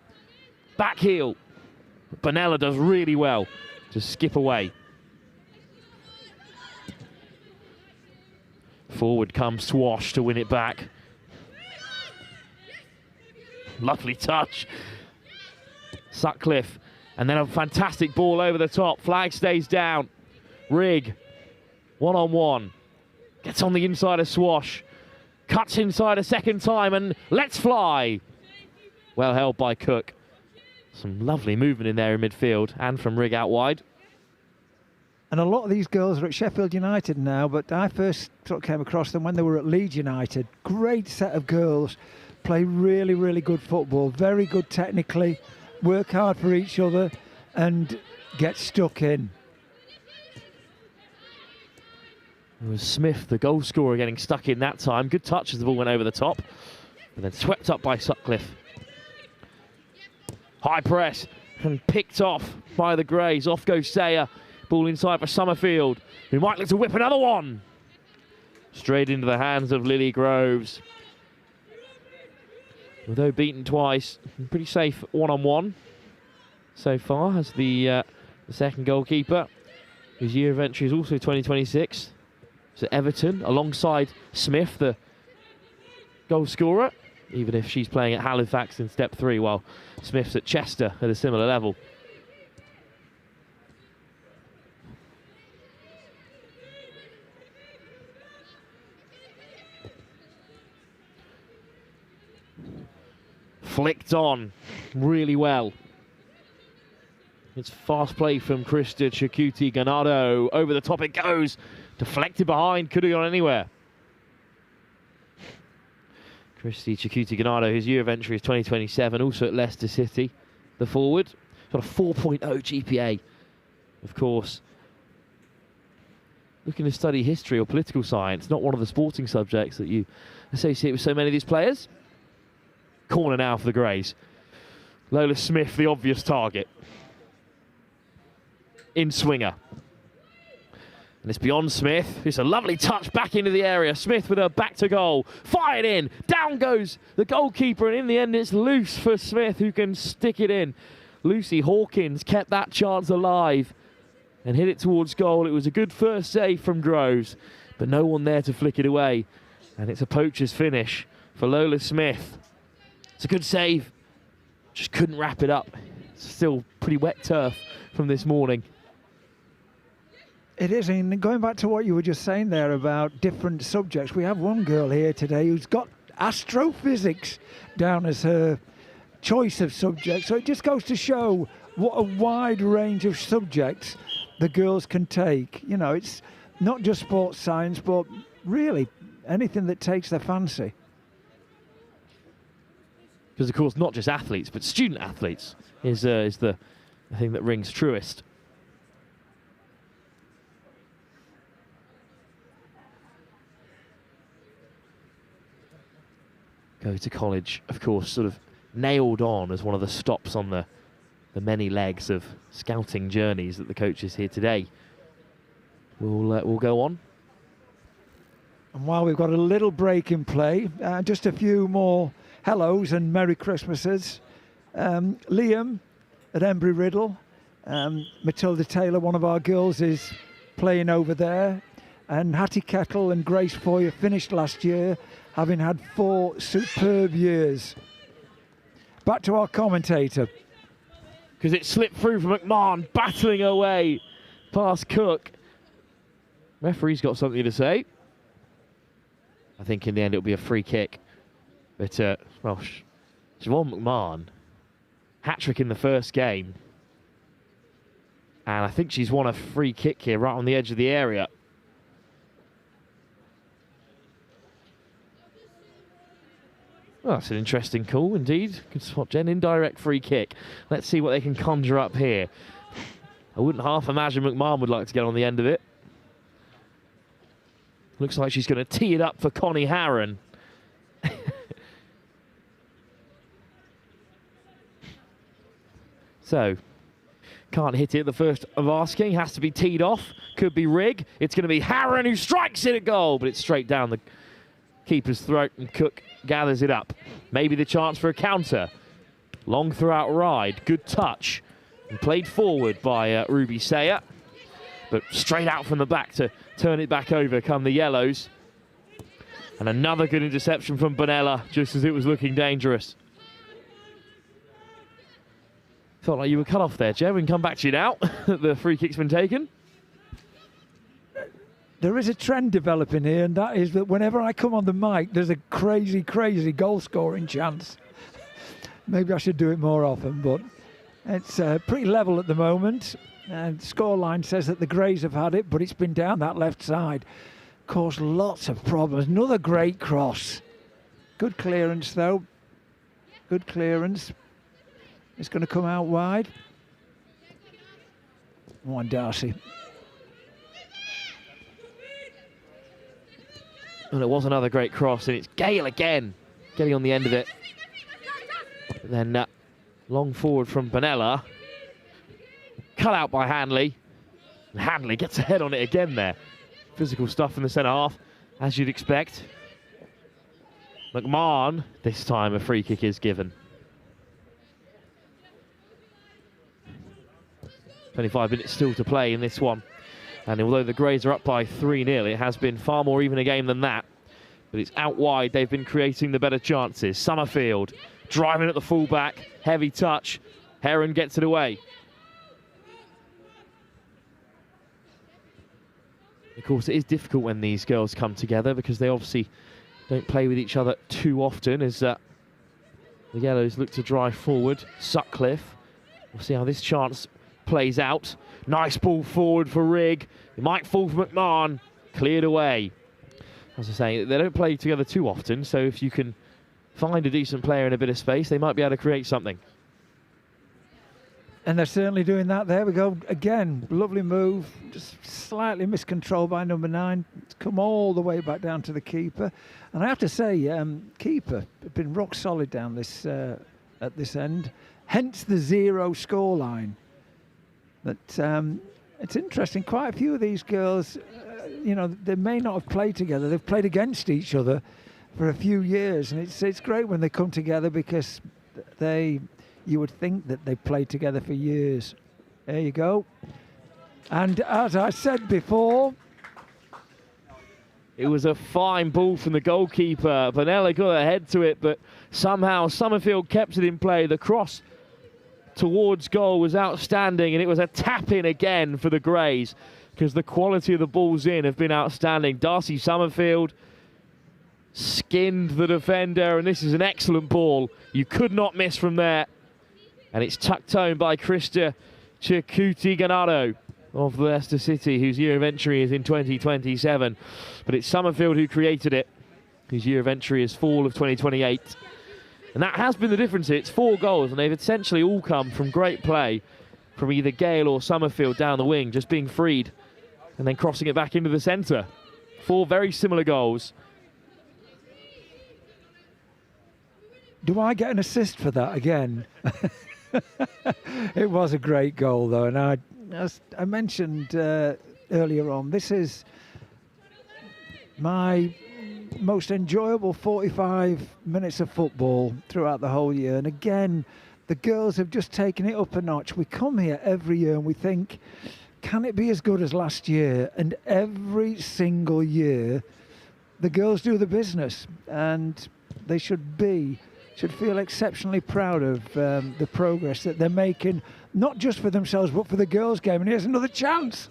back heel. Bonella does really well to skip away. Forward comes Swash to win it back. Lovely touch. Sutcliffe, and then a fantastic ball over the top. Flag stays down. Rigg, one-on-one. Gets on the inside of Swash. Cuts inside a second time and lets fly. Well held by Cook. Some lovely movement in there in midfield and from Rigg out wide. And a lot of these girls are at Sheffield United now, but I first sort of came across them when they were at Leeds United. Great set of girls, play really, really good football, very good technically, work hard for each other and get stuck in. It was Smith, the goal scorer, getting stuck in that time. Good touch as the ball went over the top, but then swept up by Sutcliffe. High press and picked off by the Greys. Off goes Sayer. Ball inside for Summerfield, who might look to whip another one. Straight into the hands of Lily Groves. Although beaten twice, pretty safe one-on-one so far as the second goalkeeper, whose year of entry is also 2026. So Everton, alongside Smith, the goal scorer, even if she's playing at Halifax in Step 3, while Smith's at Chester at a similar level. Flicked on really well. It's fast play from Krista Chikuti Ganado. Over the top it goes. Deflected behind, could have gone anywhere. Krista Chikuti Ganado, whose year of entry is 2027, also at Leicester City. The forward, got a 4.0 GPA, of course. Looking to study history or political science, not one of the sporting subjects that you associate with so many of these players. Corner now for the Greys. Lola Smith, the obvious target. In swinger. And it's beyond Smith. It's a lovely touch back into the area. Smith with her back to goal. Fired in. Down goes the goalkeeper. And in the end, it's loose for Smith, who can stick it in. Lucy Hawkins kept that chance alive and hit it towards goal. It was a good first save from Groves, but no one there to flick it away. And it's a poacher's finish for Lola Smith. It's a good save. Just couldn't wrap it up. It's still pretty wet turf from this morning. It is, and going back to what you were just saying there about different subjects, we have one girl here today who's got astrophysics down as her choice of subject. So it just goes to show what a wide range of subjects the girls can take. You know, it's not just sports science, but really anything that takes their fancy. Because, of course, not just athletes, but student athletes is the thing that rings truest. Go to college, of course, sort of nailed on as one of the stops on the many legs of scouting journeys that the coaches here today will go on. And while we've got a little break in play, just a few more hellos and Merry Christmases. Liam at Embry Riddle. Matilda Taylor, one of our girls, is playing over there. And Hattie Kettle and Grace Foyer finished last year, having had 4 superb years. Back to our commentator. Because it slipped through from McMahon, battling away past Cook. Referee's got something to say. I think in the end it'll be a free kick. But, well, Siobhan McMahon, hat-trick in the first game. And I think she's won a free kick here, right on the edge of the area. Well, that's an interesting call indeed. Good spot, Jen. Indirect free kick. Let's see what they can conjure up here. I wouldn't half imagine McMahon would like to get on the end of it. Looks like she's going to tee it up for Connie Harron. So, can't hit it. The first of asking has to be teed off. Could be Rigg. It's going to be Harron who strikes it at goal, but it's straight down the keeper's throat, and Cook gathers it up. Maybe the chance for a counter. Long throughout ride. Good touch. And played forward by Ruby Sayer. But straight out from the back to turn it back over come the Yellows. And another good interception from Bonella just as it was looking dangerous. Felt like you were cut off there, Joe. We can come back to you now. The free kick's been taken. There is a trend developing here, and that is that whenever I come on the mic, there's a crazy, crazy goal-scoring chance. Maybe I should do it more often, but it's pretty level at the moment. And scoreline says that the Greys have had it, but it's been down that left side. Caused lots of problems. Another great cross. Good clearance, though. Good clearance. It's going to come out wide. Come on, Darcy. Well, it was another great cross, and it's Gale again, getting on the end of it. And then long forward from Bonella. Cut out by Hanley. And Hanley gets a head on it again there. Physical stuff in the centre half, as you'd expect. McMahon, this time a free kick is given. 25 minutes still to play in this one. And although the Greys are up by 3-0, it has been far more even a game than that. But it's out wide, they've been creating the better chances. Summerfield driving at the full-back, heavy touch. Heron gets it away. Of course, it is difficult when these girls come together because they obviously don't play with each other too often as the Yellows look to drive forward. Sutcliffe, we'll see how this chance plays out. Nice ball forward for Rigg. It might fall for McMahon. Cleared away. As I say, they don't play together too often, so if you can find a decent player in a bit of space, they might be able to create something. And they're certainly doing that. There we go again. Lovely move. Just slightly miscontrolled by number 9. It's come all the way back down to the keeper. And I have to say, keeper has been rock solid down this at this end. Hence the 0 scoreline. But it's interesting. Quite a few of these girls, you know, they may not have played together. They've played against each other for a few years, and it's great when they come together because you would think that they played together for years. There you go. And as I said before, it was a fine ball from the goalkeeper. Bonella got ahead to it, but somehow Summerfield kept it in play. The cross towards goal was outstanding, and it was a tap-in again for the Greys because the quality of the balls in have been outstanding. Darcy Summerfield skinned the defender, and this is an excellent ball. You could not miss from there. And it's tucked home by Krista Chikuti-Ganado of Leicester City, whose year of entry is in 2027. But it's Summerfield who created it, whose year of entry is fall of 2028. And that has been the difference. It's 4 goals, and they've essentially all come from great play from either Gale or Summerfield down the wing, just being freed and then crossing it back into the centre. 4 very similar goals. Do I get an assist for that again? It was a great goal, though, and as I mentioned earlier on, this is my most enjoyable 45 minutes of football throughout the whole year. And again, the girls have just taken it up a notch. We come here every year and we think, can it be as good as last year? And every single year, the girls do the business, and they should feel exceptionally proud of the progress that they're making, not just for themselves, but for the girls' game. And here's another chance.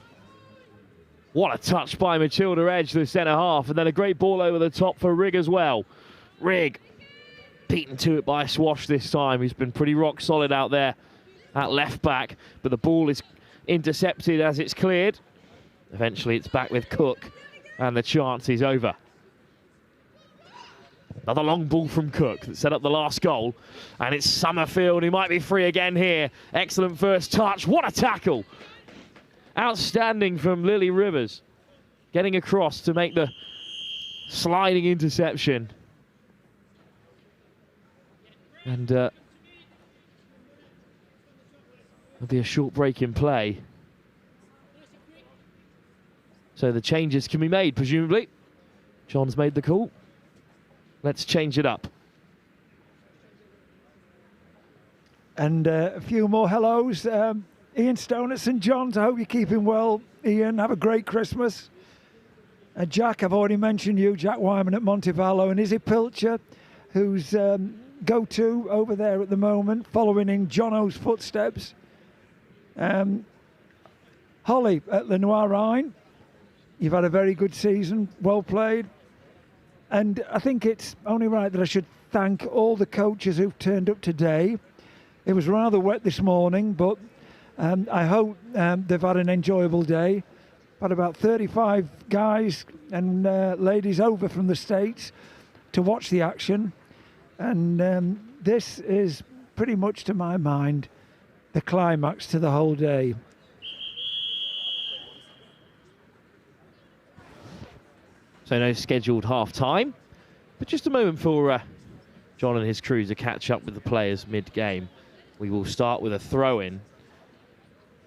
What a touch by Matilda Edge, the centre half, and then a great ball over the top for Rigg as well. Rigg beaten to it by Swash this time. He's been pretty rock solid out there at left back, but the ball is intercepted as it's cleared. Eventually it's back with Cook, and the chance is over. Another long ball from Cook that set up the last goal. And it's Summerfield who might be free again here. Excellent first touch. What a tackle. Outstanding from Lily Rivers. Getting across to make the sliding interception. And there'll be a short break in play. So the changes can be made, presumably. John's made the call. Let's change it up. And a few more hellos. Ian Stone at St John's, I hope you're keeping well. Ian, have a great Christmas. Jack, I've already mentioned you, Jack Wyman at Montevallo, and Izzy Pilcher, who's go-to over there at the moment, following in Jono's footsteps. Holly at Lenoir Rhine, you've had a very good season, well played. And I think it's only right that I should thank all the coaches who've turned up today. It was rather wet this morning, but I hope they've had an enjoyable day. Had about 35 guys and ladies over from the States to watch the action. And this is pretty much, to my mind, the climax to the whole day. So no scheduled half-time, but just a moment for John and his crew to catch up with the players mid-game. We will start with a throw-in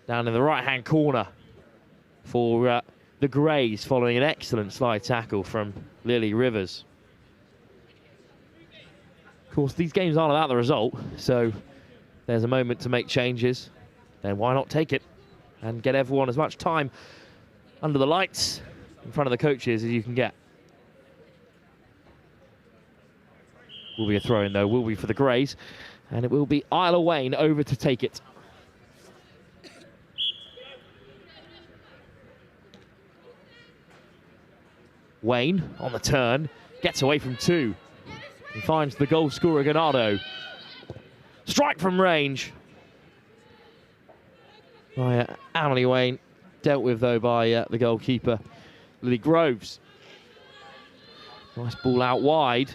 down in the right-hand corner for the Greys, following an excellent slide tackle from Lily Rivers. Of course, these games aren't about the result, so there's a moment to make changes. Then why not take it and get everyone as much time under the lights in front of the coaches as you can get. Will be a throw-in, though, will be for the Greys, and it will be Isla Wayne over to take it. Wayne on the turn, gets away from two. He finds the goal scorer, Ganado. Strike from range by Emily Wayne. Dealt with, though, by the goalkeeper, Lily Groves. Nice ball out wide.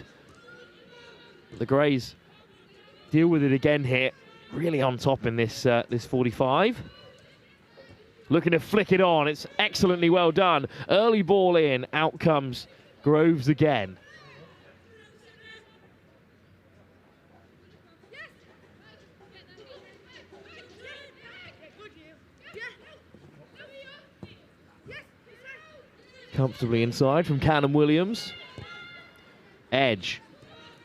The Greys deal with it again here. Really on top in this 45. Looking to flick it on. It's excellently well done. Early ball in. Out comes Groves again. Comfortably inside from Cannon Williams. Edge.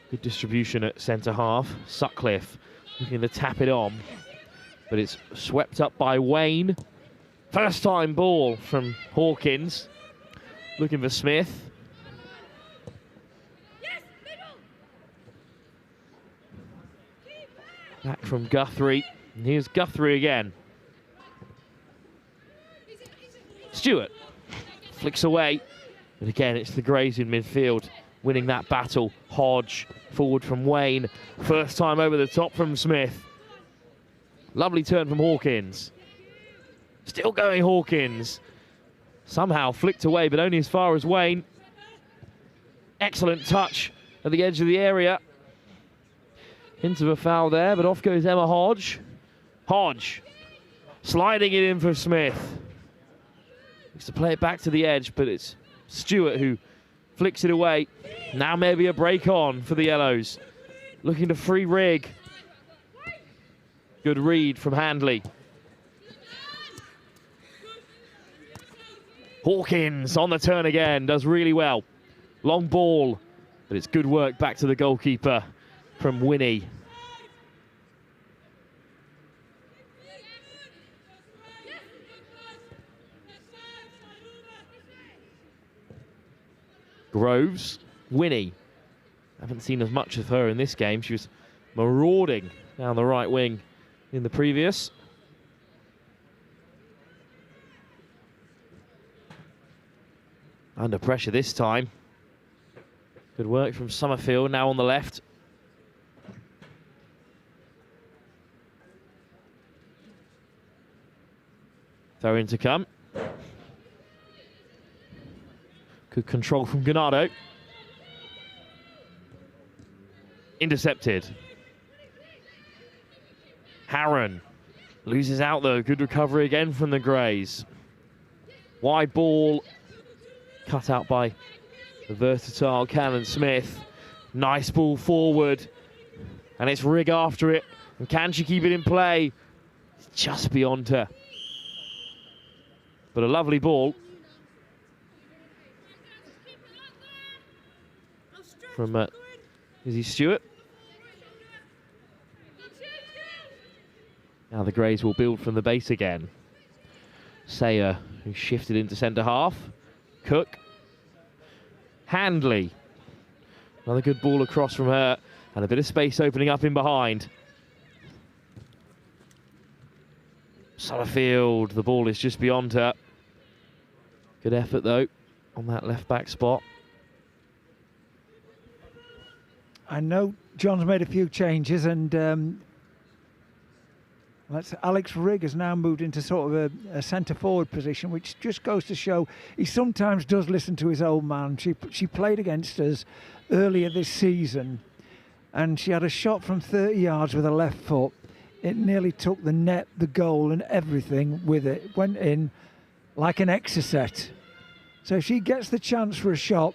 Good distribution at centre half. Sutcliffe looking to tap it on, but it's swept up by Wayne. First time ball from Hawkins. Looking for Smith. Back from Guthrie. And here's Guthrie again. Stewart flicks away. But again, it's the Greys in midfield winning that battle. Hodge forward from Wayne. First time over the top from Smith. Lovely turn from Hawkins. Still going Hawkins. Somehow flicked away, but only as far as Wayne. Excellent touch at the edge of the area. Into a foul there, but off goes Emma Hodge. Hodge sliding it in for Smith. Looks to play it back to the edge, but it's Stewart who flicks it away. Now maybe a break on for the Yellows. Looking to free rig. Good read from Handley. Hawkins on the turn again, does really well. Long ball, but it's good work back to the goalkeeper from Winnie. Groves, Winnie. Haven't seen as much of her in this game. She was marauding down the right wing in the previous. Under pressure this time. Good work from Summerfield, now on the left. Throw in to come. Good control from Ganado. intercepted. Harron loses out though. Good recovery again from the Greys. Wide ball cut out by the versatile Cannon Smith. Nice ball forward. And it's Rigg after it. And can she keep it in play? It's just beyond her. But a lovely ball from Izzy Stewart. Now the Greys will build from the base again. Sayer, who shifted into centre half. Cook. Handley. Another good ball across from her. And a bit of space opening up in behind. Summerfield, the ball is just beyond her. Good effort though on that left back spot. I know John's made a few changes, and Alex Rigg has now moved into sort of a centre forward position, which just goes to show he sometimes does listen to his old man. She played against us earlier this season, and she had a shot from 30 yards with her left foot. It nearly took the net, the goal and everything with it. It went in like an exocet. So if she gets the chance for a shot,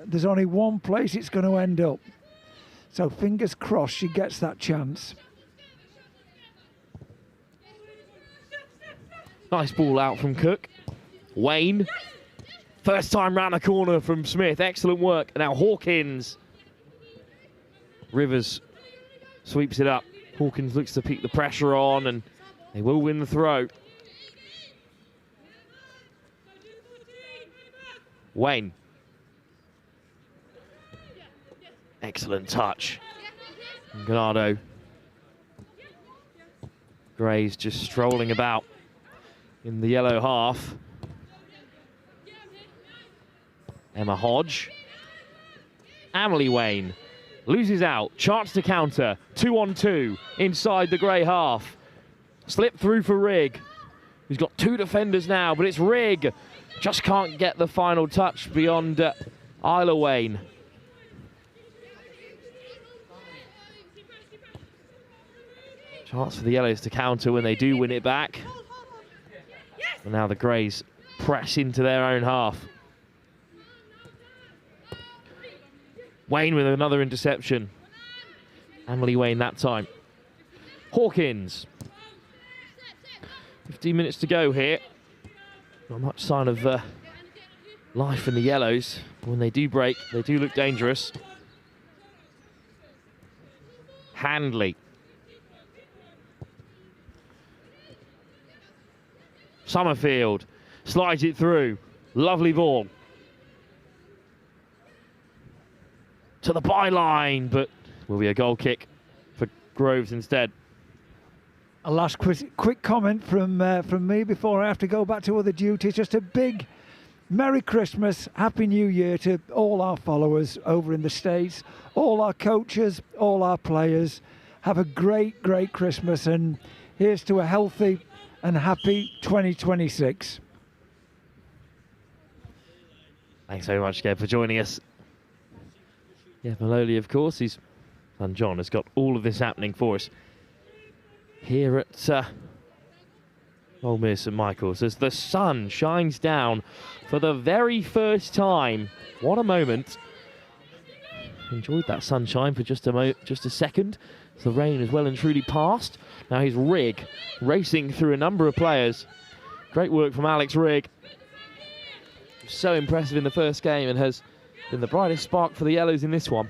there's only one place it's going to end up. So fingers crossed she gets that chance. Nice ball out from Cook. Wayne. First time round the corner from Smith. Excellent work. Now Hawkins. Rivers sweeps it up. Hawkins looks to keep the pressure on, and they will win the throw. Wayne. Excellent touch. Ganado. Greys just strolling about in the yellow half. Emma Hodge. Emily Wayne loses out, chance to counter, 2-on-2 inside the grey half. Slip through for Rigg, who's got two defenders now, but it's Rigg. Just can't get the final touch beyond Isla Wayne. Chance for the Yellows to counter when they do win it back. And now the Greys press into their own half. Wayne with another interception. Emily Wayne that time. Hawkins. 15 minutes to go here. Not much sign of life in the Yellows. When they do break, they do look dangerous. Handley. Summerfield slides it through. Lovely ball. To the byline, but will be a goal kick for Groves instead. A last quick comment from me before I have to go back to other duties. Just a big Merry Christmas, Happy New Year to all our followers over in the States, all our coaches, all our players. Have a great, great Christmas, and here's to a healthy and happy 2026. Thanks very much, Kev, for joining us. Yeah, Maloli, of course, his son John has got all of this happening for us here at Old Mere St Michael's as the sun shines down for the very first time. What a moment. Enjoyed that sunshine for just a second. The rain has well and truly passed. Now here's Rigg racing through a number of players. Great work from Alex Rigg. So impressive in the first game and has been the brightest spark for the Yellows in this one.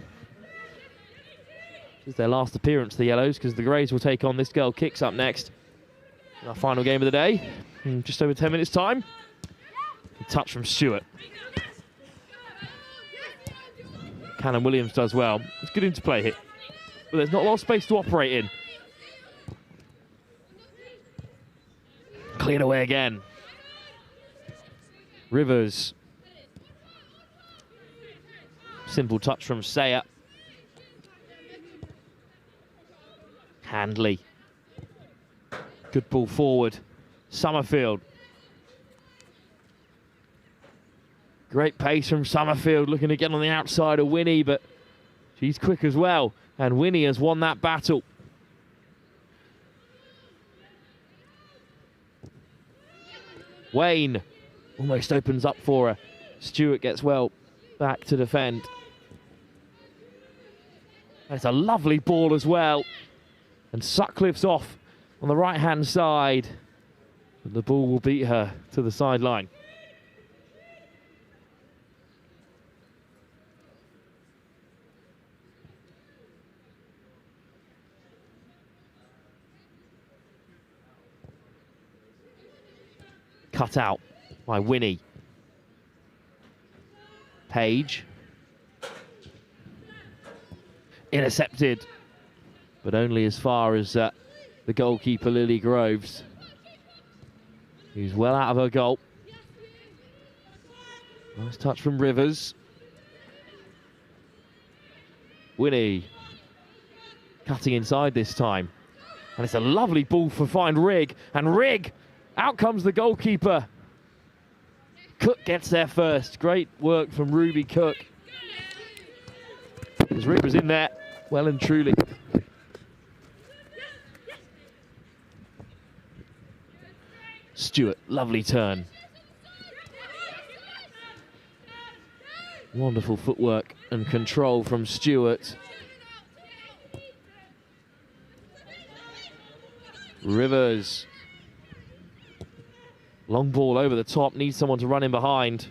This is their last appearance, the Yellows, because the Greys will take on this girl kicks up next. Our final game of the day in just over 10 minutes time. A touch from Stewart. Cannon Williams does well. It's good interplay here, but there's not a lot of space to operate in. Cleared away again. Rivers. Simple touch from Sayer. Handley. Good ball forward. Summerfield. Great pace from Summerfield, looking to get on the outside of Winnie, but She's quick as well, and Winnie has won that battle. Wayne almost opens up for her. Stewart gets well back to defend. It's a lovely ball as well. And Sutcliffe's off on the right-hand side. But the ball will beat her to the sideline. Cut out by Winnie. Page. Intercepted, but only as far as the goalkeeper, Lily Groves, who's well out of her goal. Nice touch from Rivers. Winnie cutting inside this time. And it's a lovely ball for find Rigg. And Rigg, out comes the goalkeeper. Cook gets there first. Great work from Ruby Cook. As Rigg was in there, well and truly. Stewart, lovely turn. Wonderful footwork and control from Stewart. Rivers. Long ball over the top, needs someone to run in behind.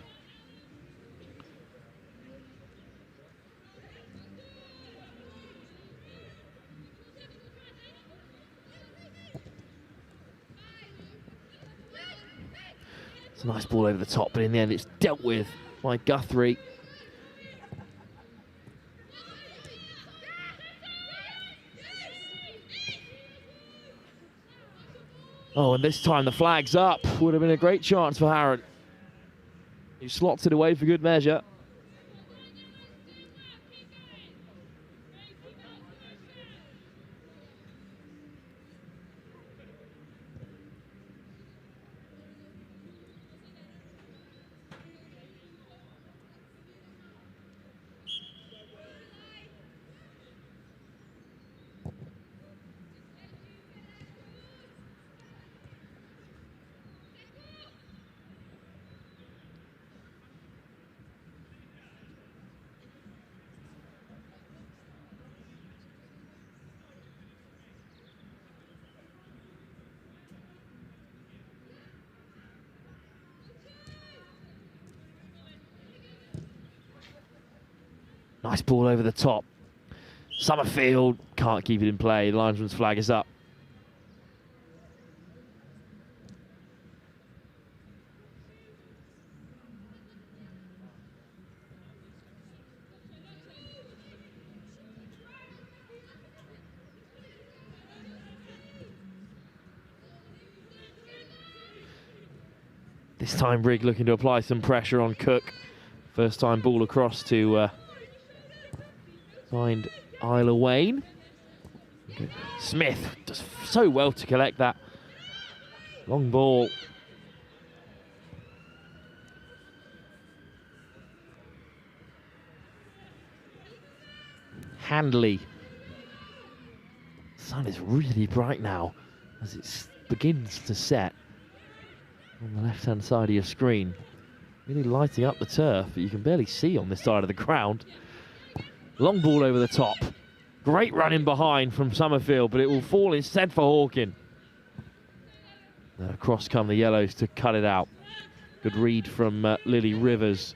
It's a nice ball over the top, but in the end it's dealt with by Guthrie. Oh, and this time the flag's up. Would have been a great chance for Harron. He slots it away for good measure. Nice ball over the top. Summerfield can't keep it in play. The linesman's flag is up. This time Rigg looking to apply some pressure on Cook. First time ball across to find Isla Wayne. Smith does so well to collect that long ball. Handley. The sun is really bright now as it begins to set on the left-hand side of your screen. Really lighting up the turf, but you can barely see on this side of the ground. Long ball over the top. Great run in behind from Summerfield, but it will fall instead for Hawkin. Across come the Yellows to cut it out. Good read from Lily Rivers.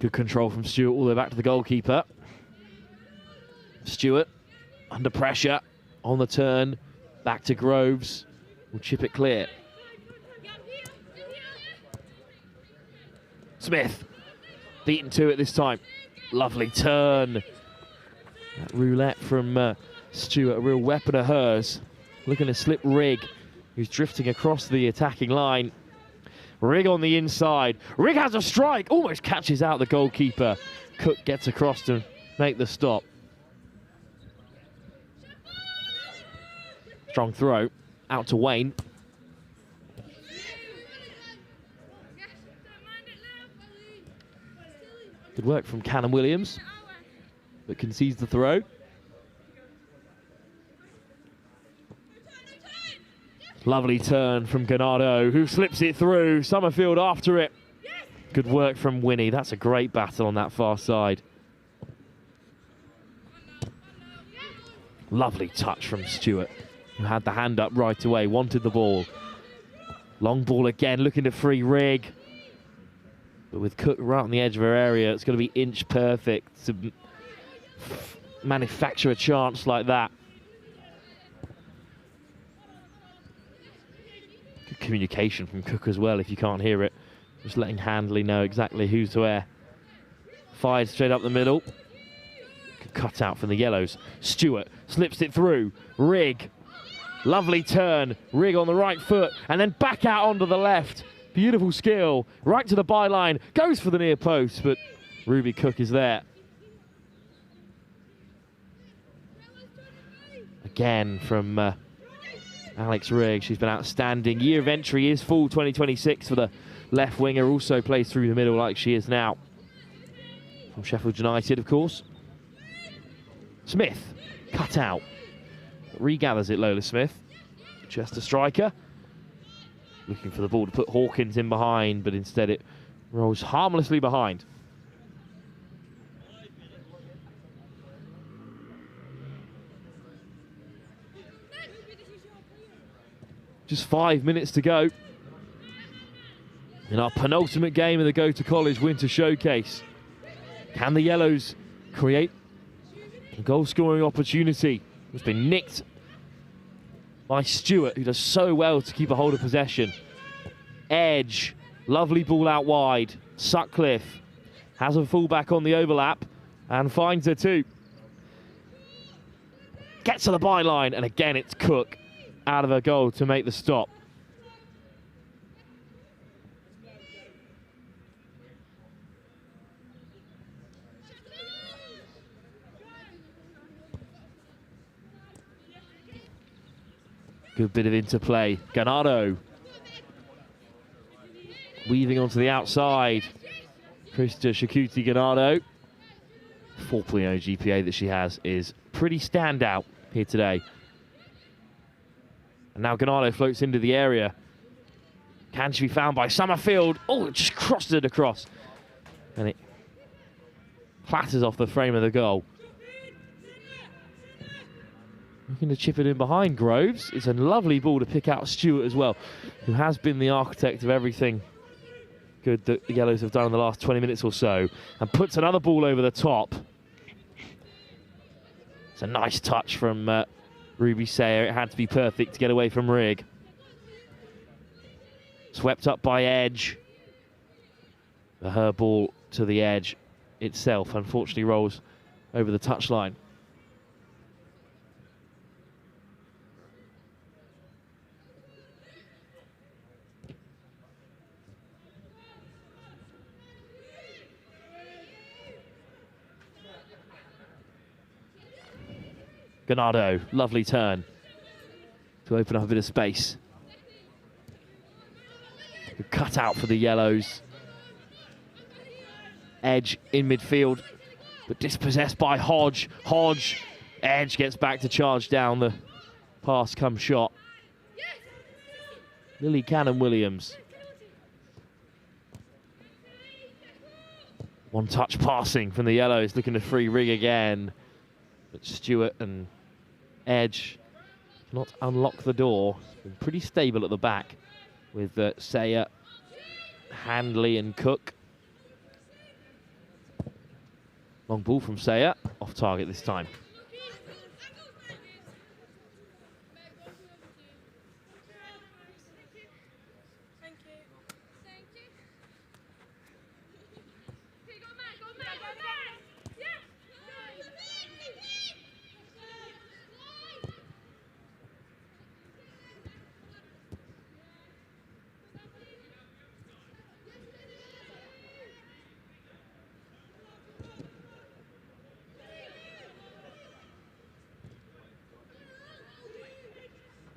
Good control from Stewart all the way back to the goalkeeper. Stewart under pressure on the turn. Back to Groves. Will chip it clear. Smith. Beaten to it this time. Lovely turn. That roulette from Stewart, a real weapon of hers. Looking to slip Rigg, who's drifting across the attacking line. Rigg on the inside. Rigg has a strike. Almost catches out the goalkeeper. Cook gets across to make the stop. Strong throw. out to Wayne. Good work from Cannon Williams, but concedes the throw. Lovely turn from Ganardo, who slips it through. Summerfield after it. Good work from Winnie. That's a great battle on that far side. Lovely touch from Stewart, who had the hand up right away, wanted the ball. Long ball again, looking to free Rigg. But with Cook right on the edge of her area, it's going to be inch perfect to manufacture a chance like that. Good communication from Cook as well, if you can't hear it. Just letting Handley know exactly who's where. Fired straight up the middle. Good cut out from the Yellows. Stewart slips it through. Rigg. Lovely turn. Rigg on the right foot and then back out onto the left. Beautiful skill. Right to the byline. Goes for the near post, but Ruby Cook is there. Again from Alex Rigg. She's been outstanding. Year of entry is full 2026 for the left winger. Also plays through the middle like she is now. From Sheffield United, of course. Smith. Cut out. Regathers it, Lola Smith. Chester striker. Looking for the ball to put Hawkins in behind, but instead it rolls harmlessly behind. Just 5 minutes to go in our penultimate game of the Go to College Winter Showcase. Can the Yellows create a goal-scoring opportunity? It's been nicked by Stewart, who does so well to keep a hold of possession. Edge, lovely ball out wide. Sutcliffe has a fullback on the overlap and finds her too. Gets to the byline, and again it's Cook out of her goal to make the stop. Good bit of interplay. Ganardo weaving onto the outside. Krista Shakuti Ganardo. 4.0 GPA that she has is pretty standout here today. And now Ganardo floats into the area. Can she be found by Summerfield? Oh, it just crossed it across. And it clatters off the frame of the goal. Looking to chip it in behind Groves. It's a lovely ball to pick out Stewart as well, who has been the architect of everything good that the Yellows have done in the last 20 minutes or so. And puts another ball over the top. It's a nice touch from Ruby Sayer. It had to be perfect to get away from Rigg. Swept up by Edge. Her ball to the edge itself unfortunately rolls over the touchline. Ganardo, lovely turn to open up a bit of space. Good cut out for the Yellows. Edge in midfield, but dispossessed by Hodge. Hodge, Edge gets back to charge down the pass come shot. Lily Cannon Williams. One touch passing from the Yellows, looking to free Rigg again. But Stewart and Edge cannot unlock the door. It's been pretty stable at the back with Sayer, Handley and Cook. Long ball from Sayer, off target this time.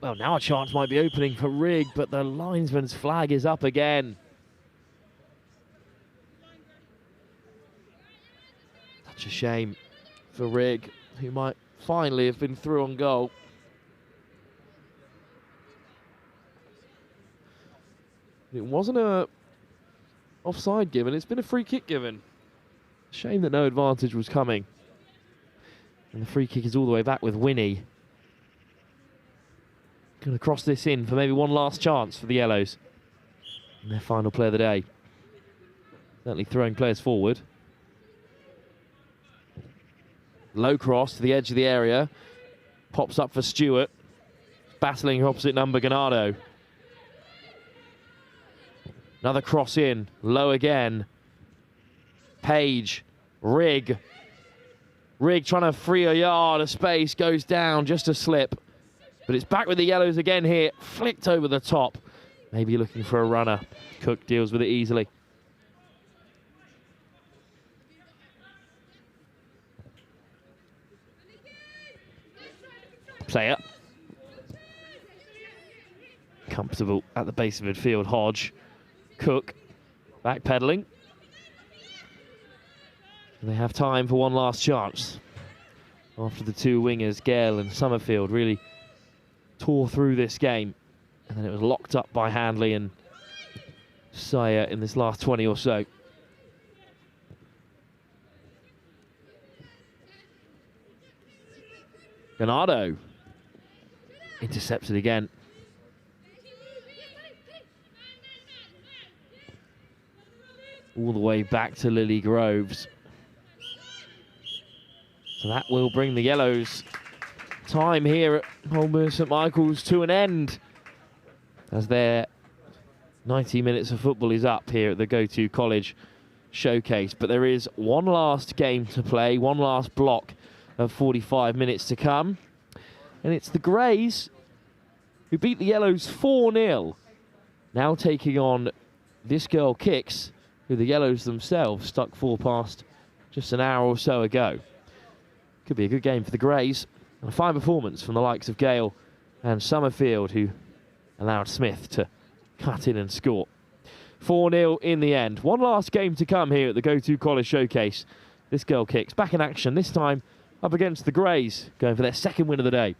Well, now a chance might be opening for Rigg, but the linesman's flag is up again. Such a shame for Rigg, who might finally have been through on goal. It wasn't a offside given, it's been a free kick given. Shame that no advantage was coming. And the free kick is all the way back with Winnie. Going to cross this in for maybe one last chance for the Yellows. And their final play of the day. Certainly throwing players forward. Low cross to the edge of the area. Pops up for Stewart. Battling opposite number Ganardo. Another cross in. Low again. Page. Rigg. Rigg trying to free a yard of space. Goes down. Just a slip. But it's back with the Yellows again here. Flicked over the top. Maybe looking for a runner. Cook deals with it easily. Player. Comfortable at the base of midfield. Hodge. Cook. Backpedaling. And they have time for one last chance. After the two wingers, Gale and Summerfield, really tore through this game. And then it was locked up by Handley and Sayer in this last 20 or so. Ganardo. Intercepted again. All the way back to Lily Groves. So that will bring the Yellows' time here at Holmer St Michael's to an end, as their 90 minutes of football is up here at the Go-To College Showcase. But there is one last game to play, one last block of 45 minutes to come. And it's the Greys who beat the Yellows 4-0. Now taking on This Girl Kicks, who the Yellows themselves stuck 4 past just an hour or so ago. Could be a good game for the Greys. And a fine performance from the likes of Gale and Summerfield, who allowed Smith to cut in and score. 4-0 in the end. One last game to come here at the Go-To College Showcase. This Girl Kicks back in action, this time up against the Greys, going for their second win of the day.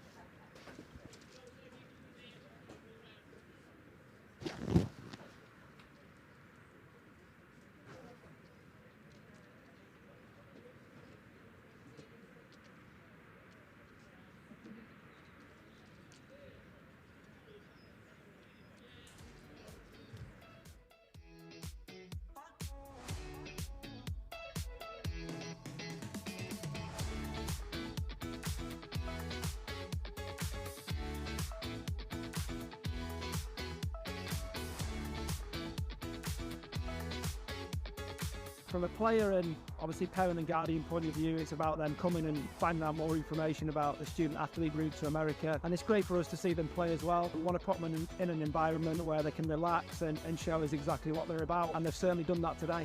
From a player and obviously parent and guardian point of view, it's about them coming and finding out more information about the student athlete route to America, and it's great for us to see them play as well. We want to put them in an environment where they can relax and show us exactly what they're about, and they've certainly done that today.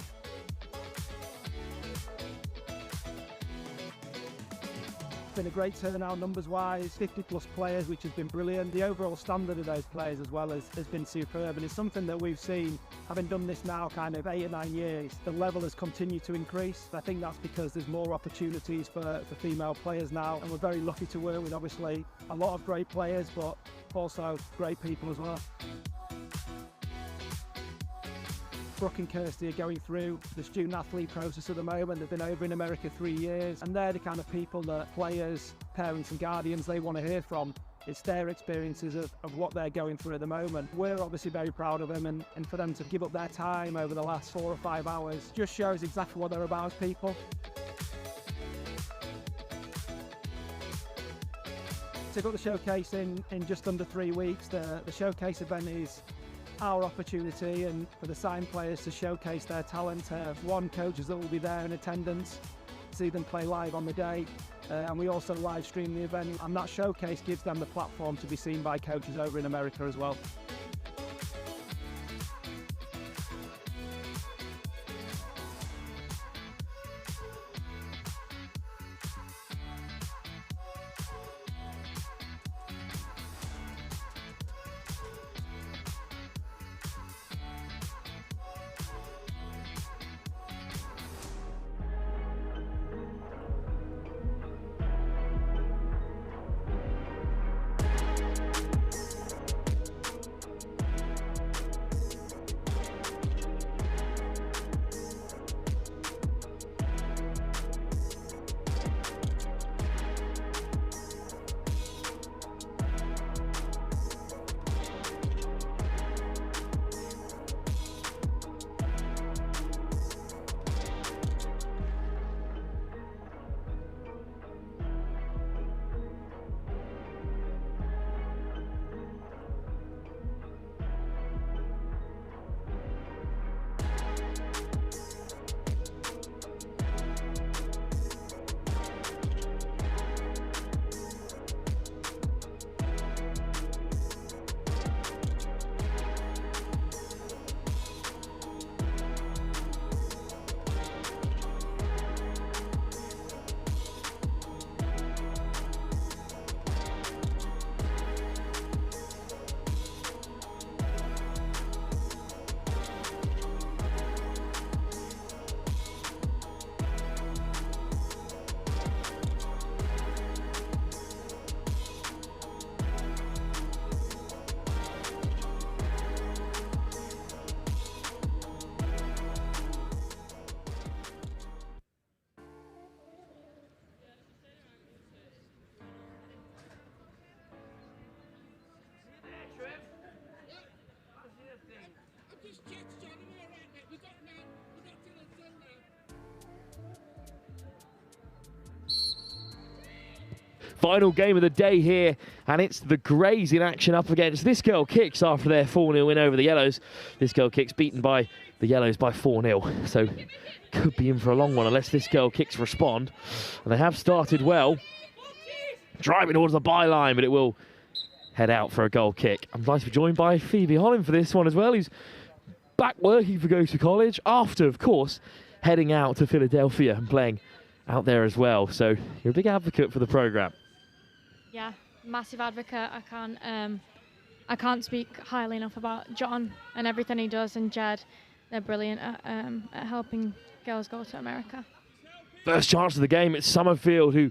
It's been a great turnout numbers wise, 50 plus players, which has been brilliant. The overall standard of those players as well has been superb, and it's something that we've seen, having done this now kind of 8 or 9 years, the level has continued to increase. I think that's because there's more opportunities for female players now, and we're very lucky to work with obviously a lot of great players, but also great people as well. Brooke and Kirsty are going through the student athlete process at the moment. They've been over in America 3 years, and they're the kind of people that players, parents and guardians, they want to hear from. It's their experiences of what they're going through at the moment. We're obviously very proud of them, and for them to give up their time over the last 4 or 5 hours just shows exactly what they're about as people. To got the showcase in just under 3 weeks, the showcase event is our opportunity and for the signed players to showcase their talent. Coaches that will be there in attendance, see them play live on the day, and we also live stream the event, and that showcase gives them the platform to be seen by coaches over in America as well. Final game of the day here, and it's the Greys in action up against This Girl Kicks after their 4-0 win over the Yellows. This Girl Kicks beaten by the Yellows by 4-0, so could be in for a long one unless This Girl Kicks respond. And they have started well, driving towards the byline, but it will head out for a goal kick. I'm nice to be joined by Phoebe Holland for this one as well, who's back working for Go to College after, of course, heading out to Philadelphia and playing out there as well. So you're a big advocate for the programme. Yeah, massive advocate. I can't speak highly enough about John and everything he does, and Jed. They're brilliant at helping girls go to America. First chance of the game, it's Summerfield who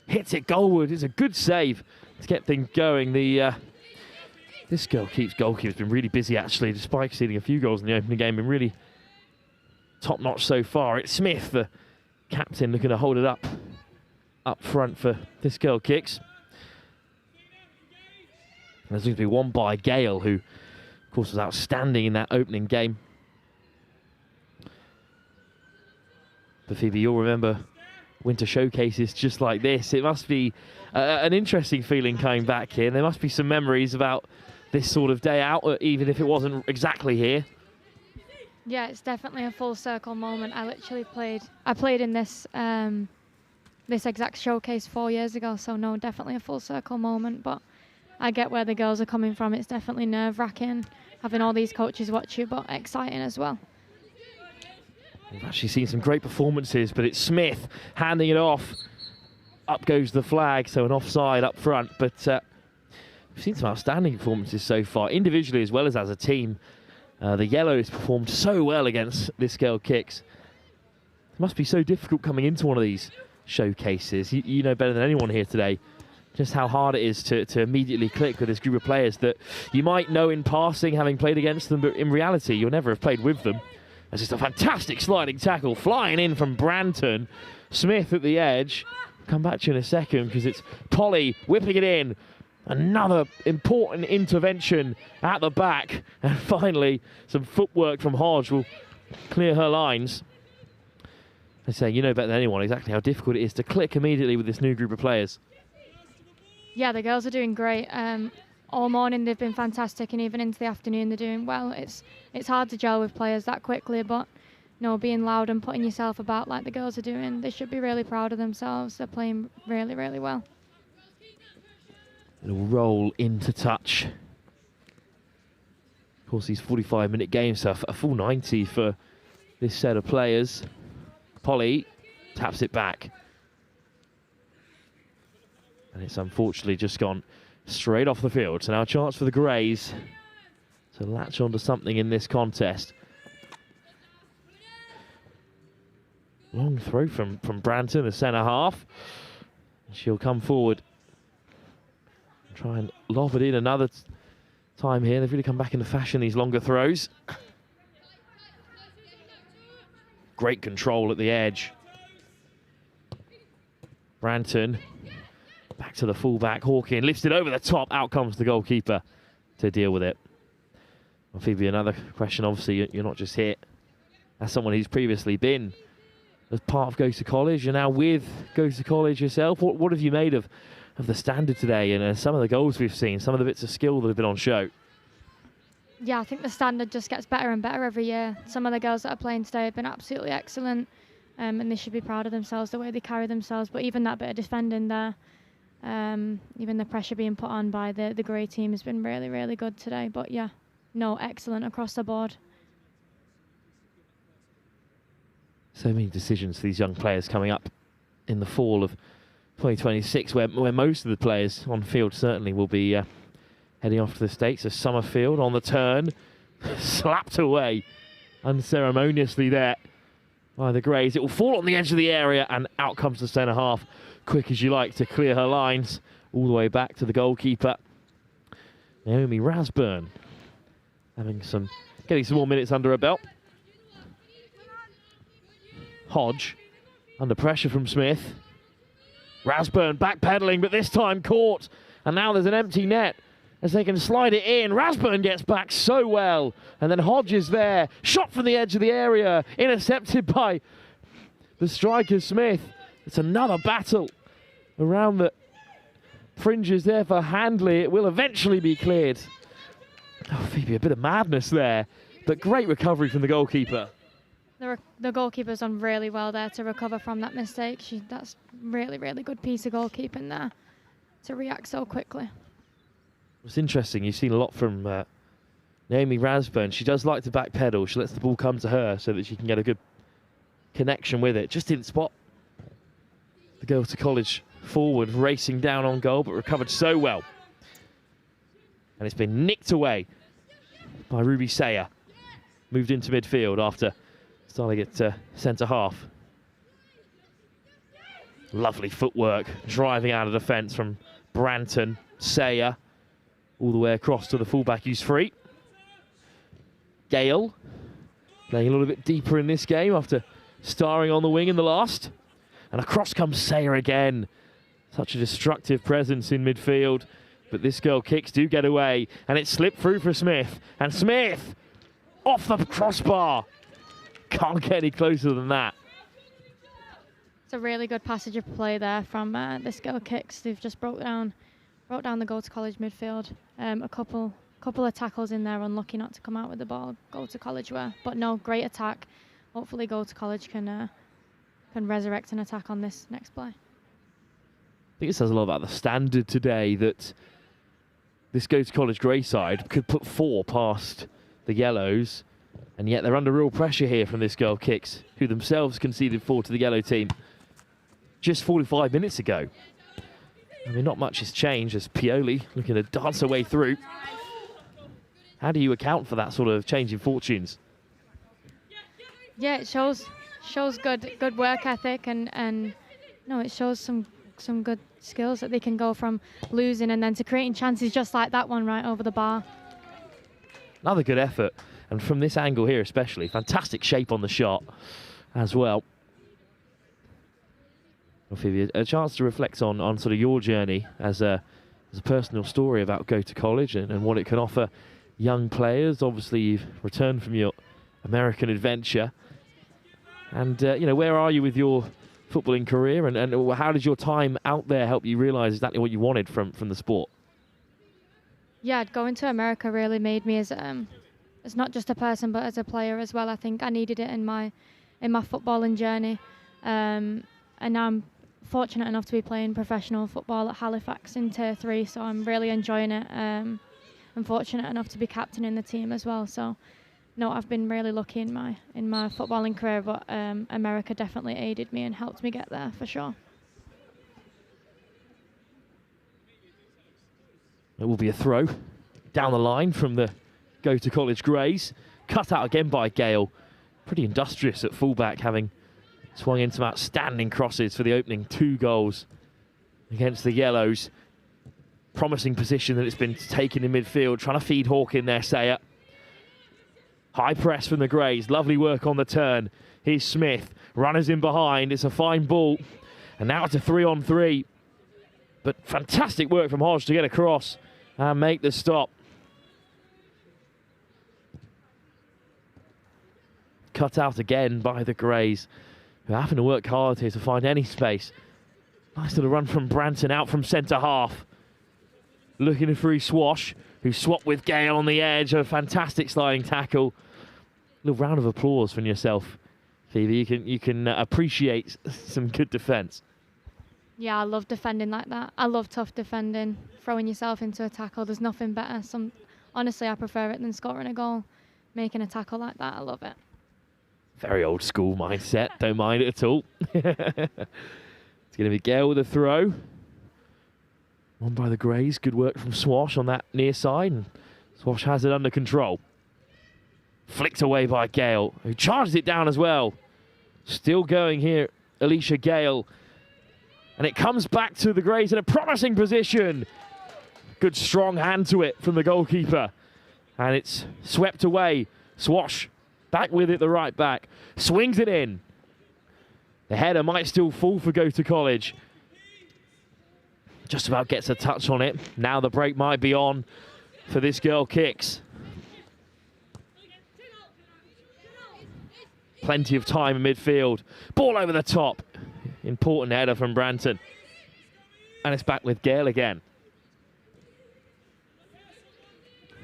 hits it goalward. It's a good save to get things going. This Girl Keeps goalkeeper's been really busy actually, despite conceding a few goals in the opening game. Been really top notch so far. It's Smith, the captain, looking to hold it up front for This Girl Kicks. There's going to be one by Gale, who, of course, was outstanding in that opening game. But Phoebe, you'll remember winter showcases just like this. It must be an interesting feeling coming back here. There must be some memories about this sort of day out, even if it wasn't exactly here. Yeah, it's definitely a full circle moment. I played in this this exact showcase 4 years ago, so no, definitely a full circle moment. But I get where the girls are coming from. It's definitely nerve-wracking having all these coaches watch you, but exciting as well. We've actually seen some great performances, but it's Smith handing it off. Up goes the flag, so an offside up front. But we've seen some outstanding performances so far, individually as well as a team. The Yellows performed so well against This Girl Kicks. It must be so difficult coming into one of these showcases. You know better than anyone here today just how hard it is to immediately click with this group of players that you might know in passing, having played against them, but in reality you'll never have played with them. There's just a fantastic sliding tackle flying in from Branton. Smith at the edge. Come back to you in a second because it's Polly whipping it in. Another important intervention at the back. And finally, some footwork from Hodge will clear her lines. I say, you know better than anyone exactly how difficult it is to click immediately with this new group of players. Yeah, the girls are doing great. All morning they've been fantastic, and even into the afternoon they're doing well. It's hard to gel with players that quickly, but being loud and putting yourself about like the girls are doing, they should be really proud of themselves. They're playing really, really well. It'll roll into touch. Of course, these 45-minute games, so a full 90 for this set of players. Polly taps it back. And it's unfortunately just gone straight off the field. So now a chance for the Greys to latch onto something in this contest. Long throw from Branton, the centre half. She'll come forward. Try and lob it in another time here. They've really come back into fashion, these longer throws. Great control at the edge. Branton. Back to the fullback, Hawkin lifts it over the top. Out comes the goalkeeper to deal with it. Well, Phoebe, another question. Obviously, you're not just here as someone who's previously been as part of Go to College. You're now with Go to College yourself. What have you made of the standard today and some of the goals we've seen, some of the bits of skill that have been on show? Yeah, I think the standard just gets better and better every year. Some of the girls that are playing today have been absolutely excellent, and they should be proud of themselves, the way they carry themselves. But even that bit of defending there, even the pressure being put on by the Grey team has been really, really good today. But yeah, no, excellent across the board. So many decisions for these young players coming up in the fall of 2026, where most of the players on field certainly will be heading off to the States. So Summerfield on the turn, slapped away unceremoniously there by the Greys. It will fall on the edge of the area, and out comes the centre half, quick as you like, to clear her lines all the way back to the goalkeeper, Naomi Rasburn, getting some more minutes under her belt. Hodge under pressure from Smith. Rasburn backpedaling, but this time caught, and now there's an empty net as they can slide it in. Rasburn gets back so well, and then Hodge is there, shot from the edge of the area, intercepted by the striker Smith. It's another battle around the fringes there for Handley. It will eventually be cleared. Oh, Phoebe, a bit of madness there, but great recovery from the goalkeeper. The goalkeeper's done really well there to recover from that mistake. That's really, really good piece of goalkeeping there to react so quickly. It's interesting. You've seen a lot from Naomi Rathbone. She does like to back pedal. She lets the ball come to her so that she can get a good connection with it. Just didn't spot the girl to college forward racing down on goal, but recovered so well. And it's been nicked away by Ruby Sayer. Moved into midfield after starting at centre half. Lovely footwork, driving out of defence from Branton. Sayer all the way across to the fullback who's free. Gale playing a little bit deeper in this game after starring on the wing in the last. And across comes Sayer again. Such a destructive presence in midfield. But this girl kicks do get away. And it slipped through for Smith. And Smith off the crossbar. Can't get any closer than that. It's a really good passage of play there from this girl kicks. They've just brought down the goal to college midfield. A couple of tackles in there, unlucky not to come out with the ball. Goal to college were, but no, great attack. Hopefully, goal to college can resurrect an attack on this next play. I think it says a lot about the standard today that this Go to College grey side could put 4 past the Yellows, and yet they're under real pressure here from this girl kicks, who themselves conceded 4 to the Yellow team just 45 minutes ago. I mean, not much has changed as Pioli looking to dance her way through. How do you account for that sort of change in fortunes? Yeah, it shows good work ethic and no, it shows some good skills that they can go from losing and then to creating chances just like that one right over the bar. Another good effort, and from this angle here especially, fantastic shape on the shot as well. Well, Phoebe, a chance to reflect on sort of your journey as a personal story about Go to College and what it can offer young players. Obviously, you've returned from your American adventure. And, where are you with your footballing career? And how did your time out there help you realise exactly what you wanted from the sport? Yeah, going to America really made me as not just a person, but as a player as well. I think I needed it in my footballing journey. And now I'm fortunate enough to be playing professional football at Halifax in Tier 3, so I'm really enjoying it. I'm fortunate enough to be captaining the team as well. So, no, I've been really lucky in my footballing career, but America definitely aided me and helped me get there for sure. It will be a throw down the line from the Go to College Greys. Cut out again by Gale. Pretty industrious at fullback, having swung in some outstanding crosses for the opening 2 goals against the Yellows. Promising position that it's been taken in midfield, trying to feed Hawk in there, Sayer. High press from the Greys, lovely work on the turn. Here's Smith, runners in behind, it's a fine ball. And now it's a 3-on-3. But fantastic work from Hodge to get across and make the stop. Cut out again by the Greys, who are having to work hard here to find any space. Nice little run from Branton out from centre half. Looking for his Swash, who swapped with Gale on the edge. A fantastic sliding tackle. A little round of applause from yourself, Phoebe. You can appreciate some good defence. Yeah, I love defending like that. I love tough defending, throwing yourself into a tackle. There's nothing better. Honestly, I prefer it than scoring a goal. Making a tackle like that, I love it. Very old school mindset. Don't mind it at all. It's going to be Gale with a throw. Won by the Greys. Good work from Swash on that near side. And Swash has it under control. Flicked away by Gale, who charges it down as well. Still going here, Alicia Gale. And it comes back to the Greys in a promising position. Good strong hand to it from the goalkeeper. And it's swept away. Swash back with it, the right back. Swings it in. The header might still fall for Go to College. Just about gets a touch on it. Now the break might be on for this girl kicks. Plenty of time in midfield. Ball over the top. Important header from Branton. And it's back with Gale again.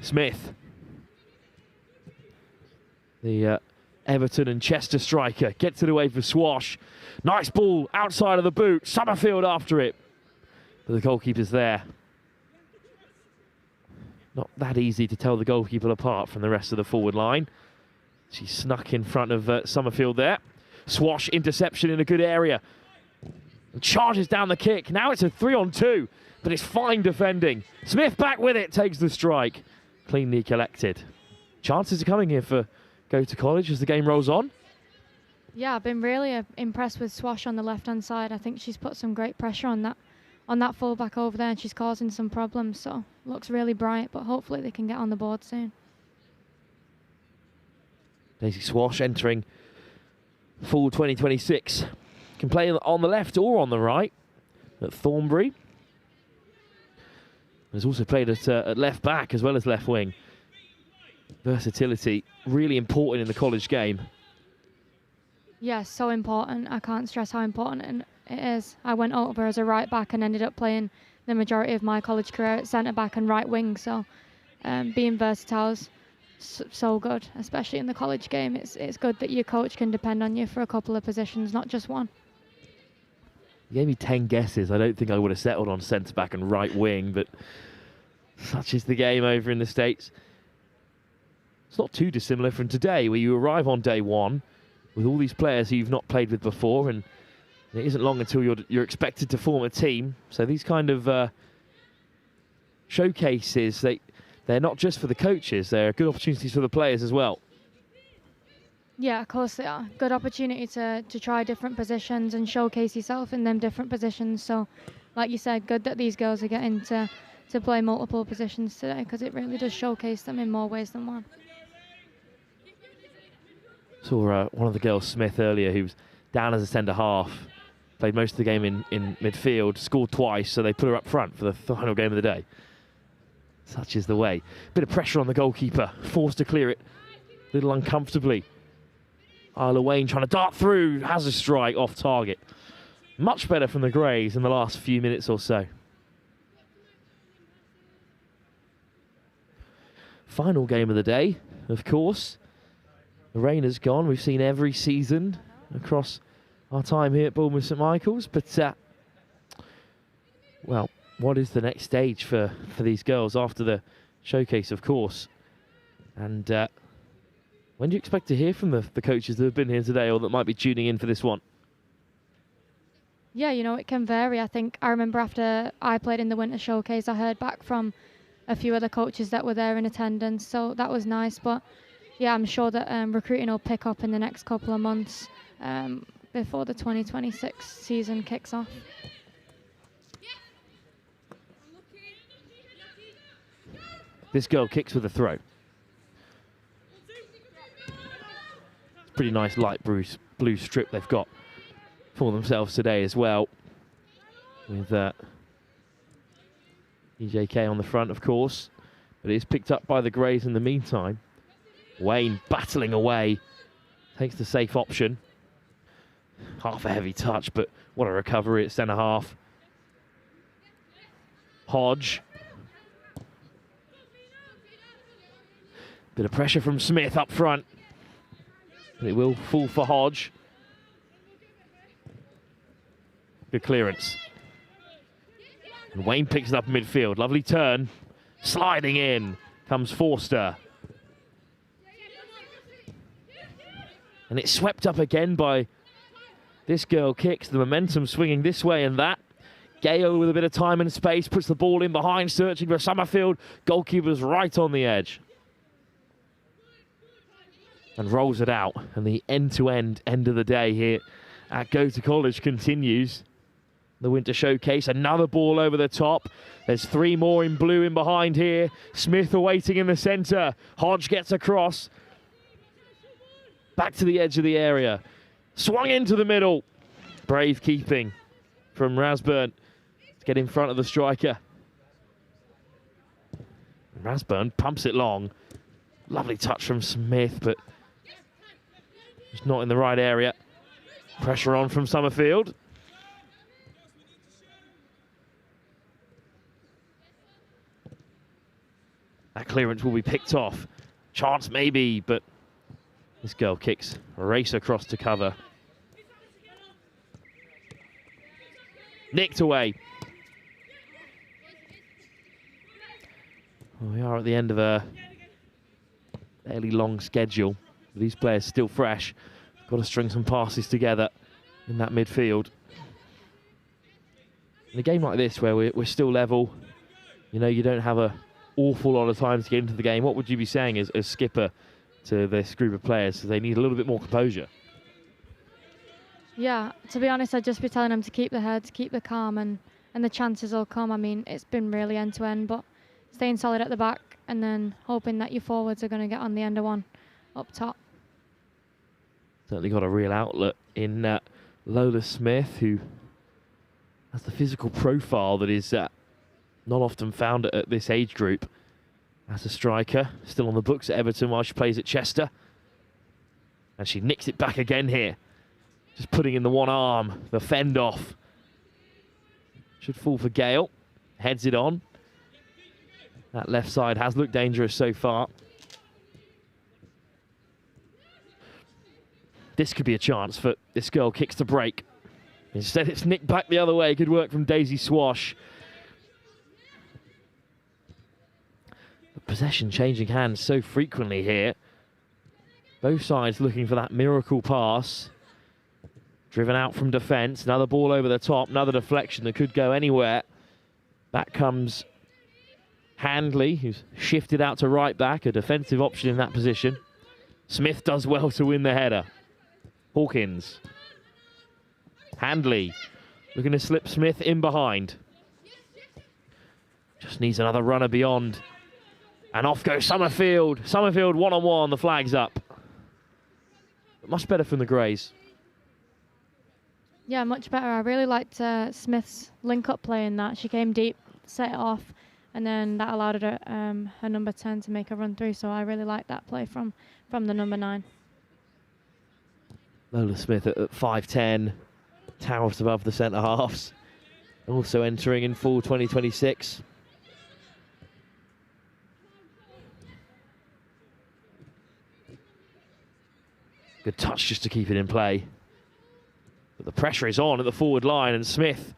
Smith. The Everton and Chester striker gets it away for Swash. Nice ball outside of the boot. Summerfield after it. But the goalkeeper's there. Not that easy to tell the goalkeeper apart from the rest of the forward line. She snuck in front of Summerfield there. Swash interception in a good area. And charges down the kick. Now it's a 3-on-2, but it's fine defending. Smith back with it, takes the strike. Cleanly collected. Chances are coming here for Go to College as the game rolls on. Yeah, I've been really impressed with Swash on the left-hand side. I think she's put some great pressure on that full-back over there, and she's causing some problems, so looks really bright, but hopefully they can get on the board soon. Daisy Swash entering full 2026. Can play on the left or on the right at Thornbury. Has also played at left back as well as left wing. Versatility, really important in the college game. Yeah, so important. I can't stress how important it is. I went over as a right back and ended up playing the majority of my college career at centre back and right wing. So being versatile is so good, especially in the college game. It's good that your coach can depend on you for a couple of positions, not just one. You gave me 10 guesses. I don't think I would have settled on centre back and right wing, but such is the game over in the States. It's not too dissimilar from today, where you arrive on day one with all these players who you've not played with before, and it isn't long until you're expected to form a team. So these kind of showcases, they're not just for the coaches, they're good opportunities for the players as well. Yeah, of course they are. Good opportunity to try different positions and showcase yourself in them different positions. So, like you said, good that these girls are getting to play multiple positions today, because it really does showcase them in more ways than one. Saw one of the girls, Smith, earlier, who was down as a centre-half, played most of the game in midfield, scored twice, so they put her up front for the final game of the day. Such is the way. Bit of pressure on the goalkeeper, forced to clear it a little uncomfortably. Isla Wayne trying to dart through, has a strike off target. Much better from the Greys in the last few minutes or so. Final game of the day, of course. The rain has gone. We've seen every season across our time here at Bournemouth St Michael's. But, well, what is the next stage for these girls after the showcase, of course? And when do you expect to hear from the coaches that have been here today or that might be tuning in for this one? Yeah, you know, it can vary. I think I remember after I played in the Winter Showcase, I heard back from a few other coaches that were there in attendance, so that was nice. But yeah, I'm sure that recruiting will pick up in the next couple of months before the 2026 season kicks off. This girl kicks with a throw. Pretty nice light blue strip they've got for themselves today as well, with EJK on the front, of course, but it is picked up by the Greys in the meantime. Wayne battling away, takes the safe option. Half a heavy touch, but what a recovery at centre half. Hodge. Bit of pressure from Smith up front. But it will fall for Hodge. Good clearance. And Wayne picks it up in midfield. Lovely turn. Sliding in comes Forster. And it's swept up again by this girl kicks. The momentum swinging this way and that. Gayo with a bit of time and space puts the ball in behind, searching for Summerfield. Goalkeeper's right on the edge. And rolls it out. And the end-to-end end of the day here at Go to College continues. The Winter Showcase, another ball over the top. There's three more in blue in behind here. Smith awaiting in the centre. Hodge gets across. Back to the edge of the area. Swung into the middle. Brave keeping from Rasburn to get in front of the striker. Rasburn pumps it long. Lovely touch from Smith, but just not in the right area. Pressure on from Summerfield. That clearance will be picked off. Chance maybe, but this girl kicks a race across to cover. Nicked away. Well, we are at the end of a fairly long schedule. These players still fresh. Got to string some passes together in that midfield. In a game like this where we're still level, you know, you don't have an awful lot of time to get into the game. What would you be saying as skipper to this group of players? So they need a little bit more composure. Yeah, to be honest, I'd just be telling them to keep the head, to keep the calm, and the chances will come. I mean, it's been really end-to-end, but staying solid at the back and then hoping that your forwards are going to get on the end of one up top. Certainly got a real outlet in Lola Smith, who has the physical profile that is not often found at this age group. As a striker, still on the books at Everton while she plays at Chester. And she nicks it back again here. Just putting in the one arm, the fend off. Should fall for Gale. Heads it on. That left side has looked dangerous so far. This could be a chance for this girl. Kicks to break. Instead it's nicked back the other way. Good work from Daisy Swash. The possession changing hands so frequently here. Both sides looking for that miracle pass. Driven out from defence. Another ball over the top. Another deflection that could go anywhere. Back comes Handley, who's shifted out to right back. A defensive option in that position. Smith does well to win the header. Hawkins. Handley looking to slip Smith in behind. Just needs another runner beyond. And off goes Summerfield. Summerfield one-on-one. The flag's up. Much better from the Greys. Yeah, much better. I really liked Smith's link-up play in that. She came deep, set it off, and then that allowed her, her number 10 to make a run through. So I really liked that play from the number 9. Lola Smith at 5'10", towers above the centre halves. Also entering in full 2026. Good touch just to keep it in play. But the pressure is on at the forward line, and Smith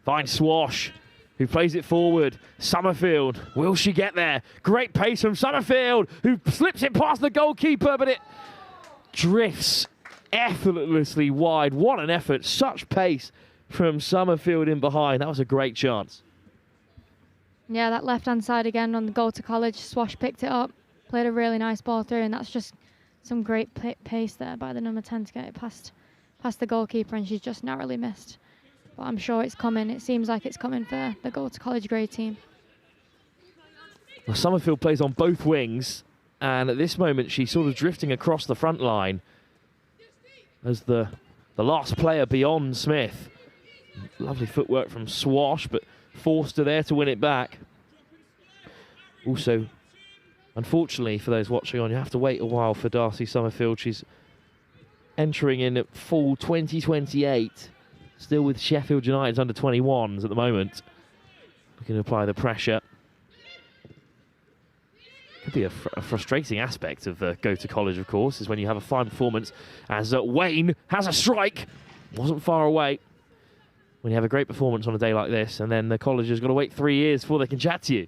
finds Swash, who plays it forward. Summerfield, will she get there? Great pace from Summerfield, who slips it past the goalkeeper, but it drifts effortlessly wide. What an effort. Such pace from Summerfield in behind. That was a great chance. Yeah, that left-hand side again on the goal to college. Swash picked it up, played a really nice ball through, and that's just some great pace there by the number 10 to get it past the goalkeeper, and she's just narrowly missed. But I'm sure it's coming. It seems like it's coming for the goal to college grade team. Well, Summerfield plays on both wings, and at this moment she's sort of drifting across the front line as the last player beyond Smith. Lovely footwork from Swash, but forced her there to win it back. Also, unfortunately for those watching on, you have to wait a while for Darcy Summerfield. She's entering in at full 2028, still with Sheffield United's under 21s at the moment. Looking to apply the pressure. Could be a frustrating aspect of the go to college, of course, is when you have a fine performance as Wayne has a strike. Wasn't far away. When you have a great performance on a day like this, and then the college has got to wait 3 years before they can chat to you.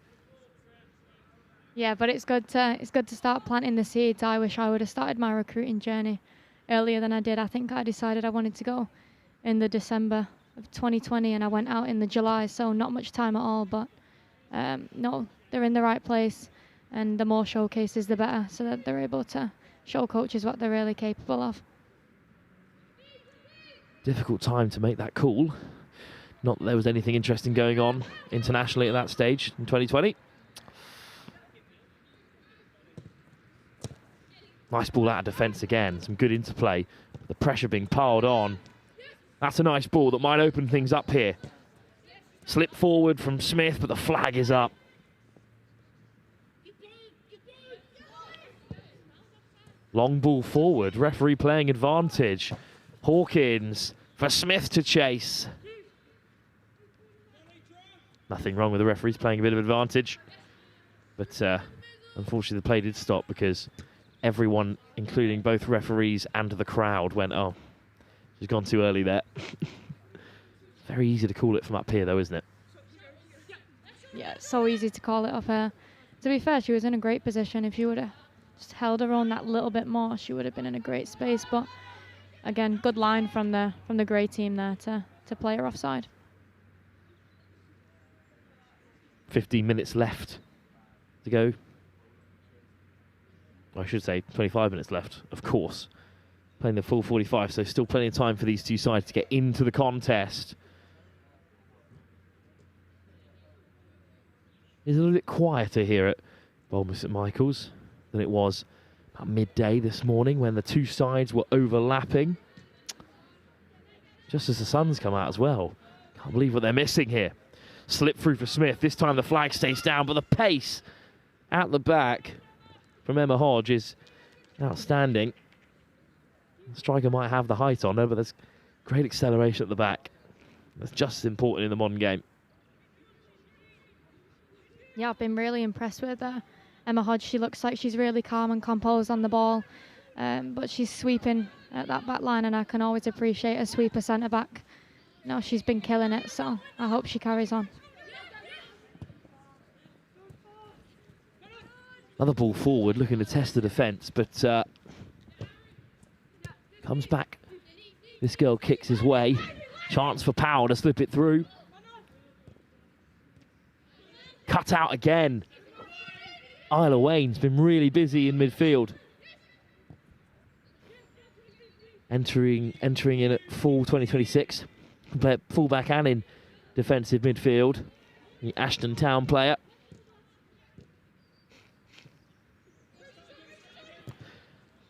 Yeah, but it's good to start planting the seeds. I wish I would have started my recruiting journey earlier than I did. I think I decided I wanted to go in the December of 2020, and I went out in the July, so not much time at all. But no, they're in the right place, and the more showcases, the better, so that they're able to show coaches what they're really capable of. Difficult time to make that call. Not that there was anything interesting going on internationally at that stage in 2020. Nice ball out of defence again. Some good interplay. The pressure being piled on. That's a nice ball that might open things up here. Slip forward from Smith, but the flag is up. Long ball forward. Referee playing advantage. Hawkins for Smith to chase. Nothing wrong with the referees playing a bit of advantage. But Unfortunately, the play did stop because everyone, including both referees and the crowd, went, oh, she's gone too early there. Very easy to call it from up here, though, isn't it? Yeah, it's so easy to call it off her. To be fair, she was in a great position. If she would have just held her own that little bit more, she would have been in a great space. But again, good line from the grey team there to play her offside. 15 minutes left to go. I should say 25 minutes left, of course. Playing the full 45, so still plenty of time for these two sides to get into the contest. It's a little bit quieter here at Bolton St Michael's than it was about midday this morning when the two sides were overlapping. Just as the sun's come out as well. Can't believe what they're missing here. Slip through for Smith. This time the flag stays down, but the pace at the back from Emma Hodge is outstanding. The striker might have the height on her, but there's great acceleration at the back. That's just as important in the modern game. Yeah, I've been really impressed with Emma Hodge. She looks like she's really calm and composed on the ball, but she's sweeping at that back line, and I can always appreciate a sweeper centre-back. No, she's been killing it, so I hope she carries on. Another ball forward, looking to test the defence, but comes back. This girl kicks his way. Chance for Powell to slip it through. Cut out again. Isla Wayne's been really busy in midfield. Entering in at full 2026. But fullback and in defensive midfield. The Ashton Town player.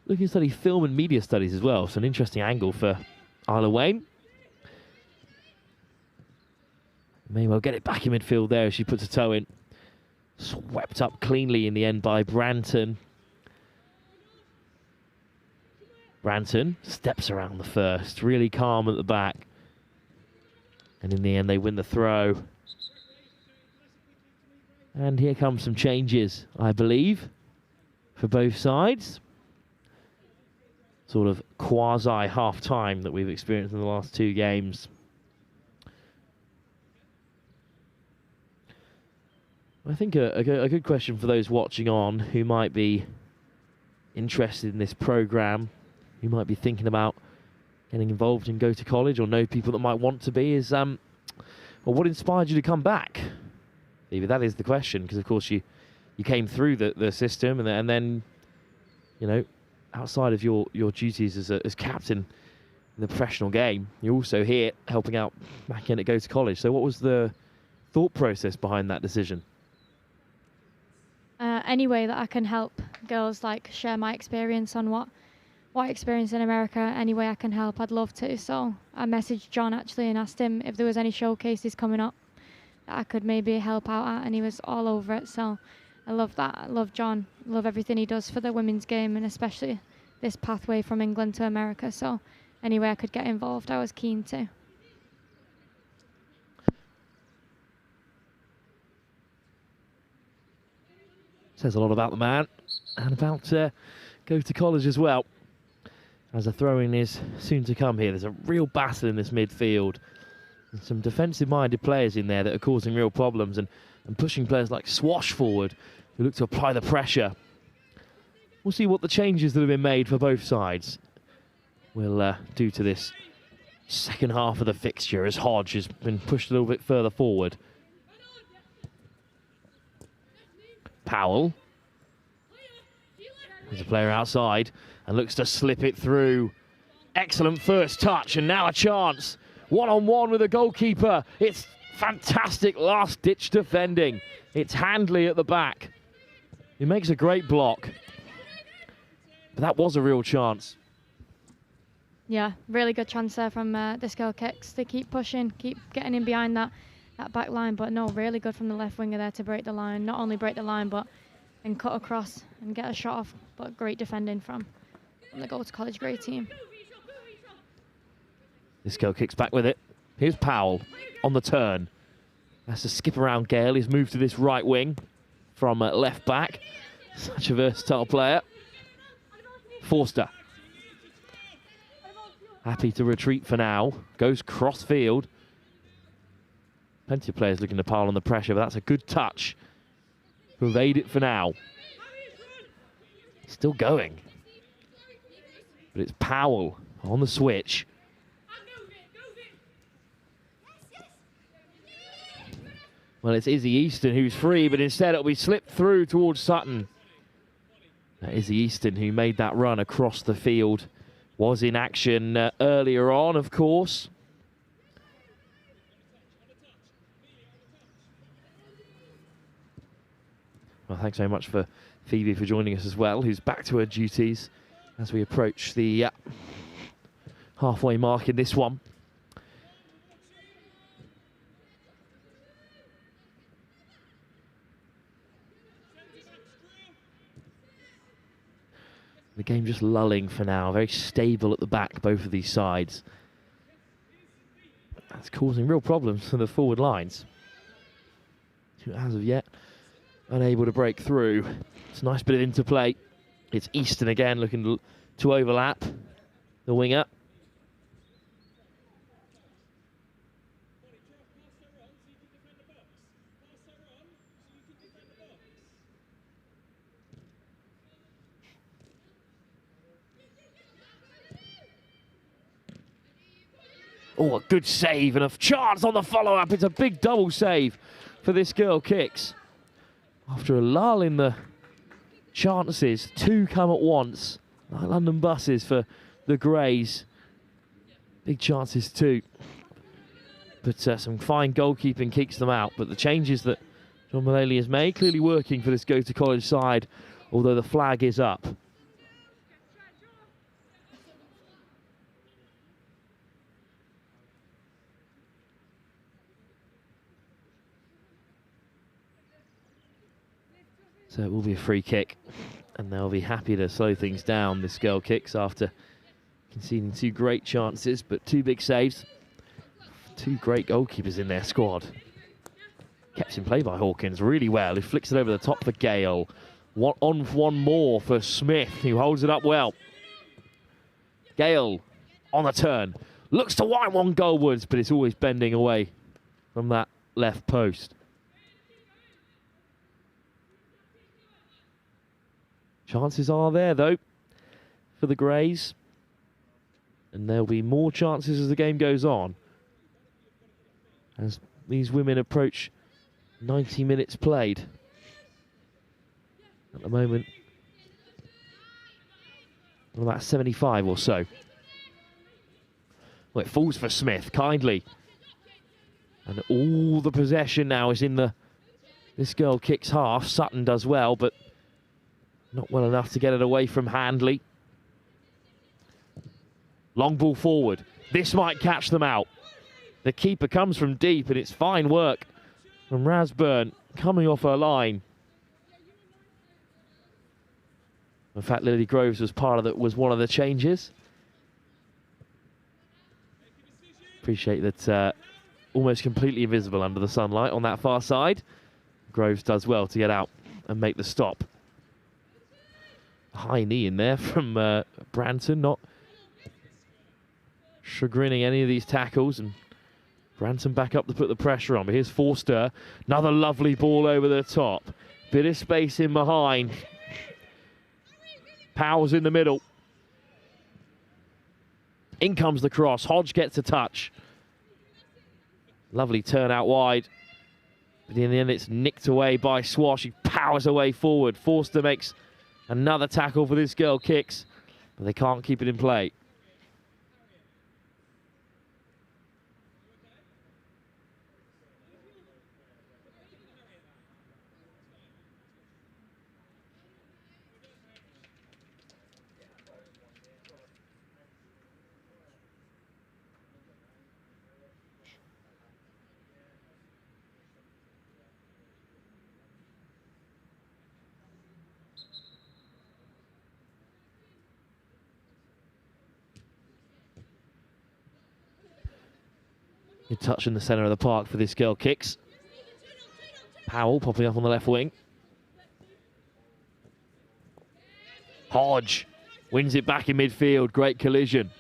Looking to study film and media studies as well. So an interesting angle for Isla Wayne. May well get it back in midfield there as she puts a toe in. Swept up cleanly in the end by Branton. Branton steps around the first, really calm at the back. And in the end they win the throw. And here come some changes, I believe, for both sides. Sort of quasi half-time that we've experienced in the last two games. I think a good question for those watching on who might be interested in this programme, who might be thinking about getting involved in Go to College or know people that might want to be, is well, what inspired you to come back? Maybe that is the question, because of course you came through the system and then, you know, outside of your duties as captain in the professional game, you're also here helping out back in at Go to College. So what was the thought process behind that decision? Any way that I can help girls like share my experience on what I experienced in America, any way I can help, I'd love to. So I messaged John actually and asked him if there was any showcases coming up that I could maybe help out at, and he was all over it. So I love that. I love John. I love everything he does for the women's game, and especially this pathway from England to America. So any way I could get involved, I was keen to. Says a lot about the man and about Go to College as well. As a throw-in is soon to come here. There's a real battle in this midfield. And some defensive-minded players in there that are causing real problems and pushing players like Swash forward who look to apply the pressure. We'll see what the changes that have been made for both sides will do to this second half of the fixture as Hodge has been pushed a little bit further forward. Powell. There's a player outside and looks to slip it through. Excellent first touch and now a chance. One-on-one with the goalkeeper. It's fantastic last-ditch defending. It's Handley at the back. He makes a great block. But that was a real chance. Yeah, really good chance there from this girl Kicks. They keep pushing, keep getting in behind that back line, but no, really good from the left winger there to break the line. Not only break the line, but and cut across and get a shot off, but great defending from the Go to College grey team. This girl kicks back with it. Here's Powell on the turn. Has to skip around Gale. He's moved to this right wing from left back. Such a versatile player. Forster. Happy to retreat for now. Goes cross field. Plenty of players looking to pile on the pressure, but that's a good touch to evade it for now. Still going. But it's Powell on the switch. Well, it's Izzy Easton who's free, but instead it'll be slipped through towards Sutton. Izzy Easton, who made that run across the field, was in action earlier on, of course. Well, thanks very much for Phoebe for joining us as well, who's back to her duties as we approach the halfway mark in this one. The game just lulling for now, very stable at the back, both of these sides. That's causing real problems for the forward lines, who as of yet unable to break through. It's a nice bit of interplay. It's Easton again looking to overlap the winger. Oh, a good save and a chance on the follow-up. It's a big double save for this girl Kicks. After a lull in the chances, two come at once. Like London buses for the Greys. Big chances too. But some fine goalkeeping keeps them out. But the changes that John Mullally has made, clearly working for this Go to College side, although the flag is up. So it will be a free kick, and they'll be happy to slow things down, this girl Kicks, after conceding two great chances, but two big saves. Two great goalkeepers in their squad. Kept in play by Hawkins really well, who flicks it over the top for Gale. One more for Smith, who holds it up well. Gale on the turn. Looks to wind one goalwards, but it's always bending away from that left post. Chances are there, though, for the Greys. And there'll be more chances as the game goes on, as these women approach 90 minutes played. At the moment, about 75 or so. Well, it falls for Smith, kindly. And all the possession now is in this girl Kicks half. Sutton does well, but not well enough to get it away from Handley. Long ball forward. This might catch them out. The keeper comes from deep, and it's fine work from Rasburn coming off her line. In fact, Lily Groves was was one of the changes. Appreciate that almost completely invisible under the sunlight on that far side. Groves does well to get out and make the stop. High knee in there from Branton, not chagrining any of these tackles, and Branton back up to put the pressure on. But here's Forster, another lovely ball over the top. Bit of space in behind. Powell's in the middle. In comes the cross. Hodge gets a touch. Lovely turn out wide. But in the end, it's nicked away by Swash. He powers away forward. Forster makes another tackle for this girl Kicks, but they can't keep it in play. Good touch in the centre of the park for this girl Kicks. Powell popping up on the left wing. Hodge wins it back in midfield. Great collision.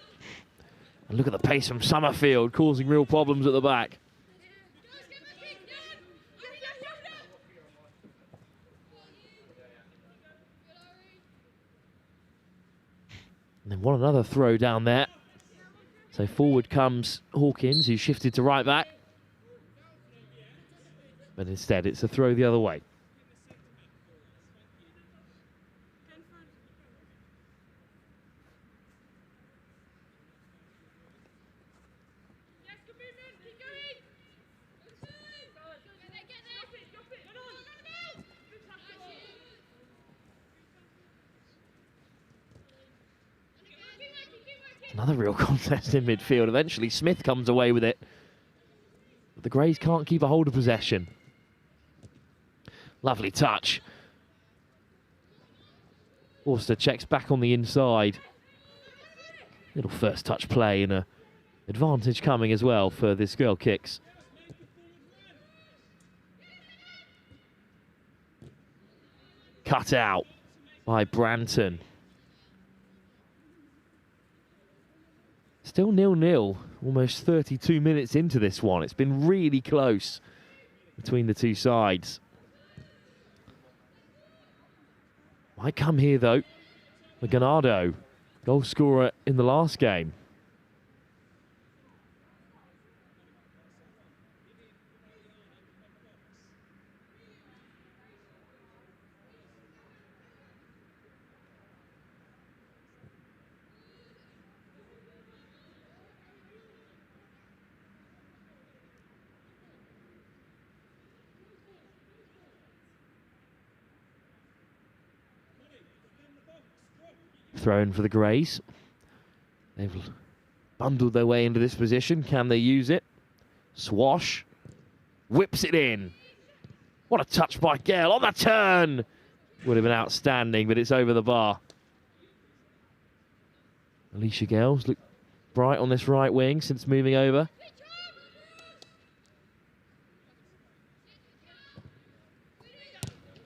And look at the pace from Summerfield, causing real problems at the back. And then what another throw down there. So forward comes Hawkins, who shifted to right back. But instead it's a throw the other way. Another real contest in midfield. Eventually Smith comes away with it. But the Greys can't keep a hold of possession. Lovely touch. Forster checks back on the inside. Little first touch play and a advantage coming as well for this girl kicks. Cut out by Branton. Still 0-0, almost 32 minutes into this one. It's been really close between the two sides. Might come here though. Maganado, goal scorer in the last game. Thrown for the Greys. They've bundled their way into this position. Can they use it? Swash. Whips it in. What a touch by Gale on the turn. Would have been outstanding, but it's over the bar. Alicia Gale's looked bright on this right wing since moving over.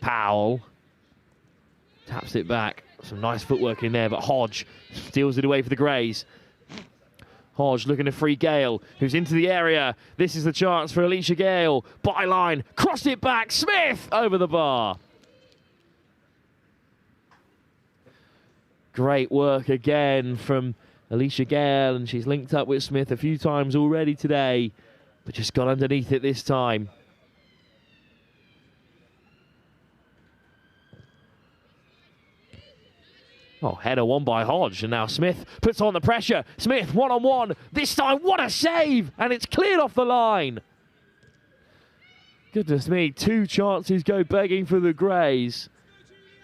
Powell. Taps it back. Some nice footwork in there, but Hodge steals it away for the Greys. Hodge looking to free Gale, who's into the area. This is the chance for Alicia Gale. Byline, crossed it back. Smith over the bar. Great work again from Alicia Gale, and she's linked up with Smith a few times already today, but just got underneath it this time. Oh, header won by Hodge, and now Smith puts on the pressure. Smith, one-on-one. This time, what a save! And it's cleared off the line. Goodness me, two chances go begging for the Greys.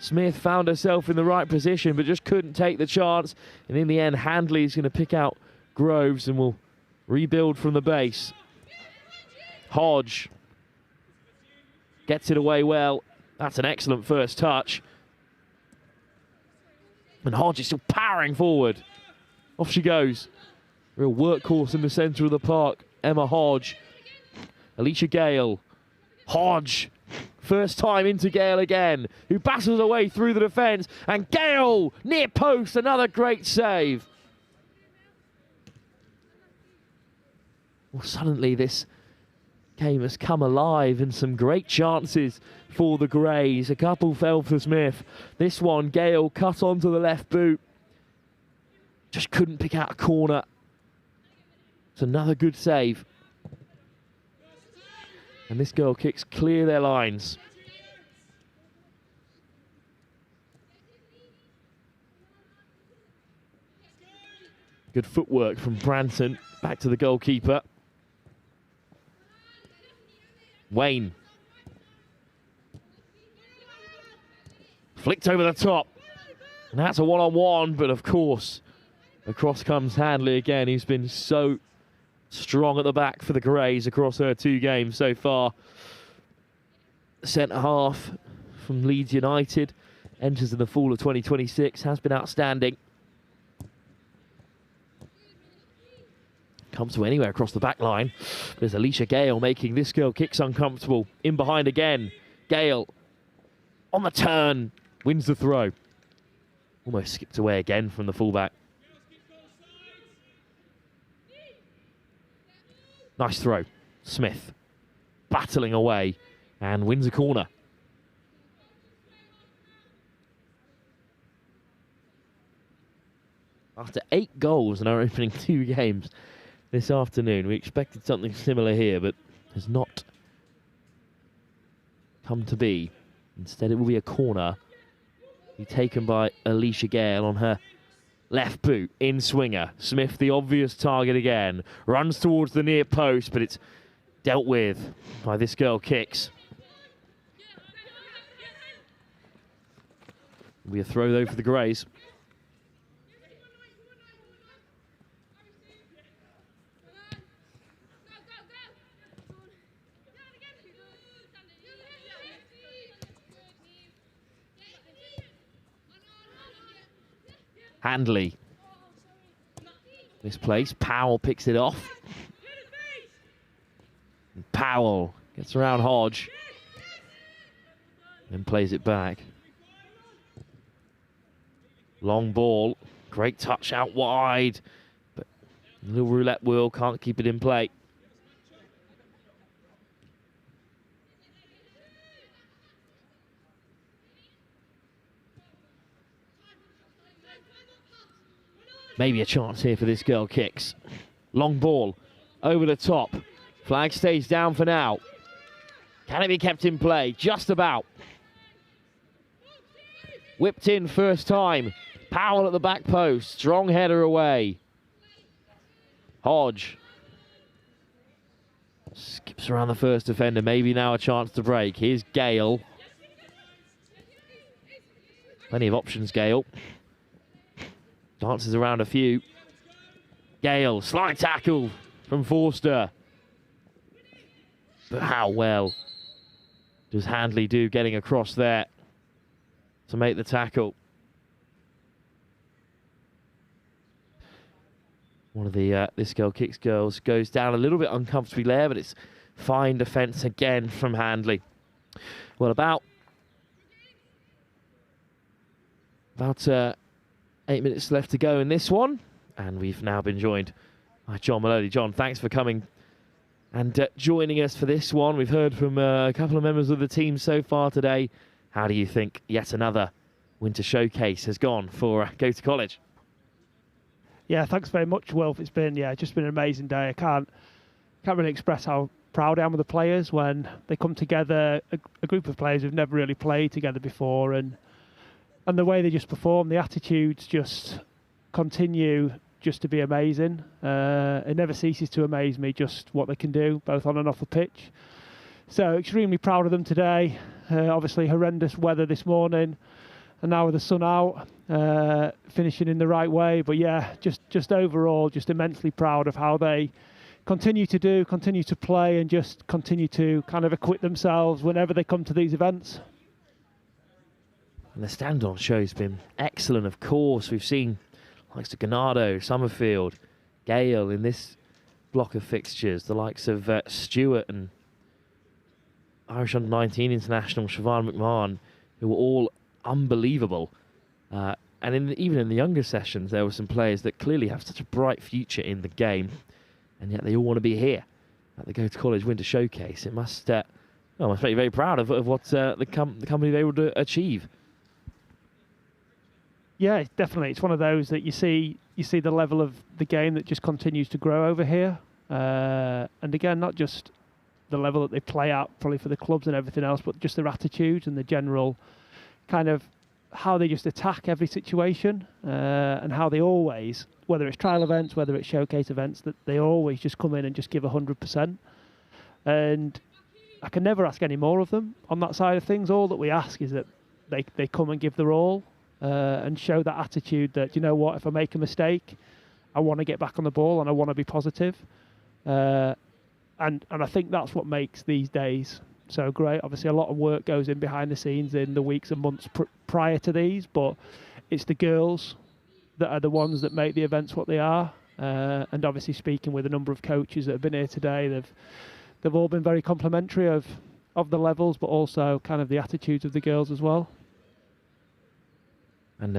Smith found herself in the right position, but just couldn't take the chance. And in the end, Handley's going to pick out Groves and will rebuild from the base. Hodge gets it away well. That's an excellent first touch. And Hodge is still powering forward. Off she goes. Real workhorse in the centre of the park. Emma Hodge. Alicia Gale. Hodge. First time into Gale again, who battles away through the defence. And Gale, near post, another great save. Well, suddenly this game has come alive and some great chances for the Greys. A couple fell for Smith. This one, Gale cut onto the left boot. Just couldn't pick out a corner. It's another good save. And this goal kicks clear their lines. Good footwork from Branton. Back to the goalkeeper. Wayne. Flicked over the top. And that's a one-on-one, but of course, across comes Handley again. He's been so strong at the back for the Greys across her 2 games so far. Centre half from Leeds United. Enters in the fall of 2026. Has been outstanding. Comes to anywhere across the back line. There's Alicia Gale making this girl kicks uncomfortable. In behind again. Gale on the turn. Wins the throw. Almost skipped away again from the fullback. Nice throw. Smith battling away and wins a corner. After 8 goals in our opening 2 games this afternoon, we expected something similar here, but has not come to be. Instead, it will be a corner. Be taken by Alicia Gale on her left boot, in swinger. Smith, the obvious target again, runs towards the near post, but it's dealt with by this girl Kicks. Will be a throw though for the Greys. Handley. Misplaced. Powell picks it off. And Powell gets around Hodge. Then plays it back. Long ball. Great touch out wide. But the little roulette wheel can't keep it in play. Maybe a chance here for this girl Kicks. Long ball over the top. Flag stays down for now. Can it be kept in play? Just about. Whipped in first time. Powell at the back post. Strong header away. Hodge. Skips around the first defender. Maybe now a chance to break. Here's Gale. Plenty of options, Gale. Dances around a few. Gale, slide tackle from Forster. But how well does Handley do getting across there to make the tackle? One of the this girl Kicks girls goes down a little bit uncomfortably there, but it's fine defence again from Handley. Well, about 8 minutes left to go in this one, and we've now been joined by John Maloney. John, thanks for coming and joining us for this one. We've heard from a couple of members of the team so far today. How do you think yet another winter showcase has gone for Go to College? Yeah, thanks very much, Wilf. It's been just been an amazing day. I can't really express how proud I am of the players when they come together, a group of players who've never really played together before, and the way they just perform, the attitudes just continue just to be amazing. It never ceases to amaze me just what they can do, both on and off the pitch. So extremely proud of them today. Obviously horrendous weather this morning, and now with the sun out, finishing in the right way. But yeah, just overall, just immensely proud of how they continue to play, and just continue to kind of acquit themselves whenever they come to these events. And the stand-on show's been excellent, of course. We've seen likes of Ganado, Summerfield, Gale in this block of fixtures, the likes of Stewart and Irish Under-19 international Siobhan McMahon, who were all unbelievable. And even in the younger sessions, there were some players that clearly have such a bright future in the game, and yet they all want to be here at the Go to College Winter Showcase. It must make you very proud of what the company they were to achieve. Yeah, definitely. It's one of those that you see the level of the game that just continues to grow over here. And again, not just the level that they play at, probably for the clubs and everything else, but just their attitudes and the general kind of how they just attack every situation, and how they always, whether it's trial events, whether it's showcase events, that they always just come in and just give 100%. And I can never ask any more of them on that side of things. All that we ask is that they come and give their all. And show that attitude that, you know what, if I make a mistake, I want to get back on the ball and I want to be positive. And I think that's what makes these days so great. Obviously, a lot of work goes in behind the scenes in the weeks and months prior to these, but it's the girls that are the ones that make the events what they are. And obviously, speaking with a number of coaches that have been here today, they've all been very complimentary of the levels, but also kind of the attitudes of the girls as well. And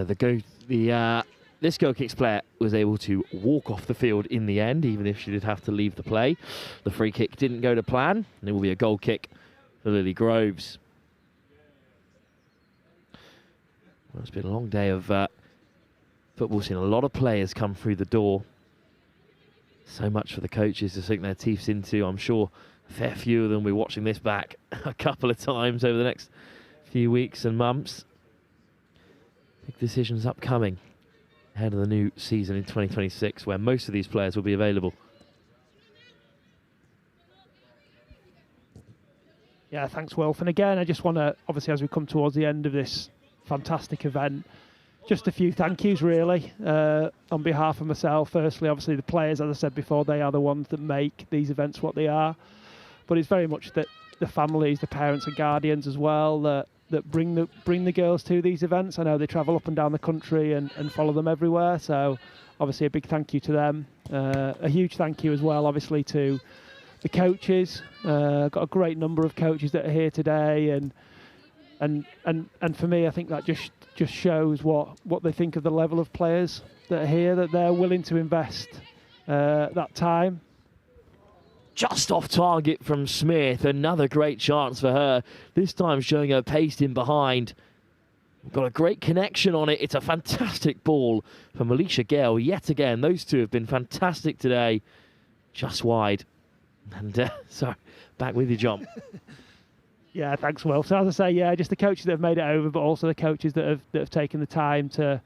this goal kicks player was able to walk off the field in the end, even if she did have to leave the play. The free kick didn't go to plan, and it will be a goal kick for Lily Groves. Well, it's been a long day of football, seen a lot of players come through the door. So much for the coaches to sink their teeth into. I'm sure a fair few of them will be watching this back a couple of times over the next few weeks and months. Big decisions upcoming ahead of the new season in 2026, where most of these players will be available. Yeah, thanks, Wilf. And again, I just want to, obviously, as we come towards the end of this fantastic event, just a few thank yous, really, on behalf of myself. Firstly, obviously, the players, as I said before, they are the ones that make these events what they are. But it's very much that the families, the parents and guardians as well, that bring the girls to these events. I know they travel up and down the country and follow them everywhere. So, obviously, a big thank you to them. A huge thank you as well, obviously, to the coaches. Got a great number of coaches that are here today, and for me, I think that just shows what they think of the level of players that are here, that they're willing to invest that time. Just off target from Smith, another great chance for her, this time showing her pace in behind. Got a great connection on it. It's a fantastic ball from Alicia Gale yet again. Those two have been fantastic today. Just wide. And sorry, back with you, John. Yeah, thanks, Will. So as I say, yeah, just the coaches that have made it over, but also the coaches that have taken the time to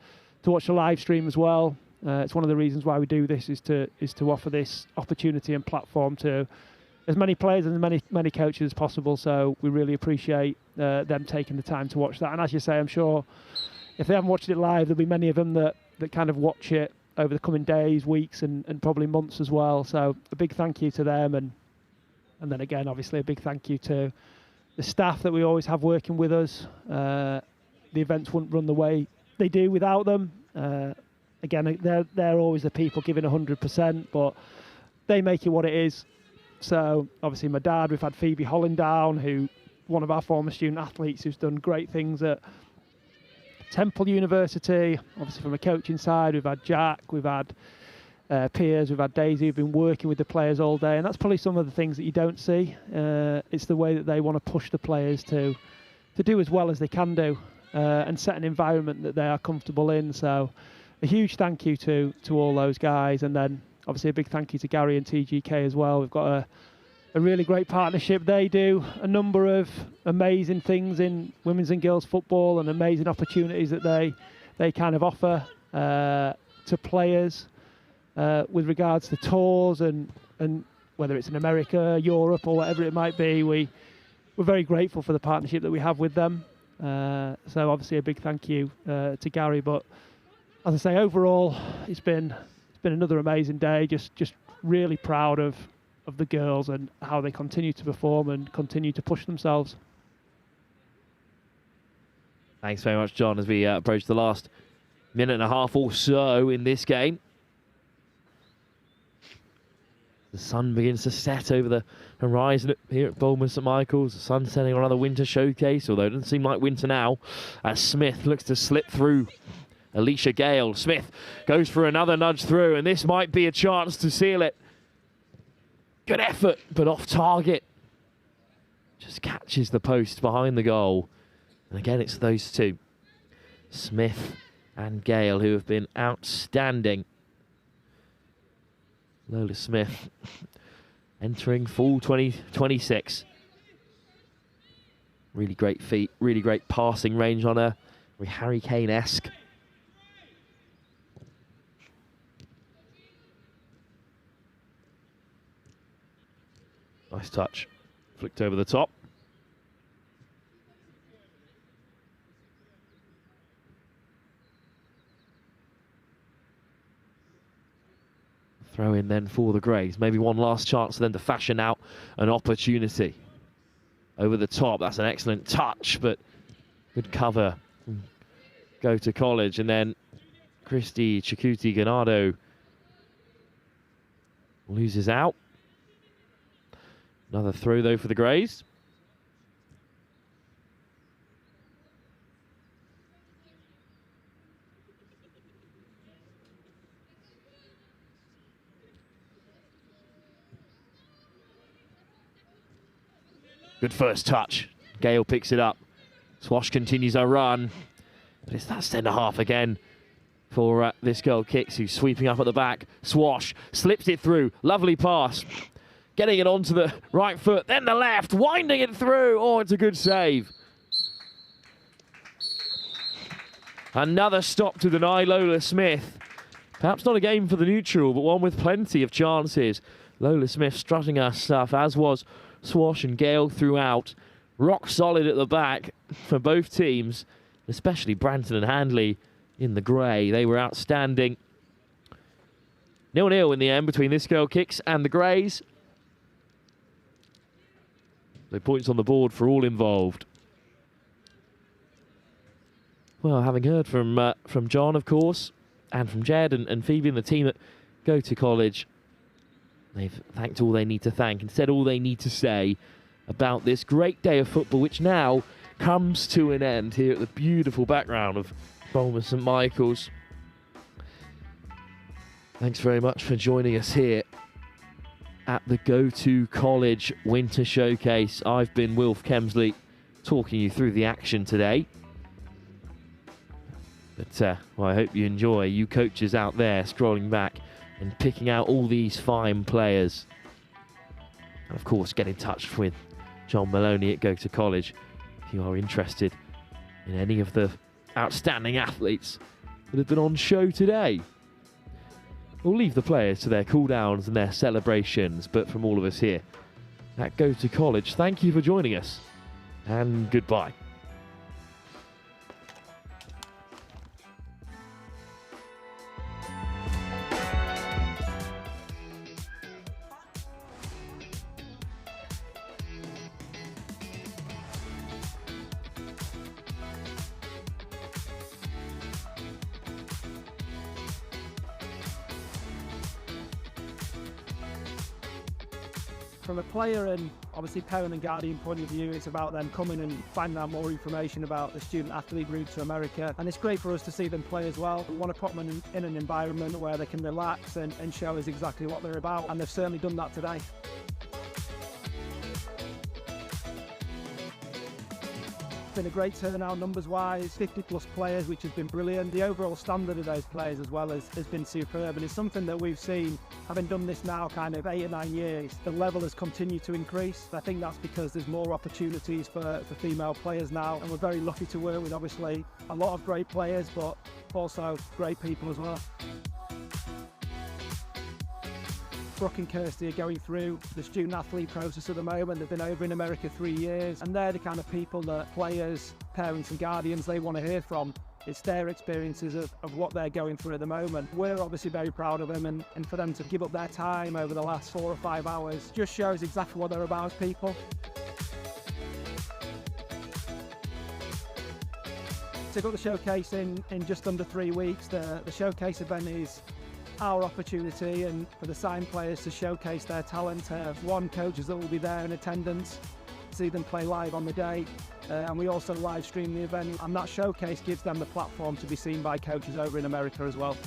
watch the live stream as well. It's one of the reasons why we do this is to offer this opportunity and platform to as many players and as many coaches as possible. So we really appreciate them taking the time to watch that. And as you say, I'm sure if they haven't watched it live, there'll be many of them that kind of watch it over the coming days, weeks, and probably months as well. So a big thank you to them, and then again, obviously, a big thank you to the staff that we always have working with us. The events wouldn't run the way they do without them. Again, they're always the people giving 100%, but they make it what it is. So obviously, my dad, we've had Phoebe Holland down, who one of our former student athletes who's done great things at Temple University. Obviously, from a coaching side, we've had Jack, we've had Piers, we've had Daisy, who've been working with the players all day, and that's probably some of the things that you don't see. It's the way that they want to push the players to do as well as they can do, and set an environment that they are comfortable in. So a huge thank you to all those guys, and then obviously a big thank you to Gary and TGK as well. We've got a really great partnership. They do a number of amazing things in women's and girls football, and amazing opportunities that they kind of offer to players with regards to tours and whether it's in America, Europe, or whatever it might be. We're very grateful for the partnership that we have with them. So obviously a big thank you to Gary. But as I say, overall, it's been another amazing day. Just really proud of the girls and how they continue to perform and continue to push themselves. Thanks very much, John, as we approach the last minute and a half or so in this game. The sun begins to set over the horizon here at Bowman St Michael's. The sun setting on another winter showcase, although it doesn't seem like winter now, as Smith looks to slip through Alicia Gale. Smith goes for another nudge through, and this might be a chance to seal it. Good effort, but off target. Just catches the post behind the goal. And again, it's those two, Smith and Gale, who have been outstanding. Lola Smith entering full 2026. Really great feet, really great passing range on her. Very Harry Kane-esque. Nice touch. Flicked over the top. Throw in then for the Greys. Maybe one last chance then to fashion out an opportunity. Over the top. That's an excellent touch, but good cover. Go to College. And then Christy Chikuti Ganado loses out. Another throw, though, for the Greys. Good first touch. Gale picks it up. Swash continues her run. But it's that centre half again for this girl Kicks, who's sweeping up at the back. Swash slips it through. Lovely pass. Getting it onto the right foot, then the left, winding it through. Oh, it's a good save. Another stop to deny Lola Smith. Perhaps not a game for the neutral, but one with plenty of chances. Lola Smith strutting her stuff, as was Swash and Gale throughout. Rock solid at the back for both teams, especially Branton and Handley in the grey. They were outstanding. 0-0 in the end between this girl Kicks and the Greys. So points on the board for all involved. Well, having heard from John, of course, and from Jed and Phoebe and the team at Go to College, they've thanked all they need to thank and said all they need to say about this great day of football, which now comes to an end here at the beautiful background of Bolmer St Michael's. Thanks very much for joining us here at the Go to College Winter Showcase. I've been Wilf Kemsley, talking you through the action today. But well, I hope you enjoy, you coaches out there scrolling back and picking out all these fine players. And of course, get in touch with John Maloney at Go to College if you are interested in any of the outstanding athletes that have been on show today. We'll leave the players to their cool-downs and their celebrations, but from all of us here at Go to College, thank you for joining us, and goodbye. From a player and obviously parent and guardian point of view, it's about them coming and finding out more information about the student athlete route to America, and it's great for us to see them play as well. We want to put them in an environment where they can relax and show us exactly what they're about, and they've certainly done that today. Been a great turnout numbers wise, 50 plus players, which has been brilliant. The overall standard of those players as well has been superb, and it's something that we've seen, having done this now kind of 8 or 9 years, the level has continued to increase. I think that's because there's more opportunities for female players now, and we're very lucky to work with obviously a lot of great players, but also great people as well. Brooke and Kirsty are going through the student athlete process at the moment. They've been over in America 3 years, and they're the kind of people that players, parents and guardians, they want to hear from. It's their experiences of what they're going through at the moment. We're obviously very proud of them, and for them to give up their time over the last 4 or 5 hours just shows exactly what they're about as people. So got the showcase in just under 3 weeks. The showcase event is our opportunity and for the signed players to showcase their talent. One, coaches that will be there in attendance, see them play live on the day, and we also live stream the event, and that showcase gives them the platform to be seen by coaches over in America as well.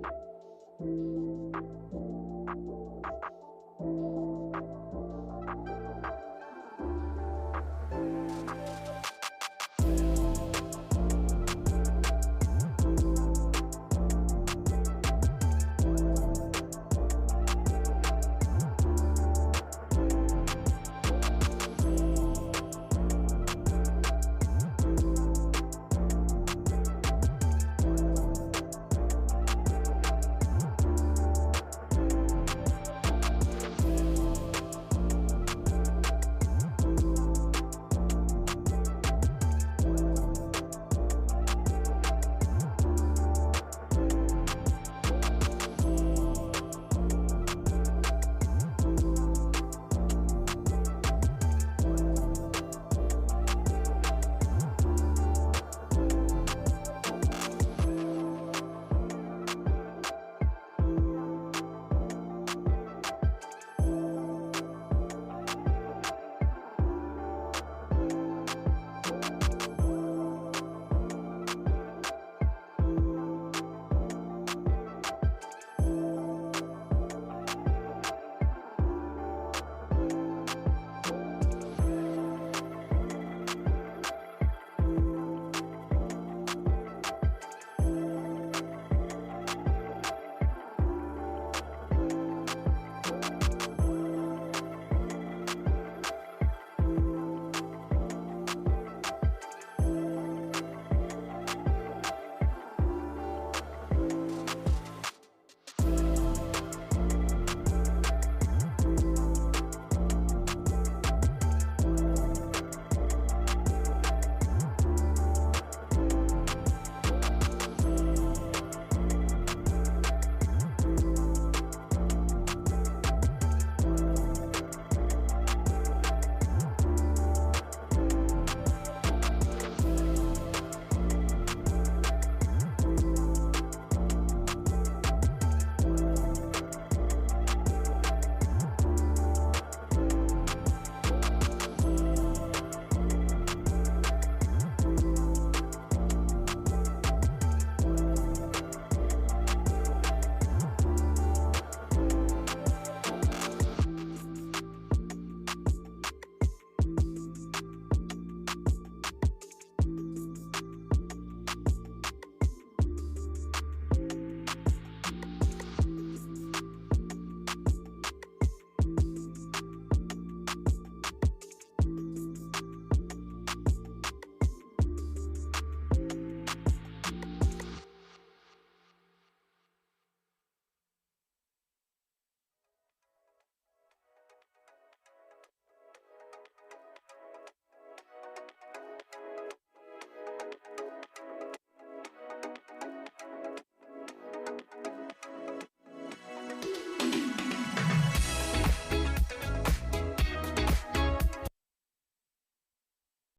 you.